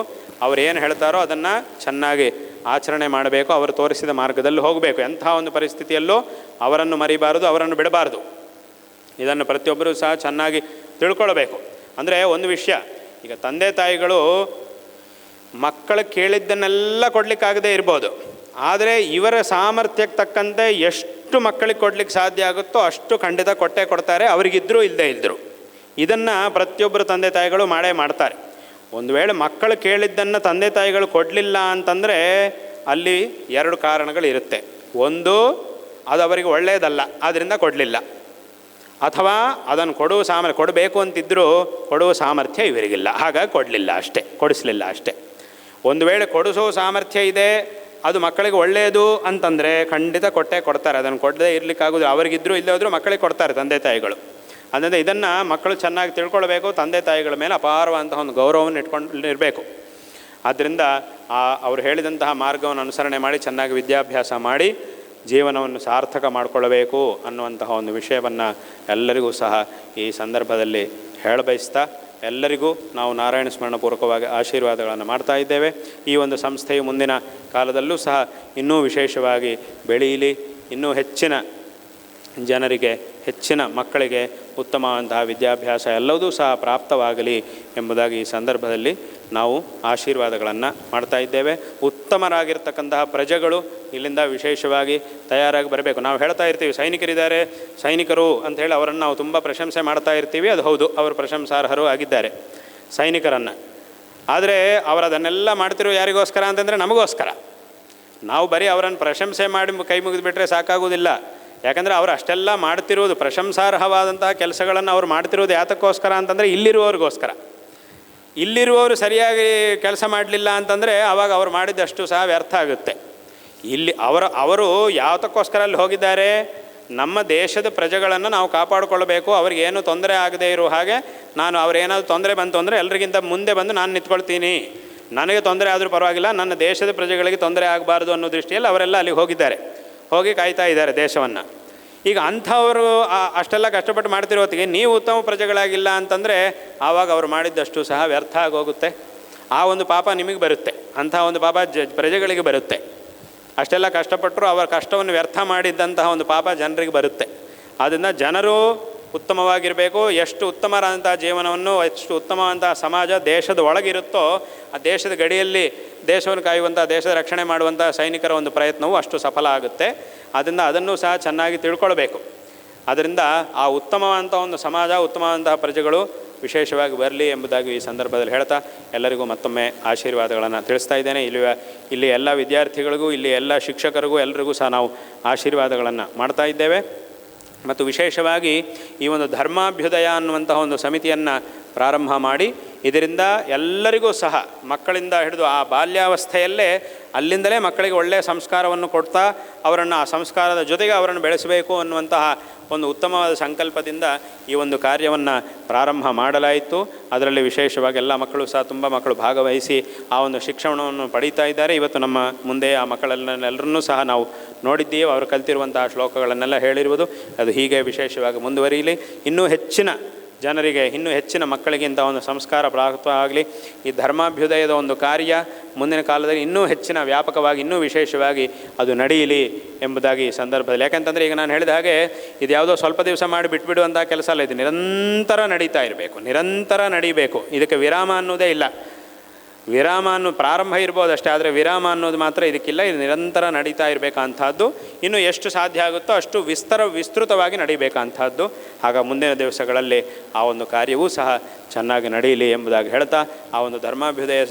ಅವರು ಏನು ಹೇಳ್ತಾರೋ ಅದನ್ನು ಚೆನ್ನಾಗಿ ಆಚರಣೆ ಮಾಡಬೇಕು. ಅವರು ತೋರಿಸಿದ ಮಾರ್ಗದಲ್ಲಿ ಹೋಗಬೇಕು. ಎಂಥ ಒಂದು ಪರಿಸ್ಥಿತಿಯಲ್ಲೂ ಅವರನ್ನು ಮರಿಬಾರದು, ಅವರನ್ನು ಬಿಡಬಾರ್ದು. ಇದನ್ನು ಪ್ರತಿಯೊಬ್ಬರೂ ಸಹ ಚೆನ್ನಾಗಿ ತಿಳ್ಕೊಳ್ಬೇಕು. ಅಂದರೆ ಒಂದು ವಿಷಯ, ಈಗ ತಂದೆ ತಾಯಿಗಳು ಮಕ್ಕಳು ಕೇಳಿದ್ದನ್ನೆಲ್ಲ ಕೊಡಲಿಕ್ಕಾಗದೇ ಇರ್ಬೋದು, ಆದರೆ ಇವರ ಸಾಮರ್ಥ್ಯಕ್ಕೆ ತಕ್ಕಂತೆ ಎಷ್ಟು ಮಕ್ಕಳಿಗೆ ಕೊಡಲಿಕ್ಕೆ ಸಾಧ್ಯ ಆಗುತ್ತೋ ಅಷ್ಟು ಖಂಡಿತ ಕೊಟ್ಟೇ ಕೊಡ್ತಾರೆ, ಅವರಿಗಿದ್ದರೂ ಇಲ್ಲದೇ ಇದ್ದರು. ಇದನ್ನು ಪ್ರತಿಯೊಬ್ಬರು ತಂದೆ ತಾಯಿಗಳು ಮಾಡೇ ಮಾಡ್ತಾರೆ. ಒಂದು ವೇಳೆ ಮಕ್ಕಳು ಕೇಳಿದ್ದನ್ನು ತಂದೆ ತಾಯಿಗಳು ಕೊಡಲಿಲ್ಲ ಅಂತಂದರೆ ಅಲ್ಲಿ ಎರಡು ಕಾರಣಗಳಿರುತ್ತೆ. ಒಂದು, ಅದು ಅವರಿಗೆ ಒಳ್ಳೆಯದಲ್ಲ, ಆದ್ದರಿಂದ ಕೊಡಲಿಲ್ಲ. ಅಥವಾ ಅದನ್ನು ಕೊಡಬೇಕು ಅಂತಿದ್ದರೂ ಕೊಡುವ ಸಾಮರ್ಥ್ಯ ಇವರಿಗಿಲ್ಲ, ಹಾಗಾಗಿ ಕೊಡಲಿಲ್ಲ ಅಷ್ಟೇ, ಕೊಡಿಸಲಿಲ್ಲ ಅಷ್ಟೇ. ಒಂದು ವೇಳೆ ಕೊಡಿಸೋ ಸಾಮರ್ಥ್ಯ ಇದೆ, ಅದು ಮಕ್ಕಳಿಗೆ ಒಳ್ಳೆಯದು ಅಂತಂದರೆ ಖಂಡಿತ ಕೊಟ್ಟೇ ಕೊಡ್ತಾರೆ. ಅದನ್ನು ಕೊಡದೇ ಇರಲಿಕ್ಕಾಗೋದು, ಅವರಿಗಿದ್ದರೂ ಇಲ್ಲದೇ ಹೋದರೂ ಮಕ್ಕಳಿಗೆ ಕೊಡ್ತಾರೆ ತಂದೆ ತಾಯಿಗಳು. ಆದ್ದರಿಂದ ಇದನ್ನು ಮಕ್ಕಳು ಚೆನ್ನಾಗಿ ತಿಳ್ಕೊಳ್ಬೇಕು. ತಂದೆ ತಾಯಿಗಳ ಮೇಲೆ ಅಪಾರವಾದಂತಹ ಒಂದು ಗೌರವವನ್ನು ಇರಬೇಕು. ಆದ್ದರಿಂದ ಅವರು ಹೇಳಿದಂತಹ ಮಾರ್ಗವನ್ನು ಅನುಸರಣೆ ಮಾಡಿ ಚೆನ್ನಾಗಿ ವಿದ್ಯಾಭ್ಯಾಸ ಮಾಡಿ ಜೀವನವನ್ನು ಸಾರ್ಥಕ ಮಾಡಿಕೊಳ್ಳಬೇಕು ಅನ್ನುವಂತಹ ಒಂದು ವಿಷಯವನ್ನು ಎಲ್ಲರಿಗೂ ಸಹ ಈ ಸಂದರ್ಭದಲ್ಲಿ ಹೇಳಬಯಸ್ತಾ, ಎಲ್ಲರಿಗೂ ನಾವು ನಾರಾಯಣ ಸ್ಮರಣಪೂರ್ವಕವಾಗಿ ಆಶೀರ್ವಾದಗಳನ್ನು ಮಾಡ್ತಾ ಇದ್ದೇವೆ. ಈ ಒಂದು ಸಂಸ್ಥೆಯು ಮುಂದಿನ ಕಾಲದಲ್ಲೂ ಸಹ ಇನ್ನೂ ವಿಶೇಷವಾಗಿ ಬೆಳೆಯಲಿ, ಇನ್ನೂ ಹೆಚ್ಚಿನ ಜನರಿಗೆ, ಹೆಚ್ಚಿನ ಮಕ್ಕಳಿಗೆ ಉತ್ತಮವಾದಂತಹ ವಿದ್ಯಾಭ್ಯಾಸ ಎಲ್ಲವೂ ಸಹ ಪ್ರಾಪ್ತವಾಗಲಿ ಎಂಬುದಾಗಿ ಈ ಸಂದರ್ಭದಲ್ಲಿ ನಾವು ಆಶೀರ್ವಾದಗಳನ್ನು ಮಾಡ್ತಾ ಇದ್ದೇವೆ. ಉತ್ತಮರಾಗಿರ್ತಕ್ಕಂತಹ ಪ್ರಜೆಗಳು ಇಲ್ಲಿಂದ ವಿಶೇಷವಾಗಿ ತಯಾರಾಗಿ ಬರಬೇಕು. ನಾವು ಹೇಳ್ತಾ ಇರ್ತೀವಿ ಸೈನಿಕರಿದ್ದಾರೆ, ಸೈನಿಕರು ಅಂಥೇಳಿ ಅವರನ್ನು ನಾವು ತುಂಬ ಪ್ರಶಂಸೆ ಮಾಡ್ತಾ ಇರ್ತೀವಿ. ಅದು ಹೌದು, ಅವರು ಪ್ರಶಂಸಾರ್ಹರು ಆಗಿದ್ದಾರೆ ಸೈನಿಕರನ್ನು. ಆದರೆ ಅವರು ಅದನ್ನೆಲ್ಲ ಮಾಡ್ತಿರೋ ಯಾರಿಗೋಸ್ಕರ ಅಂತಂದರೆ ನಮಗೋಸ್ಕರ. ನಾವು ಬರೀ ಅವರನ್ನು ಪ್ರಶಂಸೆ ಮಾಡಿ ಕೈ ಮುಗಿದುಬಿಟ್ರೆ ಸಾಕಾಗೋದಿಲ್ಲ. ಯಾಕಂದರೆ ಅವರು ಅಷ್ಟೆಲ್ಲ ಮಾಡ್ತಿರೋದು, ಪ್ರಶಂಸಾರ್ಹವಾದಂತಹ ಕೆಲಸಗಳನ್ನು ಅವ್ರು ಮಾಡ್ತಿರೋದು ಯಾತಕ್ಕೋಸ್ಕರ ಅಂತಂದರೆ ಇಲ್ಲಿರುವವ್ರಿಗೋಸ್ಕರ. ಇಲ್ಲಿರುವವರು ಸರಿಯಾಗಿ ಕೆಲಸ ಮಾಡಲಿಲ್ಲ ಅಂತಂದರೆ ಆವಾಗ ಅವ್ರು ಮಾಡಿದ್ದಷ್ಟು ಸಹ ವ್ಯರ್ಥ ಆಗುತ್ತೆ. ಇಲ್ಲಿ ಅವರು ಯಾತಕ್ಕೋಸ್ಕರ ಅಲ್ಲಿ ಹೋಗಿದ್ದಾರೆ, ನಮ್ಮ ದೇಶದ ಪ್ರಜೆಗಳನ್ನು ನಾವು ಕಾಪಾಡಿಕೊಳ್ಬೇಕು, ಅವ್ರಿಗೇನು ತೊಂದರೆ ಆಗದೇ ಇರೋ ಹಾಗೆ ನಾನು ಅವ್ರೇನಾದರೂ ತೊಂದರೆ ಬಂತು ಅಂದರೆ ಎಲ್ರಿಗಿಂತ ಮುಂದೆ ಬಂದು ನಾನು ನಿಂತ್ಕೊಳ್ತೀನಿ, ನನಗೆ ತೊಂದರೆ ಆದರೂ ಪರವಾಗಿಲ್ಲ, ನನ್ನ ದೇಶದ ಪ್ರಜೆಗಳಿಗೆ ತೊಂದರೆ ಆಗಬಾರ್ದು ಅನ್ನೋ ದೃಷ್ಟಿಯಲ್ಲಿ ಅವರೆಲ್ಲ ಅಲ್ಲಿಗೆ ಹೋಗಿದ್ದಾರೆ, ಹೋಗಿ ಕಾಯ್ತಾ ಇದ್ದಾರೆ ದೇಶವನ್ನು. ಈಗ ಅಂಥವರು ಅಷ್ಟೆಲ್ಲ ಕಷ್ಟಪಟ್ಟು ಮಾಡ್ತಿರೋ ಹೊತ್ತಿಗೆ ನೀವು ಉತ್ತಮ ಪ್ರಜೆಗಳಾಗಿಲ್ಲ ಅಂತಂದರೆ ಆವಾಗ ಅವರು ಮಾಡಿದ್ದಷ್ಟು ಸಹ ವ್ಯರ್ಥ ಆಗೋಗುತ್ತೆ. ಆ ಒಂದು ಪಾಪ ನಿಮಗೆ ಬರುತ್ತೆ, ಅಂಥ ಒಂದು ಪಾಪ ಪ್ರಜೆಗಳಿಗೆ ಬರುತ್ತೆ. ಅಷ್ಟೆಲ್ಲ ಕಷ್ಟಪಟ್ಟರು ಅವರ ಕಷ್ಟವನ್ನು ವ್ಯರ್ಥ ಮಾಡಿದ್ದಂತಹ ಒಂದು ಪಾಪ ಜನರಿಗೆ ಬರುತ್ತೆ. ಆದ್ದರಿಂದ ಜನರು ಉತ್ತಮವಾಗಿರಬೇಕು. ಎಷ್ಟು ಉತ್ತಮವಾದಂಥ ಜೀವನವನ್ನು, ಎಷ್ಟು ಉತ್ತಮವಾದಂಥ ಸಮಾಜ ದೇಶದ ಒಳಗಿರುತ್ತೋ ಆ ದೇಶದ ಗಡಿಯಲ್ಲಿ ದೇಶವನ್ನು ಕಾಯುವಂಥ, ದೇಶದ ರಕ್ಷಣೆ ಮಾಡುವಂಥ ಸೈನಿಕರ ಒಂದು ಪ್ರಯತ್ನವು ಅಷ್ಟು ಸಫಲ ಆಗುತ್ತೆ. ಆದ್ದರಿಂದ ಅದನ್ನು ಸಹ ಚೆನ್ನಾಗಿ ತಿಳ್ಕೊಳ್ಬೇಕು. ಅದರಿಂದ ಆ ಉತ್ತಮವಾದಂಥ ಒಂದು ಸಮಾಜ, ಉತ್ತಮವಾದಂತಹ ಪ್ರಜೆಗಳು ವಿಶೇಷವಾಗಿ ಬರಲಿ ಎಂಬುದಾಗಿ ಈ ಸಂದರ್ಭದಲ್ಲಿ ಹೇಳ್ತಾ ಎಲ್ಲರಿಗೂ ಮತ್ತೊಮ್ಮೆ ಆಶೀರ್ವಾದಗಳನ್ನು ತಿಳಿಸ್ತಾ ಇದ್ದೇನೆ. ಇಲ್ಲಿ ಎಲ್ಲ ವಿದ್ಯಾರ್ಥಿಗಳಿಗೂ, ಇಲ್ಲಿ ಎಲ್ಲ ಶಿಕ್ಷಕರಿಗೂ ಎಲ್ಲರಿಗೂ ಸಹ ನಾವು ಆಶೀರ್ವಾದಗಳನ್ನು ಮಾಡ್ತಾ ಇದ್ದೇವೆ. ಮತ್ತು ವಿಶೇಷವಾಗಿ ಈ ಒಂದು ಧರ್ಮಾಭ್ಯುದಯ ಅನ್ನುವಂತಹ ಒಂದು ಸಮಿತಿಯನ್ನು ಪ್ರಾರಂಭ ಮಾಡಿ ಇದರಿಂದ ಎಲ್ಲರಿಗೂ ಸಹ ಮಕ್ಕಳಿಂದ ಹಿಡಿದು ಆ ಬಾಲ್ಯಾವಸ್ಥೆಯಲ್ಲೇ ಅಲ್ಲಿಂದಲೇ ಮಕ್ಕಳಿಗೆ ಒಳ್ಳೆಯ ಸಂಸ್ಕಾರವನ್ನು ಕೊಡ್ತಾ ಅವರನ್ನು ಆ ಸಂಸ್ಕಾರದ ಜೊತೆಗೆ ಅವರನ್ನು ಬೆಳೆಸಬೇಕು ಅನ್ನುವಂತಹ ಒಂದು ಉತ್ತಮವಾದ ಸಂಕಲ್ಪದಿಂದ ಈ ಒಂದು ಕಾರ್ಯವನ್ನು ಪ್ರಾರಂಭ ಮಾಡಲಾಯಿತು. ಅದರಲ್ಲಿ ವಿಶೇಷವಾಗಿ ಎಲ್ಲ ಮಕ್ಕಳು ಸಹ ತುಂಬ ಮಕ್ಕಳು ಭಾಗವಹಿಸಿ ಆ ಒಂದು ಶಿಕ್ಷಣವನ್ನು ಪಡೀತಾ ಇದ್ದಾರೆ. ಇವತ್ತು ನಮ್ಮ ಮುಂದೆ ಆ ಮಕ್ಕಳೆಲ್ಲರನ್ನೂ ಸಹ ನಾವು ನೋಡಿದ್ದೀವಿ. ಅವರು ಕಲಿತಿರುವಂತಹ ಶ್ಲೋಕಗಳನ್ನೆಲ್ಲ ಹೇಳಿರುವುದು ಅದು ಹೀಗೆ ವಿಶೇಷವಾಗಿ ಮುಂದುವರಿಯಲಿ. ಇನ್ನೂ ಹೆಚ್ಚಿನ ಜನರಿಗೆ, ಇನ್ನೂ ಹೆಚ್ಚಿನ ಮಕ್ಕಳಿಗಿಂತ ಒಂದು ಸಂಸ್ಕಾರ ಪ್ರಾಪ್ತವಾಗಲಿ. ಈ ಧರ್ಮಾಭ್ಯುದಯದ ಒಂದು ಕಾರ್ಯ ಮುಂದಿನ ಕಾಲದಲ್ಲಿ ಇನ್ನೂ ಹೆಚ್ಚಿನ ವ್ಯಾಪಕವಾಗಿ, ಇನ್ನೂ ವಿಶೇಷವಾಗಿ ಅದು ನಡೆಯಲಿ ಎಂಬುದಾಗಿ ಈ ಸಂದರ್ಭದಲ್ಲಿ. ಯಾಕೆಂತಂದರೆ ಈಗ ನಾನು ಹೇಳಿದ ಹಾಗೆ ಇದು ಯಾವುದೋ ಸ್ವಲ್ಪ ದಿವಸ ಮಾಡಿ ಬಿಟ್ಬಿಡುವಂಥ ಕೆಲಸ ಅಲ್ಲ. ಇದು ನಿರಂತರ ನಡೀತಾ ಇರಬೇಕು, ನಿರಂತರ ನಡೀಬೇಕು. ಇದಕ್ಕೆ ವಿರಾಮ ಅನ್ನೋದೇ ಇಲ್ಲ. ವಿರಾಮ ಅನ್ನೋ ಪ್ರಾರಂಭ ಇರ್ಬೋದು ಅಷ್ಟೇ, ಆದರೆ ವಿರಾಮ ಅನ್ನೋದು ಮಾತ್ರ ಇದಕ್ಕಿಲ್ಲ. ಇದು ನಿರಂತರ ನಡೀತಾ ಇರಬೇಕಂಥದ್ದು. ಇನ್ನು ಎಷ್ಟು ಸಾಧ್ಯ ಆಗುತ್ತೋ ಅಷ್ಟು ವಿಸ್ತೃತವಾಗಿ ನಡೀಬೇಕಂಥದ್ದು. ಆಗ ಮುಂದಿನ ದಿವಸಗಳಲ್ಲಿ ಆ ಒಂದು ಕಾರ್ಯವೂ ಸಹ ಚೆನ್ನಾಗಿ ನಡೆಯಲಿ ಎಂಬುದಾಗಿ ಹೇಳ್ತಾ, ಆ ಒಂದು ಧರ್ಮಾಭ್ಯುದಯ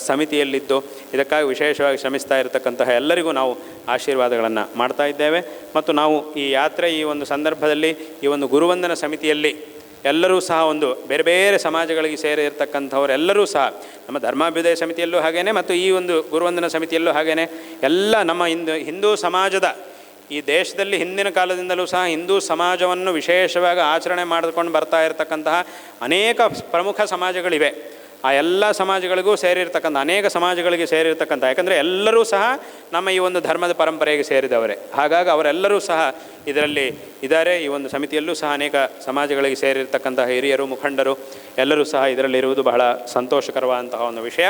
ಸಮಿತಿಯಲ್ಲಿದ್ದು ಇದಕ್ಕಾಗಿ ವಿಶೇಷವಾಗಿ ಶ್ರಮಿಸ್ತಾ ಇರತಕ್ಕಂತಹ ಎಲ್ಲರಿಗೂ ನಾವು ಆಶೀರ್ವಾದಗಳನ್ನು ಮಾಡ್ತಾ ಇದ್ದೇವೆ. ಮತ್ತು ನಾವು ಈ ಯಾತ್ರೆ, ಈ ಒಂದು ಸಂದರ್ಭದಲ್ಲಿ ಈ ಒಂದು ಗುರುವಂದನ ಸಮಿತಿಯಲ್ಲಿ ಎಲ್ಲರೂ ಸಹ ಒಂದು ಬೇರೆ ಬೇರೆ ಸಮಾಜಗಳಿಗೆ ಸೇರಿರ್ತಕ್ಕಂಥವರೆಲ್ಲರೂ ಸಹ ನಮ್ಮ ಧರ್ಮಾಭ್ಯುದಯ ಸಮಿತಿಯಲ್ಲೂ ಹಾಗೇ ಮತ್ತು ಈ ಒಂದು ಗುರುವಂದನ ಸಮಿತಿಯಲ್ಲೂ ಹಾಗೇ ಎಲ್ಲ ನಮ್ಮ ಹಿಂದೂ ಸಮಾಜದ, ಈ ದೇಶದಲ್ಲಿ ಹಿಂದಿನ ಕಾಲದಿಂದಲೂ ಸಹ ಹಿಂದೂ ಸಮಾಜವನ್ನು ವಿಶೇಷವಾಗಿ ಆಚರಣೆ ಮಾಡಿಕೊಂಡು ಬರ್ತಾ ಇರತಕ್ಕಂತಹ ಅನೇಕ ಪ್ರಮುಖ ಸಮಾಜಗಳಿವೆ. ಆ ಎಲ್ಲ ಸಮಾಜಗಳಿಗೂ ಸೇರಿರ್ತಕ್ಕಂಥ, ಅನೇಕ ಸಮಾಜಗಳಿಗೆ ಸೇರಿರ್ತಕ್ಕಂಥ, ಯಾಕಂದರೆ ಎಲ್ಲರೂ ಸಹ ನಮ್ಮ ಈ ಒಂದು ಧರ್ಮದ ಪರಂಪರೆಗೆ ಸೇರಿದವರೇ. ಹಾಗಾಗಿ ಅವರೆಲ್ಲರೂ ಸಹ ಇದರಲ್ಲಿ ಇದ್ದಾರೆ. ಈ ಒಂದು ಸಮಿತಿಯಲ್ಲೂ ಸಹ ಅನೇಕ ಸಮಾಜಗಳಿಗೆ ಸೇರಿರ್ತಕ್ಕಂತಹ ಹಿರಿಯರು, ಮುಖಂಡರು ಎಲ್ಲರೂ ಸಹ ಇದರಲ್ಲಿರುವುದು ಬಹಳ ಸಂತೋಷಕರವಾದಂತಹ ಒಂದು ವಿಷಯ.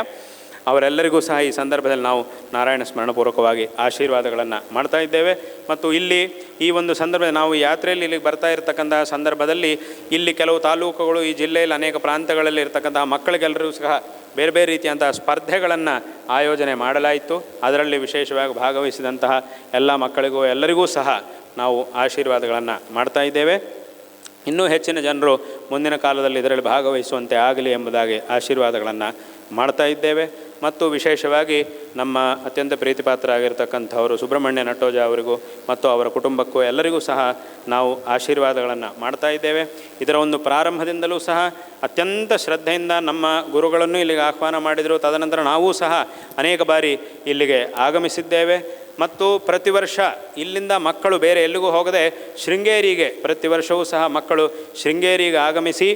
ಅವರೆಲ್ಲರಿಗೂ ಸಹ ಈ ಸಂದರ್ಭದಲ್ಲಿ ನಾವು ನಾರಾಯಣ ಸ್ಮರಣಪೂರ್ವಕವಾಗಿ ಆಶೀರ್ವಾದಗಳನ್ನು ಮಾಡ್ತಾ ಇದ್ದೇವೆ. ಮತ್ತು ಇಲ್ಲಿ ಈ ಒಂದು ಸಂದರ್ಭದಲ್ಲಿ ನಾವು ಯಾತ್ರೆಯಲ್ಲಿ ಇಲ್ಲಿಗೆ ಬರ್ತಾ ಇರತಕ್ಕಂತಹ ಸಂದರ್ಭದಲ್ಲಿ ಇಲ್ಲಿ ಕೆಲವು ತಾಲೂಕುಗಳು, ಈ ಜಿಲ್ಲೆಯಲ್ಲಿ ಅನೇಕ ಪ್ರಾಂತಗಳಲ್ಲಿ ಇರತಕ್ಕಂತಹ ಮಕ್ಕಳಿಗೆಲ್ಲರೂ ಸಹ ಬೇರೆ ಬೇರೆ ರೀತಿಯಂತಹ ಸ್ಪರ್ಧೆಗಳನ್ನು ಆಯೋಜನೆ ಮಾಡಲಾಯಿತು. ಅದರಲ್ಲಿ ವಿಶೇಷವಾಗಿ ಭಾಗವಹಿಸಿದಂತಹ ಎಲ್ಲ ಮಕ್ಕಳಿಗೂ ಎಲ್ಲರಿಗೂ ಸಹ ನಾವು ಆಶೀರ್ವಾದಗಳನ್ನು ಮಾಡ್ತಾ ಇದ್ದೇವೆ. ಇನ್ನೂ ಹೆಚ್ಚಿನ ಜನರು ಮುಂದಿನ ಕಾಲದಲ್ಲಿ ಇದರಲ್ಲಿ ಭಾಗವಹಿಸುವಂತೆ ಆಗಲಿ ಎಂಬುದಾಗಿ ಆಶೀರ್ವಾದಗಳನ್ನು ಮಾಡ್ತಾ ಇದ್ದೇವೆ. ಮತ್ತು ವಿಶೇಷವಾಗಿ ನಮ್ಮ ಅತ್ಯಂತ ಪ್ರೀತಿಪಾತ್ರ ಆಗಿರ್ತಕ್ಕಂಥವರು ಸುಬ್ರಹ್ಮಣ್ಯ ನಟ್ಟೋಜ ಅವರಿಗೂ ಮತ್ತು ಅವರ ಕುಟುಂಬಕ್ಕೂ ಎಲ್ಲರಿಗೂ ಸಹ ನಾವು ಆಶೀರ್ವಾದಗಳನ್ನು ಮಾಡ್ತಾ ಇದ್ದೇವೆ. ಇದರ ಒಂದು ಪ್ರಾರಂಭದಿಂದಲೂ ಸಹ ಅತ್ಯಂತ ಶ್ರದ್ಧೆಯಿಂದ ನಮ್ಮ ಗುರುಗಳನ್ನು ಇಲ್ಲಿಗೆ ಆಹ್ವಾನ ಮಾಡಿದರು. ತದನಂತರ ನಾವೂ ಸಹ ಅನೇಕ ಬಾರಿ ಇಲ್ಲಿಗೆ ಆಗಮಿಸಿದ್ದೇವೆ. ಮತ್ತು ಪ್ರತಿ ವರ್ಷ ಇಲ್ಲಿಂದ ಮಕ್ಕಳು ಬೇರೆ ಎಲ್ಲಿಗೂ ಹೋಗದೆ ಶೃಂಗೇರಿಗೆ ಪ್ರತಿ ವರ್ಷವೂ ಸಹ ಮಕ್ಕಳು ಶೃಂಗೇರಿಗೆ ಆಗಮಿಸಿ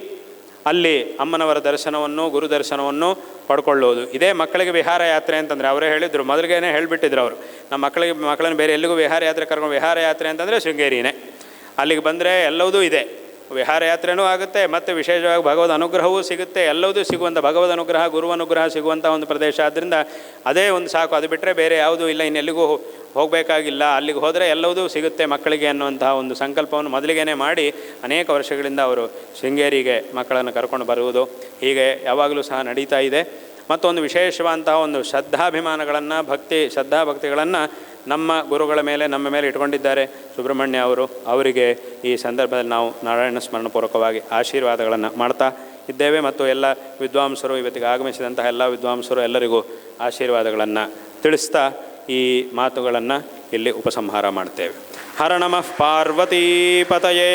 ಅಲ್ಲಿ ಅಮ್ಮನವರ ದರ್ಶನವನ್ನು, ಗುರು ದರ್ಶನವನ್ನು ಪಡ್ಕೊಳ್ಳೋದು. ಇದೇ ಮಕ್ಕಳಿಗೆ ವಿಹಾರ ಯಾತ್ರೆ ಅಂತಂದರೆ ಅವರೇ ಹೇಳಿದರು, ಮೊದಲಿಗೇನೆ ಹೇಳಿಬಿಟ್ಟಿದ್ರು ಅವರು, ನಮ್ಮ ಮಕ್ಕಳನ್ನು ಬೇರೆ ಎಲ್ಲಿಗೂ ವಿಹಾರ ಯಾತ್ರೆ ಕರ್ಕೊಂಡು, ವಿಹಾರ ಯಾತ್ರೆ ಅಂತಂದರೆ ಶೃಂಗೇರಿನೇ. ಅಲ್ಲಿಗೆ ಬಂದರೆ ಎಲ್ಲವೂ ಇದೆ, ವಿಹಾರ ಯಾತ್ರೆನೂ ಆಗುತ್ತೆ ಮತ್ತು ವಿಶೇಷವಾಗಿ ಭಗವದ್ ಅನುಗ್ರಹವೂ ಸಿಗುತ್ತೆ. ಎಲ್ಲವೂ ಸಿಗುವಂಥ ಭಗವದ್ ಅನುಗ್ರಹ, ಗುರು ಅನುಗ್ರಹ ಸಿಗುವಂಥ ಒಂದು ಪ್ರದೇಶ. ಆದ್ದರಿಂದ ಅದೇ ಒಂದು ಸಾಕು, ಅದು ಬಿಟ್ಟರೆ ಬೇರೆ ಯಾವುದೂ ಇಲ್ಲ, ಇನ್ನೆಲ್ಲಿಗೂ ಹೋಗಬೇಕಾಗಿಲ್ಲ. ಅಲ್ಲಿಗೆ ಹೋದರೆ ಎಲ್ಲವೂ ಸಿಗುತ್ತೆ ಮಕ್ಕಳಿಗೆ ಅನ್ನುವಂತಹ ಒಂದು ಸಂಕಲ್ಪವನ್ನು ಮೊದಲಿಗೇ ಮಾಡಿ ಅನೇಕ ವರ್ಷಗಳಿಂದ ಅವರು ಶೃಂಗೇರಿಗೆ ಮಕ್ಕಳನ್ನು ಕರ್ಕೊಂಡು ಬರುವುದು ಹೀಗೆ ಯಾವಾಗಲೂ ಸಹ ನಡೀತಾ ಇದೆ. ಮತ್ತೊಂದು ವಿಶೇಷವಾದಂತಹ ಒಂದು ಶ್ರದ್ಧಾಭಿಮಾನಗಳನ್ನು, ಶ್ರದ್ಧಾಭಕ್ತಿಗಳನ್ನು ನಮ್ಮ ಗುರುಗಳ ಮೇಲೆ, ನಮ್ಮ ಮೇಲೆ ಇಟ್ಕೊಂಡಿದ್ದಾರೆ ಸುಬ್ರಹ್ಮಣ್ಯ ಅವರು. ಅವರಿಗೆ ಈ ಸಂದರ್ಭದಲ್ಲಿ ನಾವು ನಾರಾಯಣ ಸ್ಮರಣಪೂರ್ವಕವಾಗಿ ಆಶೀರ್ವಾದಗಳನ್ನು ಮಾಡ್ತಾ ಇದ್ದೇವೆ. ಮತ್ತು ಎಲ್ಲ ವಿದ್ವಾಂಸರು, ಇವತ್ತಿಗೆ ಆಗಮಿಸಿದಂತಹ ಎಲ್ಲ ವಿದ್ವಾಂಸರು ಎಲ್ಲರಿಗೂ ಆಶೀರ್ವಾದಗಳನ್ನು ತಿಳಿಸ್ತಾ ಈ ಮಾತುಗಳನ್ನು ಇಲ್ಲಿ ಉಪಸಂಹಾರ ಮಾಡ್ತೇವೆ. ಹರ ನಮಃ ಪಾರ್ವತೀಪತಯೇ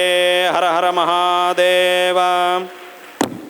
ಹರ ಹರ ಮಹಾದೇವ.